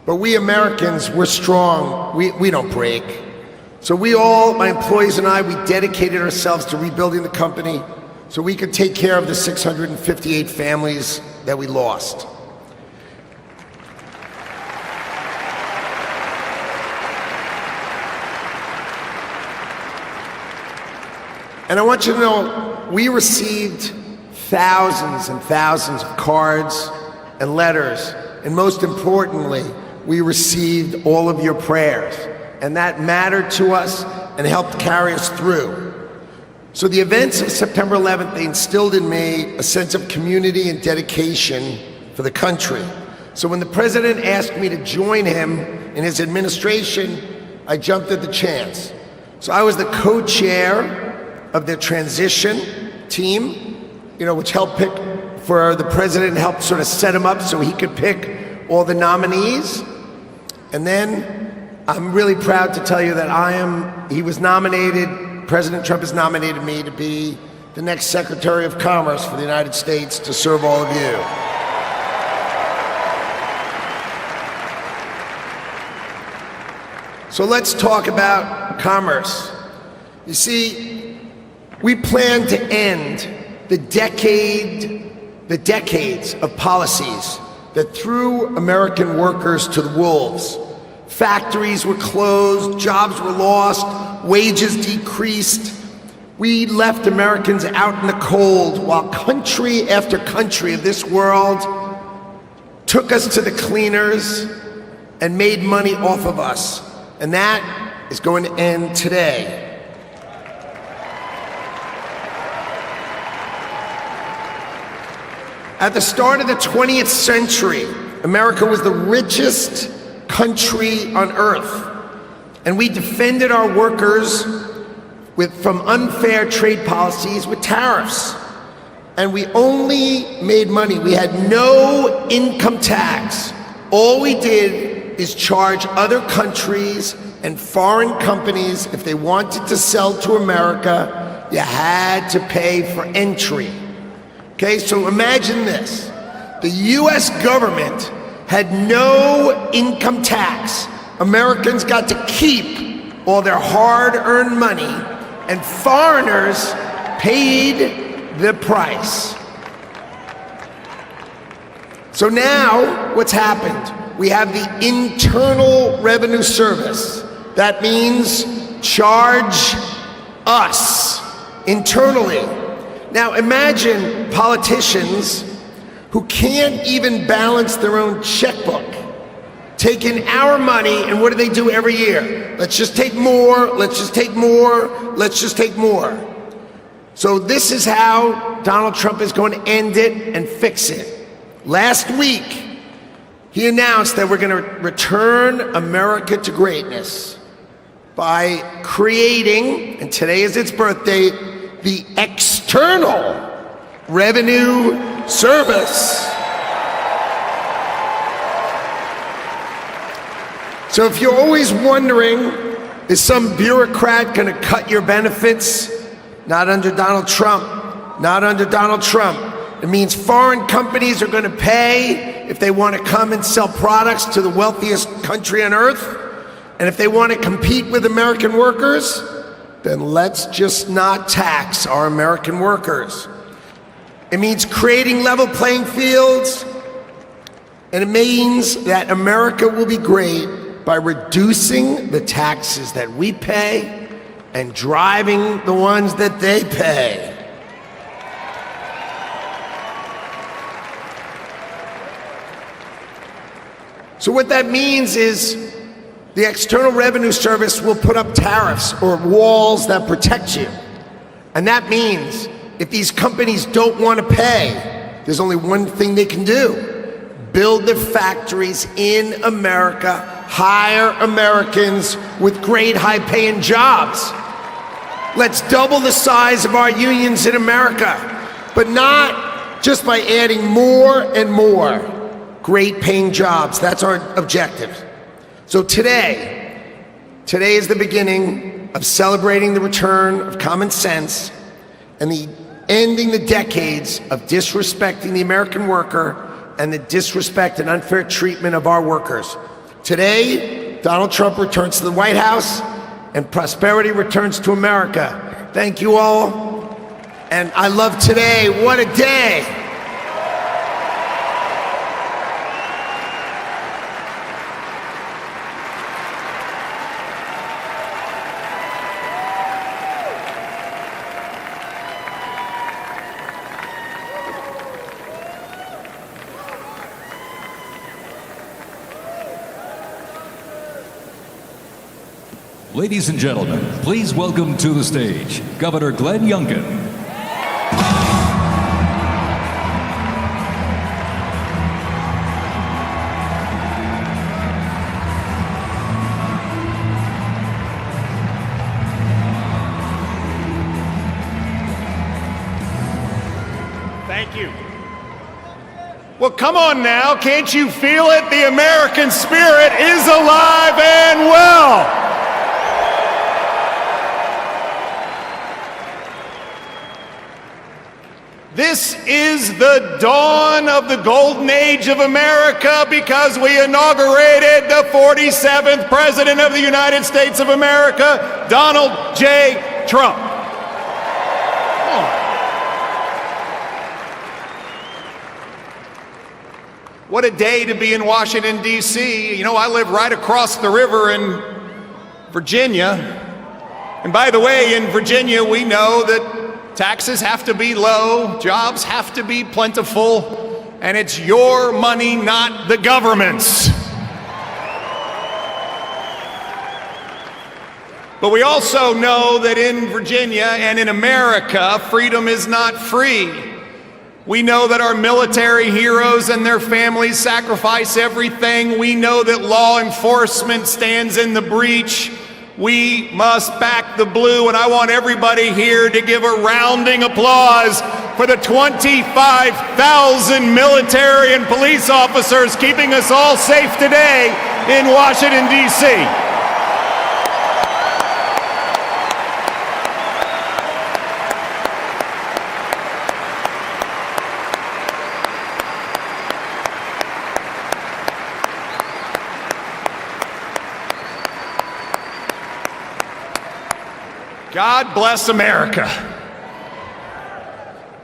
but we Americans, we're strong. We don't break. So we all, my employees and I, we dedicated ourselves to rebuilding the company so we could take care of the 658 families that we lost. And I want you to know, we received thousands and thousands of cards and letters, and most importantly, we received all of your prayers, and that mattered to us and helped carry us through. So the events of September 11th, they instilled in me a sense of community and dedication for the country. So when the president asked me to join him in his administration, I jumped at the chance. So I was the co-chair of the transition team, which helped pick for the president and helped sort of set him up so he could pick all the nominees. And then I'm really proud to tell you that he was nominated, President Trump has nominated me to be the next Secretary of Commerce for the United States to serve all of you. So let's talk about commerce. You see, we plan to end the decades of policies that threw American workers to the wolves. Factories were closed, jobs were lost, wages decreased. We left Americans out in the cold while country after country of this world took us to the cleaners and made money off of us. And that is going to end today. At the start of the 20th century, America was the richest country on earth, and we defended our workers from unfair trade policies with tariffs. And we only made money. We had no income tax. All we did is charge other countries and foreign companies, if they wanted to sell to America, you had to pay for entry. Okay, so imagine this. The US government had no income tax. Americans got to keep all their hard-earned money, and foreigners paid the price. So now, what's happened? We have the Internal Revenue Service. That means charge us internally. Now imagine politicians who can't even balance their own checkbook, taking our money, and what do they do every year? Let's just take more, let's just take more, let's just take more. So this is how Donald Trump is going to end it and fix it. Last week, he announced that we're going to return America to greatness by creating, and today is its birthday, the External Revenue Service. So if you're always wondering, is some bureaucrat going to cut your benefits? Not under Donald Trump. Not under Donald Trump. It means foreign companies are going to pay if they want to come and sell products to the wealthiest country on earth. And if they want to compete with American workers, then let's just not tax our American workers. It means creating level playing fields, and it means that America will be great by reducing the taxes that we pay and driving the ones that they pay. So what that means is the External Revenue Service will put up tariffs or walls that protect you. And that means if these companies don't want to pay, there's only one thing they can do: build the factories in America, hire Americans with great high-paying jobs. Let's double the size of our unions in America, but not just by adding more and more great-paying jobs. That's our objective. So today is the beginning of celebrating the return of common sense and ending the decades of disrespecting the American worker and the disrespect and unfair treatment of our workers. Today, Donald Trump returns to the White House and prosperity returns to America. Thank you all. And I love today. What a day.
Ladies and gentlemen, please welcome to the stage Governor Glenn Youngkin.
Thank you. Well, come on now, can't you feel it? The American spirit is alive and well. This is the dawn of the golden age of America because we inaugurated the 47th President of the United States of America, Donald J. Trump. What a day to be in Washington, D.C. You know, I live right across the river in Virginia. And by the way, in Virginia, we know that taxes have to be low, jobs have to be plentiful, and it's your money, not the government's. But we also know that in Virginia and in America, freedom is not free. We know that our military heroes and their families sacrifice everything. We know that law enforcement stands in the breach. We must back the blue, and I want everybody here to give a rounding applause for the 25,000 military and police officers keeping us all safe today in Washington, D.C. God bless America.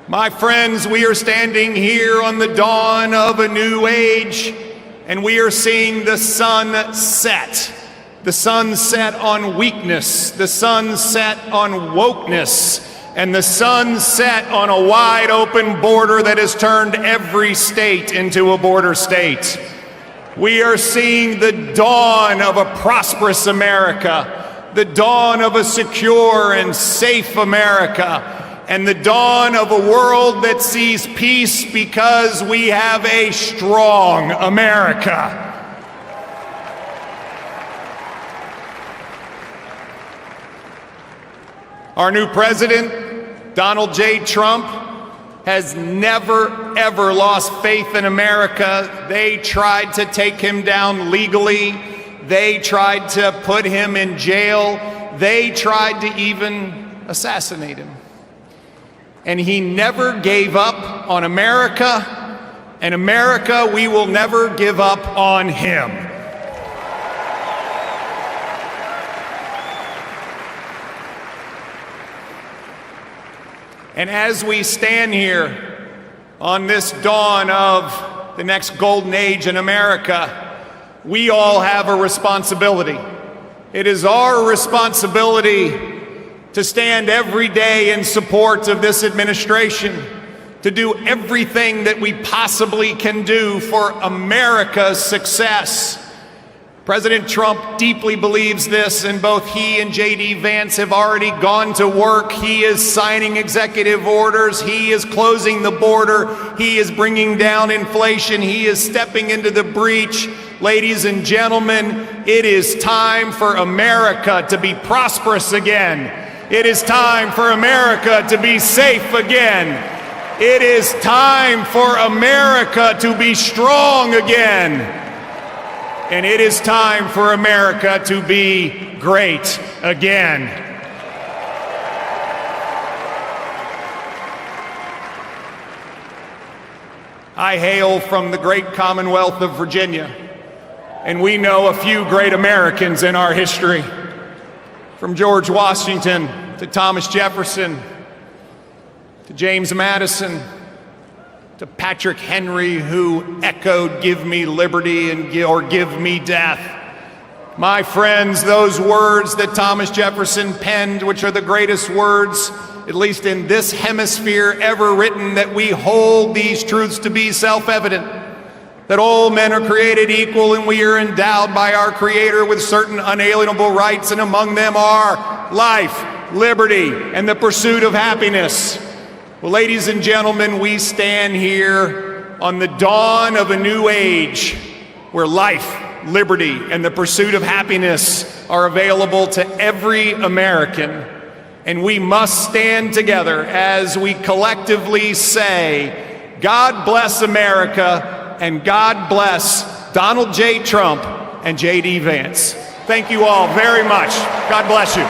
My friends, we are standing here on the dawn of a new age, and we are seeing the sun set. The sun set on weakness, the sun set on wokeness, and the sun set on a wide open border that has turned every state into a border state. We are seeing the dawn of a prosperous America, the dawn of a secure and safe America, and the dawn of a world that sees peace because we have a strong America. Our new president, Donald J. Trump, has never, ever lost faith in America. They tried to take him down legally. They tried to put him in jail. They tried to even assassinate him. And he never gave up on America, and America, we will never give up on him. And as we stand here on this dawn of the next golden age in America, we all have a responsibility. It is our responsibility to stand every day in support of this administration, to do everything that we possibly can do for America's success. President Trump deeply believes this, and both he and J.D. Vance have already gone to work. He is signing executive orders. He is closing the border. He is bringing down inflation. He is stepping into the breach. Ladies and gentlemen, it is time for America to be prosperous again. It is time for America to be safe again. It is time for America to be strong again. And it is time for America to be great again. I hail from the great Commonwealth of Virginia, and we know a few great Americans in our history. From George Washington to Thomas Jefferson to James Madison to Patrick Henry, who echoed, "Give me liberty or give me death." My friends, those words that Thomas Jefferson penned, which are the greatest words, at least in this hemisphere, ever written, that we hold these truths to be self-evident, that all men are created equal and we are endowed by our Creator with certain unalienable rights, and among them are life, liberty, and the pursuit of happiness. Well, ladies and gentlemen, we stand here on the dawn of a new age where life, liberty, and the pursuit of happiness are available to every American. And we must stand together as we collectively say, God bless America, and God bless Donald J. Trump and J.D. Vance. Thank you all very much. God bless you.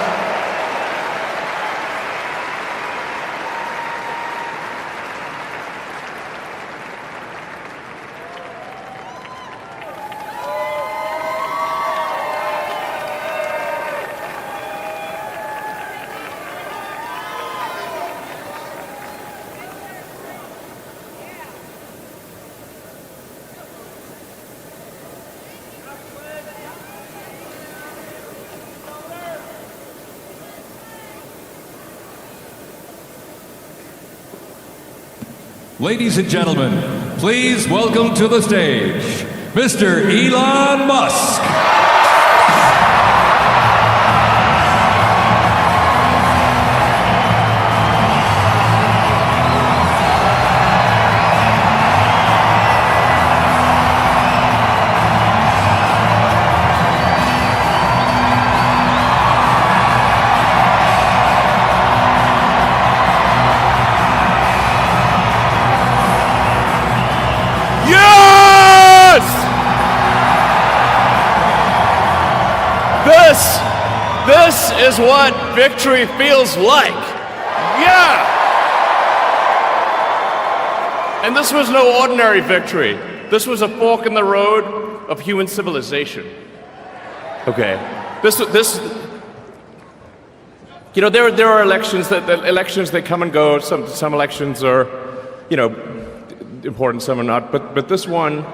Ladies and gentlemen, please welcome to the stage, Mr. Elon Musk.
This is what victory feels like. Yeah! And this was no ordinary victory. This was a fork in the road of human civilization. Okay. You know, there are elections that come and go. Some elections are, you know, important, some are not. But this one,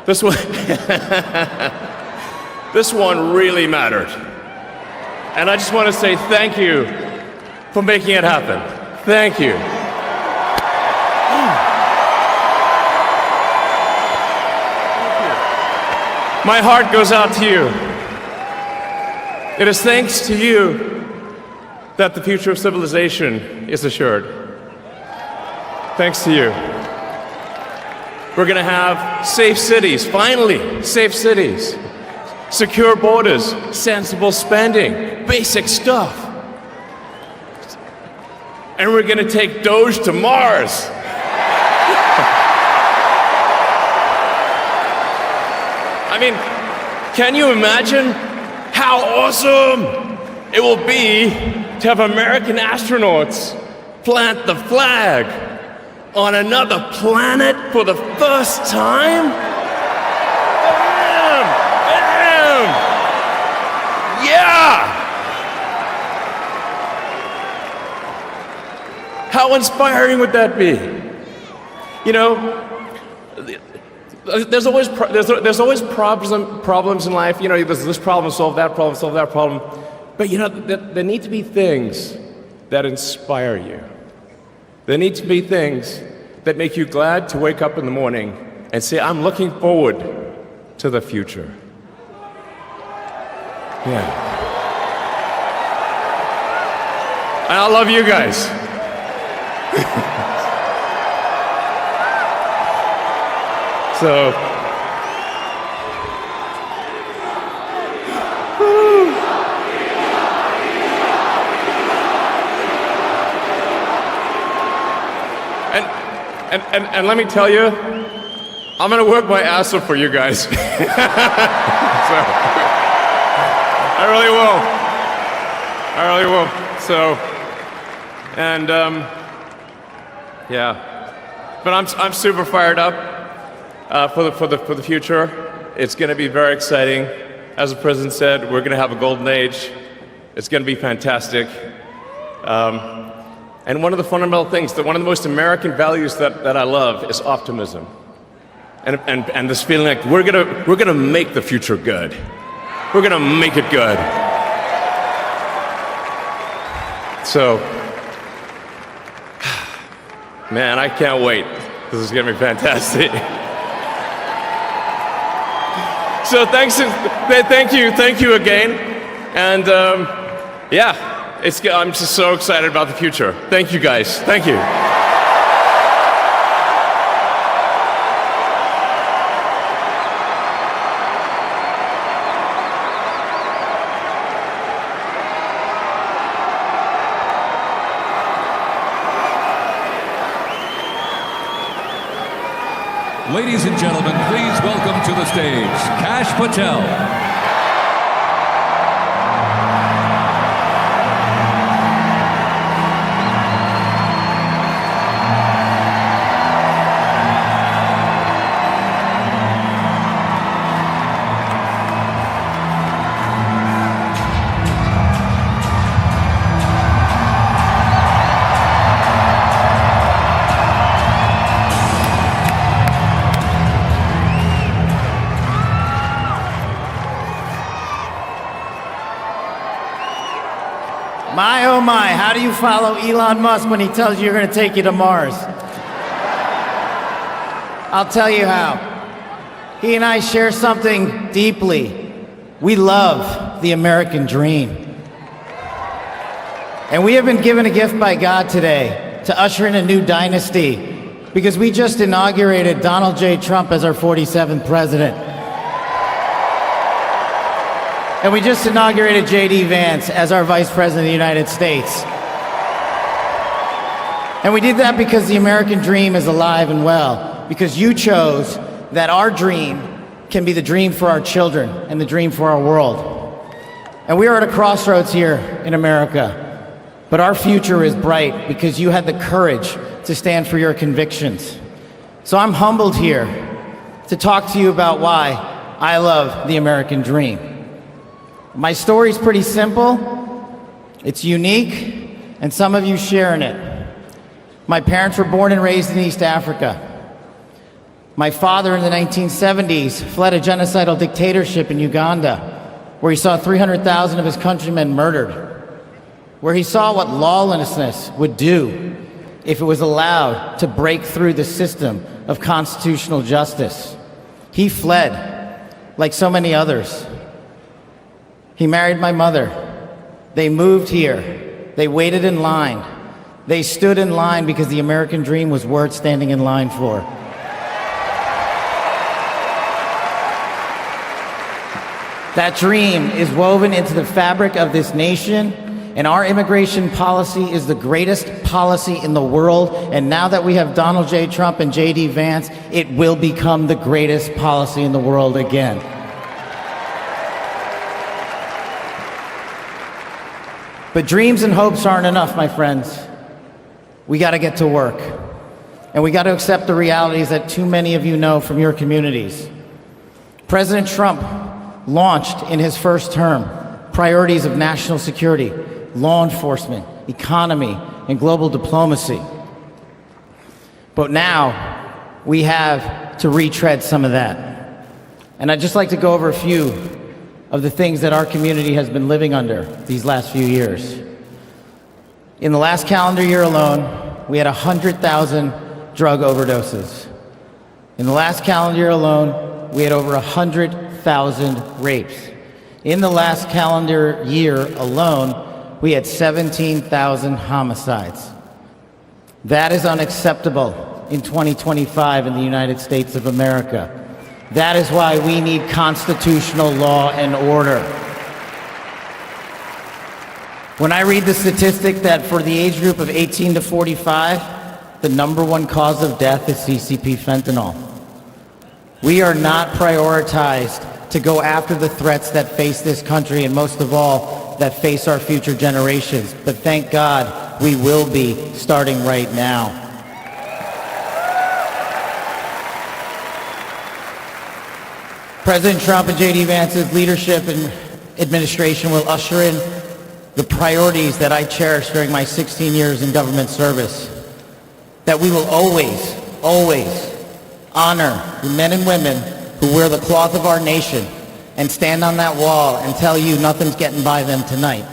this one really mattered. And I just want to say thank you for making it happen. Thank you. My heart goes out to you. It is thanks to you that the future of civilization is assured. Thanks to you. We're going to have safe cities, finally, safe cities. Secure borders, sensible spending, basic stuff. And we're going to take Doge to Mars. I mean, can you imagine how awesome it will be to have American astronauts plant the flag on another planet for the first time? Bam! Yeah! How inspiring would that be? You know, there's always problems in life. You know, there's this problem, solve that problem. But you know, there need to be things that inspire you. There need to be things that make you glad to wake up in the morning and say, I'm looking forward to the future. Yeah. And I love you guys. So, and let me tell you, I'm gonna work my ass off for you guys. So, I really will. So, and yeah, but I'm super fired up for the future. It's gonna be very exciting. As the president said, we're gonna have a golden age. It's gonna be fantastic. And one of the fundamental things, one of the most American values that I love is optimism. And this feeling like we're gonna make the future good. We're gonna make it good. So, man, I can't wait. This is gonna be fantastic. So thank you again. And yeah. I'm just so excited about the future. Thank you, guys. Thank you.
Ladies and gentlemen, please welcome to the stage, Kash Patel.
My, oh my, how do you follow Elon Musk when he tells you you're going to take you to Mars? I'll tell you how. He and I share something deeply. We love the American dream. And we have been given a gift by God today to usher in a new dynasty because we just inaugurated Donald J. Trump as our 47th president. And we just inaugurated J.D. Vance as our Vice President of the United States. And we did that because the American dream is alive and well, because you chose that our dream can be the dream for our children and the dream for our world. And we are at a crossroads here in America, but our future is bright because you had the courage to stand for your convictions. So I'm humbled here to talk to you about why I love the American dream. My story's pretty simple. It's unique, and some of you share in it. My parents were born and raised in East Africa. My father in the 1970s fled a genocidal dictatorship in Uganda, where he saw 300,000 of his countrymen murdered, where he saw what lawlessness would do if it was allowed to break through the system of constitutional justice. He fled, like so many others. He married my mother. They moved here. They waited in line. They stood in line because the American dream was worth standing in line for. That dream is woven into the fabric of this nation, and our immigration policy is the greatest policy in the world. And now that we have Donald J. Trump and J.D. Vance, it will become the greatest policy in the world again. But dreams and hopes aren't enough, my friends. We got to get to work. And we got to accept the realities that too many of you know from your communities. President Trump launched in his first term priorities of national security, law enforcement, economy, and global diplomacy. But now we have to retread some of that. And I'd just like to go over a few of the things that our community has been living under these last few years. In the last calendar year alone, we had 100,000 drug overdoses. In the last calendar year alone, we had over 100,000 rapes. In the last calendar year alone, we had 17,000 homicides. That is unacceptable in 2025 in the United States of America. That is why we need constitutional law and order. When I read the statistic that for the age group of 18 to 45, the #1 cause of death is CCP fentanyl. We are not prioritized to go after the threats that face this country, and most of all, that face our future generations. But thank God, we will be starting right now. President Trump and J.D. Vance's leadership and administration will usher in the priorities that I cherished during my 16 years in government service. That we will always, always honor the men and women who wear the cloth of our nation and stand on that wall and tell you nothing's getting by them tonight.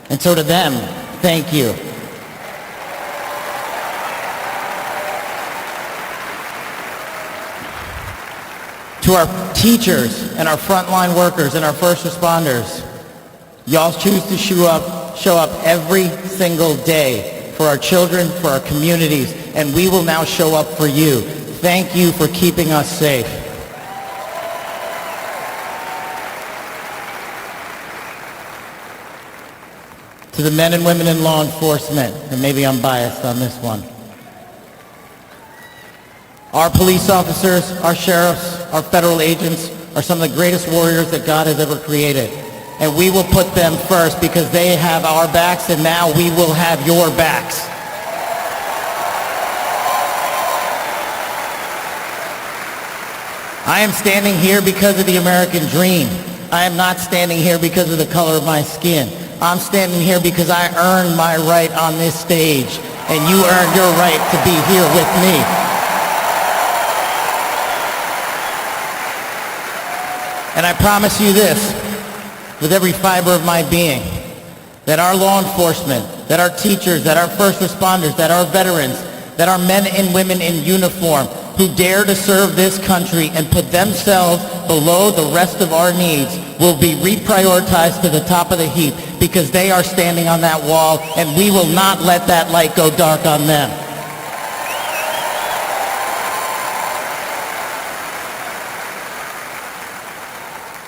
And so to them, thank you. To our teachers and our frontline workers and our first responders, y'all choose to show up every single day for our children, for our communities, and we will now show up for you. Thank you for keeping us safe. To the men and women in law enforcement, and maybe I'm biased on this one. Our police officers, our sheriffs, our federal agents are some of the greatest warriors that God has ever created. And we will put them first because they have our backs, and now we will have your backs. I am standing here because of the American dream. I am not standing here because of the color of my skin. I'm standing here because I earned my right on this stage, and you earned your right to be here with me. And I promise you this, with every fiber of my being, that our law enforcement, that our teachers, that our first responders, that our veterans, that our men and women in uniform who dare to serve this country and put themselves below the rest of our needs will be reprioritized to the top of the heap because they are standing on that wall, and we will not let that light go dark on them.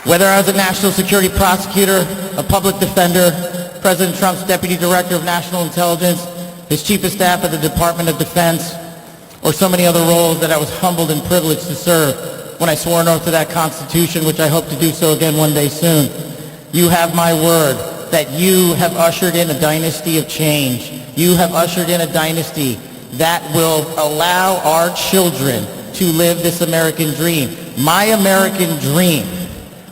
Whether as a national security prosecutor, a public defender, President Trump's deputy director of national intelligence, his chief of staff at the Department of Defense, or so many other roles that I was humbled and privileged to serve when I swore an oath to that Constitution, which I hope to do so again one day soon. You have my word that you have ushered in a dynasty of change. You have ushered in a dynasty that will allow our children to live this American dream. My American dream.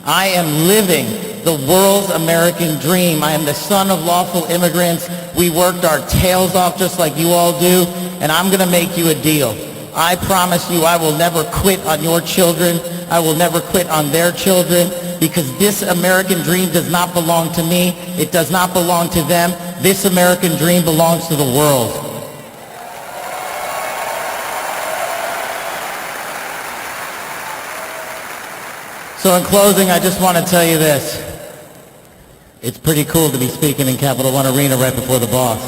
I am living the world's American dream. I am the son of lawful immigrants. We worked our tails off just like you all do, and I'm going to make you a deal. I promise you I will never quit on your children. I will never quit on their children, because this American dream does not belong to me. It does not belong to them. This American dream belongs to the world. So in closing, I just want to tell you this. It's pretty cool to be speaking in Capital One Arena right before the boss.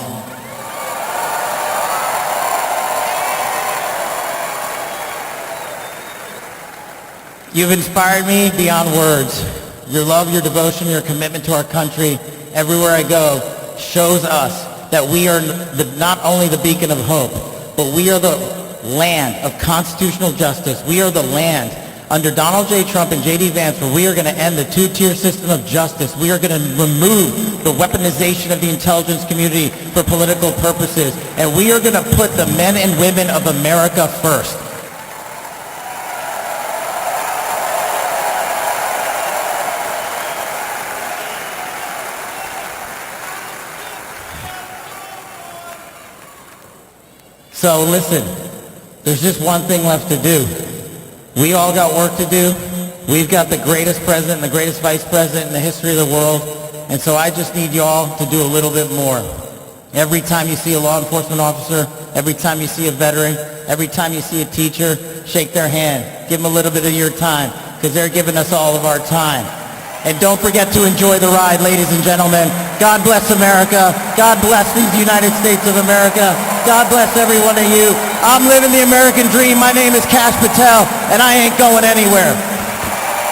You've inspired me beyond words. Your love, your devotion, your commitment to our country, everywhere I go, shows us that we are not only the beacon of hope, but we are the land of constitutional justice. We are the land under Donald J. Trump and J.D. Vance, where we are going to end the two-tier system of justice. We are going to remove the weaponization of the intelligence community for political purposes. And we are going to put the men and women of America first. So listen, there's just one thing left to do. We all got work to do. We've got the greatest president and the greatest vice president in the history of the world. And so I just need y'all to do a little bit more. Every time you see a law enforcement officer, every time you see a veteran, every time you see a teacher, shake their hand. Give them a little bit of your time, because they're giving us all of our time. And don't forget to enjoy the ride, ladies and gentlemen. God bless America. God bless these United States of America. God bless every one of you. I'm living the American dream. My name is Kash Patel, and I ain't going anywhere.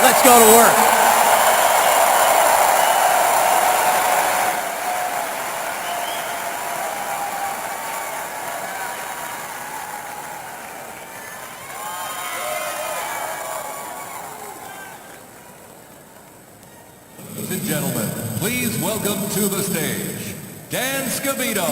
Let's go to work.
Ladies and gentlemen, please welcome to the stage, Dan Scavino.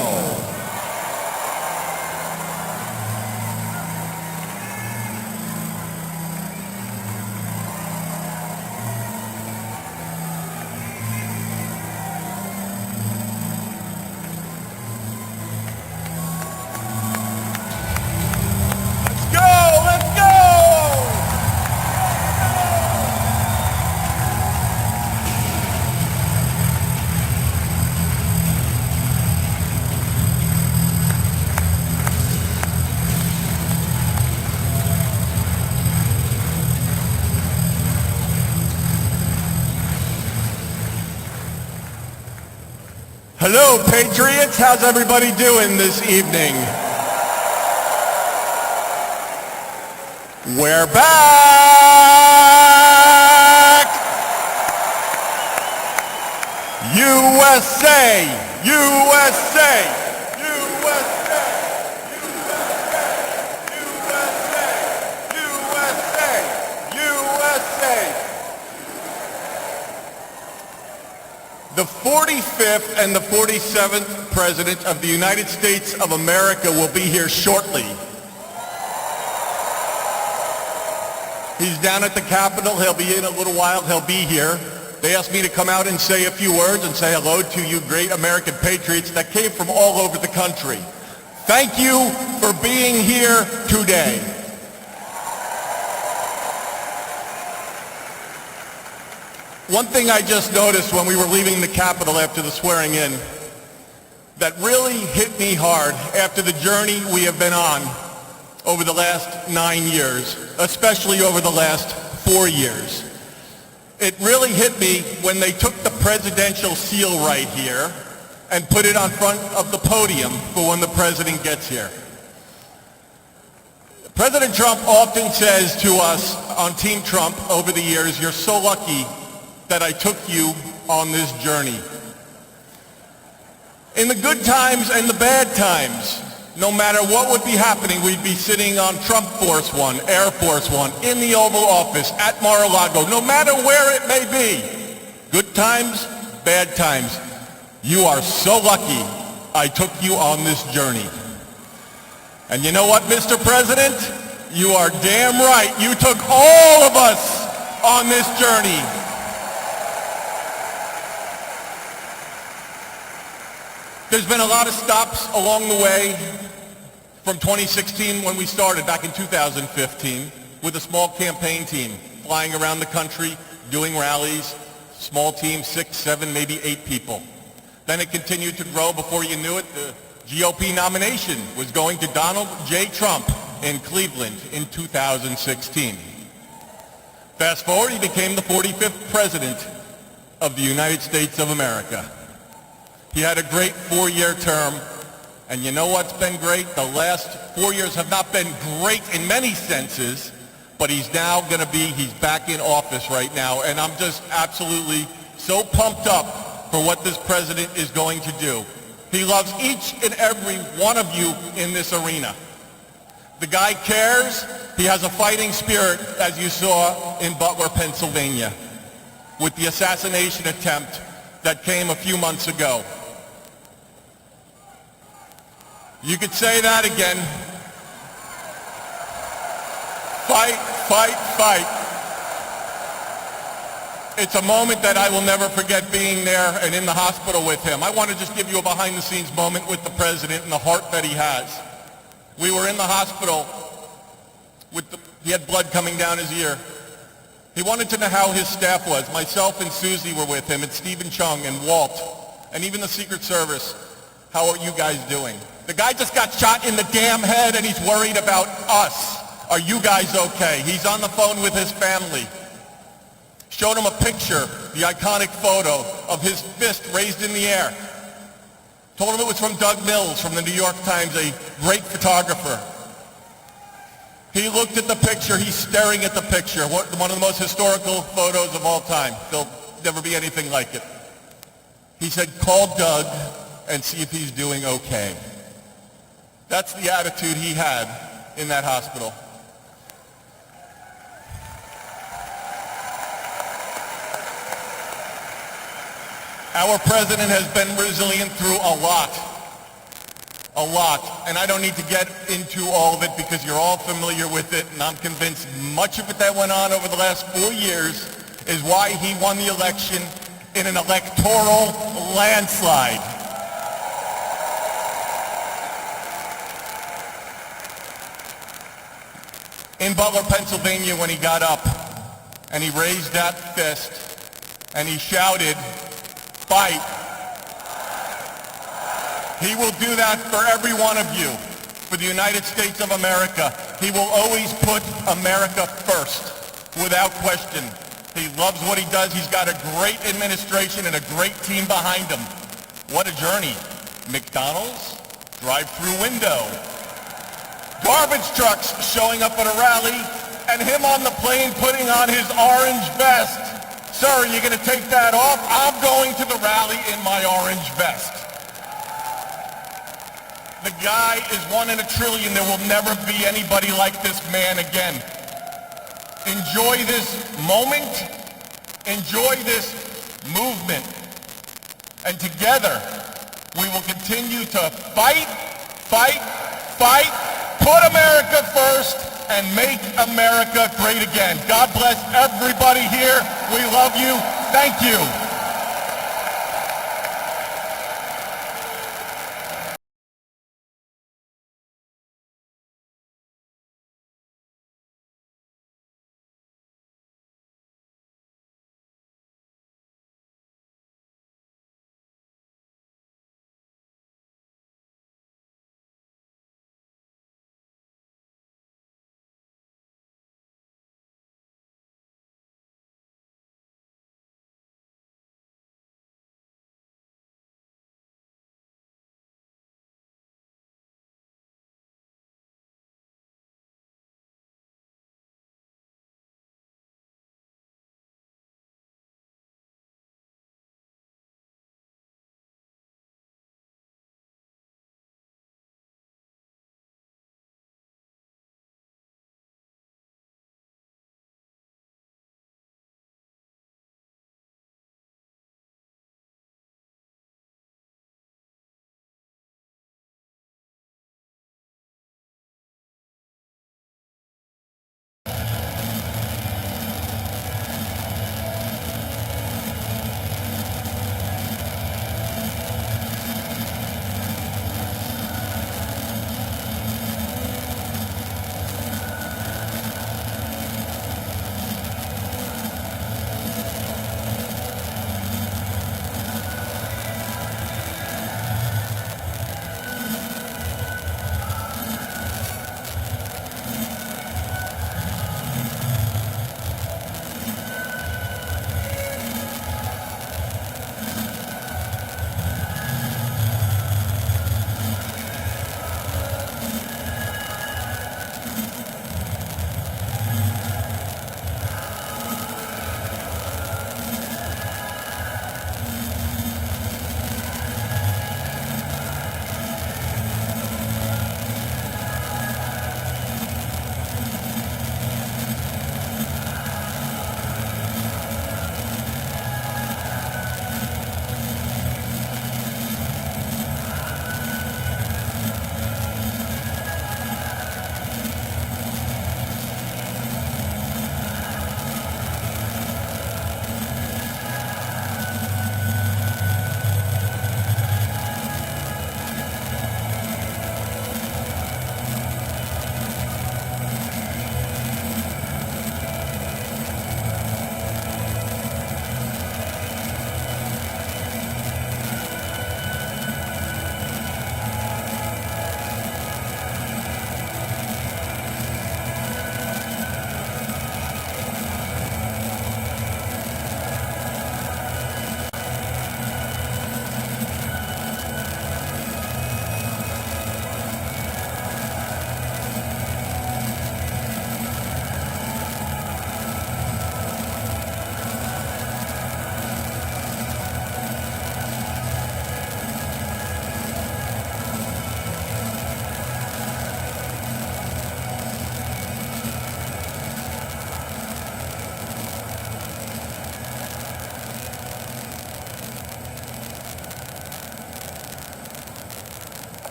Hello, Patriots. How's everybody doing this evening? We're back! USA! USA! USA! USA! USA! The 45th and the 47th President of the United States of America will be here shortly. He's down at the Capitol. He'll be in a little while. He'll be here. They asked me to come out and say a few words and say hello to you great American patriots that came from all over the country. Thank you for being here today. One thing I just noticed when we were leaving the Capitol after the swearing in that really hit me hard after the journey we have been on over the last 9 years, especially over the last 4 years. It really hit me when they took the presidential seal right here and put it on front of the podium for when the president gets here. President Trump often says to us on Team Trump over the years, "You're so lucky that I took you on this journey." In the good times and the bad times, no matter what would be happening, we'd be sitting on Trump Force One, Air Force One, in the Oval Office, at Mar-a-Lago, no matter where it may be. Good times, bad times. You are so lucky I took you on this journey. And you know what, Mr. President? You are damn right. You took all of us on this journey. There's been a lot of stops along the way from 2016 when we started back in 2015 with a small campaign team flying around the country, doing rallies, small team, 6, 7, maybe 8 people. Then it continued to grow. Before you knew it, the GOP nomination was going to Donald J. Trump in Cleveland in 2016. Fast forward, he became the 45th president of the United States of America. He had a great 4-year term, and you know what's been great? The last 4 years have not been great in many senses, but he's back in office right now, and I'm just absolutely so pumped up for what this president is going to do. He loves each and every one of you in this arena. The guy cares. He has a fighting spirit, as you saw in Butler, Pennsylvania, with the assassination attempt that came a few months ago. You could say that again. Fight, fight, fight. It's a moment that I will never forget, being there and in the hospital with him. I want to just give you a behind-the-scenes moment with the president and the heart that he has. We were in the hospital he had blood coming down his ear. He wanted to know how his staff was. Myself and Susie were with him, and Stephen Chung and Walt, and even the Secret Service. How are you guys doing? The guy just got shot in the damn head, and he's worried about us. Are you guys okay? He's on the phone with his family. Showed him a picture, the iconic photo of his fist raised in the air. Told him it was from Doug Mills from the New York Times, a great photographer. He looked at the picture. He's staring at the picture. One of the most historical photos of all time. There'll never be anything like it. He said, call Doug and see if he's doing okay. That's the attitude he had in that hospital. Our president has been resilient through a lot. And I don't need to get into all of it because you're all familiar with it, and I'm convinced much of it that went on over the last 4 years is why he won the election in an electoral landslide. In Butler, Pennsylvania, when he got up and he raised that fist and he shouted, fight. He will do that for every one of you, for the United States of America. He will always put America first, without question. He loves what he does. He's got a great administration and a great team behind him. What a journey. McDonald's, drive-through window, garbage trucks showing up at a rally, and him on the plane putting on his orange vest. Sir, are you going to take that off? I'm going to the rally in my orange vest. The guy is 1 in a trillion. There will never be anybody like this man again. Enjoy this moment. Enjoy this movement. And together, we will continue to fight, fight, fight, put America first, and make America great again. God bless everybody here. We love you. Thank you.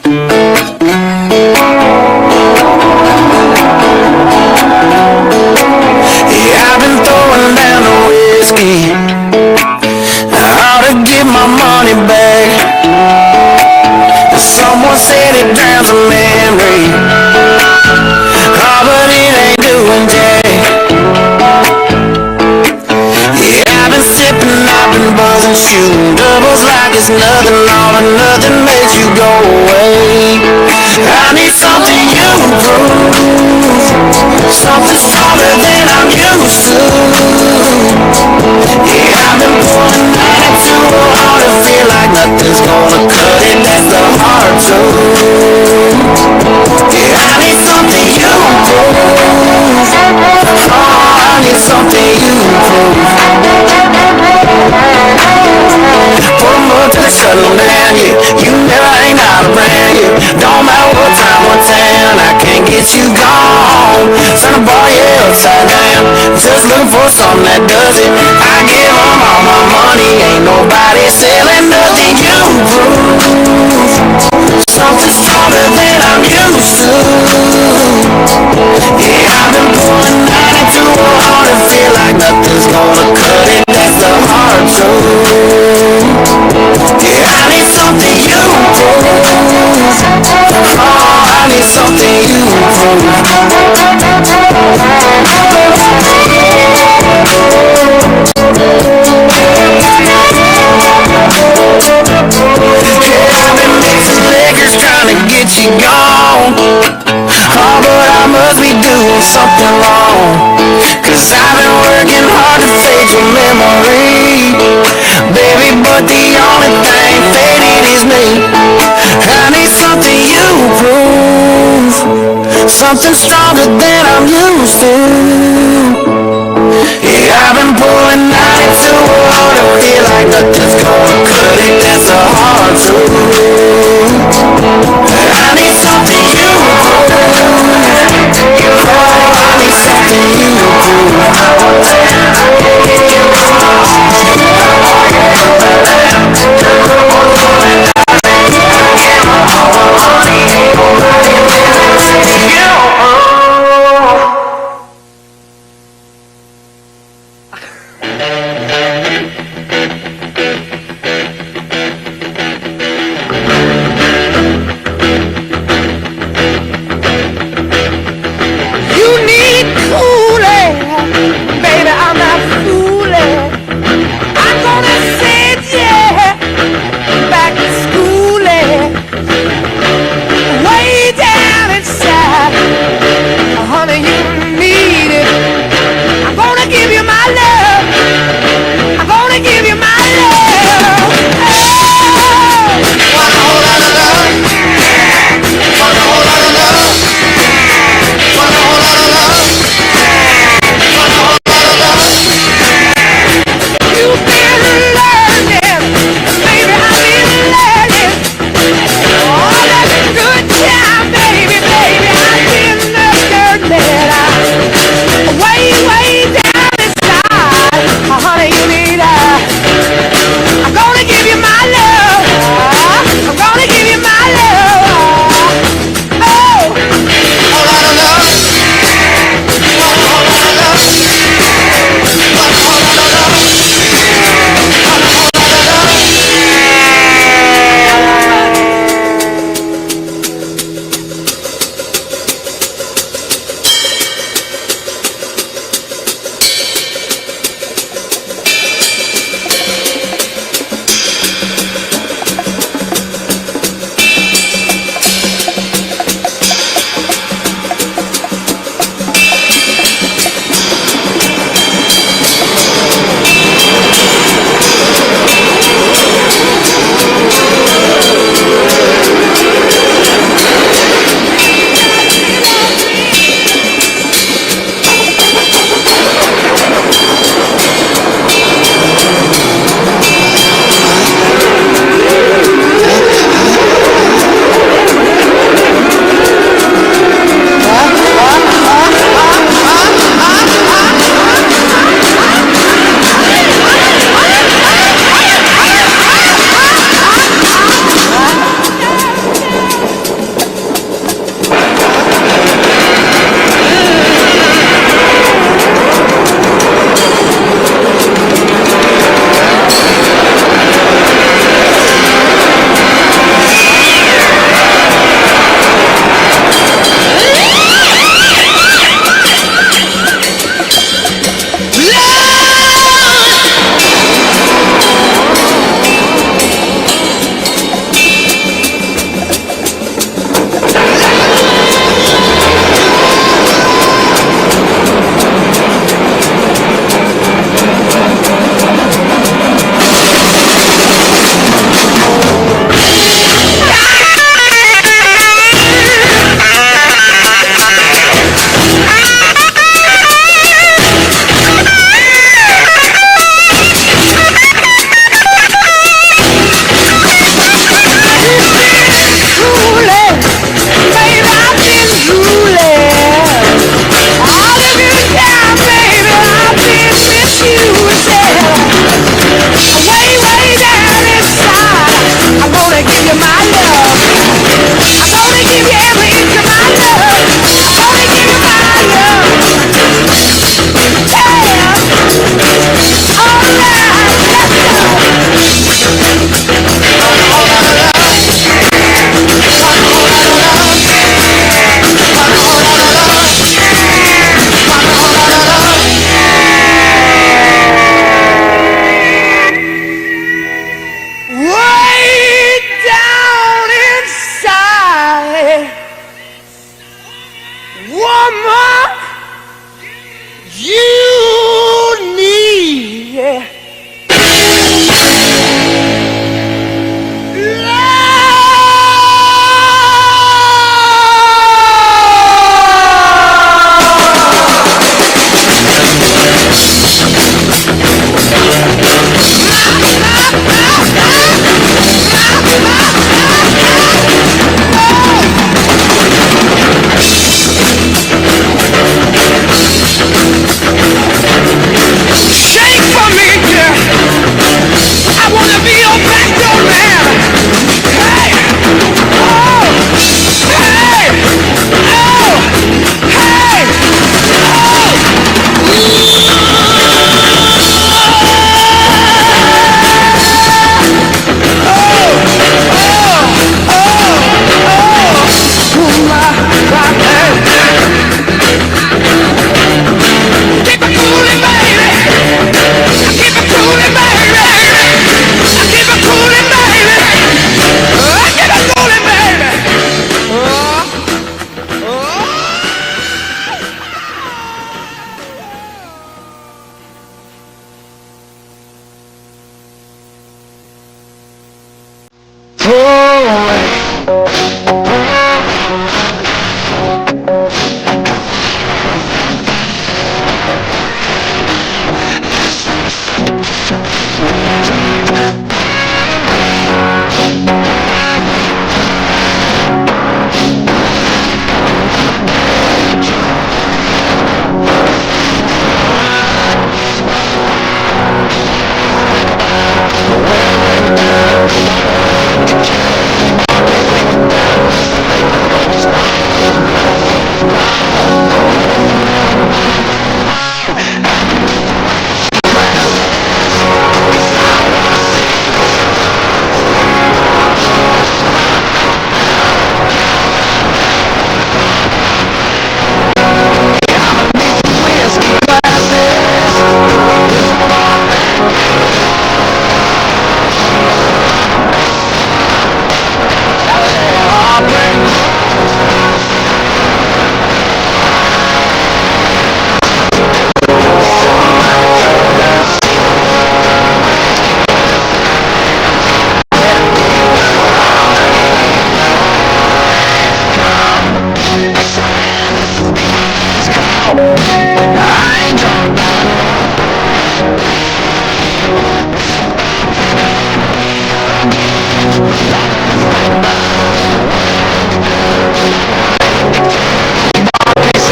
Yeah, I've been throwing down the whiskey. I ought to get my money back. Someone said it drowns a memory. Oh, but it ain't doing jack. Yeah, I've been sipping, I've been buzzing, shooting doubles like it's nothing. All or nothing makes you go away. I need something you prove, something stronger than I'm used to. Yeah, I've been pulling 92 hard to feel like nothing's gonna cut it. That's the hard truth. Yeah, I need something you prove. Oh, I need something you prove. Put 'em up till they shut 'em down, yeah. You never ain't out of brand, yeah. Don't matter what time or town, I can't get you gone. Turn the bar, yeah, upside down. Just looking for something that does it. I give 'em all my money, ain't nobody selling nothing. You prove something stronger than I'm used to. Yeah, I've been pulling 92 hard to feel like nothing's gonna cut it. That's the hard truth. Yeah, I need something you prove. Oh, I need something you prove. Yeah, I've been mixing liquors trying to get you gone. Oh, but I must be doing something wrong. 'Cause I've been working hard to fade your memory, baby, but the only thing faded is me. I need something you prove, something stronger than I'm used to. Yeah, I've been pulling 92 hard to feel like nothing's gonna cut it. That's a hard truth. I need something you prove. Oh, I need something you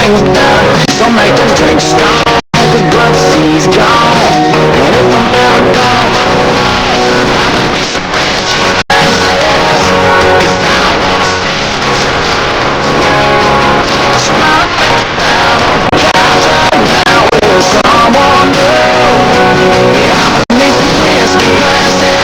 things better. Don't make them drink strong, the blood sea's gone. And if I'm ever gone, someone new. Beneath the whiskey glasses.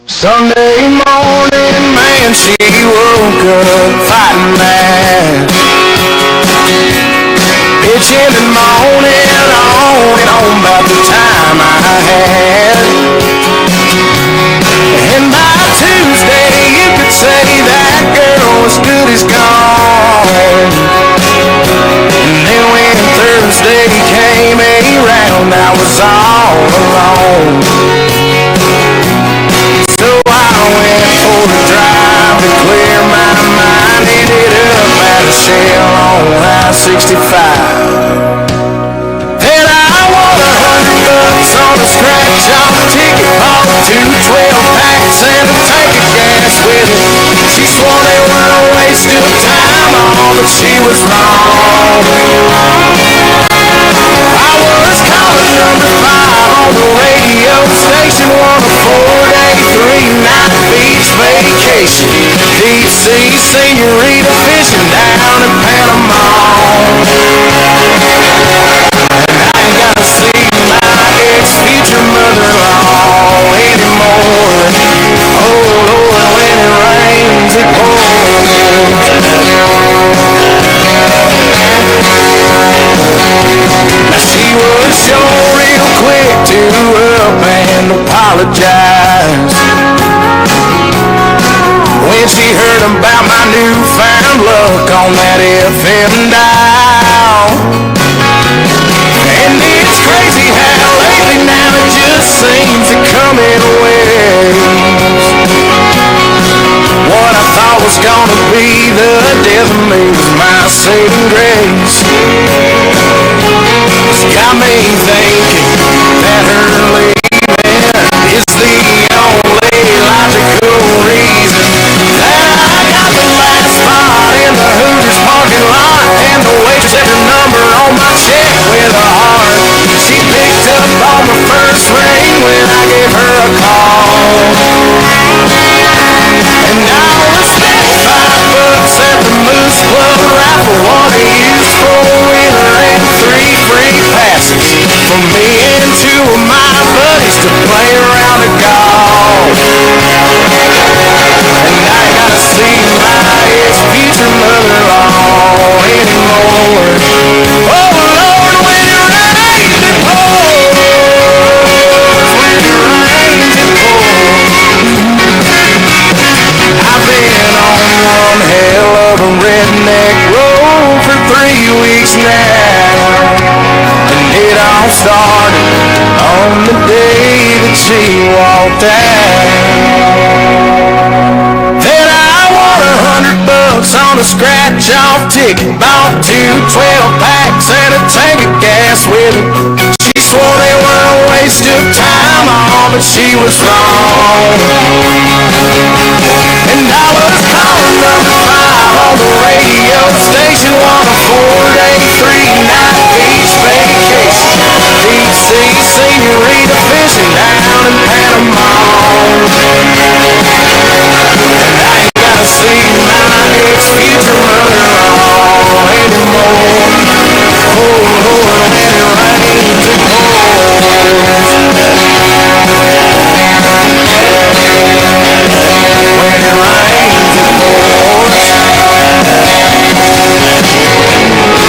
Sunday morning, man, she woke up fighting mad. Bitching and moaning on and on about the time I had. And by Tuesday, you could say that girl was good as gone. And then when Thursday came around, I was all alone. So I went for a drive to clear my mind. Ended up at a shell on I-65. Then I won $100 on a scratch-off ticket, bought 2 12-packs and a tank of gas with it. She swore they were a waste of time, all but she was wrong. I was calling number 5 on the radio station, won a 4-day, 3-night beach vacation. Deep sea senorita fishing down in Panama. And I ain't gotta see my ex-future mother-in-law anymore. Oh Lord, when it rains it pours. Now she was sure real quick to up and apologize when she heard about my newfound luck on that FM dial. And it's crazy how lately now it just seems to come in waves. What I thought was gonna be the death of me was my saving grace. It's got me thinking that her leaving is the only logical reason that I got the last spot in the Hooters parking lot, and the waitress had her number on my check with a heart. She picked up on the first ring when I gave her a call. And I was $5 at the Moose Club raffle. What do you It all started on the day that she walked out. Then I won $100 on a scratch-off ticket. Bought 2 12-packs and a tank of gas with it. She swore they were a waste of time, all but she was wrong. And I was calling number 5 on the radio station on a 4-day, 3-night beach vacation. DC senorita fishing down in Panama. And I ain't gotta see my ex-future mother-in-law anymore. Oh, Lord, when it rains, it pours. When it rains, it pours.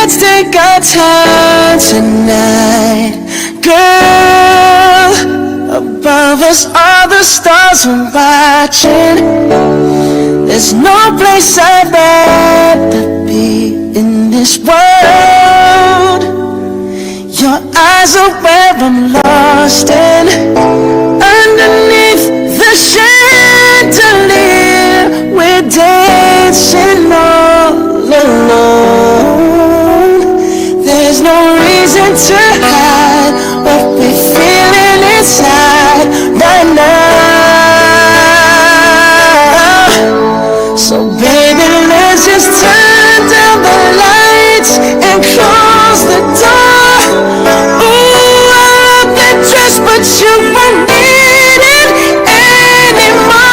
let's take our time tonight, girl. Above us all the stars are watching. There's no place I'd rather be in this world. Your eyes are where I'm lost in. Underneath the chandelier, we're dancing all alone. There's no reason to hide what we're feeling inside right now. So baby, let's just turn down the lights and close the door. Ooh, I love that dress, but you won't need it anymore.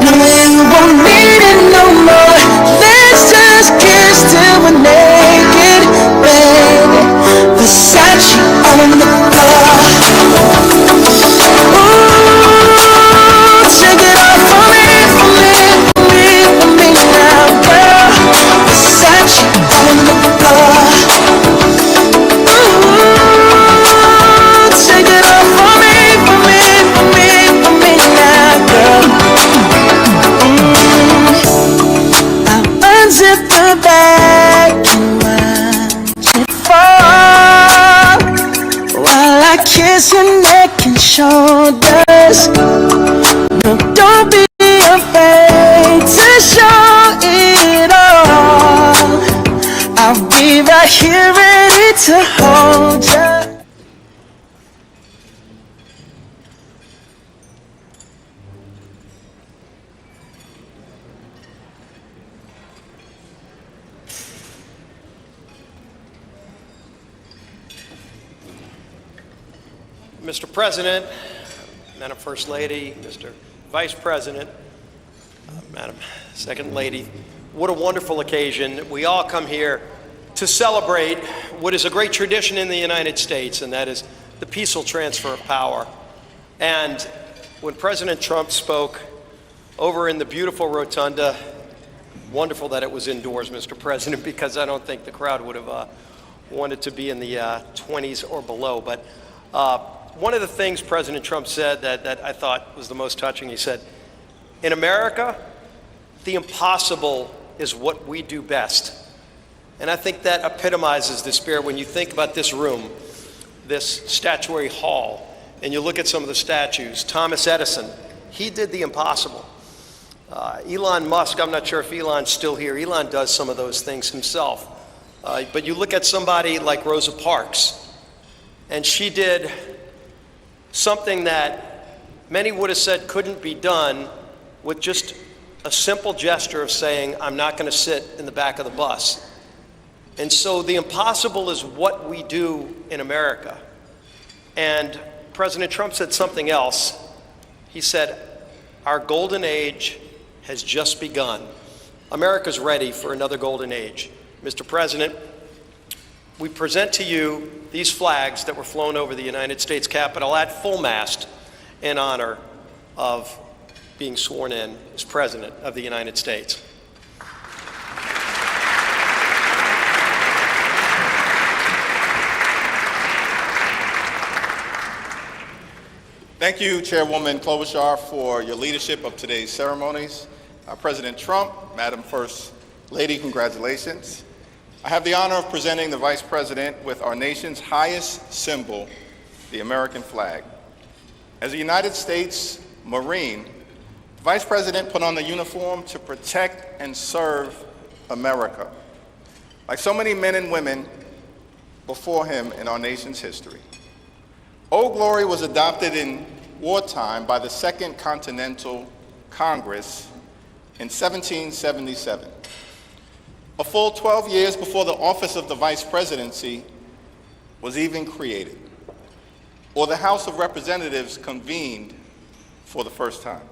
No, you won't need it no more. Let's just kiss till we're naked, baby. Versace on the floor. Ooh, take it off for me, for me, for me, for me now, girl. Versace on the floor. Ooh, take it off for me, for me, for me, for me now, girl. I'll unzip the bag and watch it fall while I kiss your neck and shoulders. No, don't be afraid to show it all. I'll be right here ready to hold you.
Mr. President, Madam First Lady, Mr. Vice President, Madam Second Lady, what a wonderful occasion. We all come here to celebrate what is a great tradition in the United States, and that is the peaceful transfer of power. And when President Trump spoke over in the beautiful rotunda, wonderful that it was indoors, Mr. President, because I don't think the crowd would have wanted to be in the 20s or below. But one of the things President Trump said that I thought was the most touching, he said, in America, the impossible is what we do best. And I think that epitomizes the spirit when you think about this room, this statuary hall, and you look at some of the statues. Thomas Edison, he did the impossible. Elon Musk, I'm not sure if Elon's still here. Elon does some of those things himself. But you look at somebody like Rosa Parks, and she did something that many would have said couldn't be done with just a simple gesture of saying, I'm not going to sit in the back of the bus. And so the impossible is what we do in America. And President Trump said something else. He said, our golden age has just begun. America's ready for another golden age. Mr. President, we present to you these flags that were flown over the United States Capitol at full mast in honor of being sworn in as President of the United States.
Thank you, Chairwoman Klobuchar, for your leadership of today's ceremonies. President Trump, Madam First Lady, congratulations. I have the honor of presenting the Vice President with our nation's highest symbol, the American flag. As a United States Marine, the Vice President put on the uniform to protect and serve America, like so many men and women before him in our nation's history. Old Glory was adopted in wartime by the Second Continental Congress in 1777. A full 12 years before the office of the Vice Presidency was even created, or the House of Representatives convened for the first time.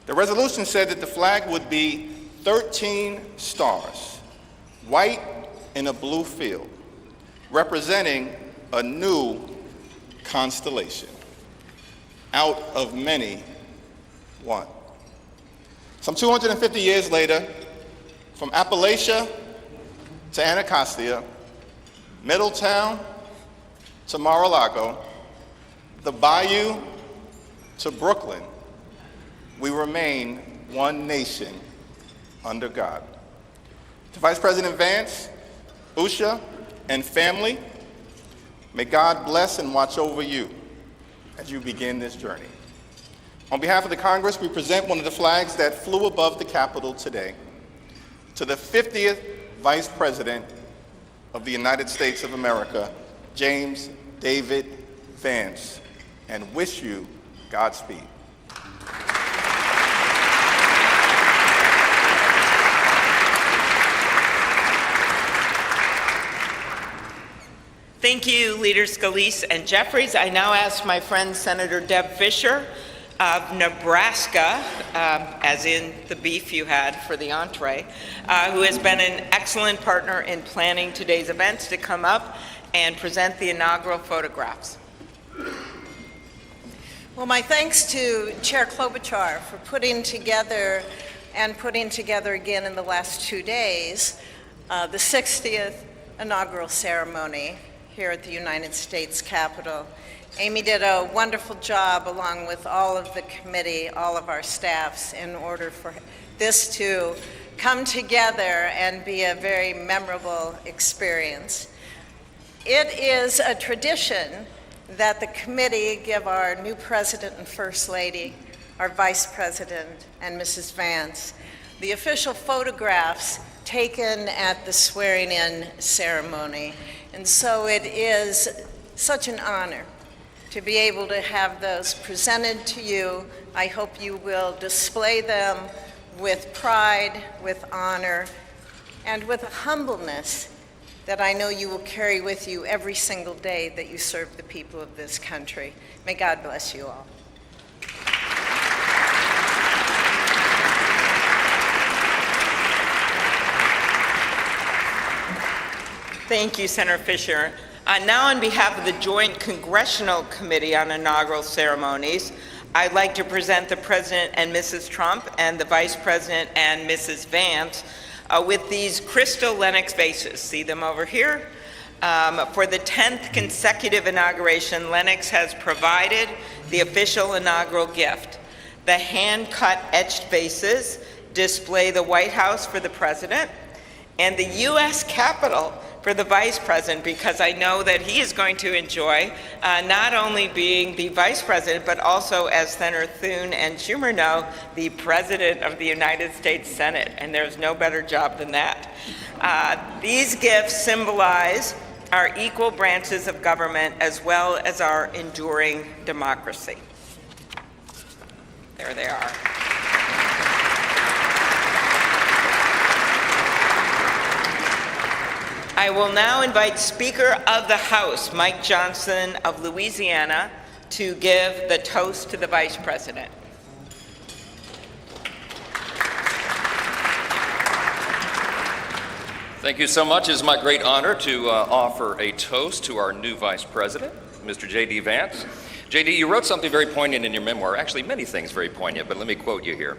The resolution said that the flag would be 13 stars, white in a blue field, representing a new constellation, out of many, one. Some 250 years later, from Appalachia to Anacostia, Middletown to Mar-a-Lago, the Bayou to Brooklyn, we remain one nation under God. To Vice President Vance, Usha, and family, may God bless and watch over you as you begin this journey. On behalf of the Congress, we present one of the flags that flew above the Capitol today to the 50th Vice President of the United States of America, James David Vance, and wish you Godspeed.
Thank you, Leaders Scalise and Jeffries. I now ask my friend Senator Deb Fischer of Nebraska, as in the beef you had for the entree, who has been an excellent partner in planning today's events, to come up and present the inaugural photographs.
Well, my thanks to Chair Klobuchar for putting together again in the last 2 days the 60th inaugural ceremony here at the United States Capitol. Amy did a wonderful job, along with all of the committee, all of our staffs, in order for this to come together and be a very memorable experience. It is a tradition that the committee give our new President and First Lady, our Vice President, and Mrs. Vance the official photographs taken at the swearing-in ceremony. And so it is such an honor to be able to have those presented to you. I hope you will display them with pride, with honor, and with a humbleness that I know you will carry with you every single day that you serve the people of this country. May God bless you all.
Thank you, Senator Fischer. Now, on behalf of the Joint Congressional Committee on Inaugural Ceremonies, I'd like to present the President and Mrs. Trump and the Vice President and Mrs. Vance with these crystal Lennox vases. See them over here? For the 10th consecutive inauguration, Lennox has provided the official inaugural gift. The hand-cut etched vases display the White House for the President and the U.S. Capitol for the Vice President, because I know that he is going to enjoy not only being the Vice President, but also, as Senator Thune and Schumer know, the President of the United States Senate, and there's no better job than that. These gifts symbolize our equal branches of government as well as our enduring democracy. There they are. I will now invite Speaker of the House, Mike Johnson of Louisiana, to give the toast to the Vice President.
Thank you so much. It is my great honor to offer a toast to our new Vice President, Mr. J.D. Vance. J.D., you wrote something very poignant in your memoir, actually many things very poignant, but let me quote you here.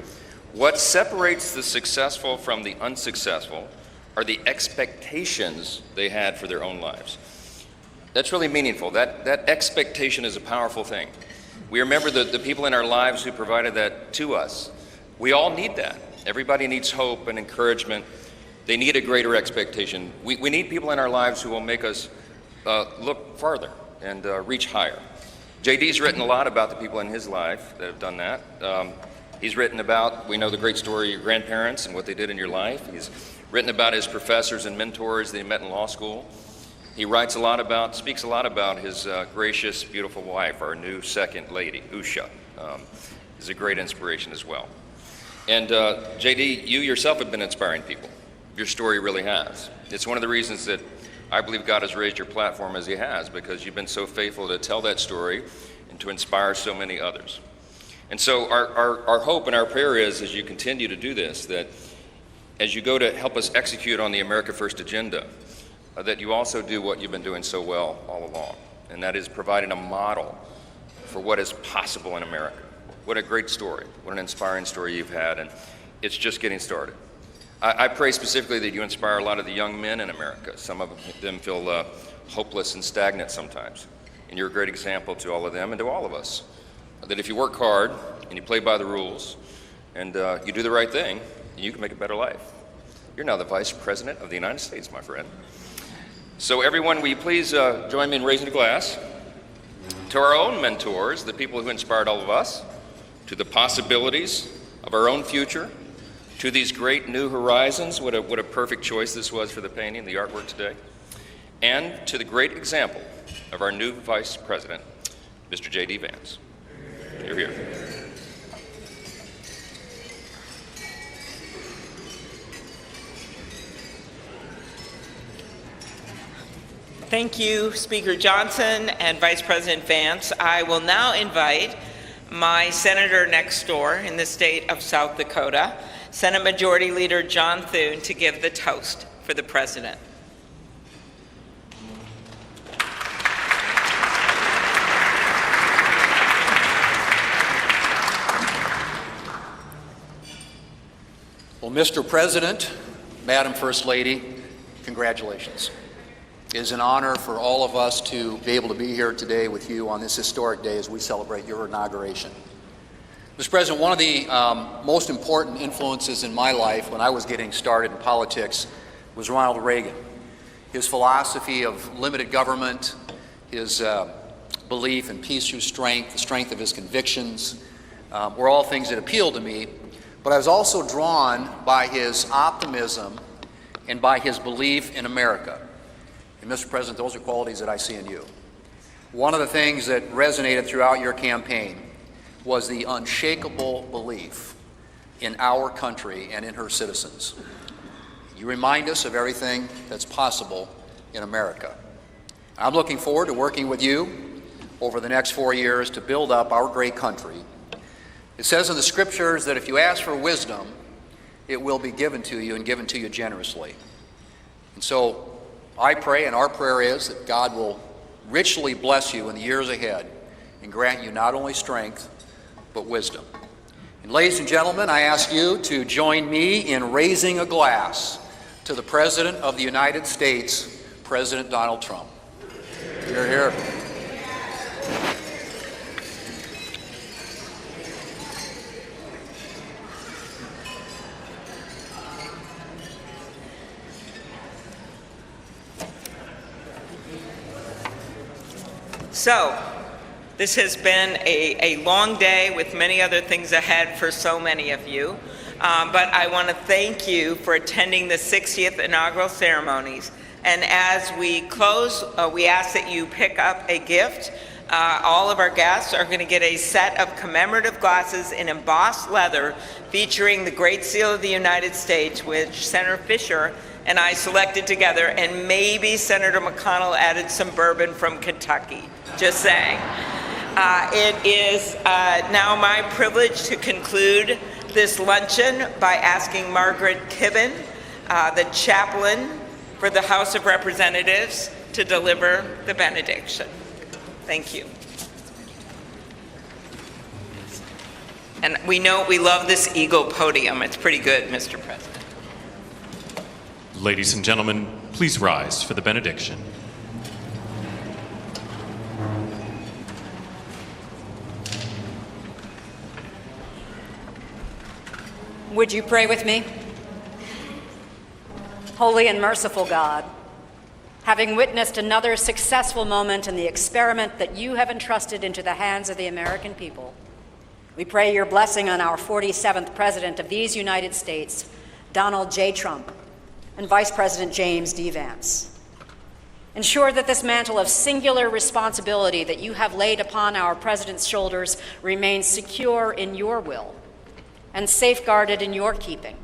What separates the successful from the unsuccessful are the expectations they had for their own lives. That's really meaningful. That expectation is a powerful thing. We remember the people in our lives who provided that to us. We all need that. Everybody needs hope and encouragement. They need a greater expectation. We need people in our lives who will make us look farther and reach higher. JD's written a lot about the people in his life that have done that. He's written about, we know the great story of your grandparents and what they did in your life. He's written about his professors and mentors that he met in law school. He speaks a lot about his gracious, beautiful wife, our new second lady, Usha. Is a great inspiration as well. And JD, you yourself have been inspiring people. Your story really has. It's one of the reasons that I believe God has raised your platform as he has, because you've been so faithful to tell that story and to inspire so many others. And so our hope and our prayer is, as you continue to do this, that as you go to help us execute on the America First agenda, that you also do what you've been doing so well all along, and that is providing a model for what is possible in America. What a great story. What an inspiring story you've had, and it's just getting started. I pray specifically that you inspire a lot of the young men in America. Some of them feel hopeless and stagnant sometimes. And you're a great example to all of them and to all of us. That if you work hard and you play by the rules and you do the right thing, you can make a better life. You're now the Vice President of the United States, my friend. So everyone, will you please join me in raising a glass to our own mentors, the people who inspired all of us, to the possibilities of our own future, to these great new horizons. What a perfect choice this was for the painting, the artwork today. And to the great example of our new Vice President, Mr. J.D. Vance. You're here.
Thank you, Speaker Johnson and Vice President Vance. I will now invite my senator next door in the state of South Dakota, Senate Majority Leader John Thune, to give the toast for the President.
Well, Mr. President, Madam First Lady, congratulations. It is an honor for all of us to be able to be here today with you on this historic day as we celebrate your inauguration. Mr. President, one of the most important influences in my life when I was getting started in politics was Ronald Reagan. His philosophy of limited government, his belief in peace through strength, the strength of his convictions, were all things that appealed to me. But I was also drawn by his optimism and by his belief in America. And Mr. President, those are qualities that I see in you. One of the things that resonated throughout your campaign was the unshakable belief in our country and in her citizens. You remind us of everything that's possible in America. I'm looking forward to working with you over the next 4 years to build up our great country. It says in the scriptures that if you ask for wisdom, it will be given to you and given to you generously. And so I pray, and our prayer is, that God will richly bless you in the years ahead and grant you not only strength, but wisdom. And ladies and gentlemen, I ask you to join me in raising a glass to the President of the United States, President Donald Trump. Hear, hear.
So, this has been a long day with many other things ahead for so many of you. But I want to thank you for attending the 60th inaugural ceremonies. And as we close, we ask that you pick up a gift. All of our guests are going to get a set of commemorative glasses in embossed leather featuring the Great Seal of the United States, which Senator Fisher and I selected together, and maybe Senator McConnell added some bourbon from Kentucky. Just saying. It is now my privilege to conclude this luncheon by asking Margaret Kibben, the chaplain for the House of Representatives, to deliver the benediction. Thank you. And we know we love this eagle podium. It's pretty good, Mr. President.
Ladies and gentlemen, please rise for the benediction.
Would you pray with me? Holy and merciful God, having witnessed another successful moment in the experiment that you have entrusted into the hands of the American people, we pray your blessing on our 47th President of these United States, Donald J. Trump, and Vice President James D. Vance. Ensure that this mantle of singular responsibility that you have laid upon our President's shoulders remains secure in your will and safeguarded in your keeping.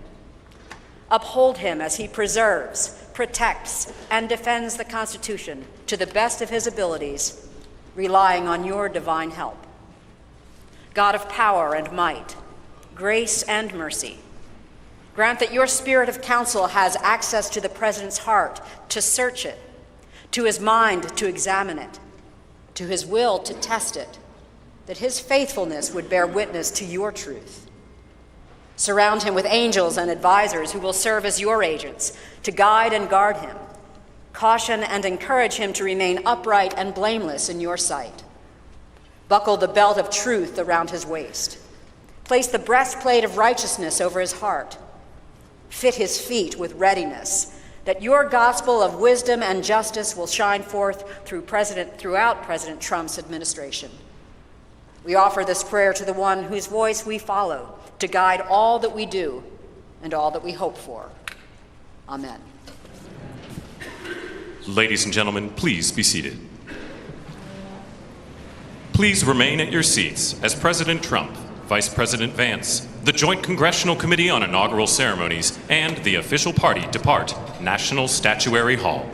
Uphold him as he preserves, protects, and defends the Constitution to the best of his abilities, relying on your divine help. God of power and might, grace and mercy, grant that your spirit of counsel has access to the President's heart to search it, to his mind to examine it, to his will to test it, that his faithfulness would bear witness to your truth. Surround him with angels and advisors who will serve as your agents to guide and guard him. Caution and encourage him to remain upright and blameless in your sight. Buckle the belt of truth around his waist. Place the breastplate of righteousness over his heart. Fit his feet with readiness, that your gospel of wisdom and justice will shine forth throughout President Trump's administration. We offer this prayer to the one whose voice we follow to guide all that we do and all that we hope for. Amen.
Ladies and gentlemen, please be seated. Please remain at your seats as President Trump, Vice President Vance, the Joint Congressional Committee on Inaugural Ceremonies, and the official party depart National Statuary Hall.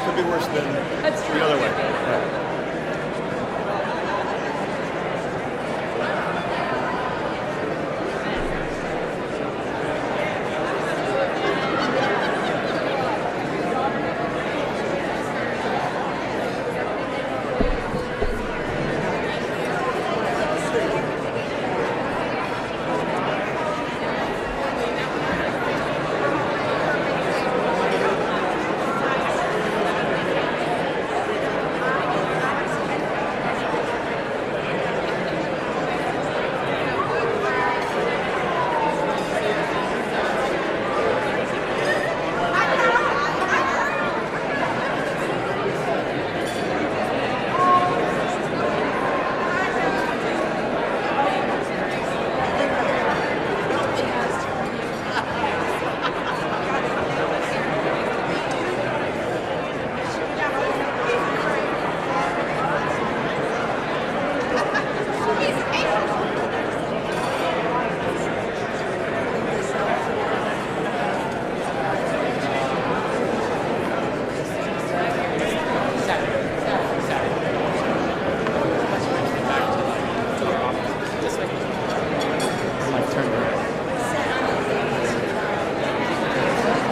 Could be worse than the other way.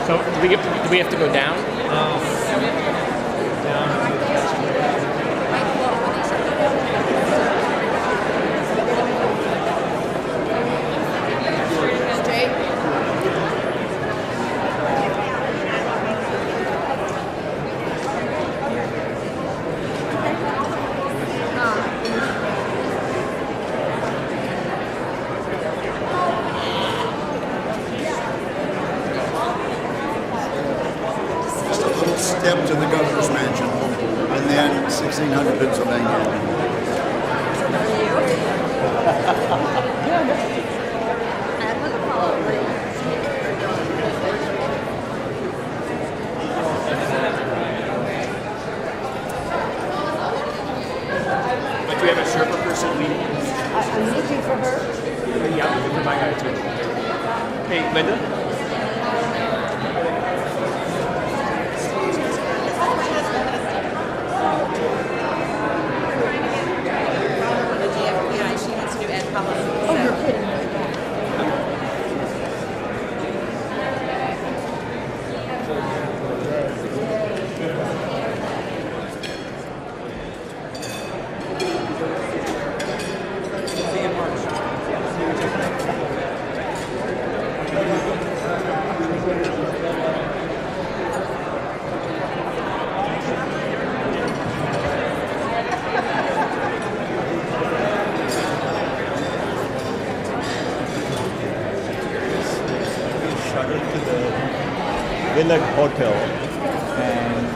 So do we have to go down?
Step to the governor's mansion, and then 1600 Pennsylvania.
But do we have a Sherpa person leading?
I'm looking for her.
Yeah, I'm looking for my guy too. Hey, Linda?
Village Hotel, and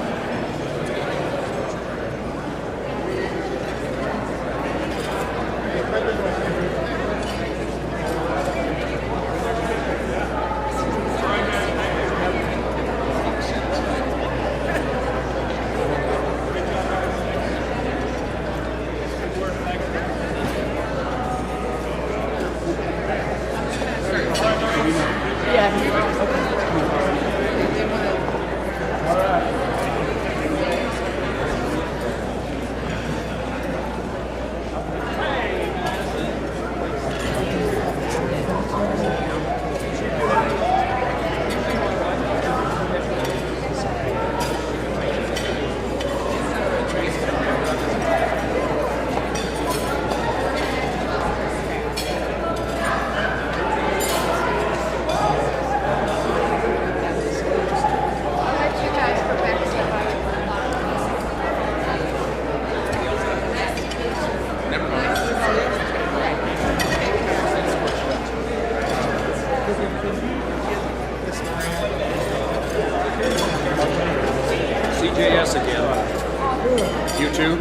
too?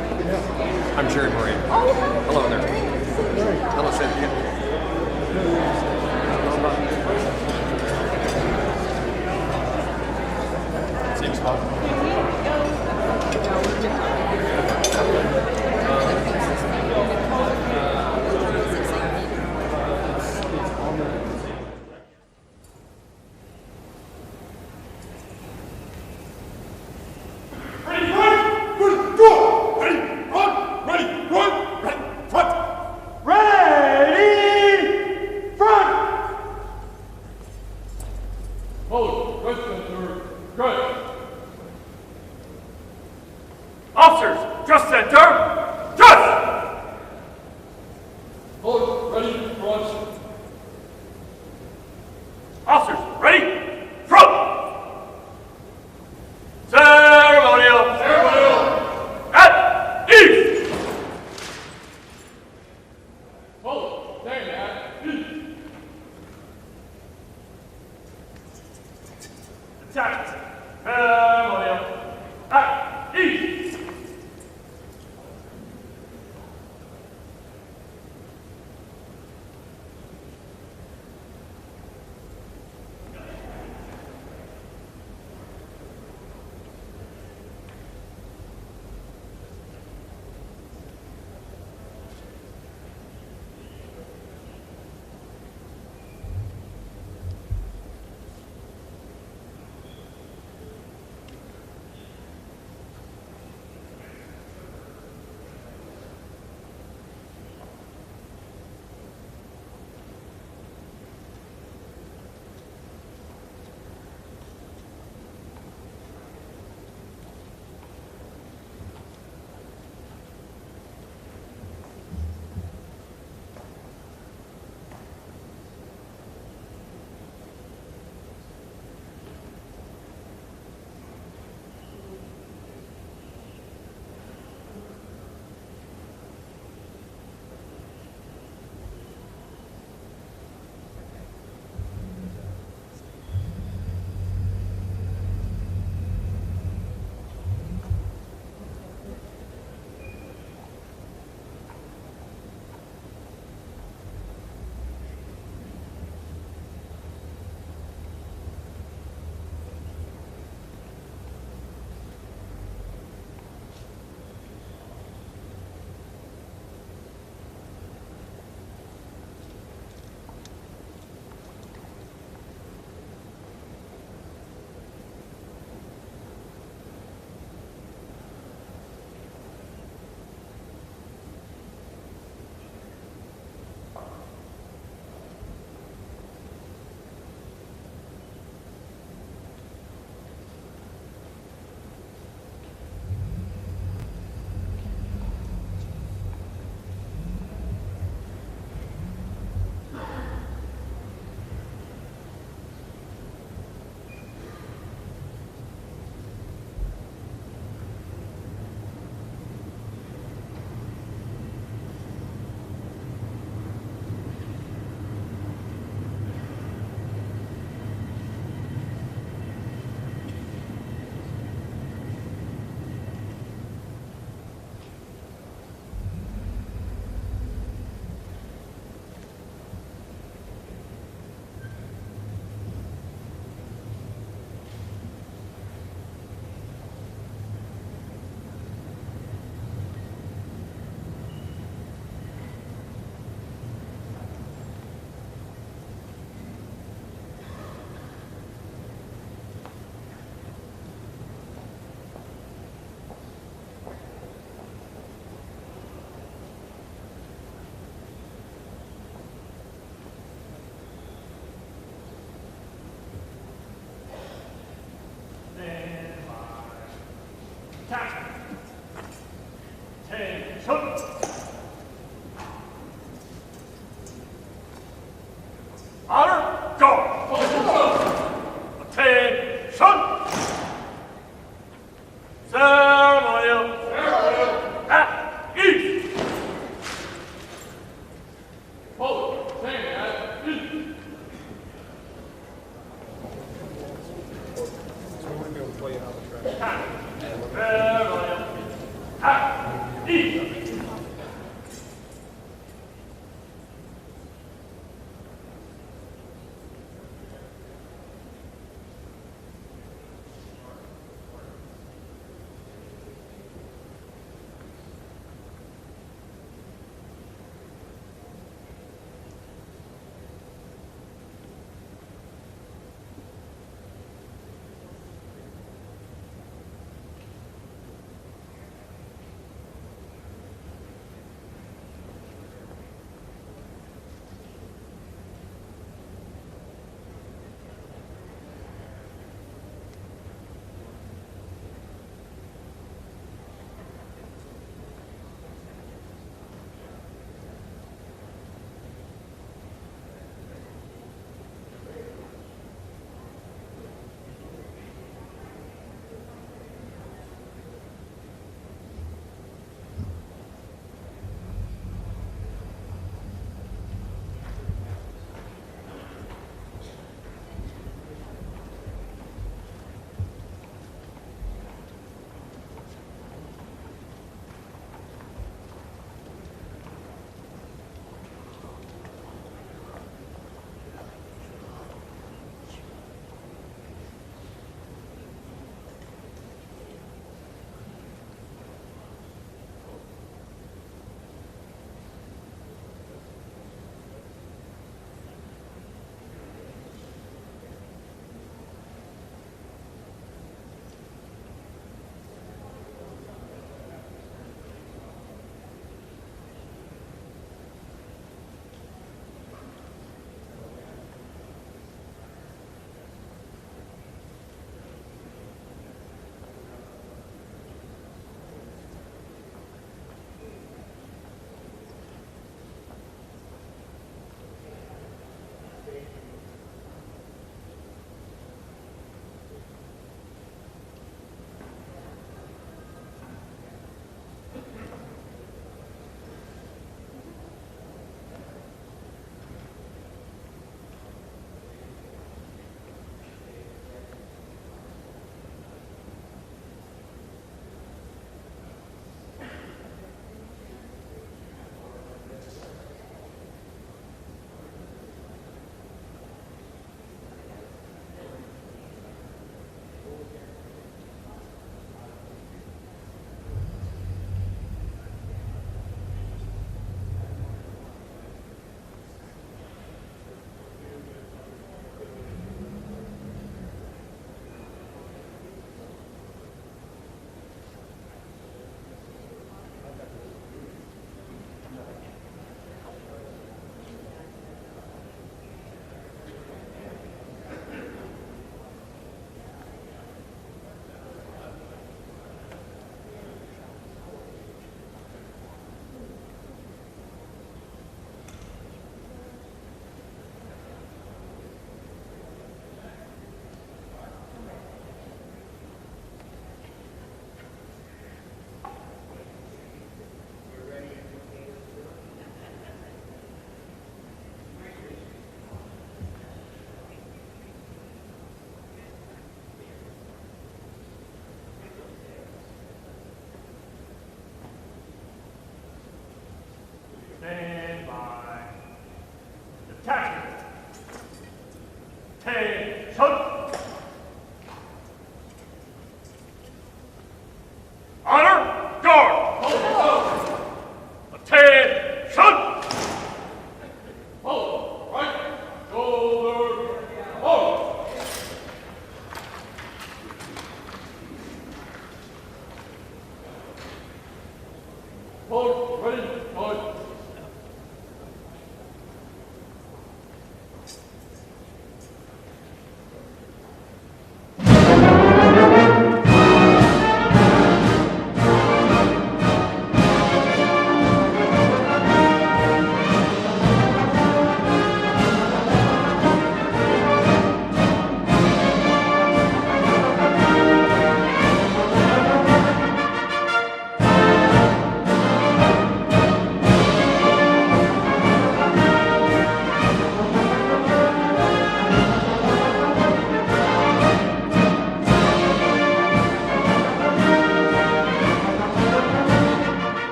I'm Jerry Moran. Hello there. Hello, Cynthia. Same spot.
Officers, just center, just! Hold, ready, front. Officers, ready, front! Ceremonial! Ceremonial! At ease! Hold, stand at ease. Attack! Ceremonial! At ease!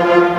Present.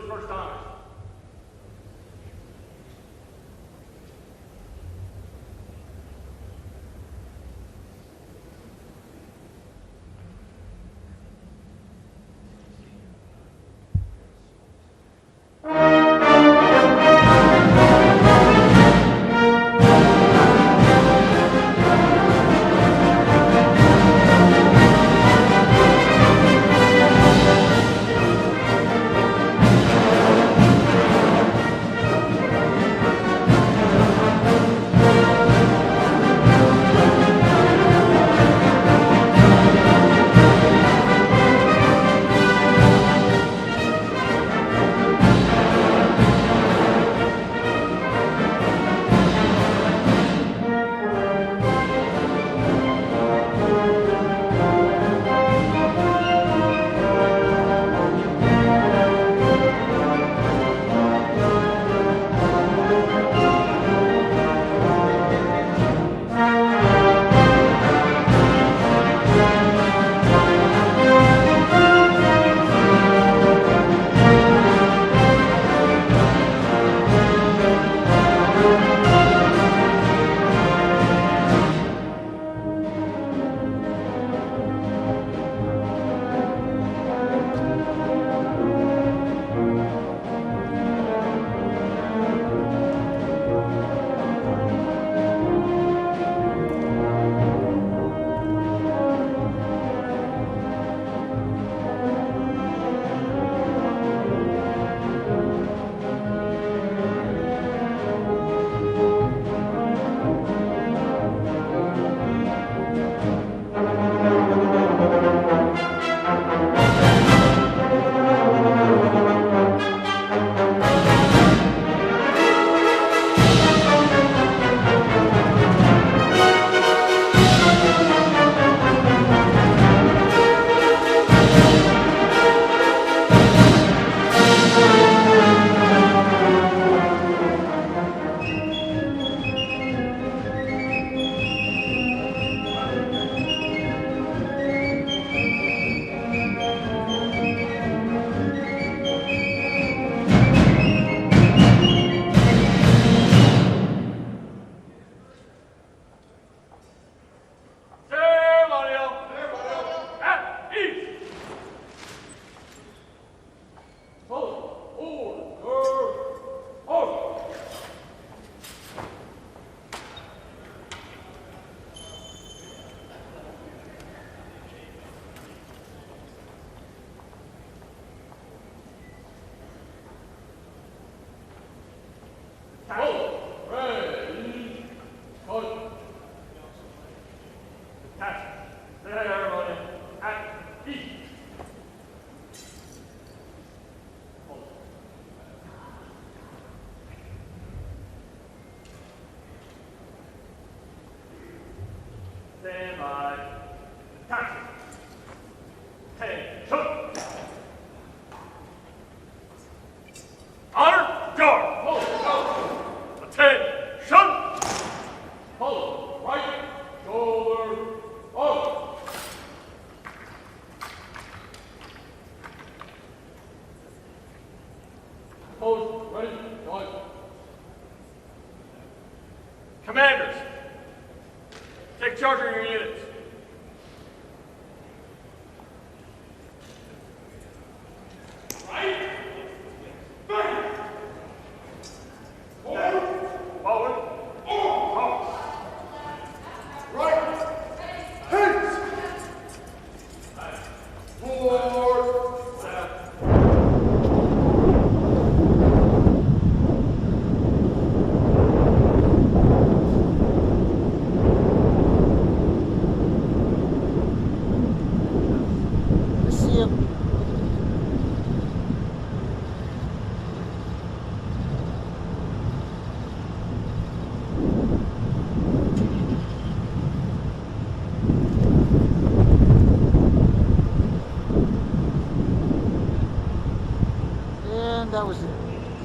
his first honors. Stand by. Attack. Attention. Honor, guard. Hold. Attention. Hold. Right shoulder forward. Hold. Ready. Going. Commanders. Take charge of your units. Right. Back. Forward. Forward. Forward. Right. Hands. Forward. Left.
That was it.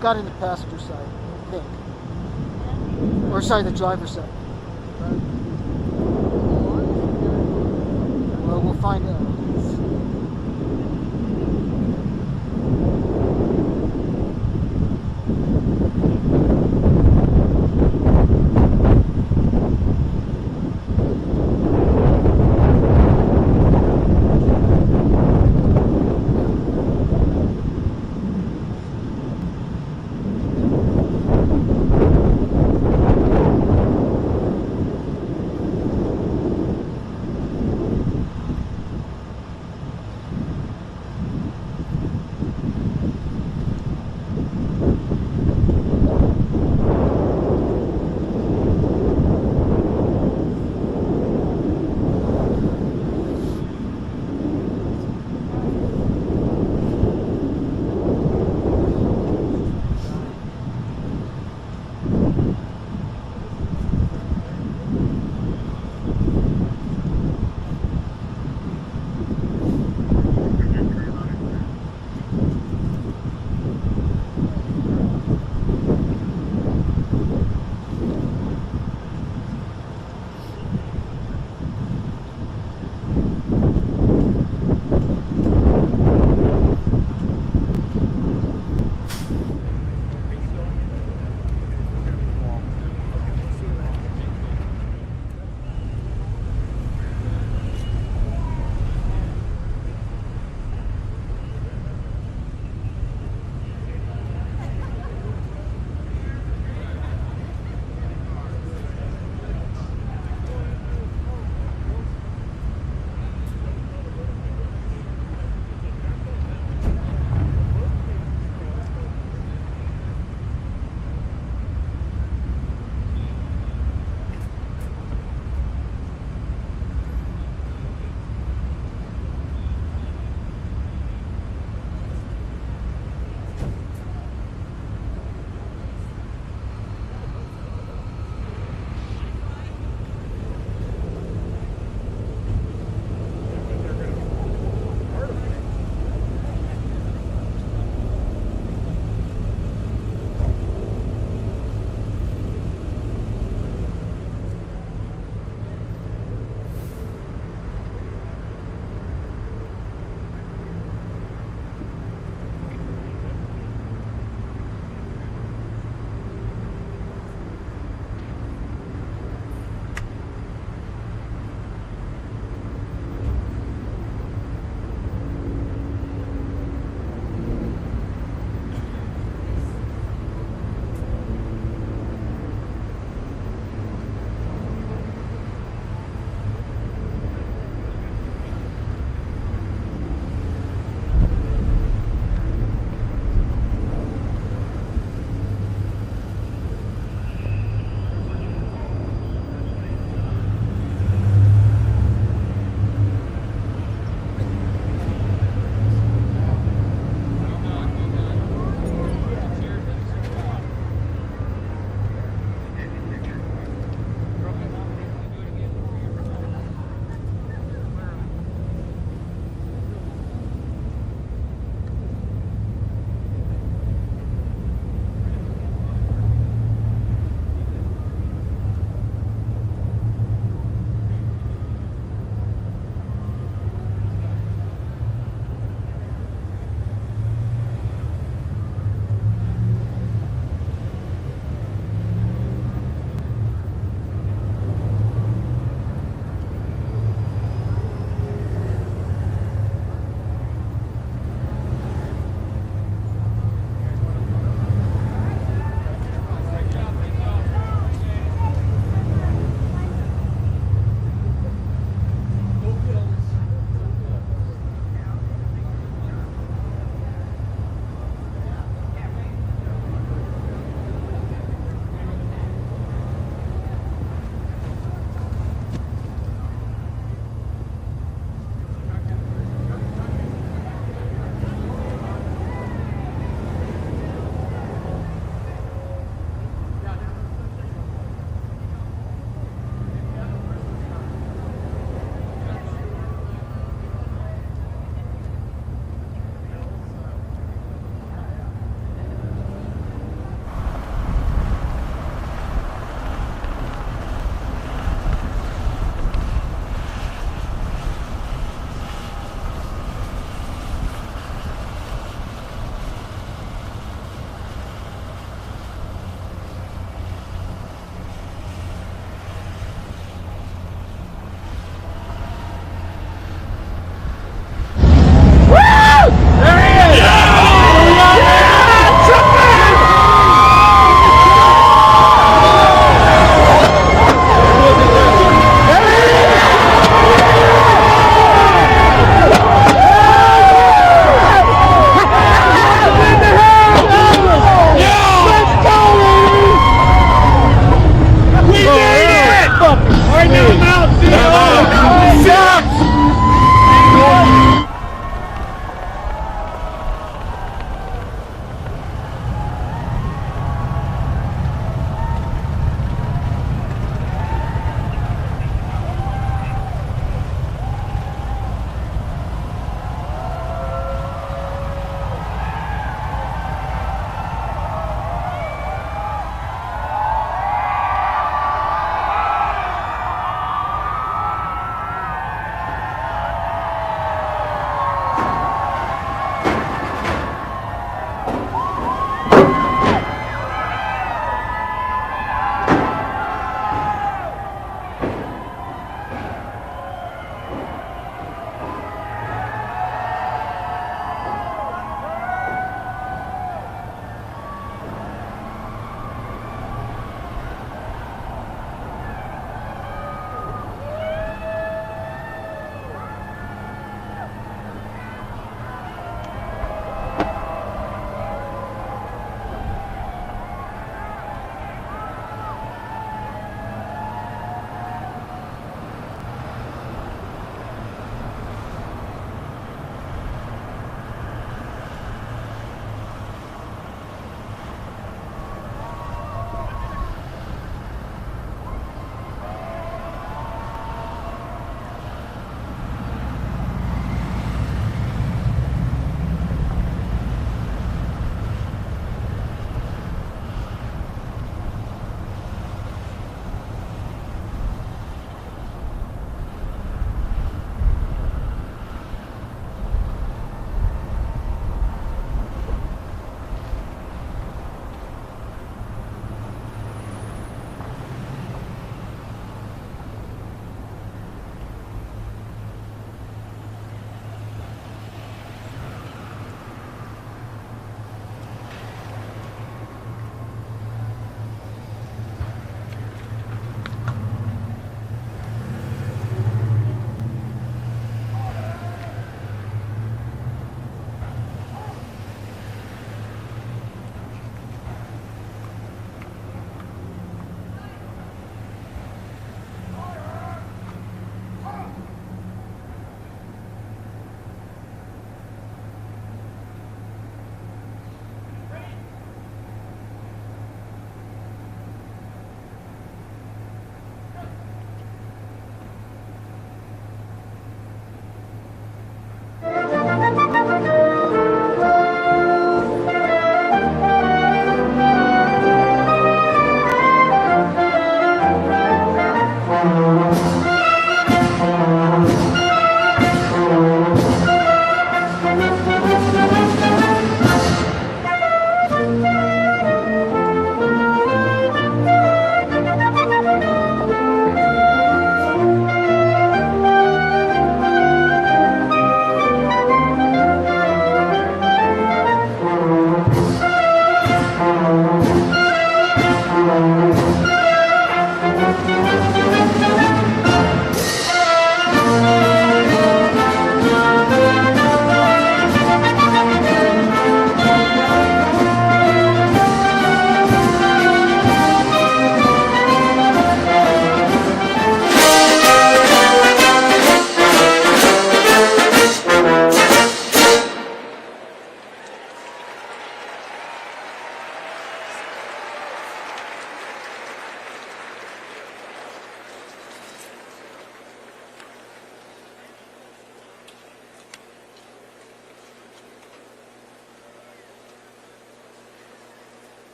Got in the passenger side, I think. Or sorry, the driver's side. Well, we'll find out.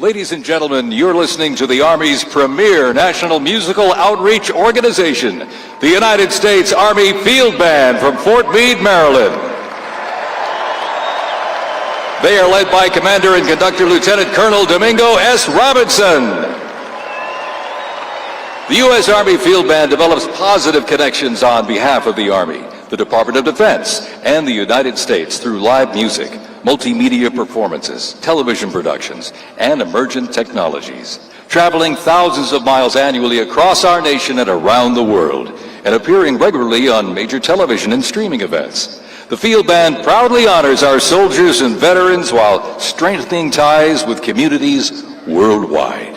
Ladies and gentlemen, you're listening to the Army's premier national musical outreach organization, the United States Army Field Band from Fort Meade, Maryland. They are led by Commander and Conductor Lieutenant Colonel Domingo S. Robinson. The U.S. Army Field Band develops positive connections on behalf of the Army, the Department of Defense, and the United States through live music, multimedia performances, television productions, and emergent technologies, traveling thousands of miles annually across our nation and around the world, and appearing regularly on major television and streaming events. The Field Band proudly honors our soldiers and veterans while strengthening ties with communities worldwide.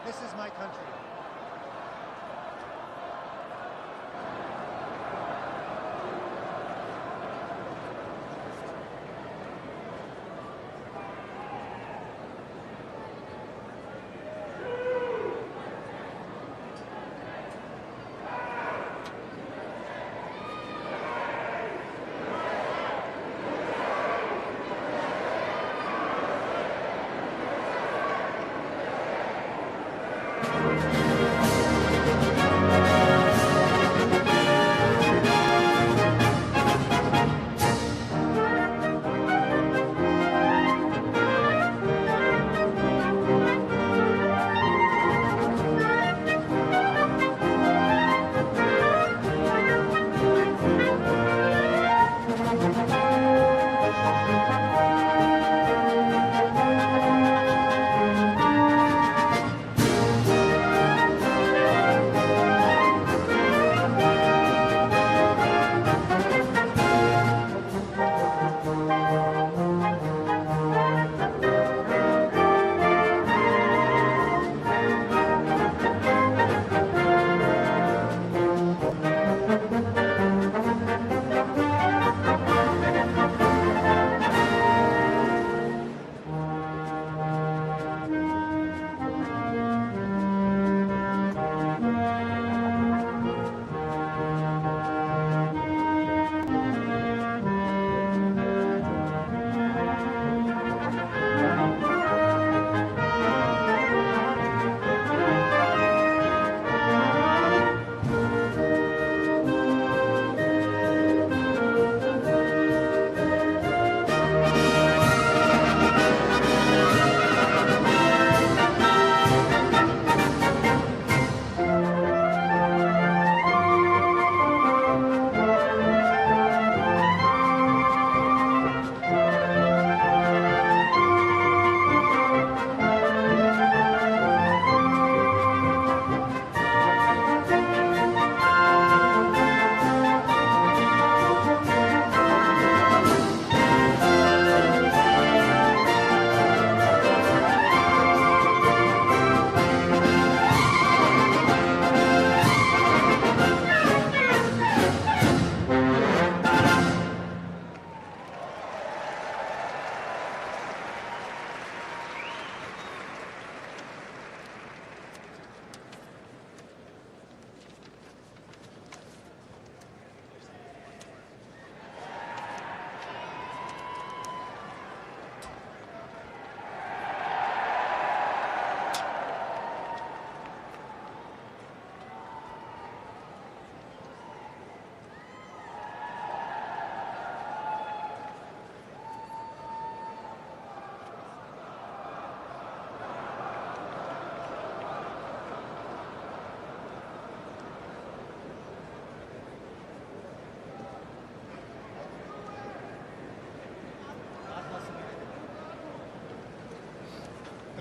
This is my country.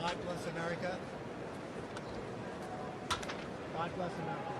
God bless America. God bless America.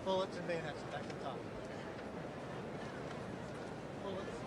Bullets and bayonets, back to the top. Bullets.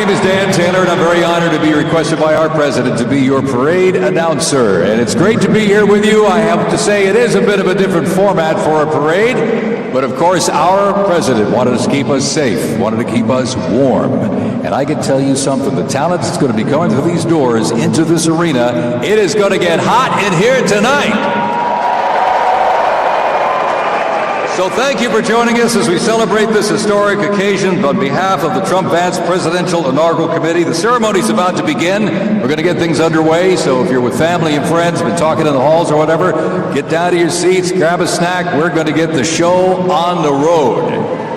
name is Dan Taylor, and I'm very honored to be requested by our president to be your parade announcer. And it's great to be here with you. I have to say it is a bit of a different format for a parade, but of course our president wanted us to keep us safe, wanted to keep us warm. And I can tell you something, the talent that's going to be coming through these doors into this arena, it is going to get hot in here tonight. So thank you for joining us as we celebrate this historic occasion on behalf of the Trump-Vance Presidential Inaugural Committee. The ceremony is about to begin. We're going to get things underway, so if you're with family and friends, been talking in the halls or whatever, get down to your seats, grab a snack. We're going to get the show on the road.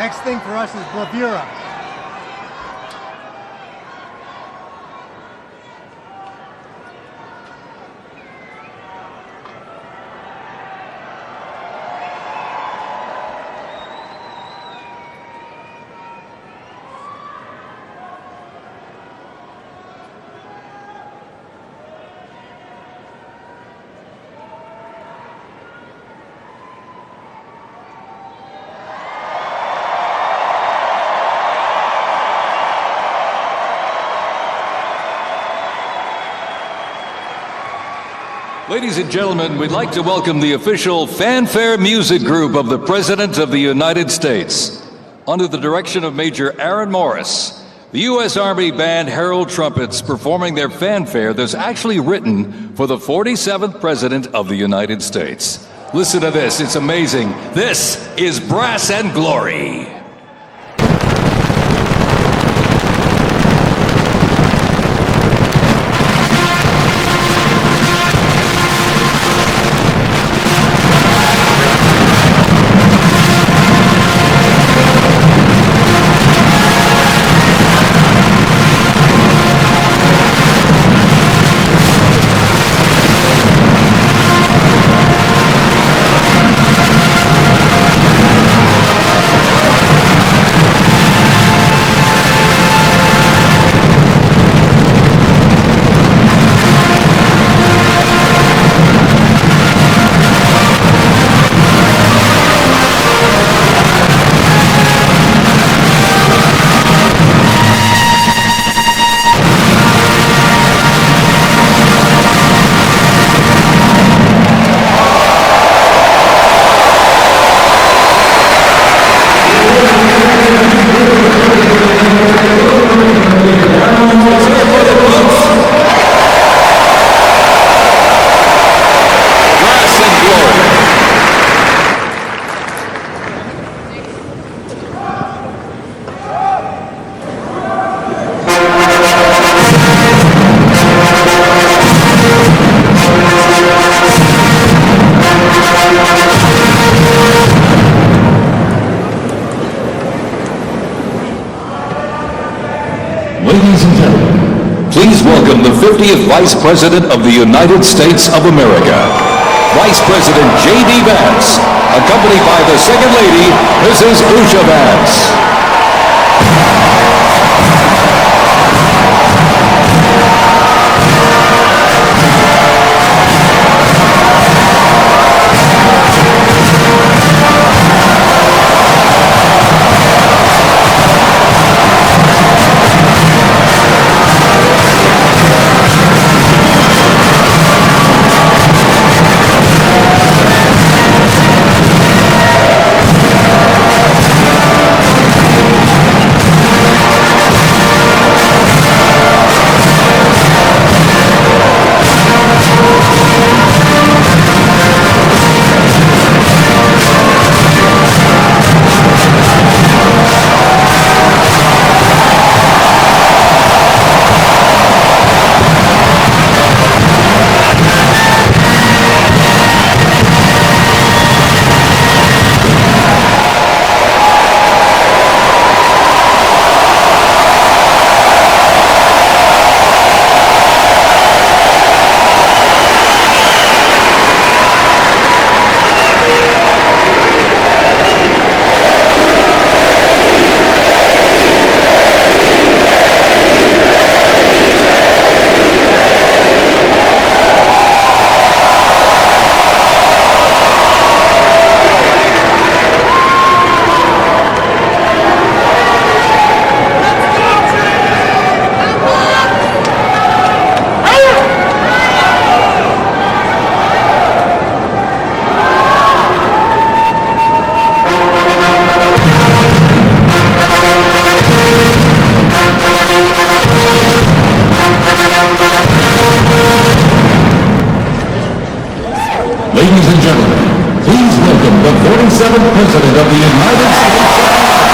Next thing for us is bravura.
Ladies and gentlemen, we'd like to welcome the official fanfare music group of the President of the United States. Under the direction of Major Aaron Morris, the U.S. Army Band Herald Trumpets performing their fanfare that's actually written for the 47th President of the United States. Listen to this, it's amazing. This is Brass and Glory. Ladies and gentlemen, please welcome the 50th Vice President of the United States of America, Vice President J.D. Vance, accompanied by the Second Lady, Mrs. Usha Vance. Ladies and gentlemen, please welcome the 47th President of the United States of America.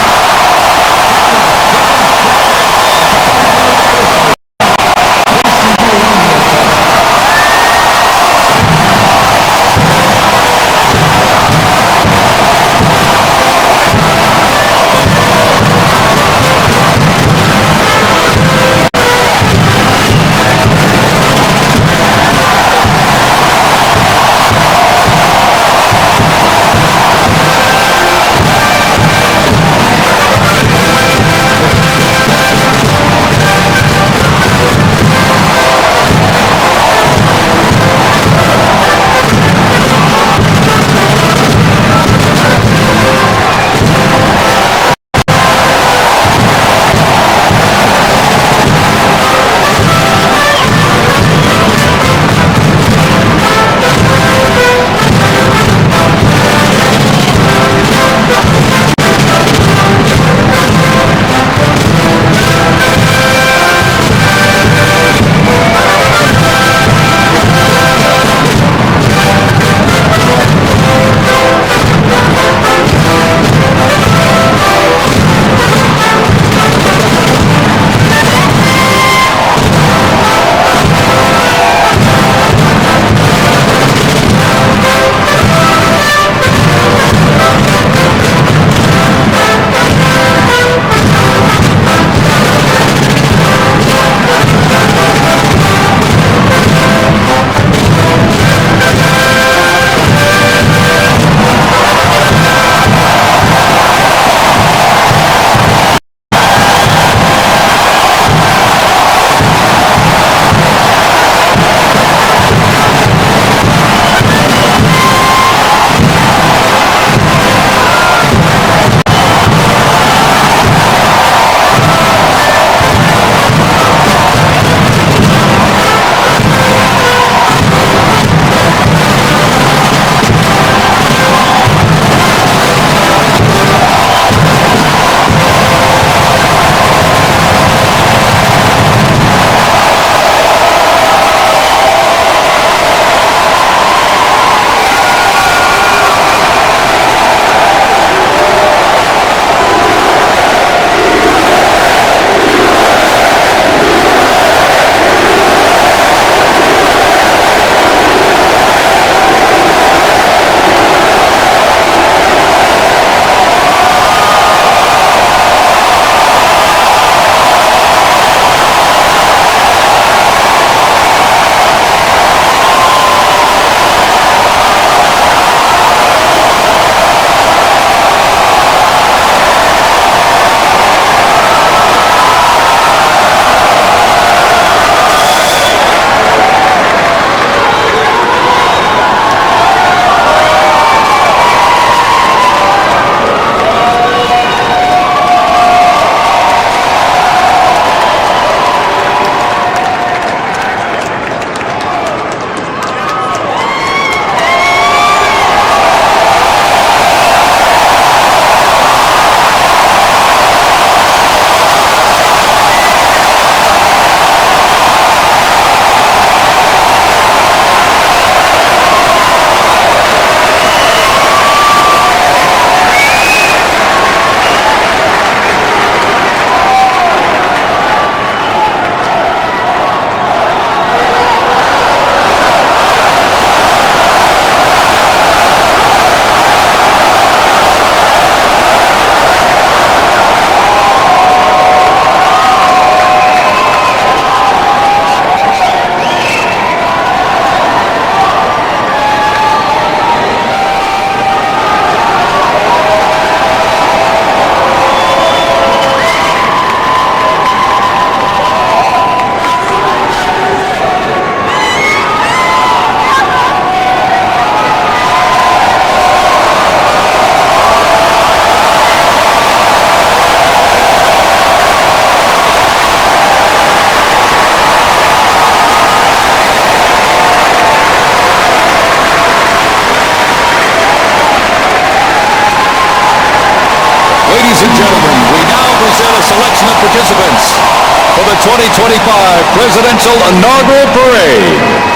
2025 Presidential Inaugural Parade.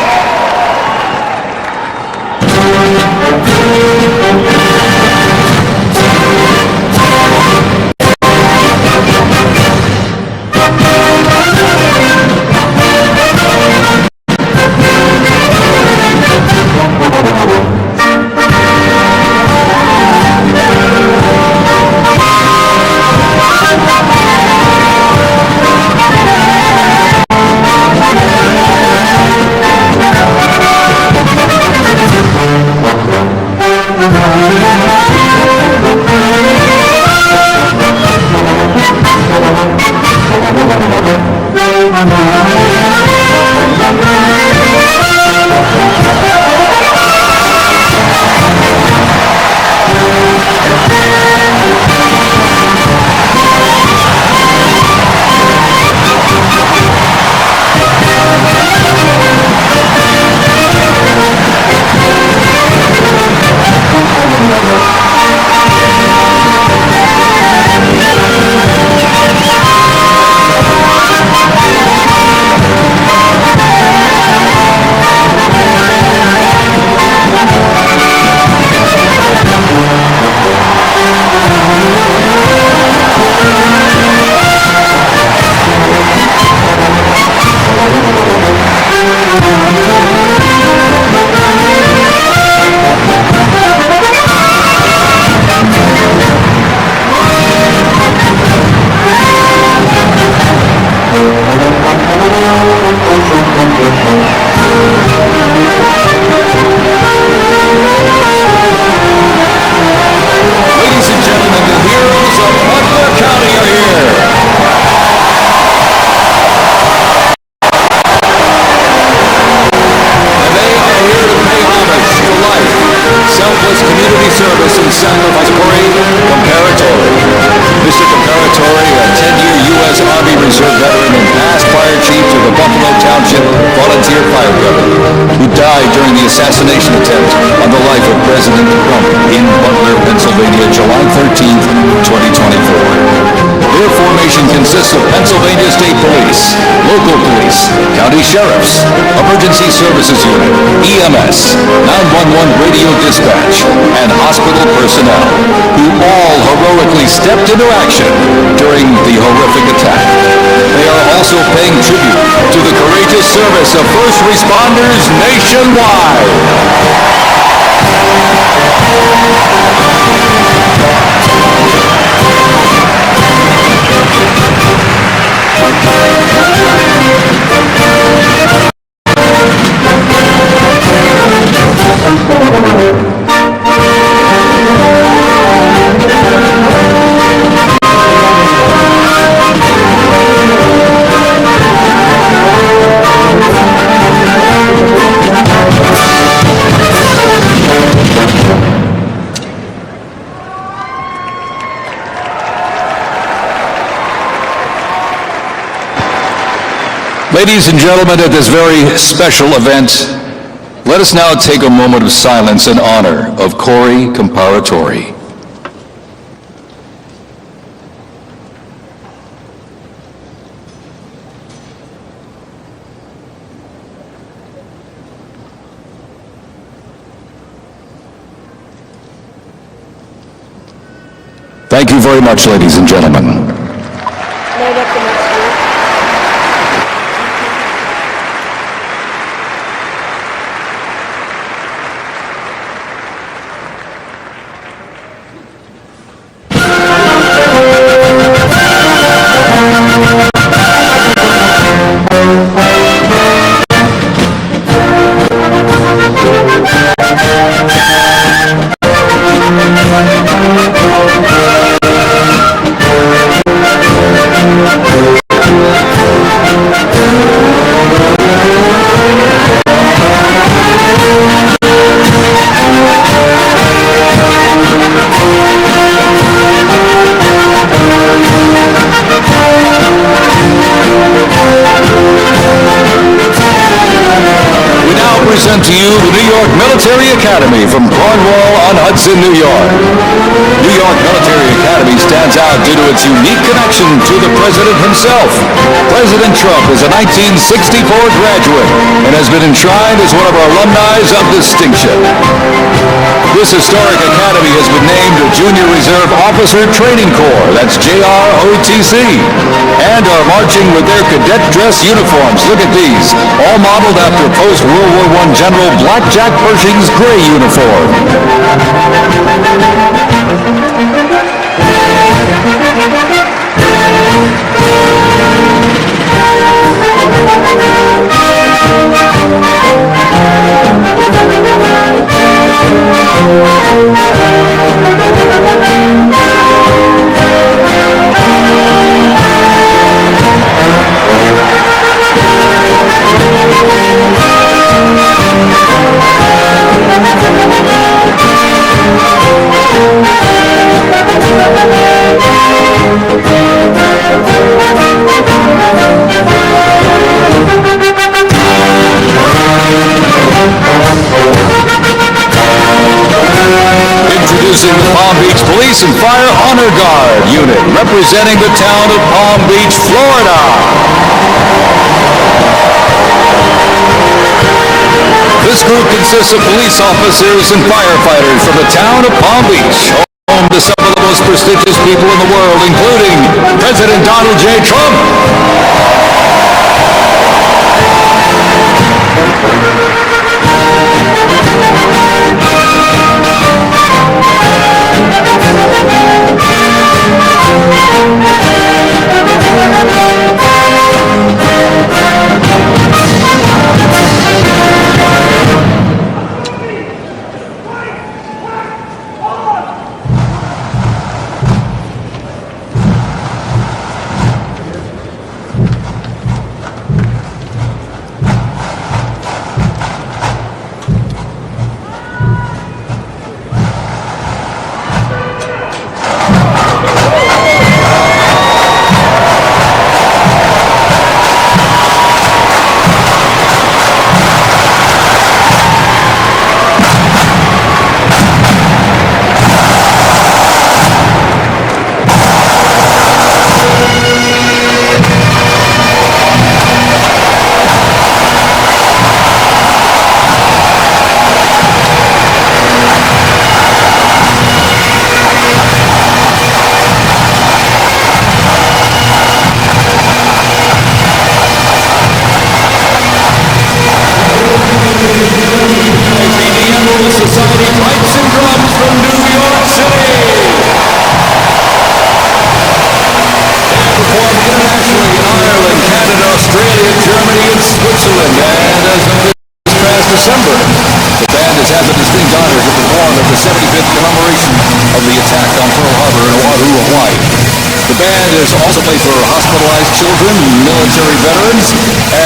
Assassination attempt on the life of President Trump in Butler, Pennsylvania, July 13th, 2024. Their formation consists of Pennsylvania State Police, local police, county sheriffs, emergency services unit, EMS, 911 radio dispatch, and hospital personnel, who all heroically stepped into action during the horrific attack. They are also paying tribute to the courageous service of first responders nationwide. Ladies and gentlemen, at this very special event, let us now take a moment of silence in honor of Corey Comparatori. Thank you very much, ladies and gentlemen. present to you the New York Military Academy from Cornwall-on-Hudson, New York. New York Military Academy stands out due to its unique connection to the President himself. President Trump is a 1964 graduate and has been enshrined as one of our alumni of distinction. This historic academy has been named a Junior Reserve Officer Training Corps, that's JROTC, and are marching with their cadet dress uniforms. Look at these, all modeled after post-World War I General Blackjack Pershing's gray uniform. Introducing the Palm Beach Police and Fire Honor Guard Unit, representing the town of Palm Beach, Florida. This group consists of police officers and firefighters from the town of Palm Beach, home to some of the most prestigious people in the world, including President Donald J. Trump. December. The band has had the distinct honor to perform at the 75th commemoration of the attack on Pearl Harbor in Oahu, Hawaii. The band has also played for hospitalized children, military veterans,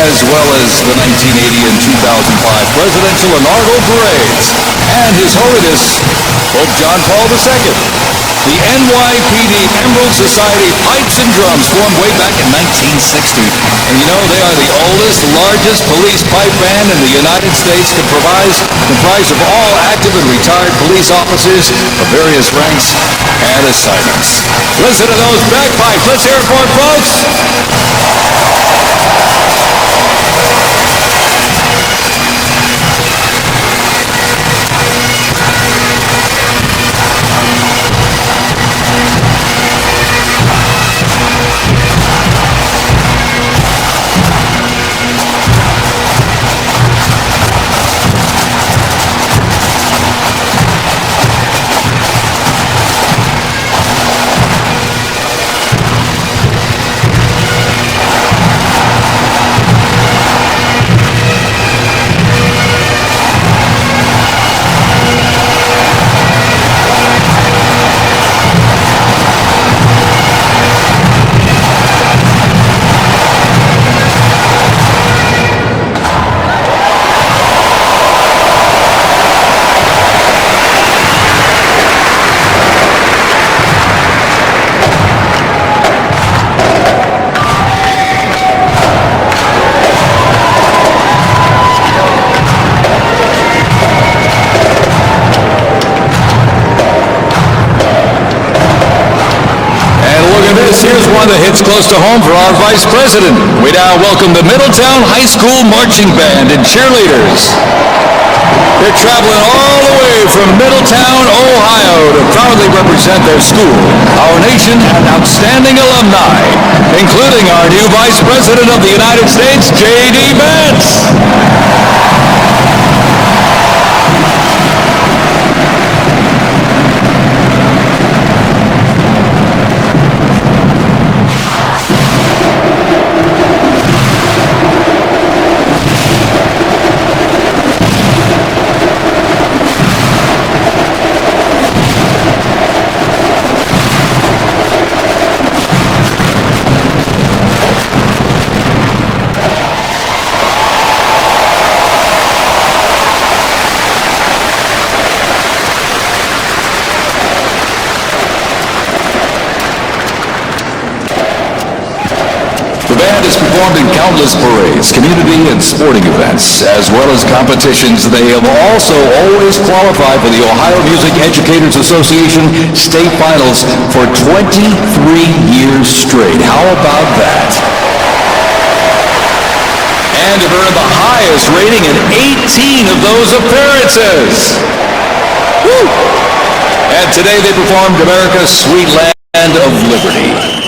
as well as the 1980 and 2005 presidential inaugural parades. And His Holiness Pope John Paul II. The NYPD Emerald Society Pipes and Drums formed way back in 1960. And you know, they are the oldest, largest police pipe band in the United States, comprised of all active and retired police officers of various ranks and assignments. Listen to those bagpipes. Let's hear it for it, folks. here's one that hits close to home for our Vice President. We now welcome the Middletown High School Marching Band and cheerleaders. They're traveling all the way from Middletown, Ohio to proudly represent their school, our nation, and outstanding alumni, including our new Vice President of the United States, J.D. Vance. Has performed in countless parades, community and sporting events, as well as competitions. They have also always qualified for the Ohio Music Educators Association state finals for 23 years straight. How about that? And have earned the highest rating in 18 of those appearances. Woo! And today they performed America's Sweet Land of Liberty.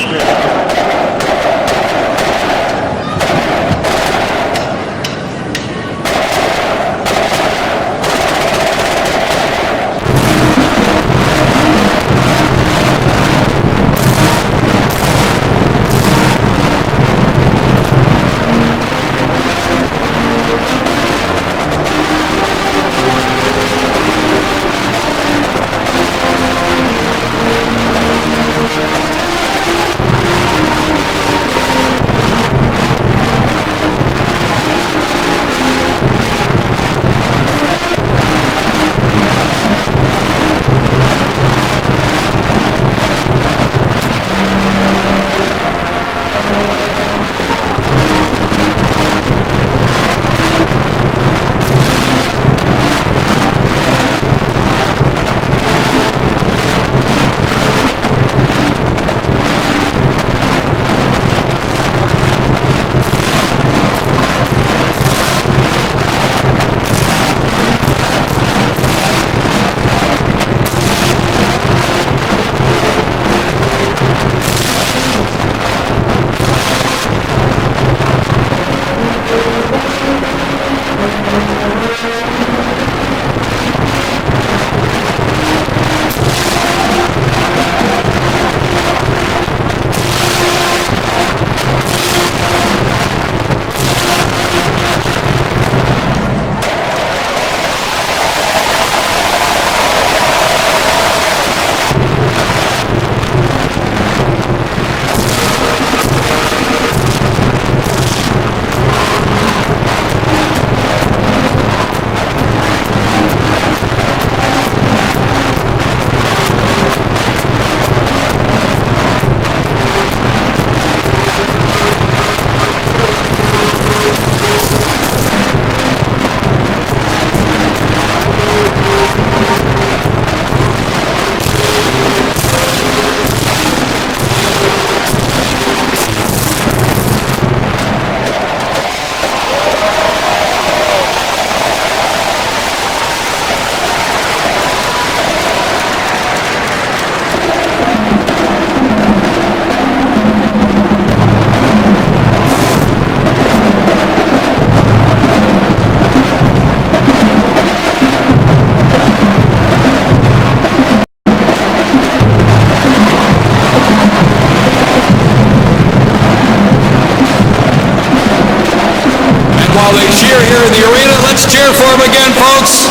Cheer here in the arena. Let's cheer for him again, folks,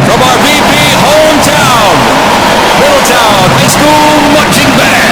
from our VP hometown, Middletown High School Marching Band.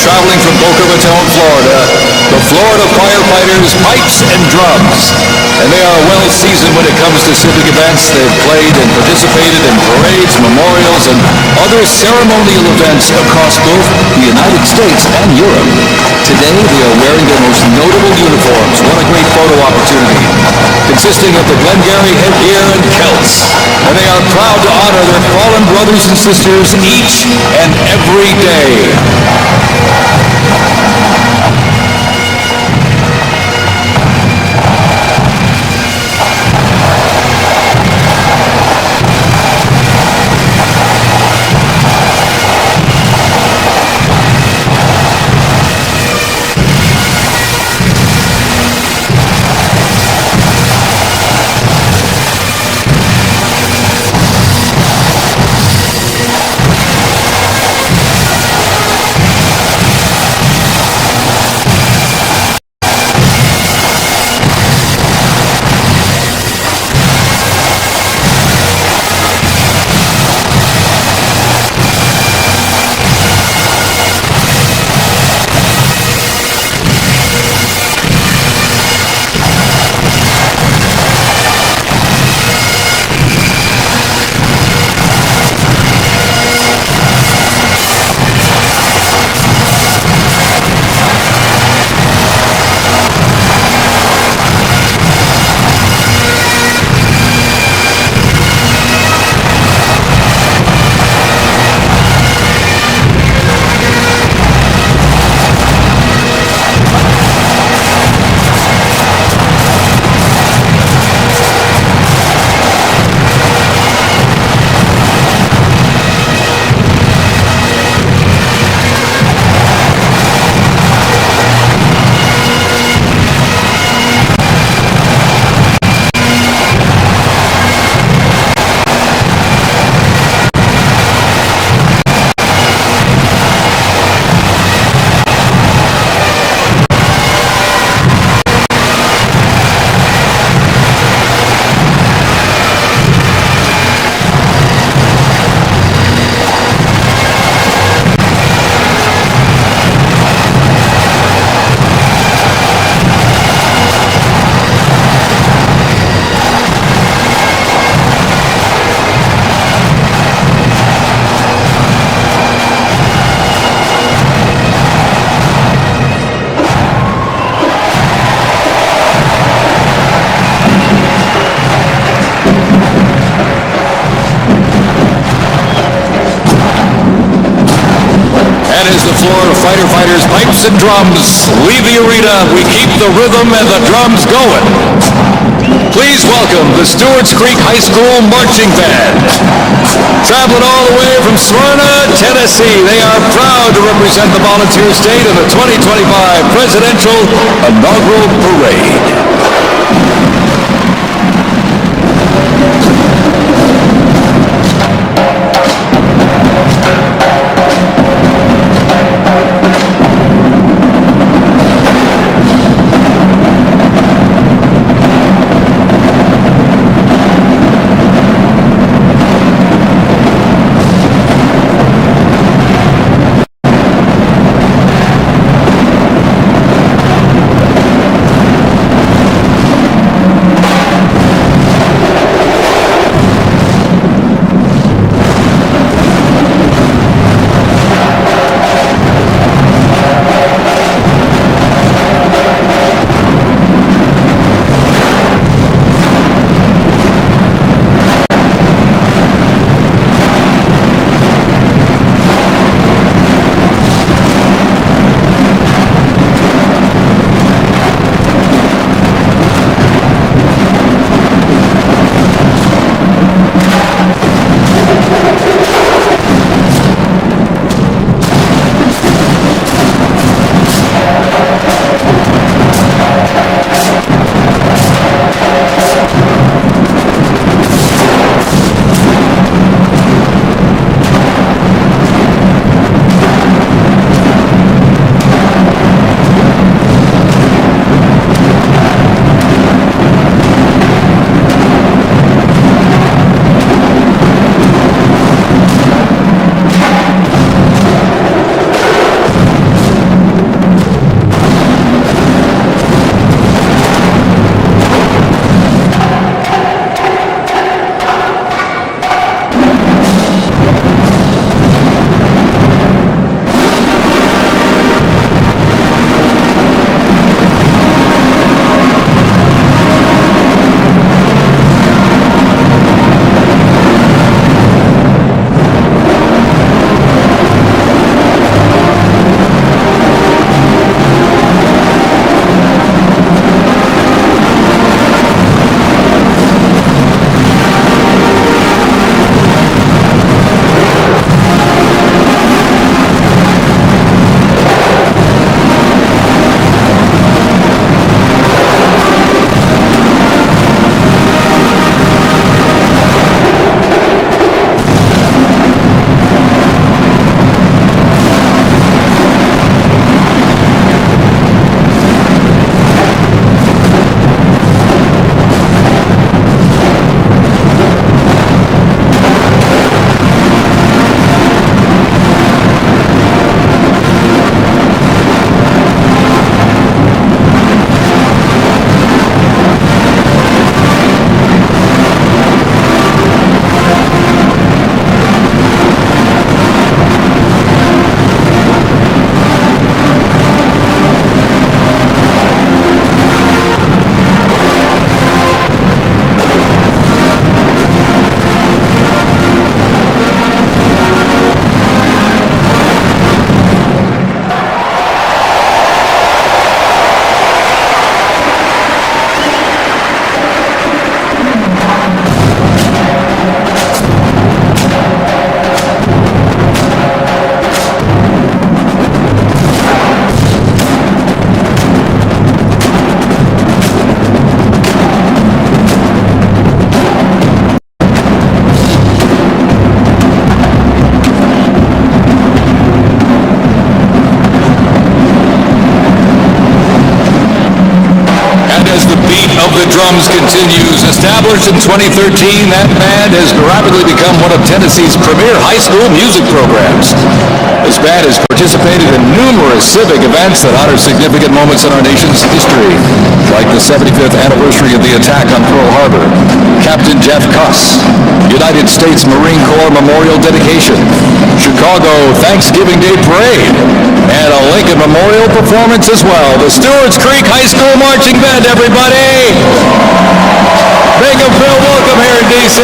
traveling from Boca Raton, Florida, the Florida Firefighters Pipes and Drums. And they are well seasoned when it comes to civic events. They've played and participated in parades, memorials, and other ceremonial events across both the United States and Europe. Today, they are wearing their most notable uniforms. What a great photo opportunity. Consisting of the Glengarry headgear and kilts. And they are proud to honor their fallen brothers and sisters each and every day. Florida Firefighters Pipes and Drums leave the arena. We keep the rhythm and the drums going. Please welcome the Stewart's Creek High School Marching Band. Traveling all the way from Smyrna, Tennessee, they are proud to represent the volunteer state in the 2025 Presidential Inaugural Parade. Established in 2013, that band has rapidly become one of Tennessee's premier high school music programs. This band has participated in numerous civic events that honor significant moments in our nation's history, like the 75th anniversary of the attack on Pearl Harbor, Captain Jeff Cuss, United States Marine Corps Memorial Dedication, Chicago Thanksgiving Day Parade, and a Lincoln Memorial performance as well. The Stewart's Creek High School Marching Band, everybody! Make them feel welcome here in D.C.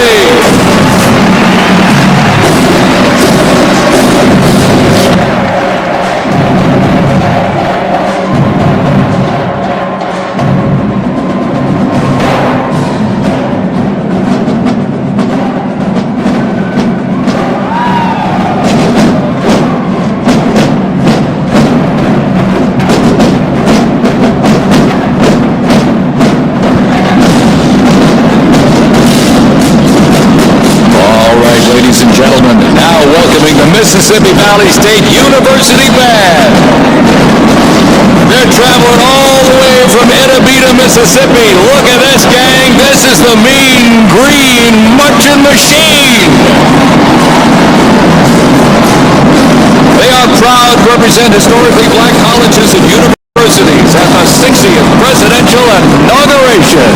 Ladies and gentlemen, now welcoming the Mississippi Valley State University Band. They're traveling all the way from Edabita, Mississippi. Look at this, gang. This is the Mean Green Marching Machine. They are proud to represent historically black colleges and universities at the 60th presidential inauguration.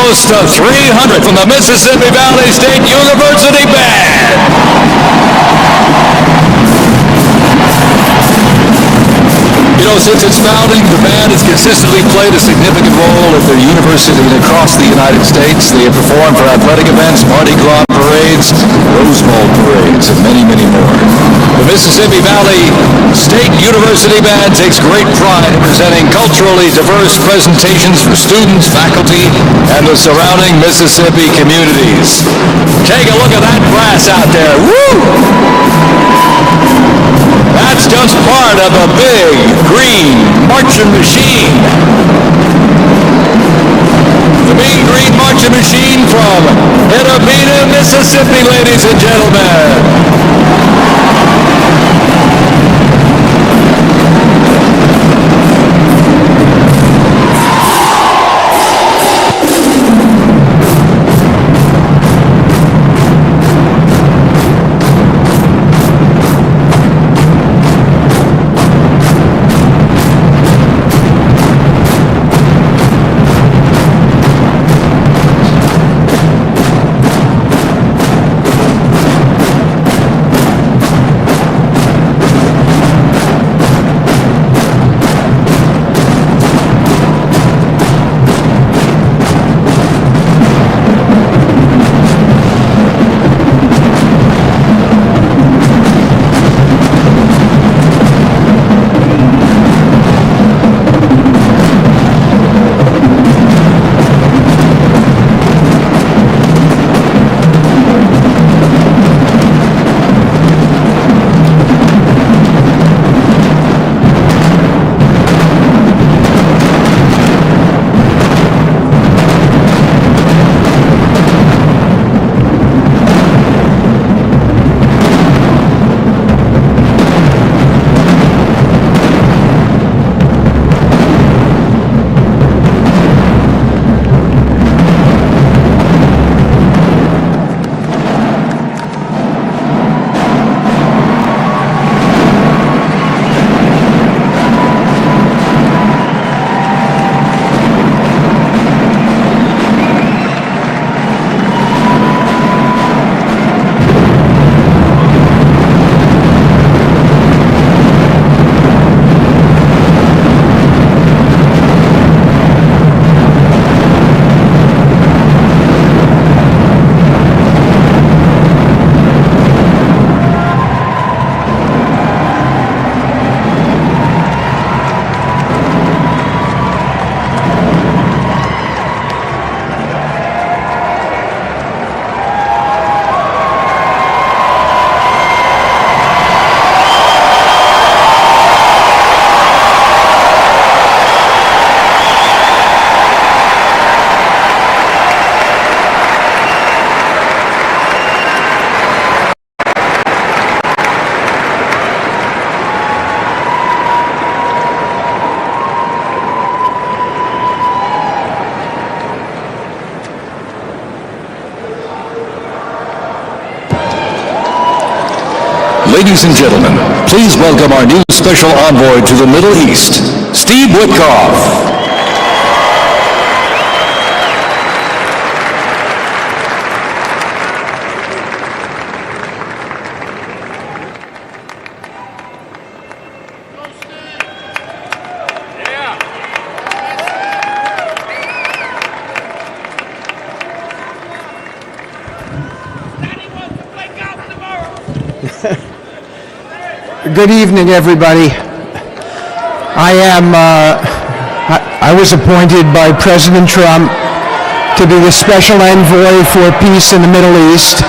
close to 300 from the Mississippi Valley State University Band. You know, since its founding, the band has consistently played a significant role at the university and across the United States. They have performed for athletic events, Mardi Gras parades, Rose Bowl parades, and many, many more. The Mississippi Valley State University Band takes great pride in presenting culturally diverse presentations for students, faculty, and the surrounding Mississippi communities. Take a look at that brass out there. Woo! That's just part of a big green marching machine. The Mean Green Marching Machine from Edabina, Mississippi, ladies and gentlemen. Ladies and gentlemen, please welcome our new special envoy to the Middle East, Steve Witkoff.
Good evening, everybody. I was appointed by President Trump to be the special envoy for peace in the Middle East.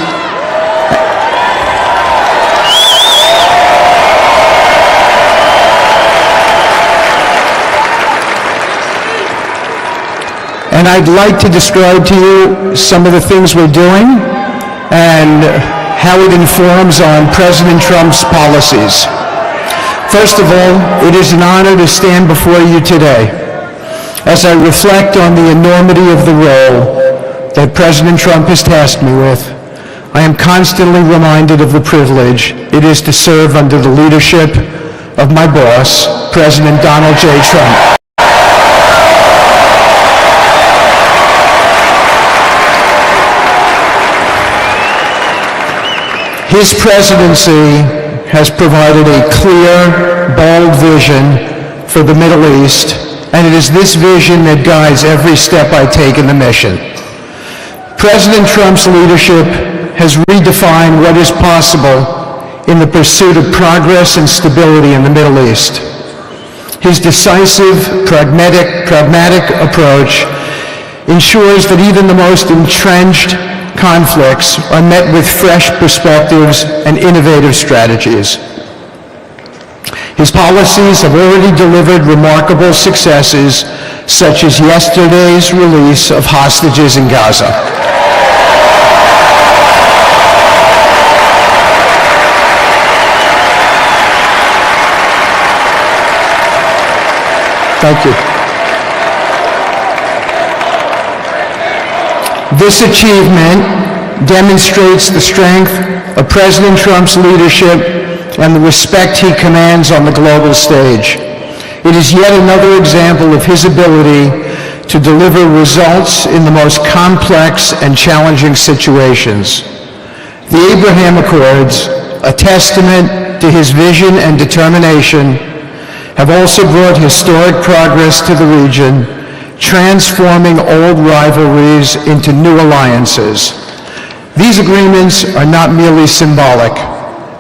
And I'd like to describe to you some of the things we're doing and how it informs on President Trump's policies. First of all, it is an honor to stand before you today as I reflect on the enormity of the role that President Trump has tasked me with. I am constantly reminded of the privilege it is to serve under the leadership of my boss, President Donald J. Trump. His presidency has provided a clear, bold vision for the Middle East, and it is this vision that guides every step I take in the mission. President Trump's leadership has redefined what is possible in the pursuit of progress and stability in the Middle East. His decisive, pragmatic approach ensures that even the most entrenched conflicts are met with fresh perspectives and innovative strategies. His policies have already delivered remarkable successes, such as yesterday's release of hostages in Gaza. Thank you. This achievement demonstrates the strength of President Trump's leadership and the respect he commands on the global stage. It is yet another example of his ability to deliver results in the most complex and challenging situations. The Abraham Accords, a testament to his vision and determination, have also brought historic progress to the region, transforming old rivalries into new alliances. These agreements are not merely symbolic.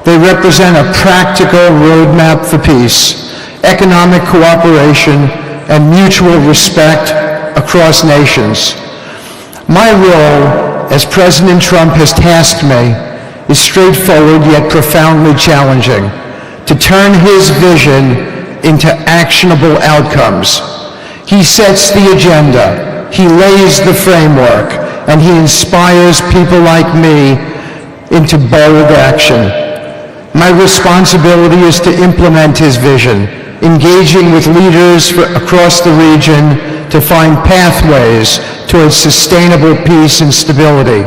They represent a practical roadmap for peace, economic cooperation, and mutual respect across nations. My role, as President Trump has tasked me, is straightforward yet profoundly challenging: to turn his vision into actionable outcomes. He sets the agenda, he lays the framework, and he inspires people like me into bold action. My responsibility is to implement his vision, engaging with leaders across the region to find pathways towards sustainable peace and stability.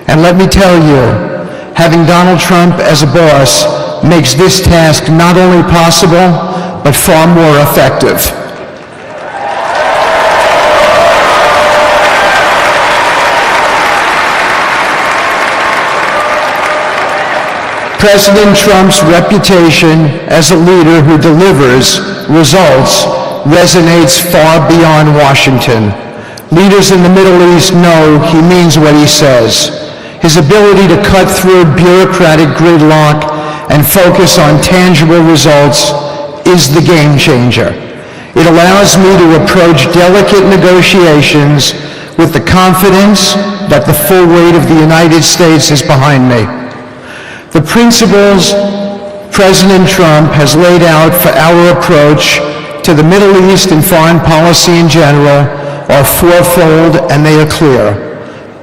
And let me tell you, having Donald Trump as a boss makes this task not only possible, but far more effective. President Trump's reputation as a leader who delivers results resonates far beyond Washington. Leaders in the Middle East know he means what he says. His ability to cut through bureaucratic gridlock and focus on tangible results is the game changer. It allows me to approach delicate negotiations with the confidence that the full weight of the United States is behind me. The principles President Trump has laid out for our approach to the Middle East and foreign policy in general are fourfold, and they are clear.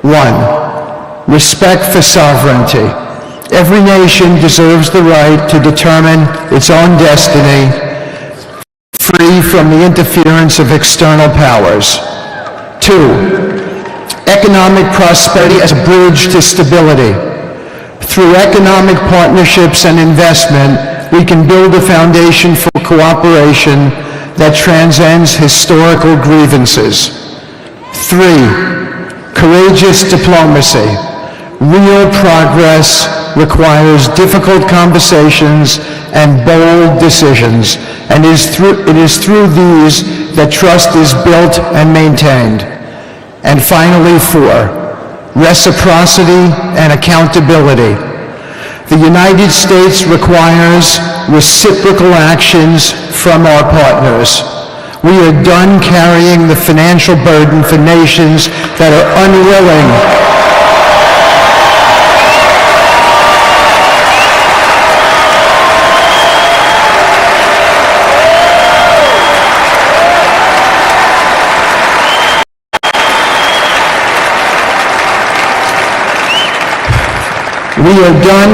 1, respect for sovereignty. Every nation deserves the right to determine its own destiny, free from the interference of external powers. 2, economic prosperity as a bridge to stability. Through economic partnerships and investment, we can build a foundation for cooperation that transcends historical grievances. 3, courageous diplomacy. Real progress requires difficult conversations and bold decisions, and it is through these that trust is built and maintained. And finally, 4, reciprocity and accountability. The United States requires reciprocal actions from our partners. We are done carrying the financial burden for nations that are unwilling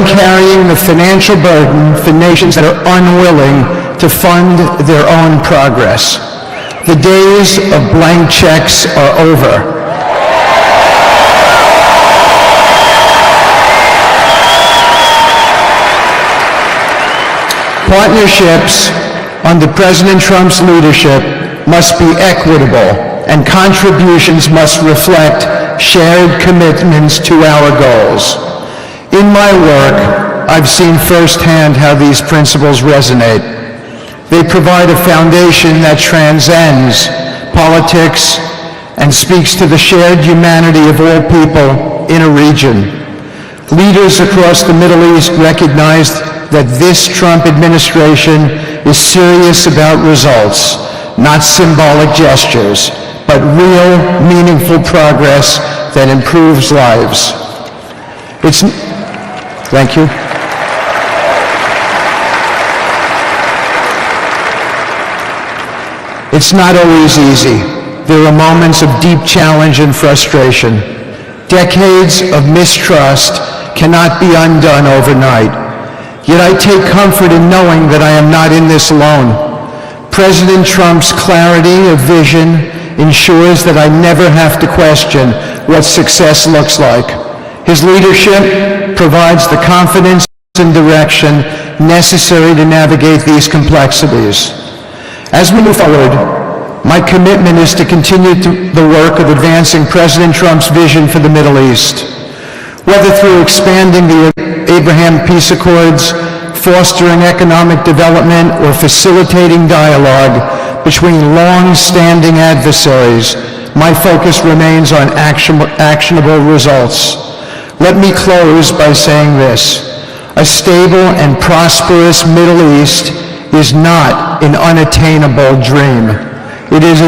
carrying the financial burden for nations that are unwilling to fund their own progress. The days of blank checks are over. Partnerships under President Trump's leadership must be equitable, and contributions must reflect shared commitments to our goals. In my work, I've seen firsthand how these principles resonate. They provide a foundation that transcends politics and speaks to the shared humanity of all people in a region. Leaders across the Middle East recognize that this Trump administration is serious about results, not symbolic gestures, but real, meaningful progress that improves lives. Thank you. It's not always easy. There are moments of deep challenge and frustration. Decades of mistrust cannot be undone overnight. Yet I take comfort in knowing that I am not in this alone. President Trump's clarity of vision ensures that I never have to question what success looks like. His leadership provides the confidence and direction necessary to navigate these complexities. As we move forward, my commitment is to continue the work of advancing President Trump's vision for the Middle East. Whether through expanding the Abraham Peace Accords, fostering economic development, or facilitating dialogue between long-standing adversaries, my focus remains on actionable results. Let me close by saying this. A stable and prosperous Middle East is not an unattainable dream. It is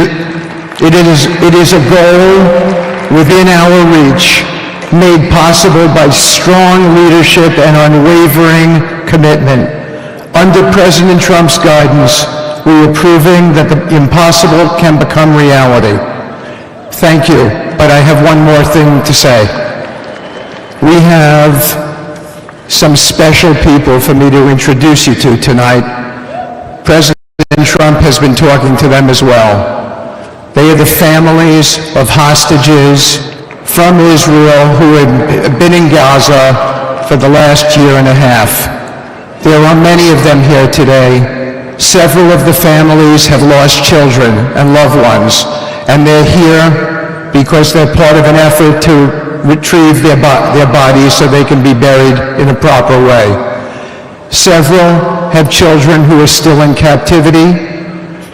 a goal within our reach, made possible by strong leadership and unwavering commitment. Under President Trump's guidance, we are proving that the impossible can become reality. Thank you, but I have one more thing to say. We have some special people for me to introduce you to tonight. President Trump has been talking to them as well. They are the families of hostages from Israel who have been in Gaza for the last year and a half. There are many of them here today. Several of the families have lost children and loved ones, and they're here because they're part of an effort to retrieve their bodies so they can be buried in a proper way. Several have children who are still in captivity.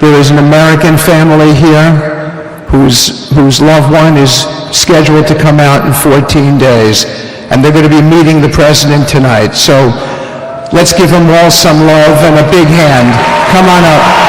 There is an American family here whose loved one is scheduled to come out in 14 days, and they're going to be meeting the president tonight. So let's give them all some love and a big hand. Come on up.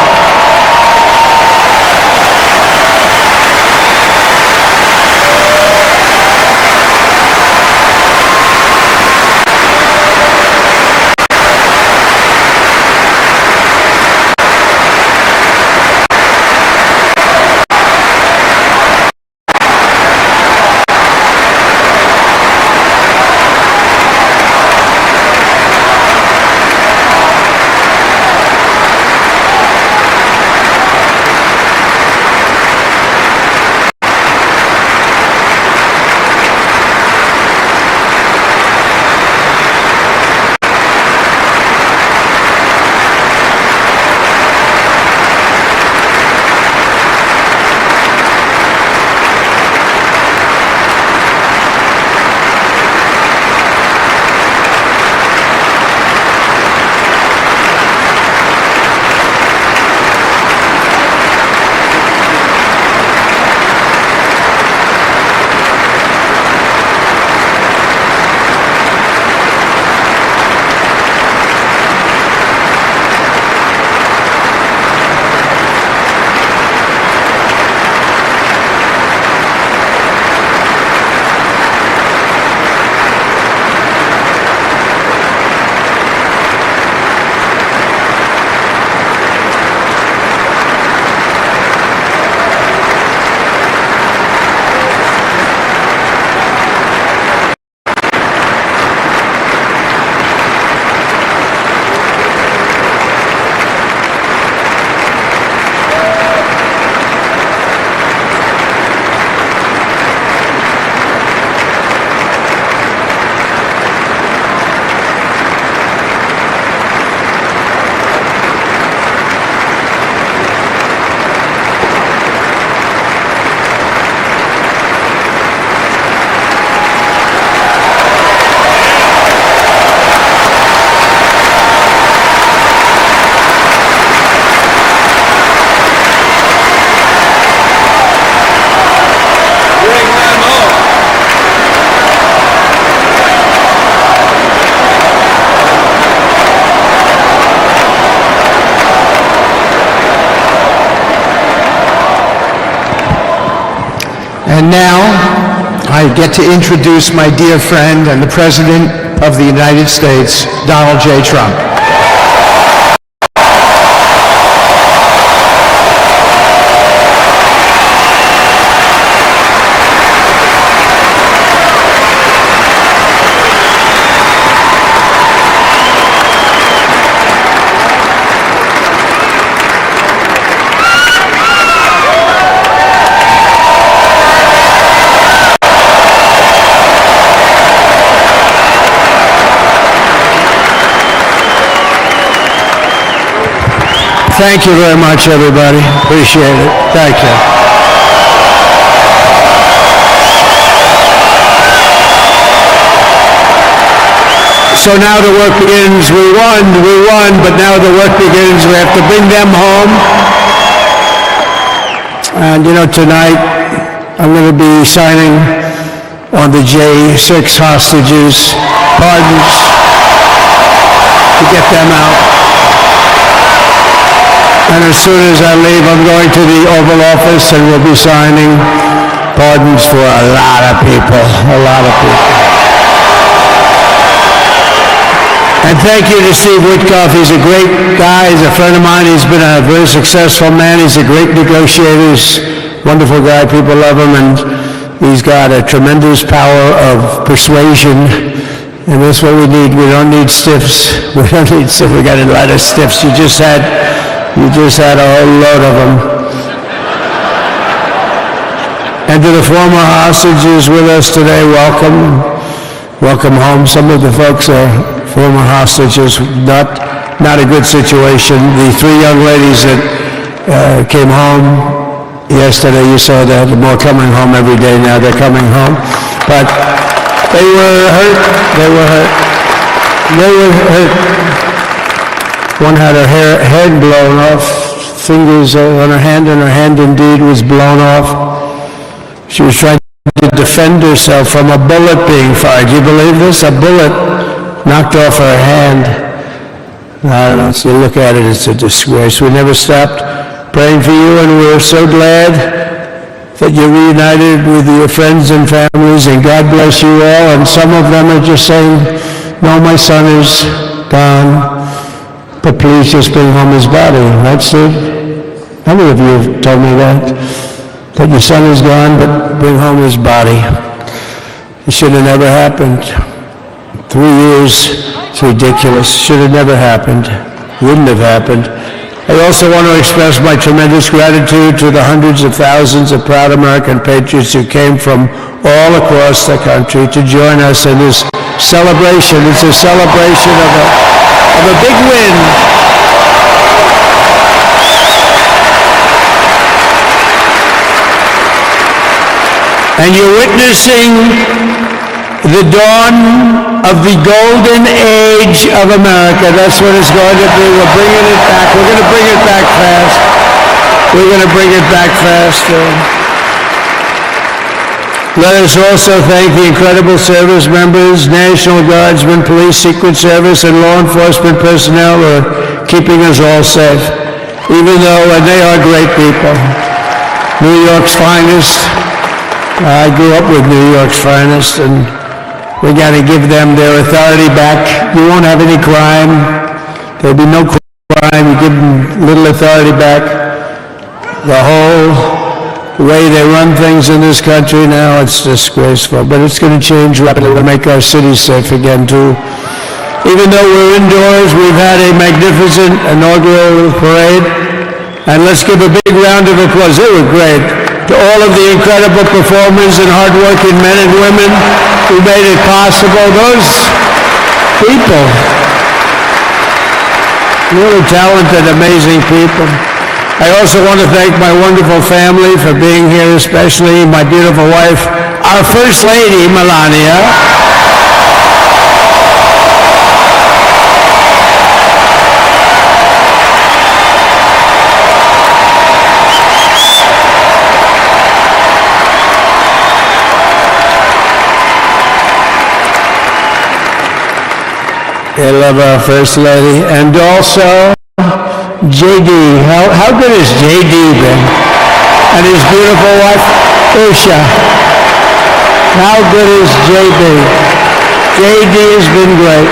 And now, I get to introduce my dear friend and the President of the United States, Donald J. Trump. Thank you very much, everybody. Appreciate it. Thank you. So now the work begins. We won, but now the work begins. We have to bring them home. And you know, tonight I'm going to be signing on the J6 hostages, pardons, to get them out. And as soon as I leave, I'm going to the Oval Office and we'll be signing pardons for a lot of people, a lot of people. And thank you to Steve Witkoff. He's a great guy. He's a friend of mine. He's been a very successful man. He's a great negotiator. He's a wonderful guy. People love him. And he's got a tremendous power of persuasion. And that's what we need. We don't need stiffs. We don't need stiffs. We got a lot of stiffs. You just had a whole load of them. And to the former hostages with us today, welcome. Welcome home. Some of the folks are former hostages. Not a good situation. The three young ladies that came home yesterday, you saw that. They're more coming home every day now. They're coming home. But they were hurt. They were hurt. They were hurt. One had her head blown off, fingers on her hand, and her hand indeed was blown off. She was trying to defend herself from a bullet being fired. Do you believe this? A bullet knocked off her hand. I don't know, so look at it, it's a disgrace. We never stopped praying for you, and we're so glad that you're reunited with your friends and families, and God bless you all. And some of them are just saying, no, my son is gone. But please just bring home his body, right, Steve? How many of you have told me that? That your son is gone, but bring home his body. It should have never happened. 3 years, it's ridiculous. Should have never happened. Wouldn't have happened. I also want to express my tremendous gratitude to the hundreds of thousands of proud American patriots who came from all across the country to join us in this celebration. It's a celebration of a big win. And you're witnessing the dawn of the golden age of America. That's what it's going to be. We're bringing it back. We're going to bring it back fast. We're going to bring it back faster. Let us also thank the incredible service members, National Guardsmen, Police, Secret Service, and law enforcement personnel who are keeping us all safe. Even though, and they are great people. New York's finest. I grew up with New York's finest, and we got to give them their authority back. You won't have any crime. There'll be no crime. You give them little authority back. The whole way they run things in this country now, it's disgraceful. But it's going to change rapidly to make our cities safe again, too. Even though we're indoors, we've had a magnificent inaugural parade. And let's give a big round of applause. They were great. To all of the incredible performers and hardworking men and women who made it possible. Those people, really talented, amazing people. I also want to thank my wonderful family for being here, especially my beautiful wife, our First Lady, Melania. I love our First Lady. And also, JD. How good has JD been? And his beautiful wife, Usha.
How good is JB? JD has been great.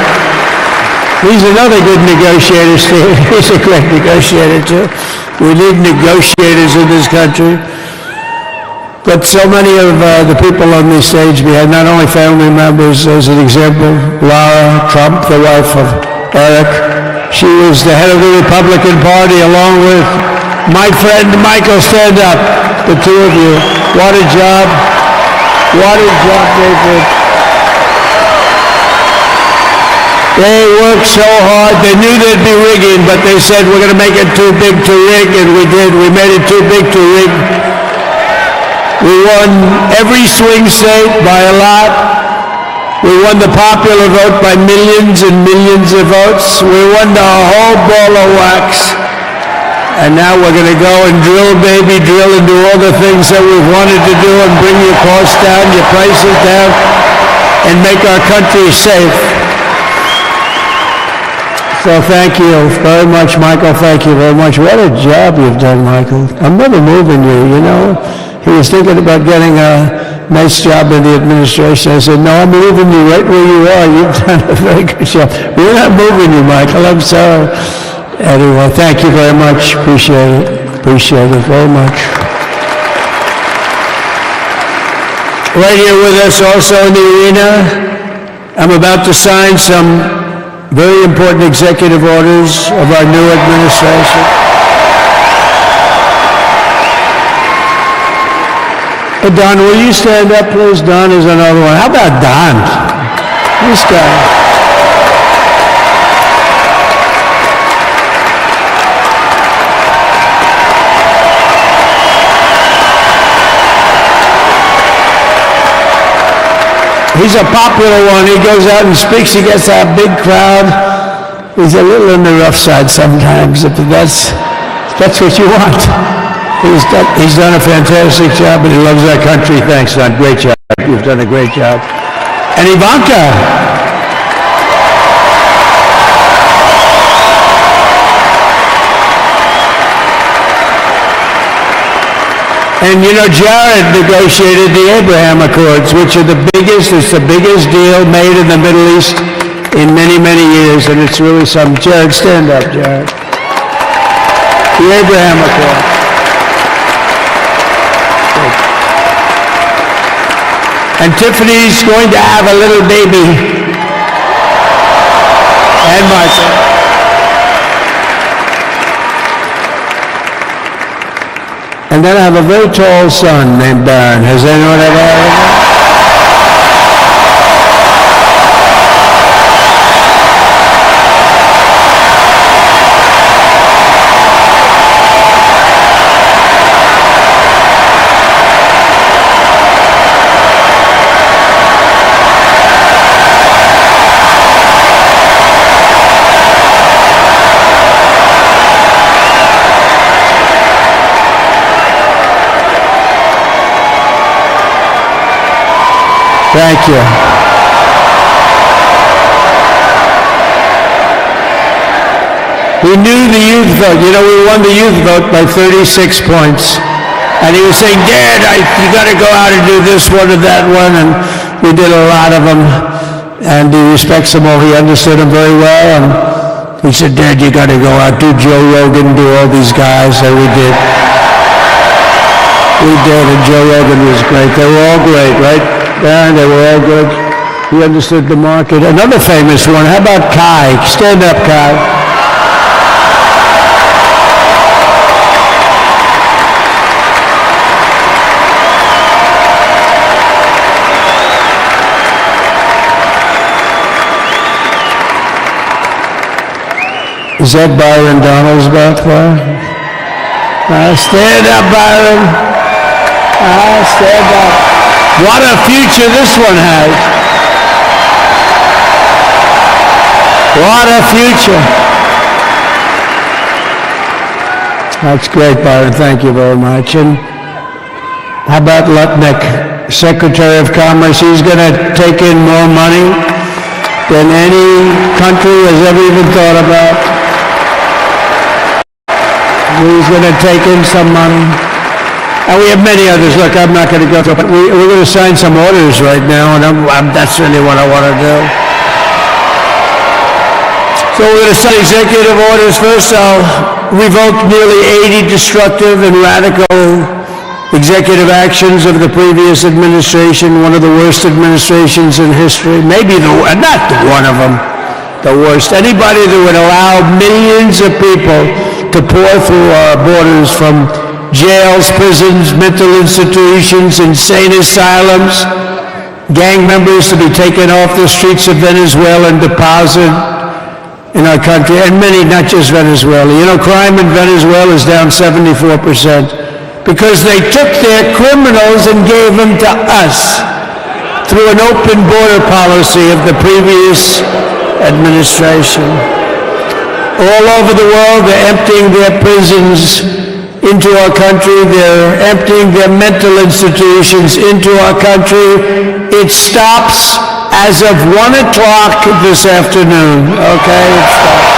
He's another good negotiator, Steve. He's a great negotiator, too. We need negotiators in this country. But so many of the people on this stage, we had not only family members, as an example, Laura Trump, the wife of Eric. She was the head of the Republican Party, along with my friend Michael. Stand up, the two of you. What a job. What a job they did. They worked so hard. They knew there'd be rigging, but they said, we're going to make it too big to rig, and we did. We made it too big to rig. We won every swing state by a lot. We won the popular vote by millions and millions of votes. We won the whole ball of wax. And now we're going to go and drill, baby, drill, and do all the things that we've wanted to do and bring your costs down, your prices down, and make our country safe. So thank you very much, Michael. Thank you very much. What a job you've done, Michael. I'm never moving you, you know. He was thinking about getting a nice job in the administration. I said, no, I'm leaving you right where you are. You've done a very good job. We're not moving you, Michael. I'm sorry. Anyway, thank you very much. Appreciate it. Appreciate it very much. Right here with us also in the arena, I'm about to sign some very important executive orders of our new administration. Hey, Don, will you stand up, please? Don is another one. How about Don? This guy. He's a popular one. He goes out and speaks. He gets a big crowd. He's a little on the rough side sometimes, but that's what you want. He's done a fantastic job, and he loves our country. Thanks, Don. Great job. You've done a great job. And Ivanka. And you know, Jared negotiated the Abraham Accords, which are it's the biggest deal made in the Middle East in many, many years, and it's really something. Jared, stand up, Jared. The Abraham Accords. And Tiffany's going to have a little baby. And Martha. And then I have a very tall son named Baron. Has anyone ever heard of him? Thank you. We knew the youth vote. You know, we won the youth vote by 36 points. And he was saying, Dad, you got to go out and do this one or that one. And we did a lot of them. And he respects them all. He understood them very well. And he said, Dad, you got to go out, do Joe Rogan, do all these guys. And we did. We did, and Joe Rogan was great. They were all great, right? Yeah, they were all good. He understood the market. Another famous one, how about Kai? Stand up, Kai. Is that Byron Donalds back there? Stand up, Byron. Stand up. What a future this one has. What a future. That's great, Byron. Thank you very much. And how about Lutnick, Secretary of Commerce? He's going to take in more money than any country has ever even thought about. He's going to take in some money. And we have many others. Look, I'm not going to go through, but we're going to sign some orders right now, and that's really what I want to do. So we're going to sign executive orders. First, I'll revoke nearly 80 destructive and radical executive actions of the previous administration, one of the worst administrations in history. Maybe not one of them, the worst. Anybody that would allow millions of people to pour through our borders from jails, prisons, mental institutions, insane asylums, gang members to be taken off the streets of Venezuela and deposited in our country, and many, not just Venezuela. You know, crime in Venezuela is down 74% because they took their criminals and gave them to us through an open border policy of the previous administration. All over the world, they're emptying their prisons into our country. They're emptying their mental institutions into our country. It stops as of 1 o'clock this afternoon, okay? It stops.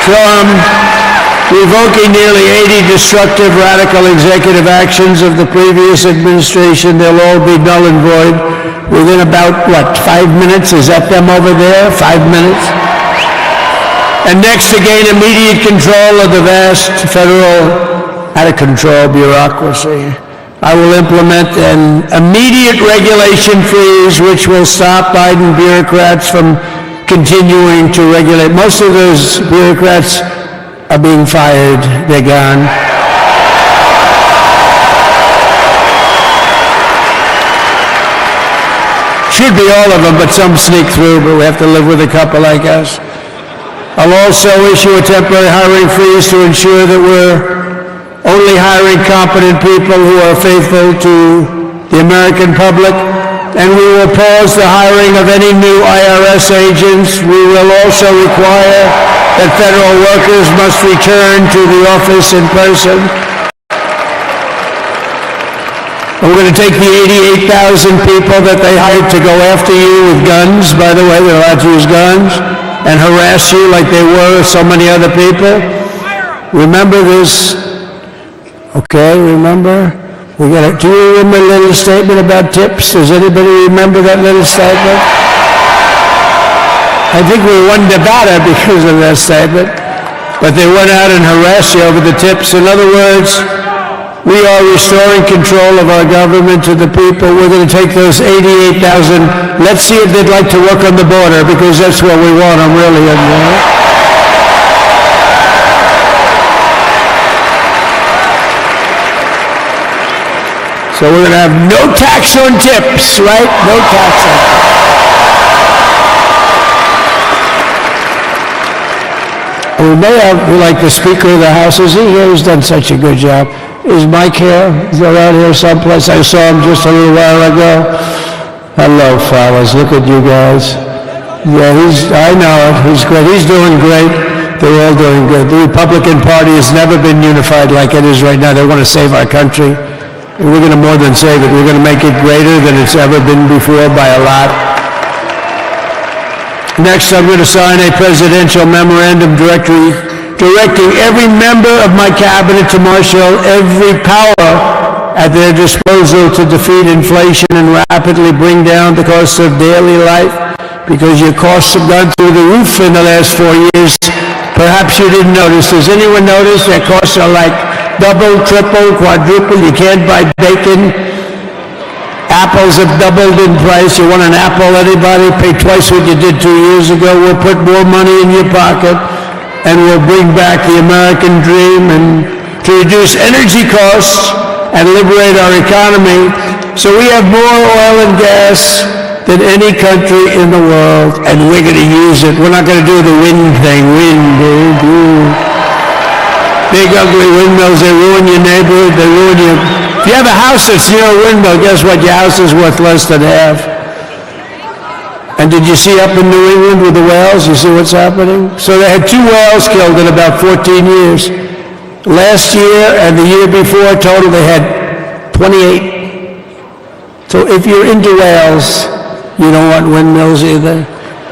So I'm revoking nearly 80 destructive, radical executive actions of the previous administration. They'll all be null and void within about, 5 minutes? Is that them over there? 5 minutes? And next, to gain immediate control of the vast federal, out-of-control bureaucracy, I will implement an immediate regulation freeze which will stop Biden bureaucrats from continuing to regulate. Most of those bureaucrats are being fired. They're gone. Should be all of them, but some sneak through, but we have to live with a couple, I guess. I'll also issue a temporary hiring freeze to ensure that we're only hiring competent people who are faithful to the American public, and we will pause the hiring of any new IRS agents. We will also require that federal workers must return to the office in person. And we're going to take the 88,000 people that they hired to go after you with guns, by the way, they're allowed to use guns, and harass you like they were so many other people. Remember this? Okay, remember? Do you remember a little statement about tips? Does anybody remember that little statement? I think we won Nevada because of that statement. But they went out and harassed you over the tips. In other words, we are restoring control of our government to the people. We're going to take those 88,000. Let's see if they'd like to work on the border, because that's what we want them really in there. So we're going to have no tax on tips, right? No tax on tips. We may have, like the Speaker of the House, is he here? He's done such a good job. Is Mike here? Is he around here someplace? I saw him just a little while ago. Hello, fellas. Look at you guys. Yeah, I know it. He's great. He's doing great. They're all doing good. The Republican Party has never been unified like it is right now. They want to save our country. And we're going to more than save it. We're going to make it greater than it's ever been before by a lot. Next, I'm going to sign a presidential memorandum directing every member of my cabinet to marshal every power at their disposal to defeat inflation and rapidly bring down the cost of daily life, because your costs have gone through the roof in the last 4 years. Perhaps you didn't notice. Does anyone notice that costs are like double, triple, quadruple? You can't buy bacon. Apples have doubled in price. You want an apple, anybody? Pay twice what you did 2 years ago. We'll put more money in your pocket, and we'll bring back the American dream and to reduce energy costs and liberate our economy. So we have more oil and gas than any country in the world, and we're going to use it. We're not going to do the wind thing. Big ugly windmills, they ruin your neighborhood, they ruin your... If you have a house that's near a windmill, guess what? Your house is worth less than half. And did you see up in New England with the whales? You see what's happening? So they had 2 whales killed in about 14 years. Last year and the year before, total, they had 28. So if you're into whales, you don't want windmills either.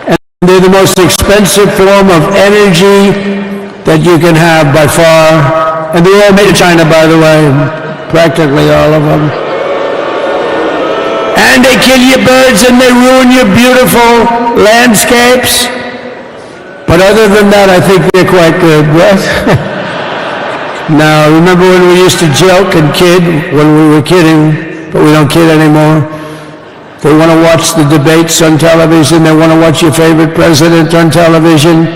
And They're the most expensive form of energy that you can have by far. And they're all made in China, by the way, practically all of them. And they kill your birds and they ruin your beautiful landscapes. But other than that, I think they're quite good, right? Now, remember when we used to joke and kid, when we were kidding, but we don't kid anymore? They want to watch the debates on television. They want to watch your favorite president on television.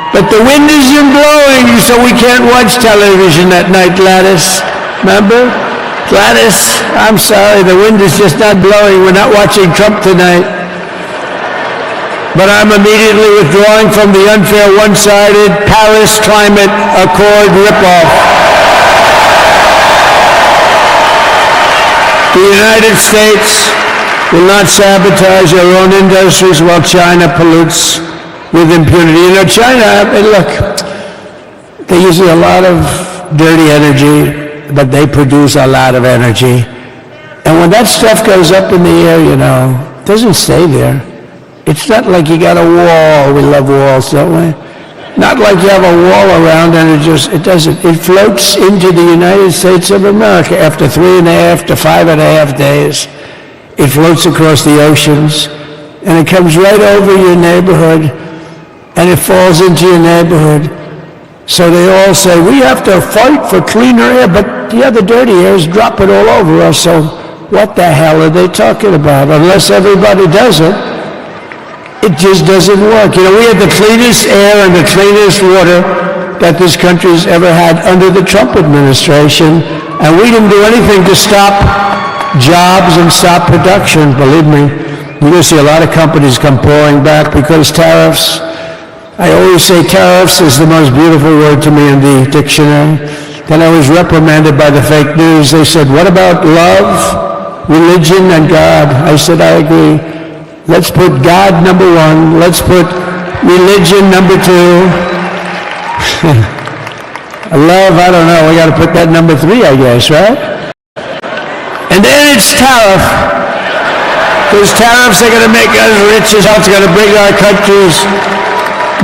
But the wind isn't blowing, so we can't watch television at night, Gladys. Remember? Gladys, I'm sorry, the wind is just not blowing. We're not watching Trump tonight. But I'm immediately withdrawing from the unfair, one-sided Paris Climate Accord ripoff. The United States will not sabotage our own industries while China pollutes with impunity. You know, China, look, they use a lot of dirty energy, but they produce a lot of energy. And when that stuff goes up in the air, you know, it doesn't stay there. It's not like you got a wall. We love walls, don't we? Not like you have a wall around and it doesn't. It floats into the United States of America after 3.5 to 5.5 days. It floats across the oceans, and it comes right over your neighborhood, and it falls into your neighborhood. So they all say, we have to fight for cleaner air, but the other dirty air is dropping all over us, so what the hell are they talking about? Unless everybody does it, it just doesn't work. You know, we have the cleanest air and the cleanest water that this country's ever had under the Trump administration, and we didn't do anything to stop jobs and stop production. Believe me, you're going to see a lot of companies come pouring back because tariffs. I always say tariffs is the most beautiful word to me in the dictionary. Then I was reprimanded by the fake news. They said, what about love, religion, and God? I said, I agree. Let's put God number one. Let's put religion number two. Love, I don't know. We got to put that number 3, I guess, right? And then it's tariff. Because tariffs are going to make us rich. It's going to bring our country's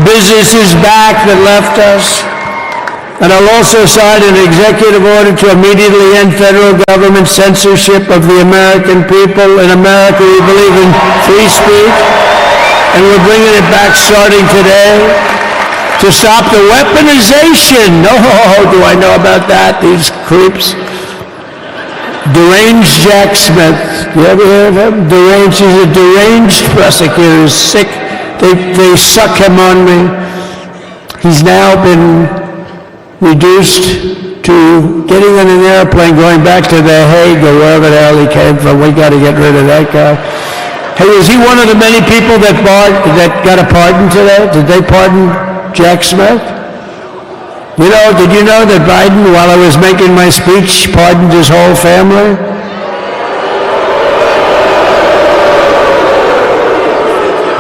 businesses back that left us. And I'll also sign an executive order to immediately end federal government censorship of the American people. In America, we believe in free speech. And we're bringing it back starting today to stop the weaponization. Oh, do I know about that? These creeps. Deranged Jack Smith. You ever hear of him? Deranged. He's a deranged prosecutor. He's sick. They suck him on me. He's now been reduced to getting on an airplane, going back to The Hague or wherever the hell he came from. We got to get rid of that guy. Hey, is he one of the many people that got a pardon today? Did they pardon Jack Smith? You know, did you know that Biden, while I was making my speech, pardoned his whole family?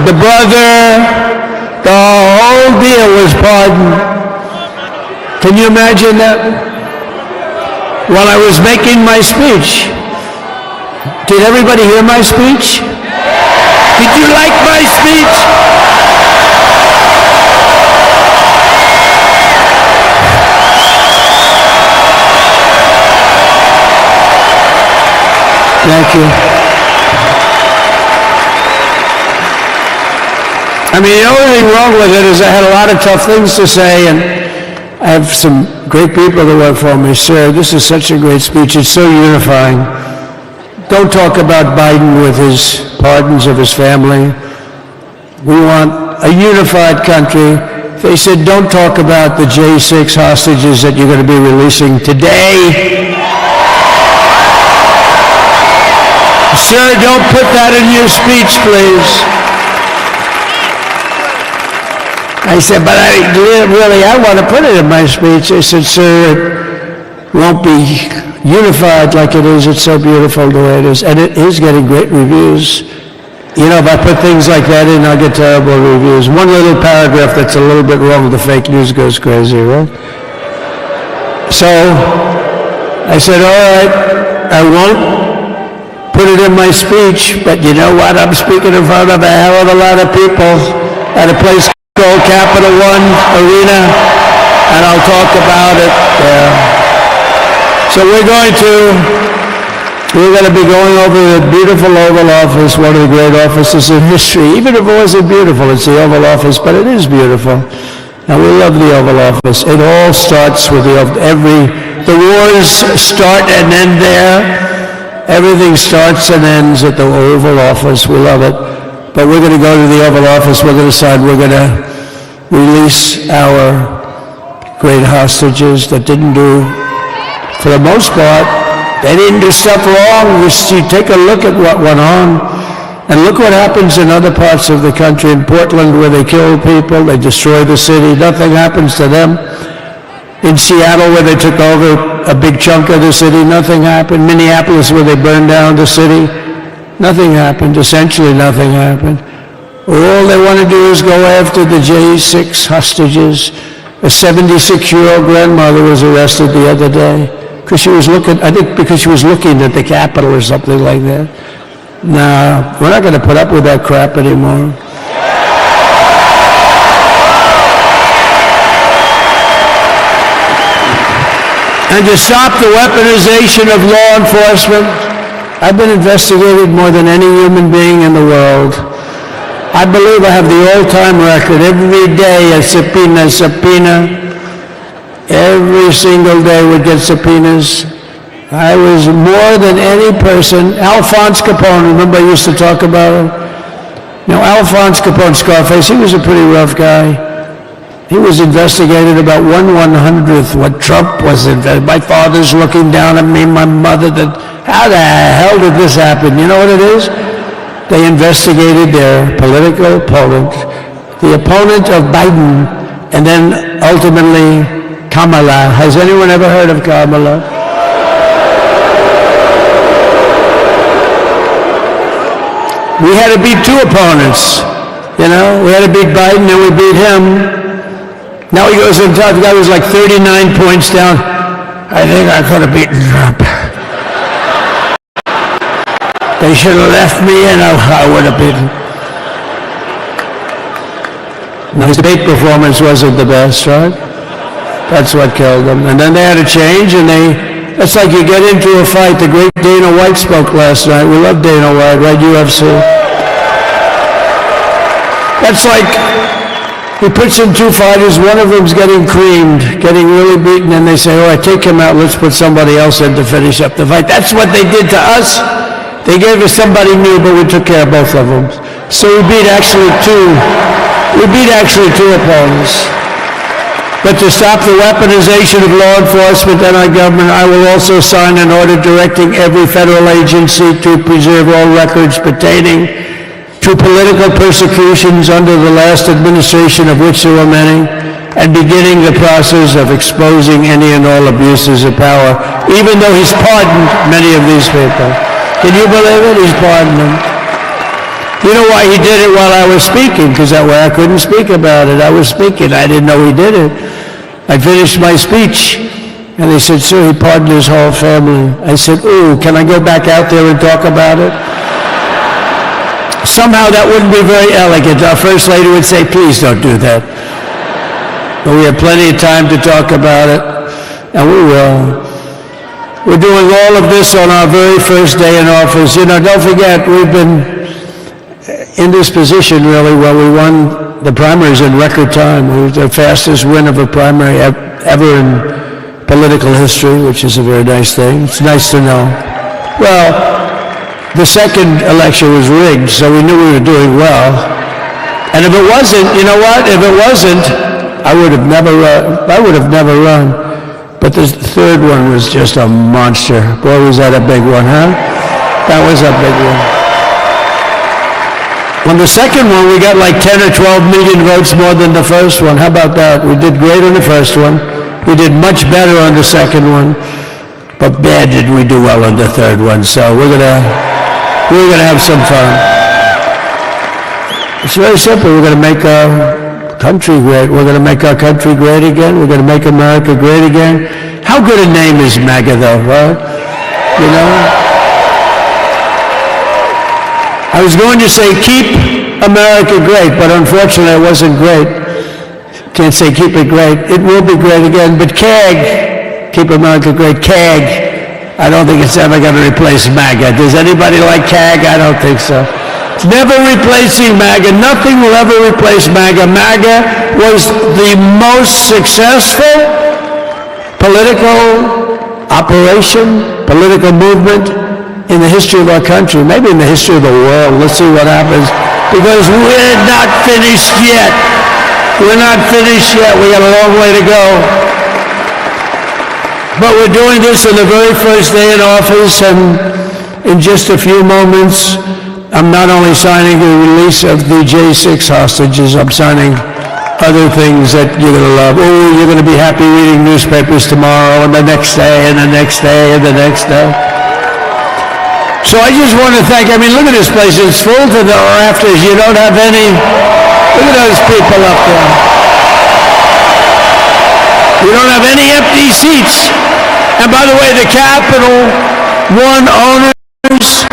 The brother, the whole deal was pardoned. Can you imagine that? While I was making my speech. Did everybody hear my speech? Did you like my speech? Thank you. I mean, the only thing wrong with it is I had a lot of tough things to say, and I have some great people that work for me. Sir, this is such a great speech. It's so unifying. Don't talk about Biden with his pardons of his family. We want a unified country. They said, don't talk about the J6 hostages that you're going to be releasing today. Sir, don't put that in your speech, please. I said, but I want to put it in my speech. They said, sir, it won't be unified like it is. It's so beautiful the way it is. And it is getting great reviews. You know, if I put things like that in, I'll get terrible reviews. One little paragraph that's a little bit wrong with the fake news goes crazy, right? So I said, all right, I won't put it in my speech, but you know what? I'm speaking in front of a hell of a lot of people. at a place called Capital One Arena, and I'll talk about it there. So we're going to be going over the beautiful Oval Office, one of the great offices in history. Even if it wasn't beautiful, it's the Oval Office, but it is beautiful. And we love the Oval Office. It all starts with the wars start and end there. Everything starts and ends at the Oval Office. We love it. But we're going to go to the Oval Office. We're going to decide we're going to release our great hostages that didn't do, for the most part, they didn't do stuff wrong. You take a look at what went on, and look what happens in other parts of the country. In Portland, where they kill people, they destroy the city, nothing happens to them. In Seattle, where they took over a big chunk of the city, nothing happened. Minneapolis, where they burned down the city, nothing happened. Essentially nothing happened. All they want to do is go after the J6 hostages. A 76-year-old grandmother was arrested the other day. Because she was looking, I think because she was looking at the Capitol or something like that. No, we're not going to put up with that crap anymore. And to stop the weaponization of law enforcement, I've been investigated more than any human being in the world. I believe I have the all-time record. Every day a subpoena. Every single day would get subpoenas. I was more than any person. Alphonse Capone, remember I used to talk about him? Now, Alphonse Capone, Scarface, he was a pretty rough guy. He was investigated about 1/100th what Trump was investigated. My father's looking down at me, my mother, how the hell did this happen? You know what it is? They investigated their political opponent, the opponent of Biden, and then ultimately Kamala. Has anyone ever heard of Kamala? We had to beat two opponents, you know? We had to beat Biden, and we beat him. Now he goes on top. The guy was like 39 points down. I think I could have beaten Trump. They should have left me, and I would have beaten. Now, his debate performance wasn't the best, right? That's what killed him. And then they had to change, and it's like you get into a fight. The great Dana White spoke last night. We love Dana White, right? UFC. That's like he puts in two fighters, one of them's getting creamed, getting really beaten, and they say, all right, take him out, let's put somebody else in to finish up the fight. That's what they did to us. They gave us somebody new, but we took care of both of them. So we beat actually two opponents. But to stop the weaponization of law enforcement and our government, I will also sign an order directing every federal agency to preserve all records pertaining to political persecutions under the last administration, of which there were many, and beginning the process of exposing any and all abuses of power, even though he's pardoned many of these people. Can you believe it? He's pardoned them. You know why he did it while I was speaking? Because that way I couldn't speak about it. I was speaking. I didn't know he did it. I finished my speech, and they said, sir, he pardoned his whole family. I said, ooh, can I go back out there and talk about it? Somehow that wouldn't be very elegant. Our First Lady would say, please don't do that. But we have plenty of time to talk about it, and we will. We're doing all of this on our very first day in office. You know, don't forget, we've been in this position, really, where we won the primaries in record time. We were the fastest win of a primary ever in political history, which is a very nice thing. It's nice to know. Well, the second election was rigged, so we knew we were doing well. And if it wasn't, you know what? If it wasn't, I would have never run. But the third one was just a monster. Boy, was that a big one, huh? That was a big one. On the second one, we got like 10 or 12 million votes more than the first one. How about that? We did great on the first one. We did much better on the second one. But bad did we do well on the third one. So we're gonna have some fun. It's very simple. We're gonna make our country great. We're gonna make our country great again. We're gonna make America great again. How good a name is MAGA, though, right? You know? I was going to say keep America great, but unfortunately it wasn't great. Can't say keep it great. It will be great again, but CAG, keep America great, CAG, I don't think it's ever going to replace MAGA. Does anybody like CAG? I don't think so. It's never replacing MAGA. Nothing will ever replace MAGA. MAGA was the most successful political operation, political movement in the history of our country, maybe in the history of the world. Let's see what happens, because we're not finished yet. We're not finished yet. We got a long way to go. But we're doing this on the very first day in office, and in just a few moments, I'm not only signing the release of the J6 hostages, I'm signing other things that you're going to love. Oh, you're going to be happy reading newspapers tomorrow, and the next day, and the next day, and the next day. So I just want to thank, I mean, look at this place. It's full to the rafters. You don't have any, look at those people up there. You don't have any empty seats. And by the way, the Capital One owners,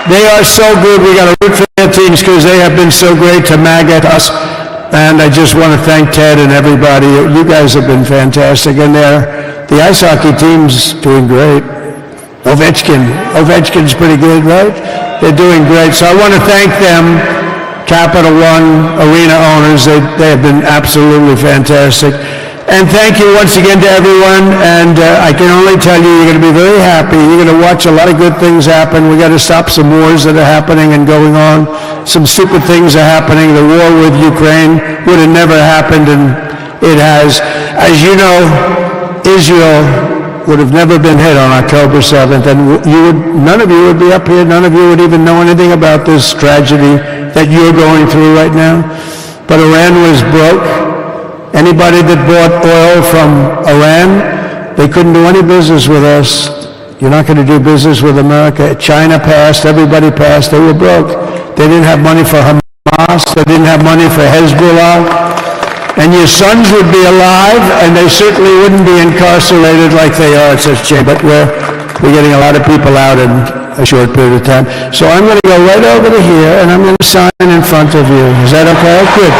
they are so good. We got to root for their teams because they have been so great to MAGA us. And I just want to thank Ted and everybody. You guys have been fantastic. And the ice hockey team's doing great. Ovechkin's pretty good, right? They're doing great. So I want to thank them, Capital One Arena owners. They have been absolutely fantastic. And thank you once again to everyone. And I can only tell you, you're going to be very happy. You're going to watch a lot of good things happen. We got to stop some wars that are happening and going on. Some stupid things are happening. The war with Ukraine would have never happened, and it has. As you know, Israel would have never been hit on October 7th, and none of you would be up here. None of you would even know anything about this tragedy that you're going through right now. But Iran was broke. Anybody that bought oil from Iran, they couldn't do any business with us. You're not going to do business with America. China passed, everybody passed, they were broke. They didn't have money for Hamas, they didn't have money for Hezbollah. And your sons would be alive, and they certainly wouldn't be incarcerated like they are at such a change. But we're getting a lot of people out in a short period of time. So I'm going to go right over to here, and I'm going to sign in front of you. Is that okay? Good.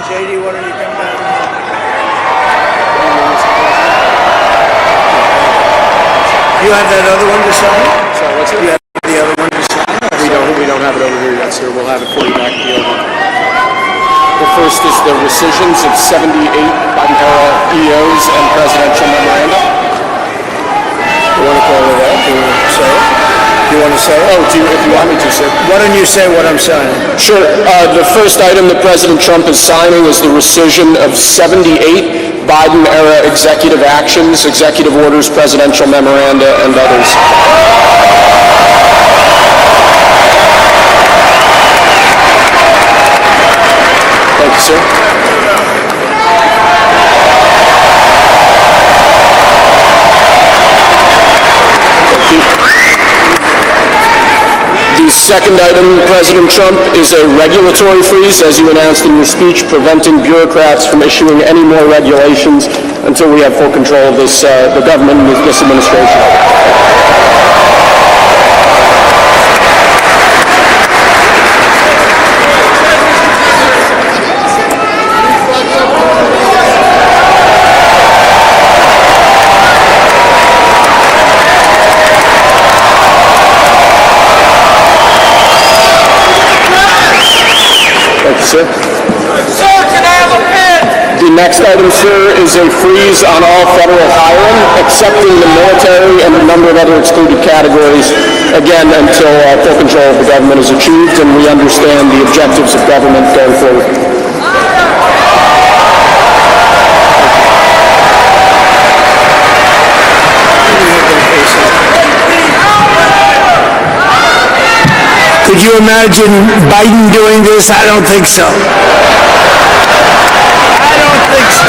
JD, why don't you come down? You have that other one to sign? Sorry, what's it? You have the other one to sign? We don't have it over here yet, sir. We'll have it for you back at the other. The first is the rescissions of 78 Biden-era EOs and presidential memoranda. You want to call it out? Do you want to say it? You want to say it? Oh, if you want me to, sir. Why don't you say what I'm signing? Sure. The first item that President Trump is signing is the rescission of 78 Biden-era executive actions, executive orders, presidential memoranda, and others. Thank you, sir. The second item, President Trump, is a regulatory freeze, as you announced in your speech, preventing bureaucrats from issuing any more regulations until we have full control of this, the government and this administration. Sir, can I have a pen? The next item, sir, is a freeze on all federal hiring,
excepting the military and a number of other excluded categories, again, until full control of the government is achieved and we understand the objectives of government going forward.
Could you imagine Biden doing this? I don't think so. I don't think so.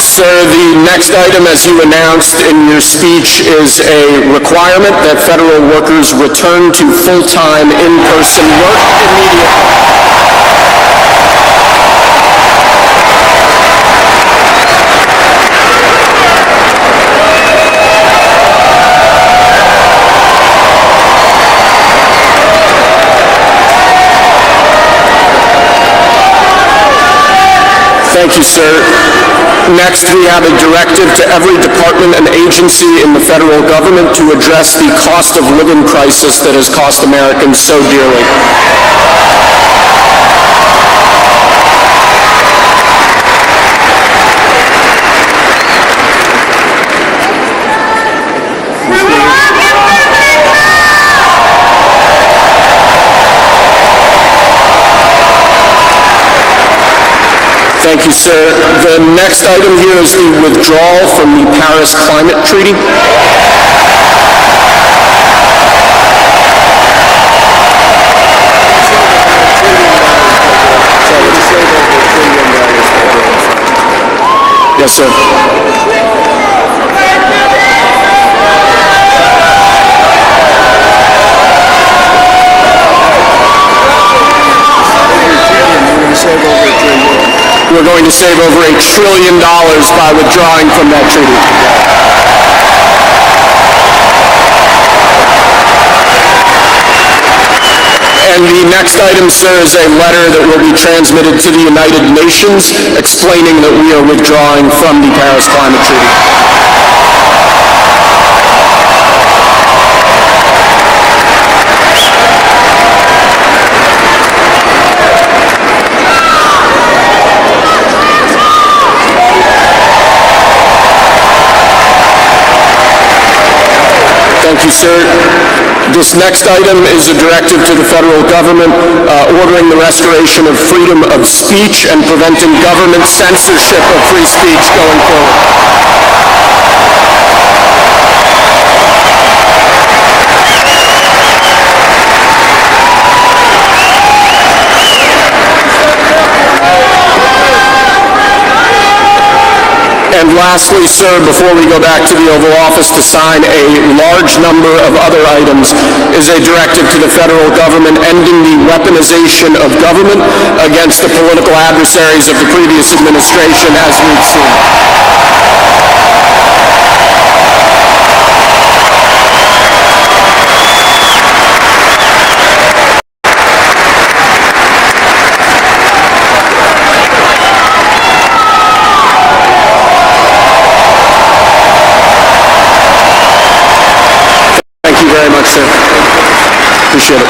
Sir, the next item, as you announced in your speech, is a requirement that federal workers return to full-time in-person work immediately. Thank you, sir. Next, we have a directive to every department and agency in the federal government to address the cost of living crisis that has cost Americans so dearly. Thank you, sir. The next item here is the withdrawal from the Paris Climate Treaty. Yes, sir. We're going to save over $1 trillion by withdrawing from that treaty. And the next item, sir, is a letter that will be transmitted to the United Nations explaining that we are withdrawing from the Paris Climate Treaty. Thank you, sir. This next item is a directive to the federal government ordering the restoration of freedom of speech and preventing government censorship of free speech going forward. And lastly, sir, before we go back to the Oval Office to sign a large number of other items, is a directive to the federal government ending the weaponization of government against the political adversaries of the previous administration, as we've seen. Very much, sir. Appreciate it.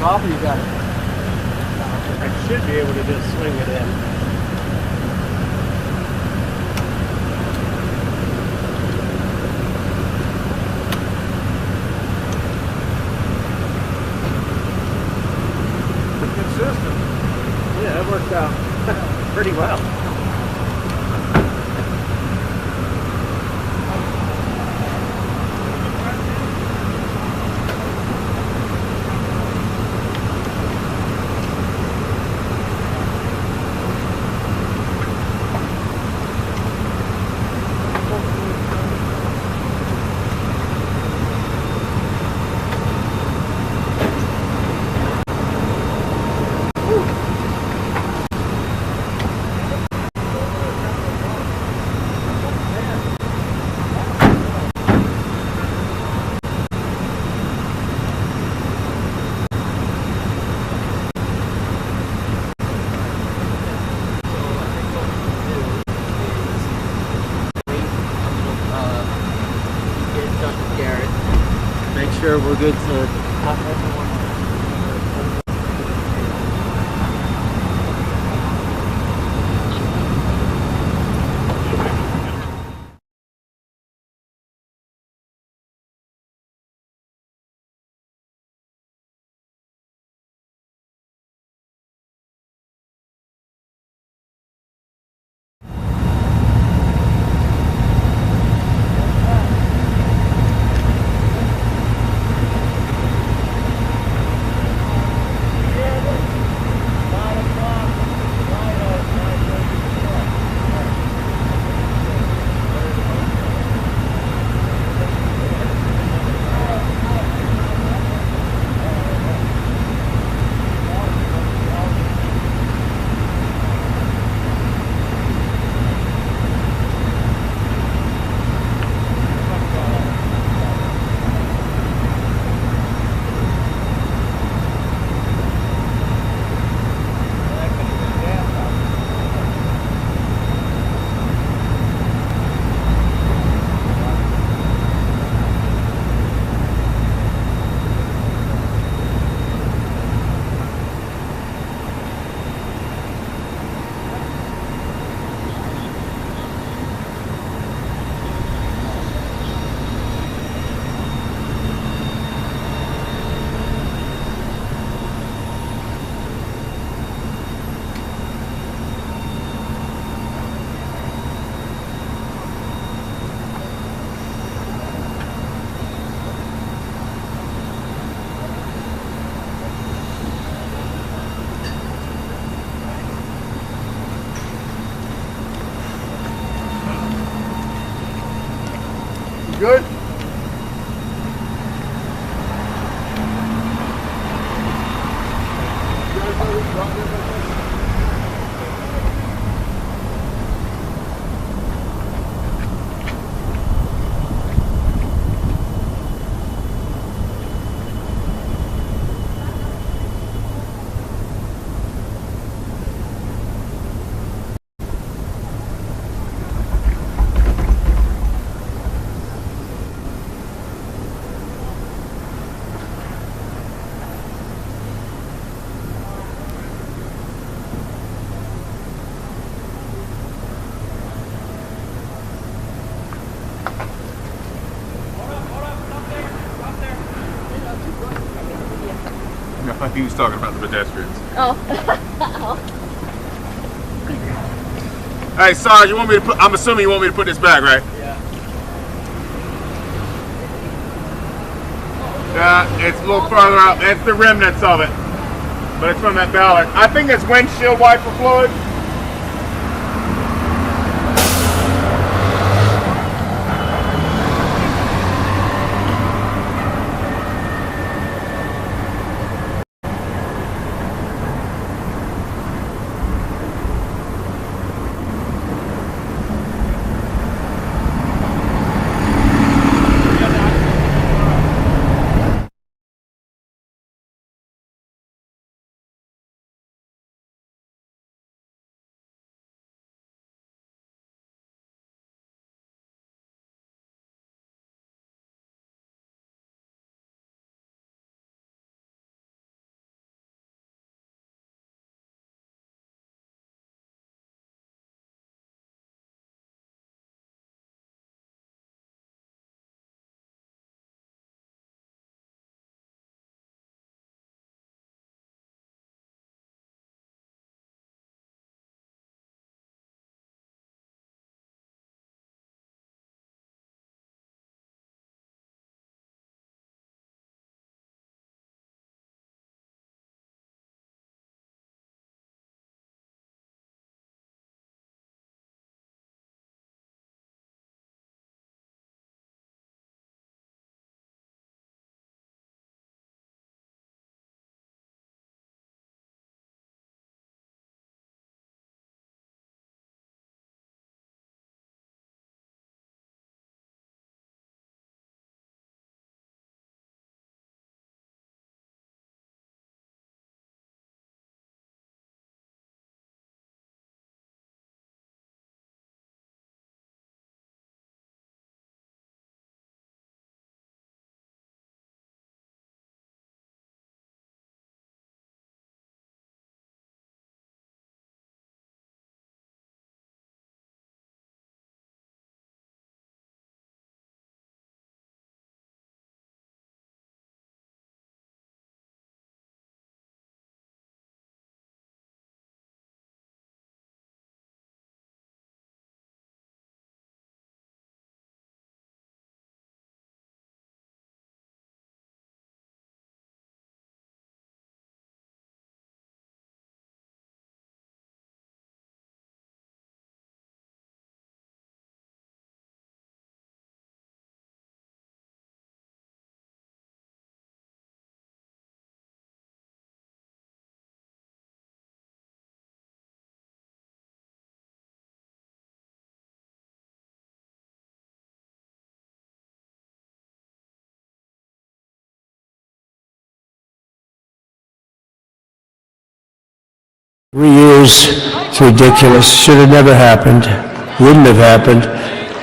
top, or you got it?
I should be able to just swing it in.
Consistent.
Yeah, it worked out pretty well.
Sure, we're good to
Good?
He was talking about the pedestrians.
Oh.
Hey, Sarge, you want me to put? I'm assuming you want me to put this back, right? Yeah. It's a little further out. That's the remnants of it, but it's from that Ballard. I think it's windshield wiper fluid.
Years. It's ridiculous. Should have never happened. Wouldn't have happened.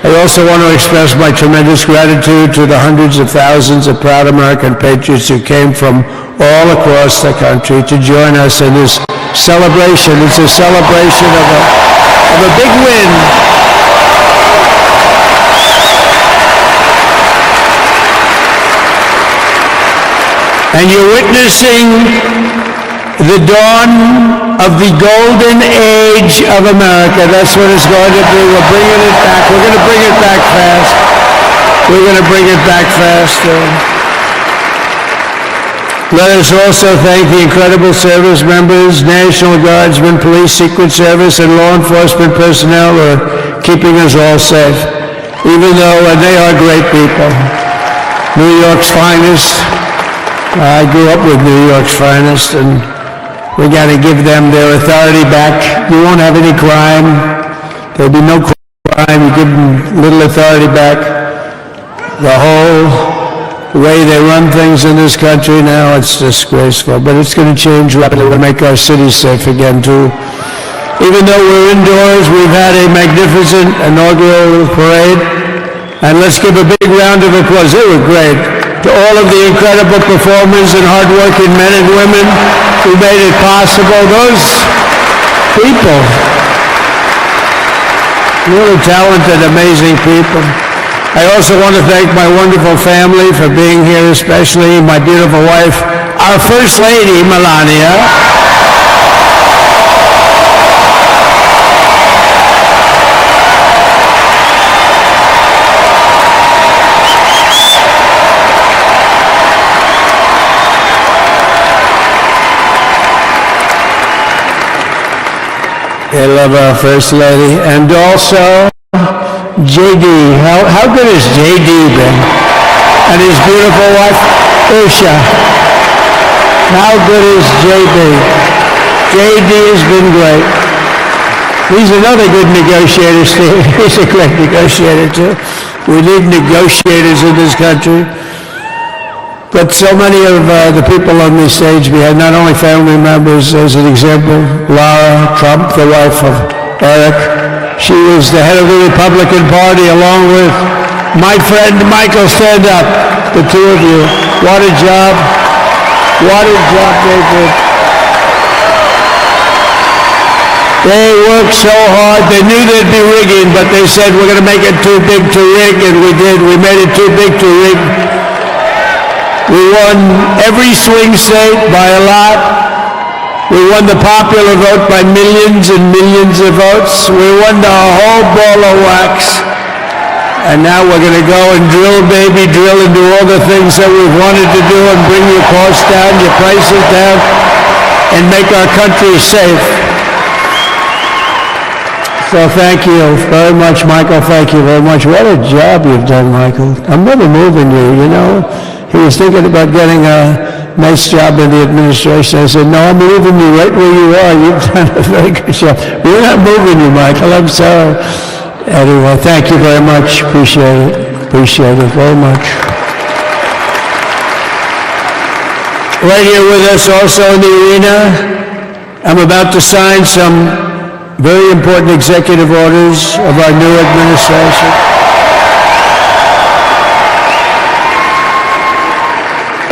I also want to express my tremendous gratitude to the hundreds of thousands of proud American patriots who came from all across the country to join us in this celebration. It's a celebration of a big win. And you're witnessing the dawn of the golden age of America. That's what it's going to be. We're bringing it back. We're going to bring it back fast. We're going to bring it back faster. Let us also thank the incredible service members, National Guardsmen, Police, Secret Service, and law enforcement personnel who are keeping us all safe. even though they are great people. New York's finest. I grew up with New York's finest, and we got to give them their authority back. You won't have any crime. There'll be no crime. You give them little authority back. The whole way they run things in this country now, it's disgraceful. But it's going to change rapidly to make our cities safe again, too. Even though we're indoors, we've had a magnificent inaugural parade. And let's give a big round of applause. They were great. To all of the incredible performers and hardworking men and women who made it possible. Those people, really talented, amazing people. I also want to thank my wonderful family for being here, especially my beautiful wife, our First Lady, Melania. I love our First Lady. And also, JD. How good has JD been? And his beautiful wife, Usha. How good is JD? JD has been great. He's another good negotiator, Steve. He's a great negotiator, too. We need negotiators in this country. But so many of the people on this stage, we had not only family members, as an example, Lara Trump, the wife of Eric. She was the head of the Republican Party, along with my friend Michael. Stand up, the two of you. What a job. What a job they did. They worked so hard. They knew there'd be rigging, but they said, we're going to make it too big to rig, and we did. We made it too big to rig. We won every swing state by a lot. We won the popular vote by millions and millions of votes. We won the whole ball of wax. And now we're going to go and drill, baby, drill, and do all the things that we've wanted to do and bring your costs down, your prices down, and make our country safe. So thank you very much, Michael. Thank you very much. What a job you've done, Michael. I'm never moving you, you know. He was thinking about getting a nice job in the administration. I said, no, I'm leaving you right where you are. You've done a very good job. We're not moving you, Michael. I'm sorry. Anyway, thank you very much. Appreciate it. Appreciate it very much. Right here with us also in the arena, I'm about to sign some very important executive orders of our new administration.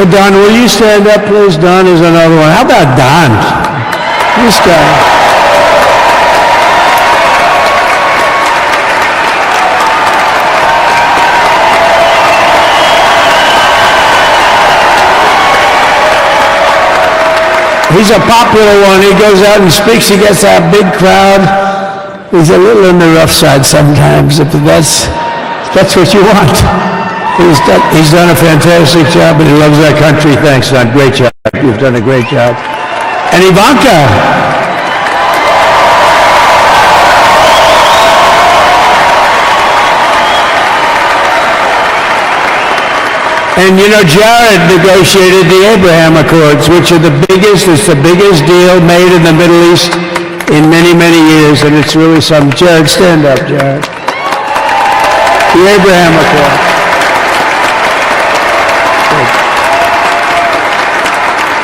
Don, will you stand up, please? Don is another one. How about Don? This guy. He's a popular one. He goes out and speaks. He gets a big crowd. He's a little on the rough side sometimes, but that's what you want. He's done a fantastic job, and he loves our country. Thanks, Don. Great job. You've done a great job. And Ivanka. And you know, Jared negotiated the Abraham Accords, which are it's the biggest deal made in the Middle East in many, many years, and it's really something. Jared, stand up, Jared. The Abraham Accords.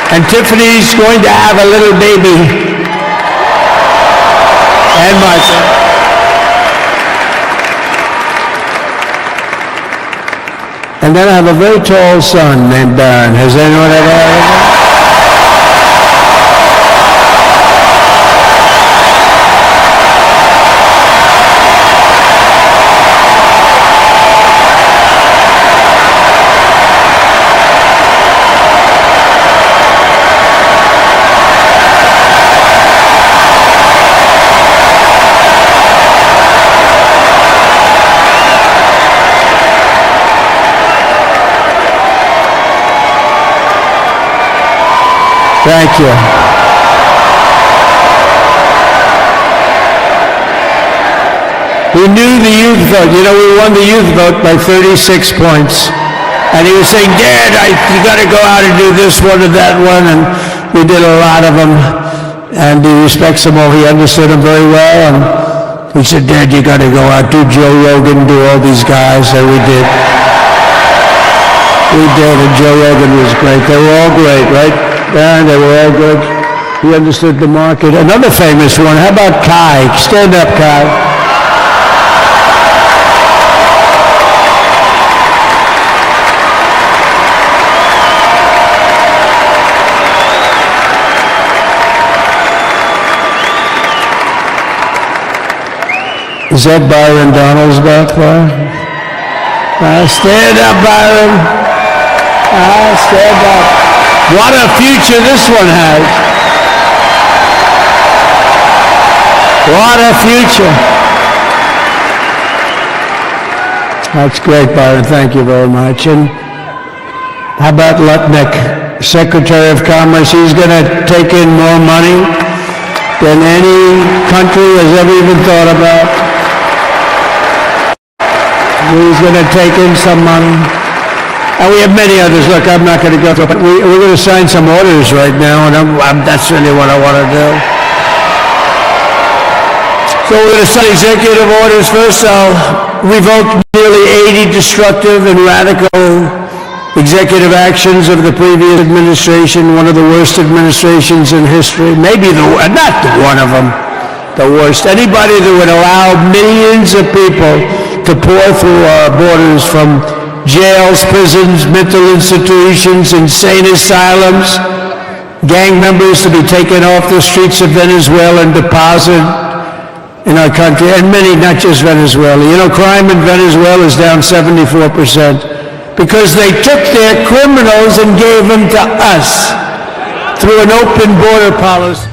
And Tiffany's going to have a little baby. And Martha. And then I have a very tall son named Baron. Has anyone ever heard of him? Thank you. We knew the youth vote. You know, we won the youth vote by 36 points. And he was saying, Dad, you got to go out and do this one or that one. And we did a lot of them. And he respects them all. He understood them very well. And he said, Dad, you got to go out, do Joe Rogan, do all these guys. And we did. We did, and Joe Rogan was great. They were all great, right? Yeah, they were all good. He understood the market. Another famous one, how about Kai? Stand up, Kai. Is that Byron Donalds back there? Stand up, Byron. Stand up. What a future this one has. What a future. That's great, Byron. Thank you very much. And how about Lutnick, Secretary of Commerce? He's going to take in more money than any country has ever even thought about. He's going to take in some money. And we have many others. Look, I'm not going to go through, but we're going to sign some orders right now, and that's really what I want to do. So we're going to sign executive orders. First, I'll revoke nearly 80 destructive and radical executive actions of the previous administration, one of the worst administrations in history. Maybe not one of them, the worst. Anybody that would allow millions of people to pour through our borders from jails, prisons, mental institutions, insane asylums, gang members to be taken off the streets of Venezuela and deposited in our country, and many, not just Venezuela. You know, crime in Venezuela is down 74% because they took their criminals and gave them to us through an open border policy.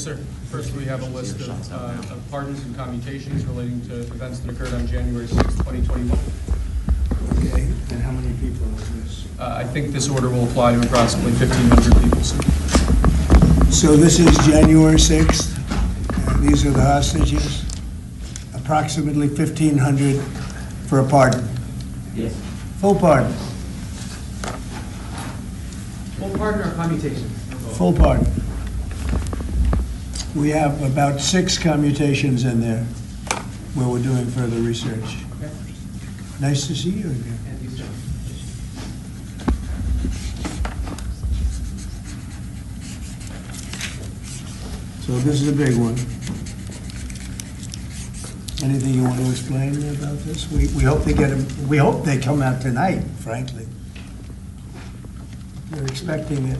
Yes, sir. First, we have a list of pardons and commutations relating to events that occurred on January 6, 2021.
Okay, and how many people is this?
I think this order will apply to approximately 1,500 people, sir.
So this is January 6th, and these are the hostages? Approximately 1,500 for a pardon?
Yes.
Full pardon?
Full pardon or commutation?
Full pardon. We have about 6 commutations in there where we're doing further research.
Okay.
Nice to see you again.
Thank you, sir.
So this is a big one. Anything you want to explain about this? We hope they get them, we hope they come out tonight, frankly. We're expecting it.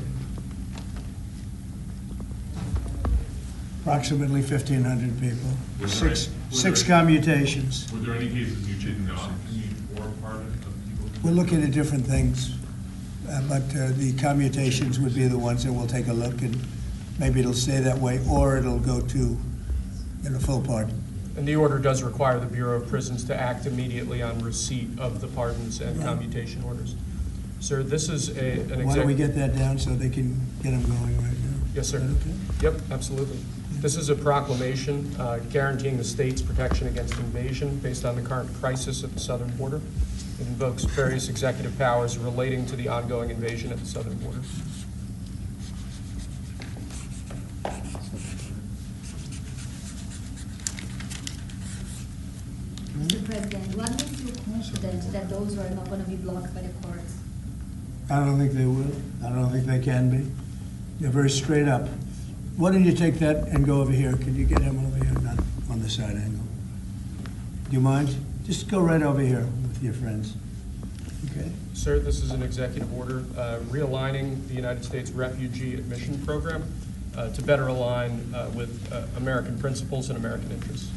Approximately 1,500 people. Six commutations.
Were there any cases you did not commute or pardon of people?
We're looking at different things, but the commutations would be the ones that we'll take a look, and maybe it'll stay that way, or it'll go to full pardon.
And the order does require the Bureau of Prisons to act immediately on receipt of the pardons and commutation orders. Sir, this is an
Why don't we get that down so they can get them going right now?
Yes, sir.
Okay?
Yep, absolutely. This is a proclamation guaranteeing the state's protection against invasion based on the current crisis at the southern border. It invokes various executive powers relating to the ongoing invasion at the southern border.
Mr. President, what makes you confident that those are not going to be blocked by the courts?
I don't think they will. I don't think they can be. They're very straight up. Why don't you take that and go over here? Could you get him over here, not on the side angle? Do you mind? Just go right over here with your friends. Okay?
Sir, this is an executive order realigning the United States refugee admission program to better align with American principles and American interests.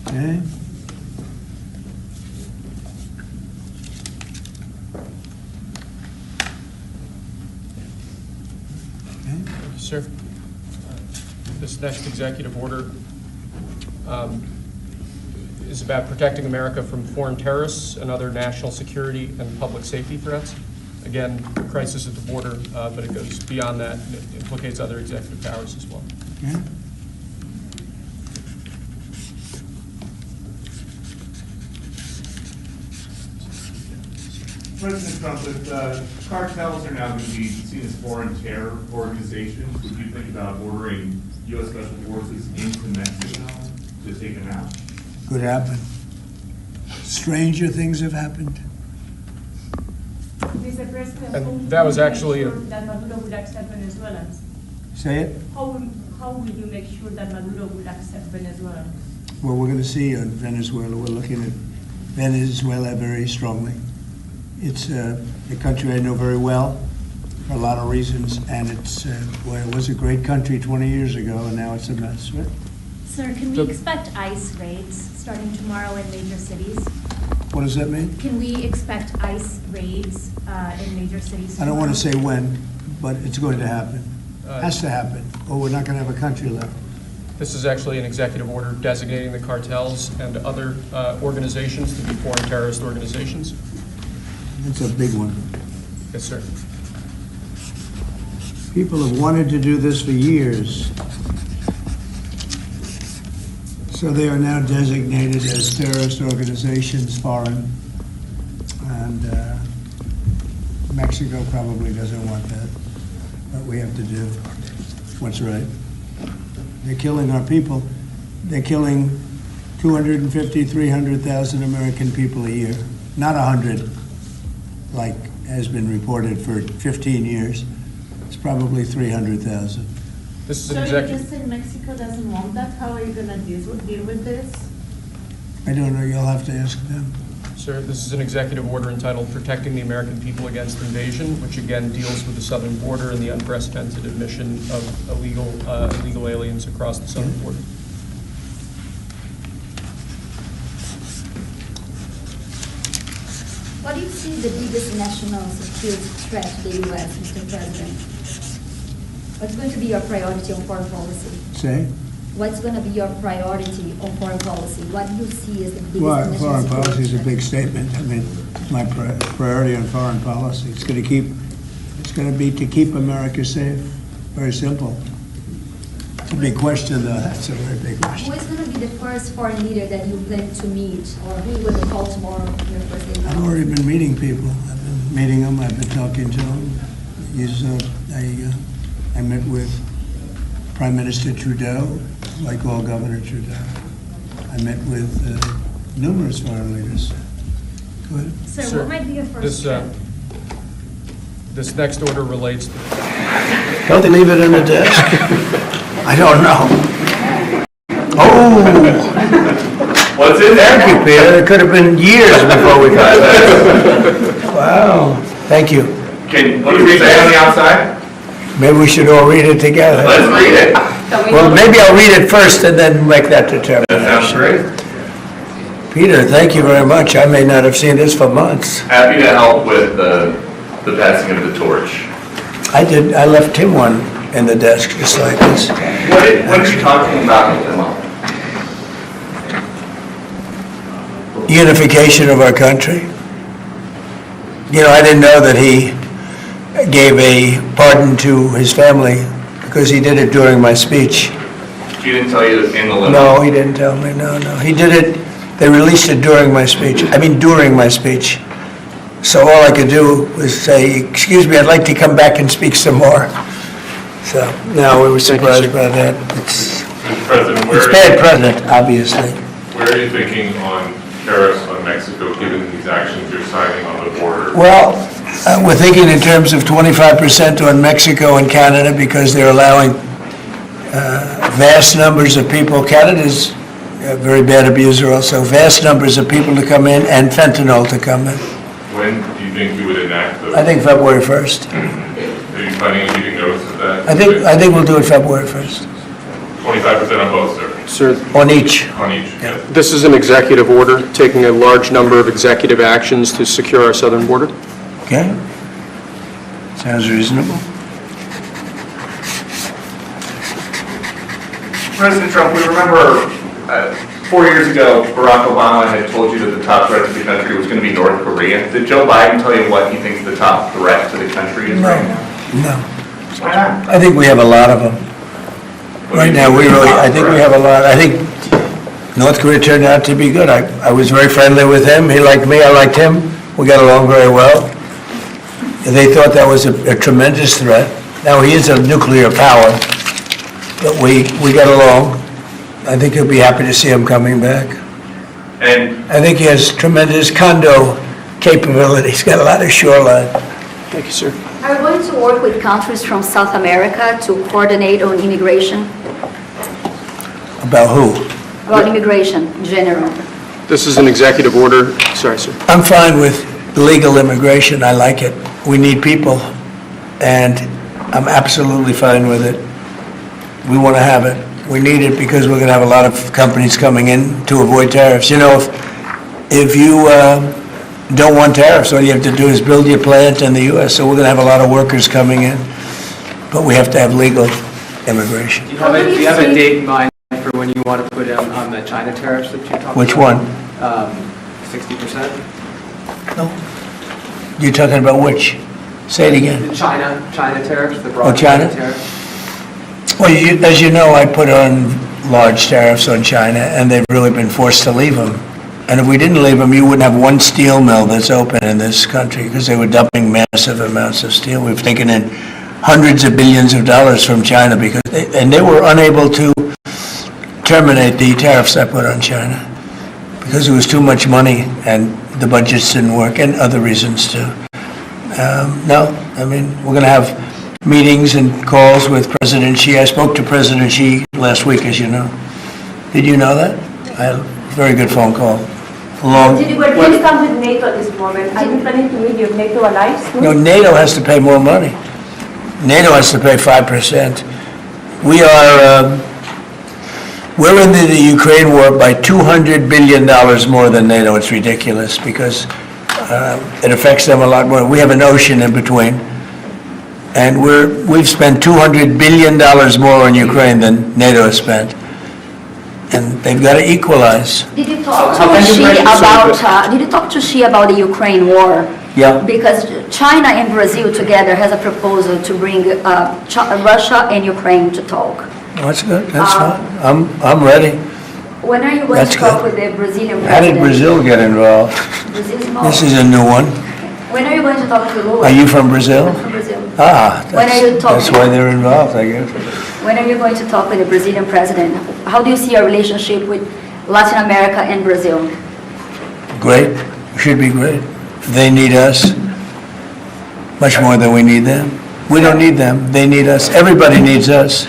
Okay?
Thank you, sir. This next executive order is about protecting America from foreign terrorists and other national security and public safety threats. Again, the crisis at the border, but it goes beyond that and it implicates other executive powers as well.
Okay?
President Trump, if cartels are now going to be seen as foreign terror organizations, would you think about ordering U.S. Special Forces into Mexico to take them out?
Could happen. Stranger things have happened.
Mr. President,
And that was actually a,
that Maduro would accept Venezuelans?
Say it?
How will you make sure that Maduro will accept Venezuelans?
Well, we're going to see on Venezuela. We're looking at Venezuela very strongly. It's a country I know very well for a lot of reasons, and it's well, it was a great country 20 years ago, and now it's a mess. Right?
Sir, can we expect ICE raids starting tomorrow in major cities?
What does that mean?
Can we expect ICE raids in major cities
I don't want to
tomorrow?
say when, but it's going to happen. Has to happen, or we're not going to have a country left.
this is actually an executive order designating the cartels and other organizations to be foreign terrorist organizations.
It's a big one.
Yes, sir.
People have wanted to do this for years. So they are now designated as terrorist organizations, foreign. And Mexico probably doesn't want that. But we have to do what's right. They're killing our people. They're killing 250, 300,000 American people a year. Not 100, like has been reported for 15 years. It's probably 300,000.
This is
So
an
you
executive.
just said Mexico doesn't want that? How are you going to deal with this?
I don't know, you'll have to ask them.
Sir, this is an executive order entitled Protecting the American People Against Invasion, which again deals with the southern border and the unprecedented admission of illegal aliens across the southern border.
What do you see the biggest national security threat to the U.S., Mr. President? What's going to be your priority on foreign policy?
Say?
What's going to be your priority on foreign policy? What do you see as the biggest
Well,
national
foreign
security
policy is a
threat?
big statement. I mean, my priority on foreign policy, it's going to be to keep America safe. Very simple. It's a big question, though. That's a very big question.
Who is going to be the first foreign leader that you plan to meet, or who you will call tomorrow on your first day?
I've already been meeting people. I've been meeting them. I've been talking to them. I met with Prime Minister Trudeau, like all Governor Trudeau. I met with numerous foreign leaders. Go ahead.
Sir, what might be your first step?
This next order relates to...
Don't they leave it in the desk? I don't know. Oh!
What's in there?
Thank you, Peter. It could have been years before we got that. Wow. Thank you.
Can you read that on the outside?
Maybe we should all read it together.
Let's read it.
Well, maybe I'll read it first and then make that determination.
That sounds great.
Peter, thank you very much. I may not have seen this for months.
Happy to help with the passing of the torch.
I did. I left him one in the desk just like this.
What are you talking about with him?
Unification of our country. You know, I didn't know that he gave a pardon to his family because he did it during my speech.
He didn't tell you in the limo?
No, he didn't tell me. No. He did it. They released it during my speech. During my speech. So all I could do was say, excuse me, I'd like to come back and speak some more. So, no, we were surprised by that. It's bad precedent, obviously.
Where are you thinking on tariffs on Mexico, given these actions you're signing on the border?
Well, we're thinking in terms of 25% on Mexico and Canada because they're allowing vast numbers of people. Canada's a very bad abuser also. Vast numbers of people to come in and fentanyl to come in.
When do you think you would enact those?
I think February 1st.
Are you planning on giving notice of that?
I think we'll do it February 1st.
25% on both, sir?
Sir,
On each.
On each, yes.
this is an executive order taking a large number of executive actions to secure our southern border.
Okay? Sounds reasonable.
President Trump, we remember 4 years ago, Barack Obama had told you that the top threat to the country was going to be North Korea. Did Joe Biden tell you what he thinks the top threat to the country is right now?
No.
Why not?
I think we have a lot of them. Right now, I think we have a lot. I think North Korea turned out to be good. I was very friendly with him. He liked me, I liked him. We got along very well. They thought that was a tremendous threat. Now, he is a nuclear power, but we got along. I think he'll be happy to see him coming back.
And
I think he has tremendous condo capability. He's got a lot of shoreline.
Thank you, sir.
Are we going to work with countries from South America to coordinate on immigration?
About who?
About immigration in general.
This is an executive order. Sorry, sir.
I'm fine with legal immigration. I like it. We need people, and I'm absolutely fine with it. We want to have it. We need it because we're going to have a lot of companies coming in to avoid tariffs. You know, if you don't want tariffs, all you have to do is build your plant in the U.S., so we're going to have a lot of workers coming in, but we have to have legal immigration.
Do you have a date in mind for when you want to put on the China tariffs that you talked about?
Which one?
60%?
No. You're talking about which? Say it again.
The China tariffs, the
Oh,
broad
China?
tariffs.
Well, as you know, I put on large tariffs on China, and they've really been forced to leave them. And if we didn't leave them, you wouldn't have one steel mill that's open in this country because they were dumping massive amounts of steel. We've taken in hundreds of billions of dollars from China because they were unable to terminate the tariffs I put on China because it was too much money and the budgets didn't work and other reasons too. No, I mean, we're going to have meetings and calls with President Xi. I spoke to President Xi last week, as you know. Did you know that? I had a very good phone call.
Did you please come with NATO at this moment? Are you planning to meet your NATO allies?
No, NATO has to pay more money. NATO has to pay 5%. We're in the Ukraine war by $200 billion more than NATO. It's ridiculous because It affects them a lot more. We have an ocean in between. And we've spent $200 billion more on Ukraine than NATO has spent. And they've got to equalize.
Did you talk to Xi about the Ukraine war?
Yeah.
Because China and Brazil together has a proposal to bring Russia and Ukraine to talk.
That's good. That's fine. I'm ready.
When are you going to talk with the Brazilian president?
How did Brazil get involved?
Brazil's involved.
This is a new one.
When are you going to talk to Lula?
Are you from Brazil?
I'm from Brazil. When are you talking?
That's why they're involved, I guess.
When are you going to talk with the Brazilian president? How do you see your relationship with Latin America and Brazil?
Great. Should be great. They need us much more than we need them. We don't need them. They need us. Everybody needs us.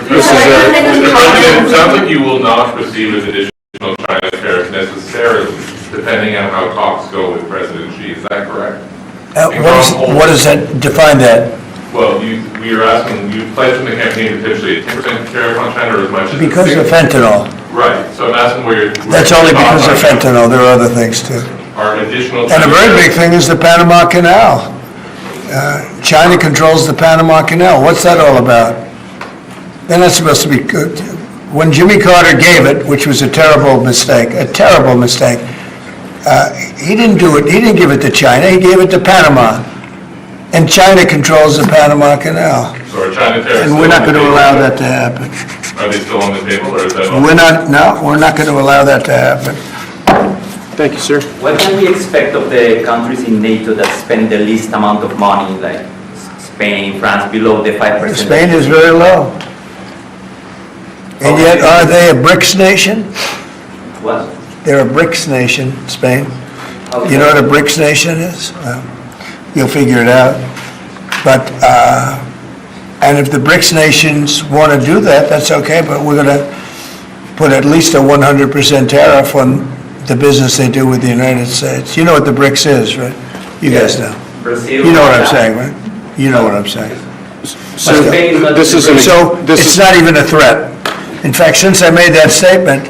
Mr. President, it sounds like you will not receive an additional China tariff necessarily, depending on how talks go with President Xi. Is that correct?
What does that define that?
Well, we are asking, you pledged in the campaign potentially a 10% tariff on China or as much as
Because of fentanyl.
Right. So I'm asking where
That's only because of fentanyl. There are other things too.
Are additional
And a very big thing is the Panama Canal. China controls the Panama Canal. What's that all about? They're not supposed to be good. When Jimmy Carter gave it, which was a terrible mistake, he didn't do it. He didn't give it to China. He gave it to Panama. And China controls the Panama Canal.
So are China tariffs
And we're not going to allow that to happen.
Are they still on the table or is that?
We're not going to allow that to happen.
Thank you, sir. What can we expect of the countries in NATO that spend the least amount of money, like Spain, France, below the 5%?
Spain is very low. And yet, are they a BRICS nation?
What?
They're a BRICS nation, Spain. You know what a BRICS nation is? You'll figure it out. But, and if the BRICS nations want to do that, that's okay, but we're going to put at least a 100% tariff on the business they do with the United States. You know what the BRICS is, right? You guys know.
Brazil,
You know what I'm saying, right? You know what I'm saying.
So
It's not even a threat. In fact, since I made that statement,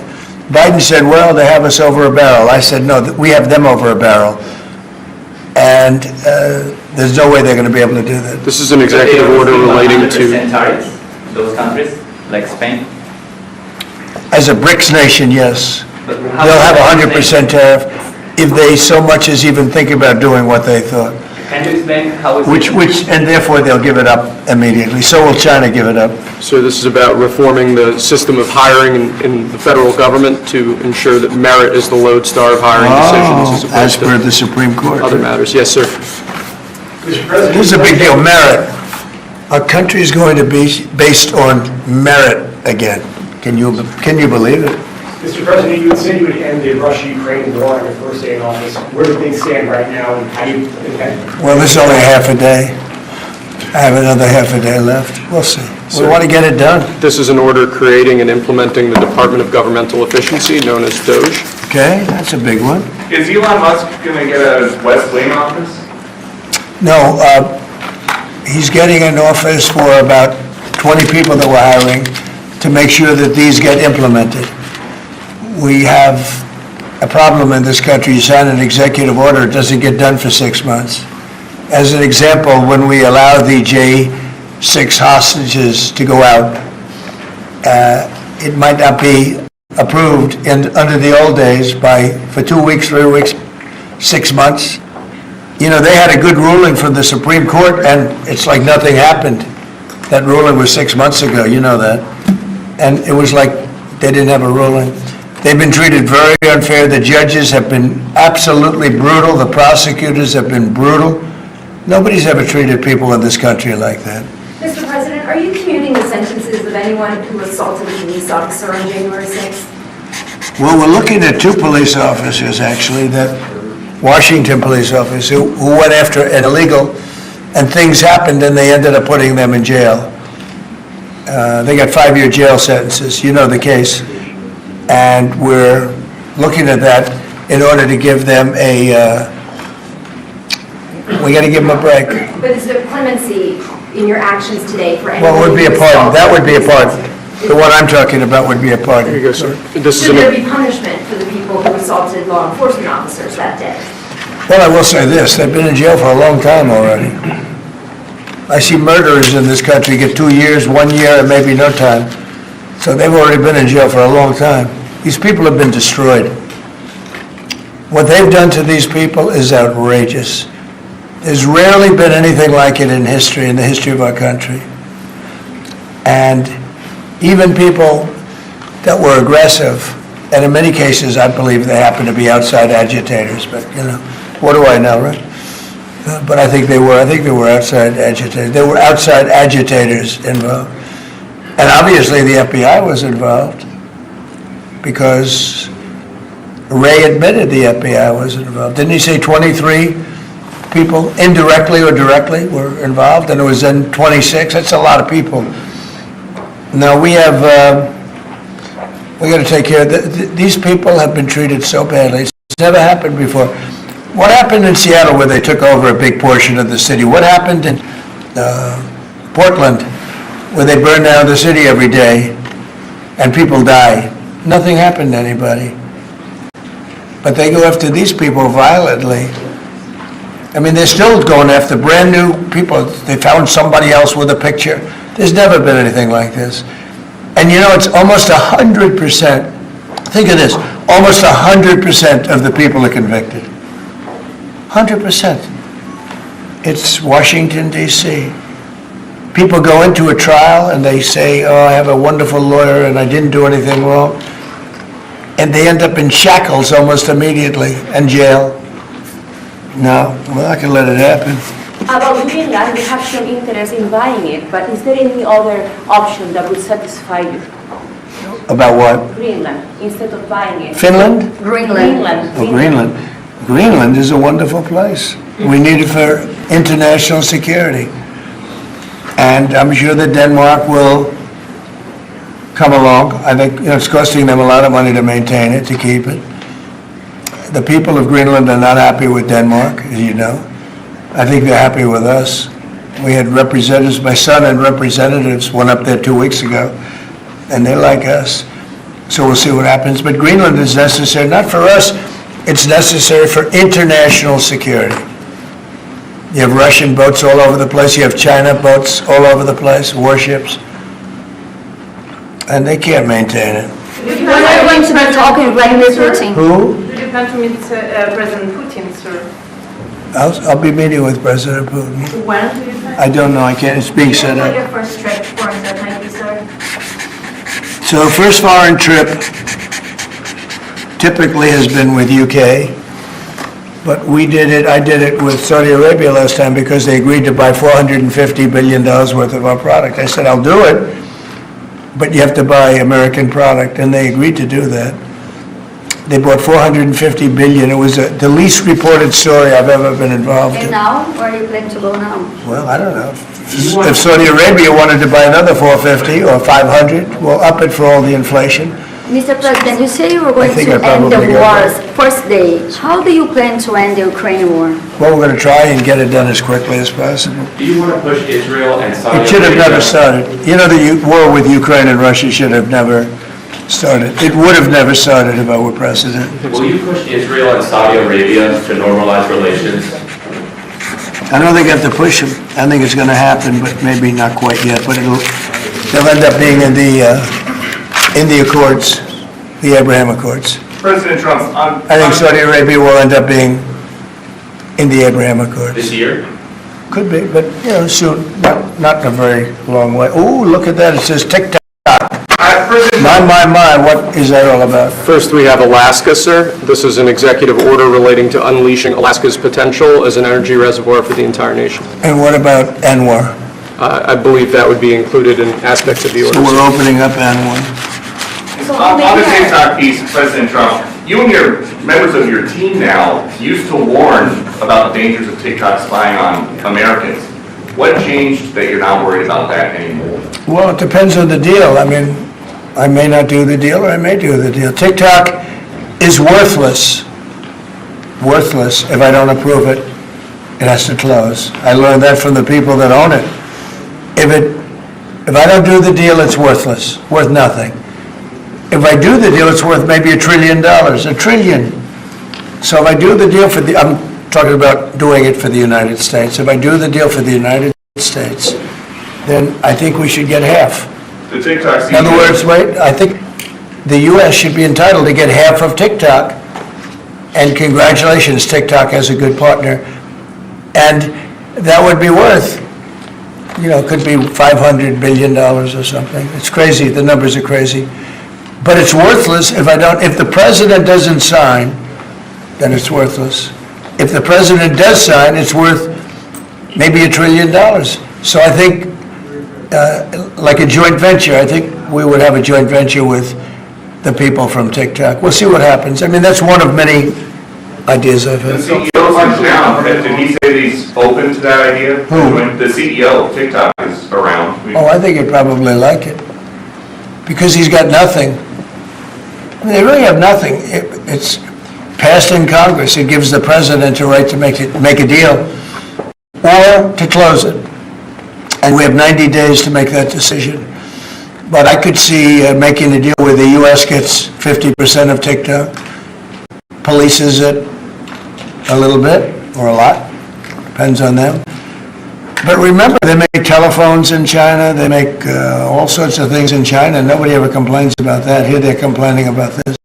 Biden said, well, they have us over a barrel. I said, no, we have them over a barrel. And there's no way they're going to be able to do that.
This is an executive order relating to tariffs, those countries, like Spain?
As a BRICS nation, yes. They'll have 100% tariff if they so much as even think about doing what they thought.
Can you explain how is
And therefore they'll give it up immediately. So will China give it up.
So this is about reforming the system of hiring in the federal government to ensure that merit is the lodestar of hiring decisions
As per the Supreme Court.
Other matters. Yes, sir.
This is a big deal. Merit. Our country is going to be based on merit again. Can you believe it?
Mr. President, you had said you would end the Russia-Ukraine war on your first day in office. Where do things stand right now, and how do you intend?
Well, this is only half a day. I have another half a day left. We'll see. We want to get it done.
This is an order creating and implementing the Department of Governmental Efficiency, known as DOGE.
Okay, that's a big one.
Is Elon Musk going to get a West Wing office?
No, he's getting an office for about 20 people that we're hiring to make sure that these get implemented. We have a problem in this country. You sign an executive order, it doesn't get done for 6 months. As an example, when we allow the J6 hostages to go out, it might not be approved under the old days for 2 weeks, 3 weeks, 6 months. You know, they had a good ruling from the Supreme Court, and it's like nothing happened. That ruling was 6 months ago, you know that. And it was like they didn't have a ruling. They've been treated very unfair. The judges have been absolutely brutal. The prosecutors have been brutal. Nobody's ever treated people in this country like that.
Mr. President, are you commuting the sentences of anyone who assaulted a police officer on January 6th?
Well, we're looking at 2 police officers, actually, that Washington police officers who went after an illegal, and things happened, and they ended up putting them in jail. They got 5-year jail sentences. You know the case. And we're looking at that in order to give them we got to give them a break.
But is there clemency in your actions today for anyone?
Well, it would be a pardon. That would be a pardon. The one I'm talking about would be a pardon.
Here you go, sir.
Should there be punishment for the people who assaulted law enforcement officers that day?
Well, I will say this, they've been in jail for a long time already. I see murderers in this country get 2 years, 1 year, and maybe no time. So they've already been in jail for a long time. These people have been destroyed. What they've done to these people is outrageous. There's rarely been anything like it in history, in the history of our country. And even people that were aggressive, and in many cases, I believe they happen to be outside agitators, but, you know, what do I know, right? But I think they were outside agitators. There were outside agitators involved. And obviously the FBI was involved because Ray admitted the FBI was involved. Didn't he say 23 people indirectly or directly were involved? And it was then 26. That's a lot of people. Now we got to take care of these people have been treated so badly. It's never happened before. What happened in Seattle where they took over a big portion of the city? What happened in Portland where they burn down the city every day and people die? Nothing happened to anybody. But they go after these people violently. I mean, they're still going after brand new people. They found somebody else with a picture. There's never been anything like this. And you know, it's almost 100%. Think of this. Almost 100% of the people are convicted. 100%. It's Washington, D.C. People go into a trial and they say, oh, I have a wonderful lawyer and I didn't do anything wrong. And they end up in shackles almost immediately and jail. No, we're not going to let it happen.
About Greenland, you have some interest in buying it, but is there any other option that would satisfy you?
About what?
Greenland, instead of buying it.
Finland?
Greenland.
Oh, Greenland. Greenland is a wonderful place. We need it for international security. And I'm sure that Denmark will come along. I think it's costing them a lot of money to maintain it, to keep it. The people of Greenland are not happy with Denmark, as you know. I think they're happy with us. We had representatives, my son and representatives went up there 2 weeks ago, and they like us. So we'll see what happens. But Greenland is necessary, not for us, it's necessary for international security. You have Russian boats all over the place, you have China boats all over the place, warships, and they can't maintain it.
When are you going to be talking Vladimir Putin?
Who?
Do you plan to meet President Putin, sir?
I'll be meeting with President Putin.
When do you plan?
I don't know, I can't, it's being set up.
Your first trip foreign that might be, sir?
So first foreign trip typically has been with UK, but I did it with Saudi Arabia last time because they agreed to buy $450 billion worth of our product. I said, I'll do it, but you have to buy American product, and they agreed to do that. They bought $450 billion. It was the least reported story I've ever been involved
And
in.
now, where are you planning to go now?
Well, I don't know. If Saudi Arabia wanted to buy another 450 or 500, we'll up it for all the inflation.
Mr. President, you say you were going to
think I
end the
probably got
war's first day. How do you plan to end the Ukraine war?
Well, we're going to try and get it done as quickly as possible.
Do you want to push Israel and Saudi
It should have
Arabia?
never started. You know, the war with Ukraine and Russia should have never started. It would have never started if I were president.
Will you push Israel and Saudi Arabia to normalize relations?
I don't think I have to push them. I think it's going to happen, but maybe not quite yet. But they'll end up being in the Accords, the Abraham Accords.
President Trump,
I think Saudi Arabia will end up being in the Abraham Accords.
This year?
Could be, but soon. Not in a very long way. Oh, look at that! It says TikTok. My, what is that all about?
First, we have Alaska, sir. This is an executive order relating to unleashing Alaska's potential as an energy reservoir for the entire nation.
And what about ANWR?
I believe that would be included in aspects of the order.
So we're opening up ANWR.
On the TikTok piece, President Trump, you and your members of your team now used to warn about the dangers of TikTok spying on Americans. What changed that you're not worried about that anymore?
Well, it depends on the deal. I mean, I may not do the deal or I may do the deal. TikTok is worthless. Worthless. If I don't approve it, it has to close. I learned that from the people that own it. If I don't do the deal, it's worthless. Worth nothing. If I do the deal, it's worth maybe $1 trillion. $1 trillion. So if I do the deal talking about doing it for the United States. If I do the deal for the United States, then I think we should get half.
The TikTok
In other words, wait, I think the U.S. should be entitled to get half of TikTok. And congratulations, TikTok has a good partner. And that would be worth, could be $500 billion or something. It's crazy, the numbers are crazy. But it's worthless if the president doesn't sign, then it's worthless. If the president does sign, it's worth maybe $1 trillion. So I think, like a joint venture, I think we would have a joint venture with the people from TikTok. We'll see what happens. I mean, that's one of many ideas I've had.
The CEO's now, did he say that he's open to that idea?
Who?
The CEO of TikTok is around.
Oh, I think he'd probably like it. Because he's got nothing. I mean, they really have nothing. It's passed in Congress. It gives the president a right to make a deal or to close it. And we have 90 days to make that decision. But I could see making a deal where the U.S. gets 50% of TikTok, polices it a little bit or a lot, depends on them. But remember, they make telephones in China, they make all sorts of things in China, and nobody ever complains about that. Here they're complaining about this.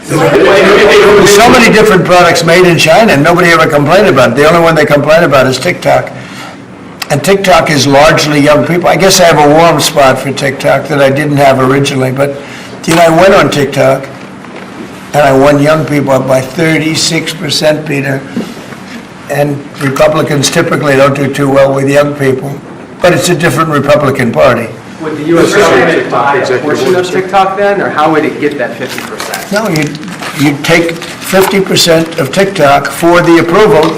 There's so many different products made in China, and nobody ever complained about it. The only one they complain about is TikTok. And TikTok is largely young people. I guess I have a warm spot for TikTok that I didn't have originally, but I went on TikTok, and I won young people up by 36%, Peter. And Republicans typically don't do too well with young people, but it's a different Republican Party.
Would the U.S. government buy a portion of TikTok then, or how would it get that 50%?
No, you'd take 50% of TikTok for the approval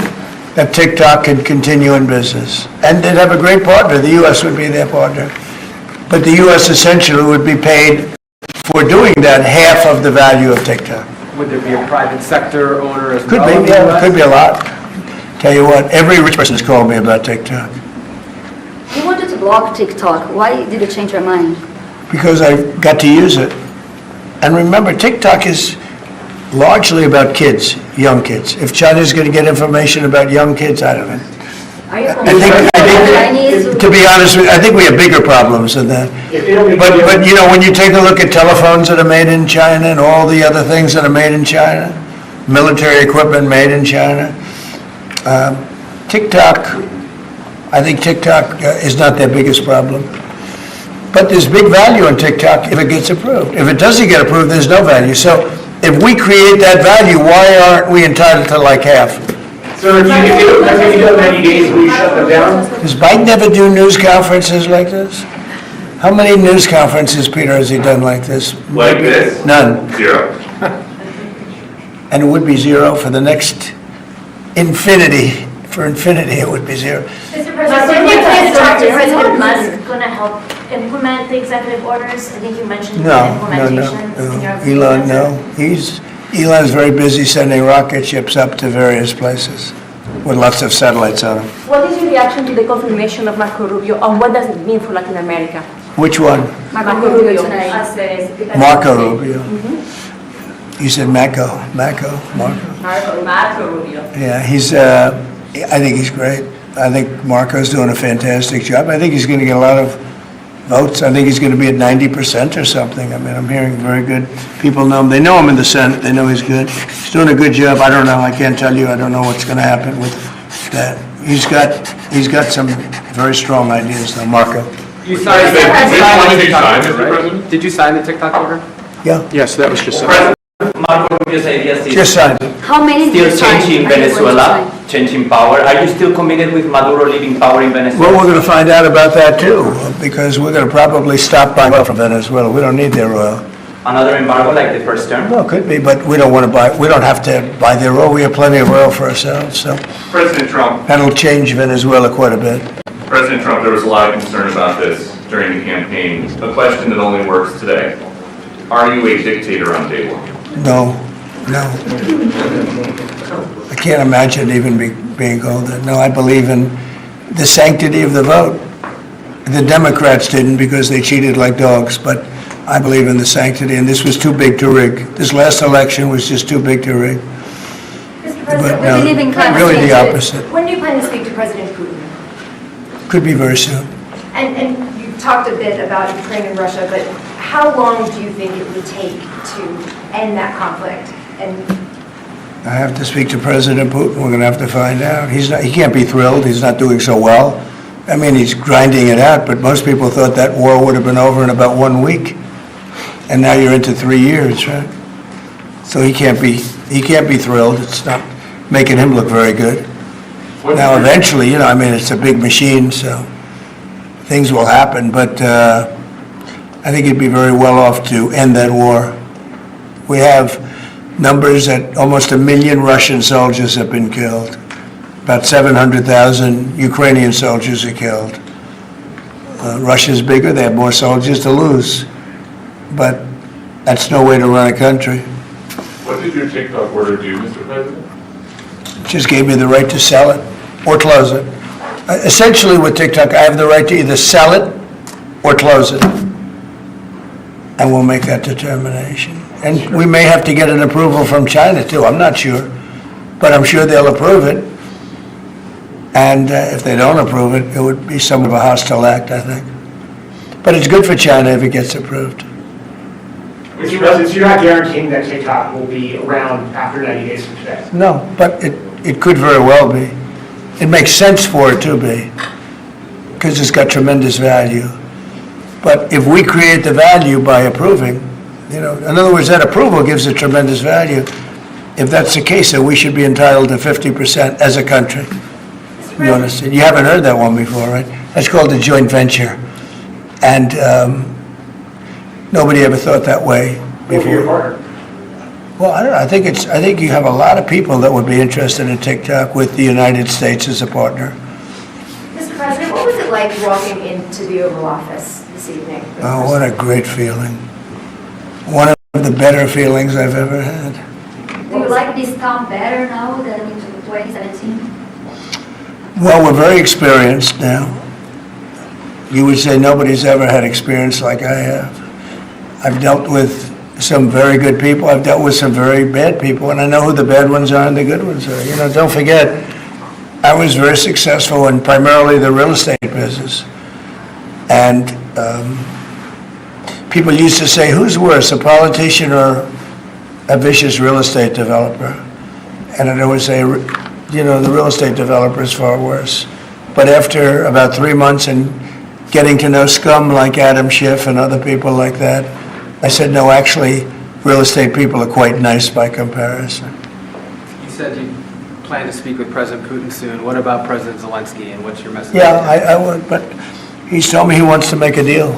that TikTok can continue in business. And they'd have a great partner. The U.S. would be their partner. But the U.S. essentially would be paid for doing that half of the value of TikTok.
Would there be a private sector owner as
Could
well?
be, yeah, could be a lot. Tell you what, every rich person's called me about TikTok.
You wanted to block TikTok. Why did you change your mind?
Because I got to use it. And remember, TikTok is largely about kids, young kids. If China's going to get information about young kids, I don't know.
Are you
To be honest with you, I think we have bigger problems than that. But when you take a look at telephones that are made in China and all the other things that are made in China, military equipment made in China, I think TikTok is not their biggest problem. But there's big value in TikTok if it gets approved. If it doesn't get approved, there's no value. So if we create that value, why aren't we entitled to like half?
So if you do 90 days, will you shut them down?
Does Biden ever do news conferences like this? How many news conferences, Peter, has he done like this?
Like this?
None.
0.
And it would be 0 for the next infinity. For infinity, it would be 0.
Mr. President, is President Musk going to help implement the executive orders? I think you mentioned implementation.
Elon, no. Elon's very busy sending rocket ships up to various places with lots of satellites on them.
What is your reaction to the confirmation of Marco Rubio, and what does it mean for Latin America?
Which one?
Marco Rubio tonight.
Marco Rubio. You said Marco.
Marco Rubio.
Yeah, I think he's great. I think Marco's doing a fantastic job. I think he's going to get a lot of votes. I think he's going to be at 90% or something. I mean, I'm hearing very good. People know him. They know him in the Senate. They know he's good. He's doing a good job. I don't know. I can't tell you. I don't know what's going to happen with that. He's got some very strong ideas, though, Marco.
You signed the TikTok order, right? Did you sign the TikTok order?
Yeah.
Yes, that was just signed.
Marco Rubio's ideas is
Just signed.
How many
still
did you sign?
changing Venezuela, changing power. Are you still committed with Maduro leaving power in Venezuela?
Well, we're going to find out about that, too, because we're going to probably stop buying oil from Venezuela. We don't need their oil.
Another embargo like the first term?
Well, it could be, but we don't have to buy their oil. We have plenty of oil for ourselves, so
President Trump.
that'll change Venezuela quite a bit.
President Trump, there was a lot of concern about this during the campaign. A question that only works today. Are you a dictator on day one?
No. I can't imagine even being called that. No, I believe in the sanctity of the vote. The Democrats didn't because they cheated like dogs, but I believe in the sanctity, and this was too big to rig. This last election was just too big to rig.
Mr. President,
no,
when do you plan to
really
speak
the
to-
opposite.
When do you plan to speak to President Putin?
Could be very soon.
And you talked a bit about Ukraine and Russia, but how long do you think it would take to end that conflict? And
I have to speak to President Putin. We're going to have to find out. He can't be thrilled. He's not doing so well. I mean, he's grinding it out, but most people thought that war would have been over in about 1 week. And now you're into 3 years, right? So he can't be thrilled. It's not making him look very good. Now, eventually, you know, I mean, it's a big machine, so things will happen, but I think he'd be very well off to end that war. We have numbers that almost 1 million Russian soldiers have been killed. About 700,000 Ukrainian soldiers are killed. Russia's bigger, they have more soldiers to lose. But that's no way to run a country.
What did your TikTok order do, Mr. President?
It just gave me the right to sell it or close it. Essentially with TikTok, I have the right to either sell it or close it. And we'll make that determination. And we may have to get an approval from China too, I'm not sure. But I'm sure they'll approve it. And if they don't approve it, it would be some of a hostile act, I think. But it's good for China if it gets approved.
Mr. President, so you're not guaranteeing that TikTok will be around after 90 days from today?
No, but it could very well be. It makes sense for it to be, because it's got tremendous value. But if we create the value by approving, you know, in other words, that approval gives it tremendous value. If that's the case, then we should be entitled to 50% as a country. You understand? You haven't heard that one before, right? That's called a joint venture. And nobody ever thought that way before. Well, I don't know. I think you have a lot of people that would be interested in TikTok with the United States as a partner.
Mr. President, what was it like walking into the Oval Office this evening?
Oh, what a great feeling. One of the better feelings I've ever had.
Do you like this town better now than in 2017?
Well, we're very experienced now. You would say nobody's ever had experience like I have. I've dealt with some very good people. I've dealt with some very bad people, and I know who the bad ones are and the good ones are. You know, don't forget, I was very successful in primarily the real estate business. And people used to say, who's worse, a politician or a vicious real estate developer? And I'd always say, you know, the real estate developer is far worse. But after about 3 months and getting to know scum like Adam Schiff and other people like that, I said, no, actually, real estate people are quite nice by comparison.
You said you plan to speak with President Putin soon. What about President Zelensky, and what's your message?
Yeah, I would, but he's told me he wants to make a deal.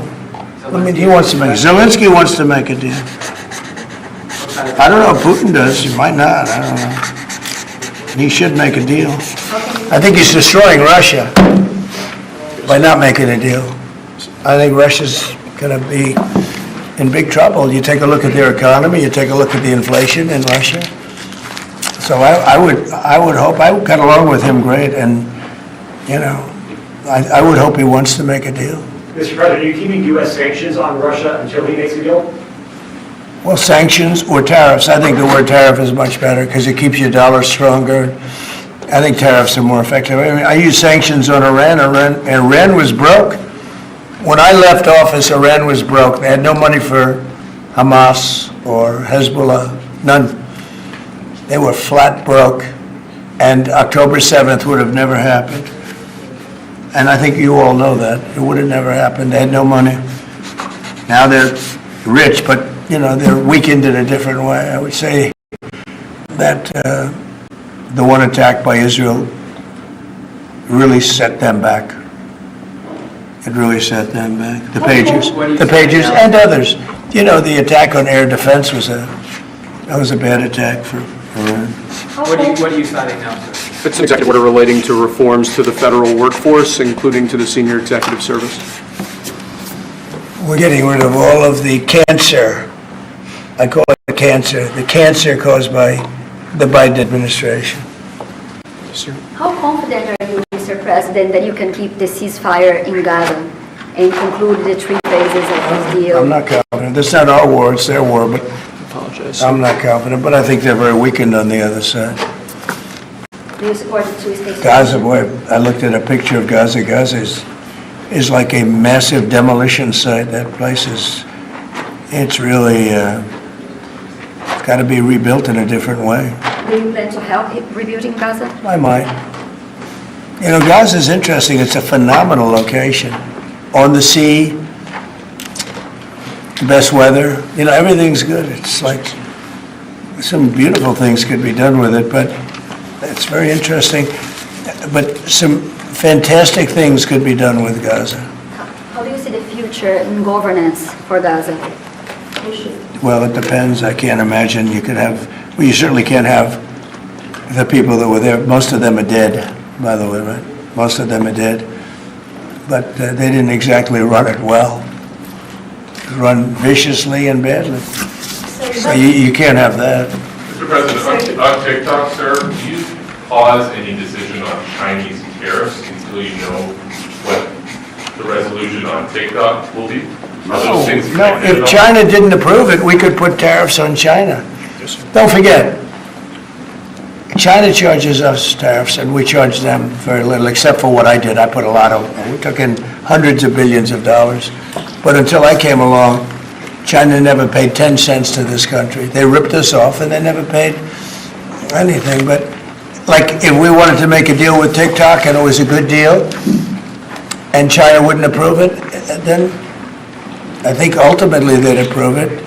I mean, Zelensky wants to make a deal. I don't know if Putin does, he might not, I don't know. He should make a deal. I think he's destroying Russia by not making a deal. I think Russia's going to be in big trouble. You take a look at their economy, you take a look at the inflation in Russia. So I would hope, I got along with him great, and, you know, I would hope he wants to make a deal.
Mr. President, are you keeping U.S. sanctions on Russia until he makes a deal?
Well, sanctions or tariffs. I think the word tariff is much better because it keeps your dollar stronger. I think tariffs are more effective. I mean, I use sanctions on Iran. Iran was broke. When I left office, Iran was broke. They had no money for Hamas or Hezbollah, none. They were flat broke. And October 7th would have never happened. And I think you all know that. It would have never happened. They had no money. Now they're rich, but you know, they're weakened in a different way. I would say that the one attack by Israel really set them back. It really set them back. The Pagers and others. You know, the attack on air defense was a bad attack for Iran.
What are you signing now, sir?
It's an executive order relating to reforms to the federal workforce, including to the senior executive service.
We're getting rid of all of the cancer. I call it cancer. The cancer caused by the Biden administration.
How confident are you, Mr. President, that you can keep the ceasefire in Gaza and conclude the 3 phases of this deal?
I'm not confident. That's not our war, it's their war, but I apologize. I'm not confident, but I think they're very weakened on the other side.
Do you support the two-state
Gaza,
solution?
boy, I looked at a picture of Gaza. Gaza is like a massive demolition site. That place it's really, it's got to be rebuilt in a different way.
Do you plan to help rebuilding Gaza?
I might. You know, Gaza is interesting. It's a phenomenal location. On the sea, best weather. You know, everything's good. It's like some beautiful things could be done with it, but it's very interesting. But some fantastic things could be done with Gaza.
How do you see the future in governance for Gaza?
Well, it depends. I can't imagine you could have, well, you certainly can't have the people that were there. Most of them are dead, by the way, right? Most of them are dead. But they didn't exactly run it well. Run viciously and badly. So you can't have that.
Mr. President, on TikTok, sir, do you pause any decision on Chinese tariffs until you know what the resolution on TikTok will be? Are those things
No,
connected at
if
all?
China didn't approve it, we could put tariffs on China. Don't forget, China charges us tariffs, and we charge them very little, except for what I did. I put a lot of, we took in hundreds of billions of dollars. But until I came along, China never paid 10 cents to this country. They ripped us off, and they never paid anything. But like, if we wanted to make a deal with TikTok, and it was a good deal, and China wouldn't approve it, then I think ultimately they'd approve it,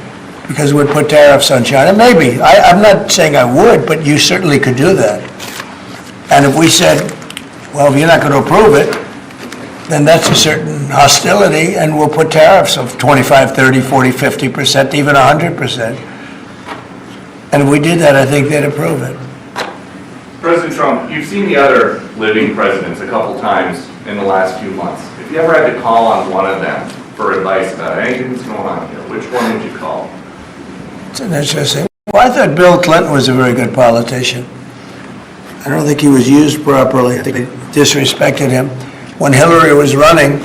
because we'd put tariffs on China. Maybe. I'm not saying I would, but you certainly could do that. And if we said, well, if you're not going to approve it, then that's a certain hostility, and we'll put tariffs of 25, 30, 40, 50%, even 100%. And if we did that, I think they'd approve it.
President Trump, you've seen the other living presidents a couple times in the last few months. If you ever had to call on one of them for advice about anything that's going on here, which one would you call?
It's an interesting. Well, I thought Bill Clinton was a very good politician. I don't think he was used properly. I think they disrespected him. When Hillary was running,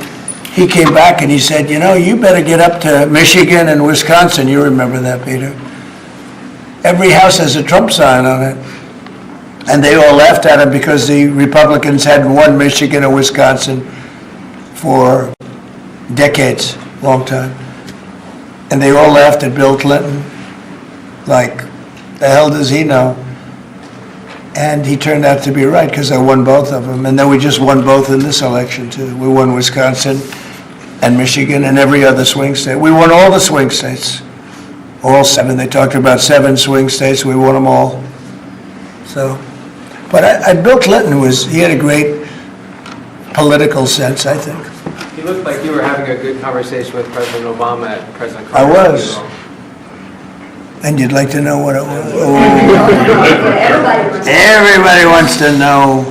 he came back and he said, you know, you better get up to Michigan and Wisconsin. You remember that, Peter? Every house has a Trump sign on it. And they all laughed at him because the Republicans hadn't won Michigan or Wisconsin for decades, long time. And they all laughed at Bill Clinton, like, the hell does he know? And he turned out to be right, because I won both of them. And then we just won both in this election, too. We won Wisconsin and Michigan and every other swing state. We won all the swing states, all 7. They talked about 7 swing states. We won them all. So, but Bill Clinton he had a great political sense, I think.
You looked like you were having a good conversation with President Obama at President
I
Carter's
was.
funeral.
And you'd like to know what it was? Oh. Everybody wants to know.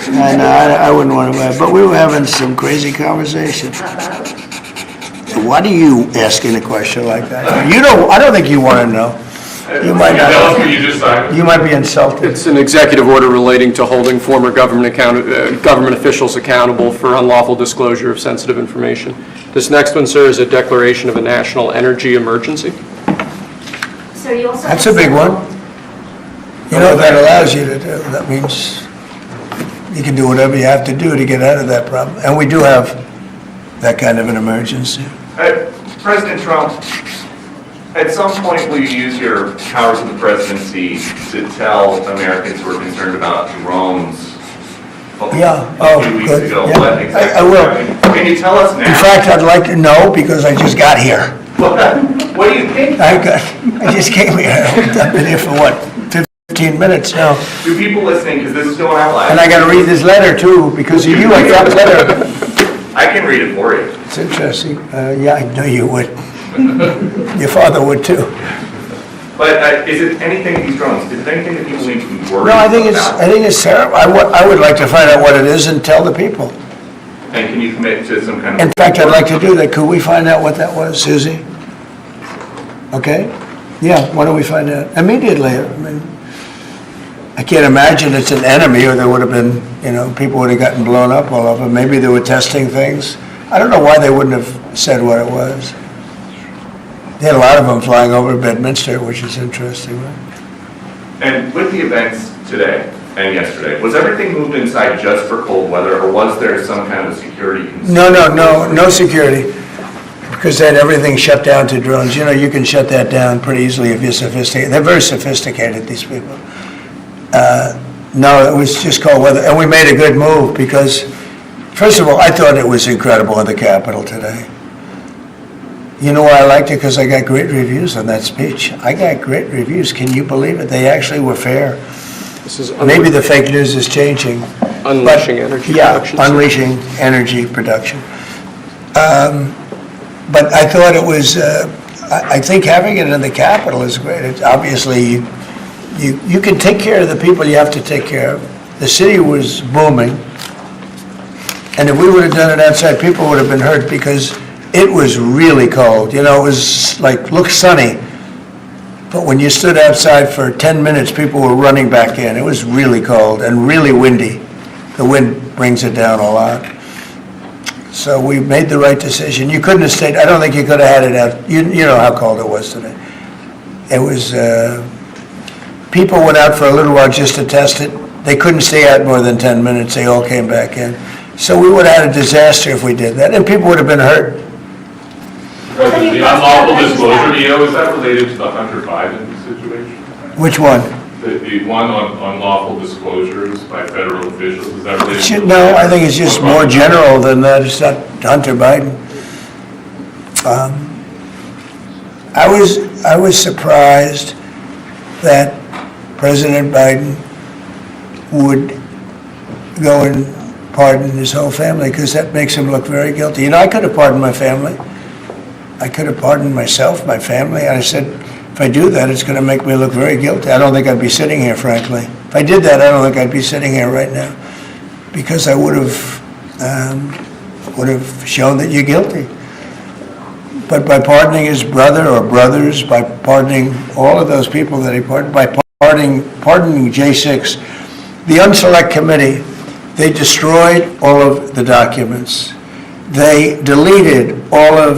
And I wouldn't want to, but we were having some crazy conversations. Why do you asking a question like that? You don't. I don't think you want to know. You might not. You might be insulted.
It's an executive order relating to holding former government officials accountable for unlawful disclosure of sensitive information. This next one, sir, is a declaration of a national energy emergency.
So you also
That's a big one. You know what that allows you to do? That means you can do whatever you have to do to get out of that problem. And we do have that kind of an emergency.
President Trump, at some point will you use your powers of the presidency to tell Americans who are concerned about drones?
Yeah.
A few weeks ago,
Yeah.
what exactly
I will.
happened? Can you tell us now?
In fact, I'd like to know, because I just got here.
What do you think?
I just came here. I've been here for what, 15 minutes now.
Do people listening, because this is going out live.
And I got to read this letter too, because of you. I got the letter.
I can read it for you.
It's interesting. Yeah, I know you would. Your father would too.
But is it anything that these drones? Is it anything that people need to be worried
No,
about?
I think it's terrible. I would like to find out what it is and tell the people.
And can you commit to some kind of?
In fact, I'd like to do that. Could we find out what that was, Susie? Okay? Yeah, why don't we find out immediately? I mean, I can't imagine it's an enemy, or there would have been, people would have gotten blown up all over. Maybe they were testing things. I don't know why they wouldn't have said what it was. They had a lot of them flying over Bedminster, which is interesting, right?
And with the events today, and yesterday. Was everything moved inside just for cold weather, or was there some kind of a security concern?
No security, because they had everything shut down to drones. You know, you can shut that down pretty easily if you're sophisticated. They're very sophisticated, these people. No, it was just cold weather, and we made a good move because, first of all, I thought it was incredible in the Capitol today. You know why I liked it? Because I got great reviews on that speech. I got great reviews. Can you believe it? They actually were fair.
This is
Maybe the fake news is changing.
Unleashing energy production.
Yeah, unleashing energy production. But I thought it was, I think having it in the Capitol is great. It's obviously, you can take care of the people you have to take care of. The city was booming. And if we would have done it outside, people would have been hurt because it was really cold. You know, it was like, looked sunny. But when you stood outside for 10 minutes, people were running back in. It was really cold and really windy. The wind brings it down a lot. So we made the right decision. You couldn't have stayed, I don't think you could have had it out. You know how cold it was today. It was, people went out for a little while just to test it. They couldn't stay out more than 10 minutes. They all came back in. So we would have had a disaster if we did that, and people would have been hurt.
The unlawful disclosure, is that related to the Hunter Biden situation?
Which one?
The one on unlawful disclosures by federal officials, is that related to?
No, I think it's just more general than that. It's not Hunter Biden. I was surprised that President Biden would go and pardon his whole family, because that makes him look very guilty. You know, I could have pardoned my family. I could have pardoned myself, my family. I said, if I do that, it's going to make me look very guilty. I don't think I'd be sitting here, frankly. If I did that, I don't think I'd be sitting here right now, because I would have shown that you're guilty. But by pardoning his brother or brothers, by pardoning all of those people that he pardoned, by pardoning J6, the Unselect Committee, they destroyed all of the documents. They deleted all of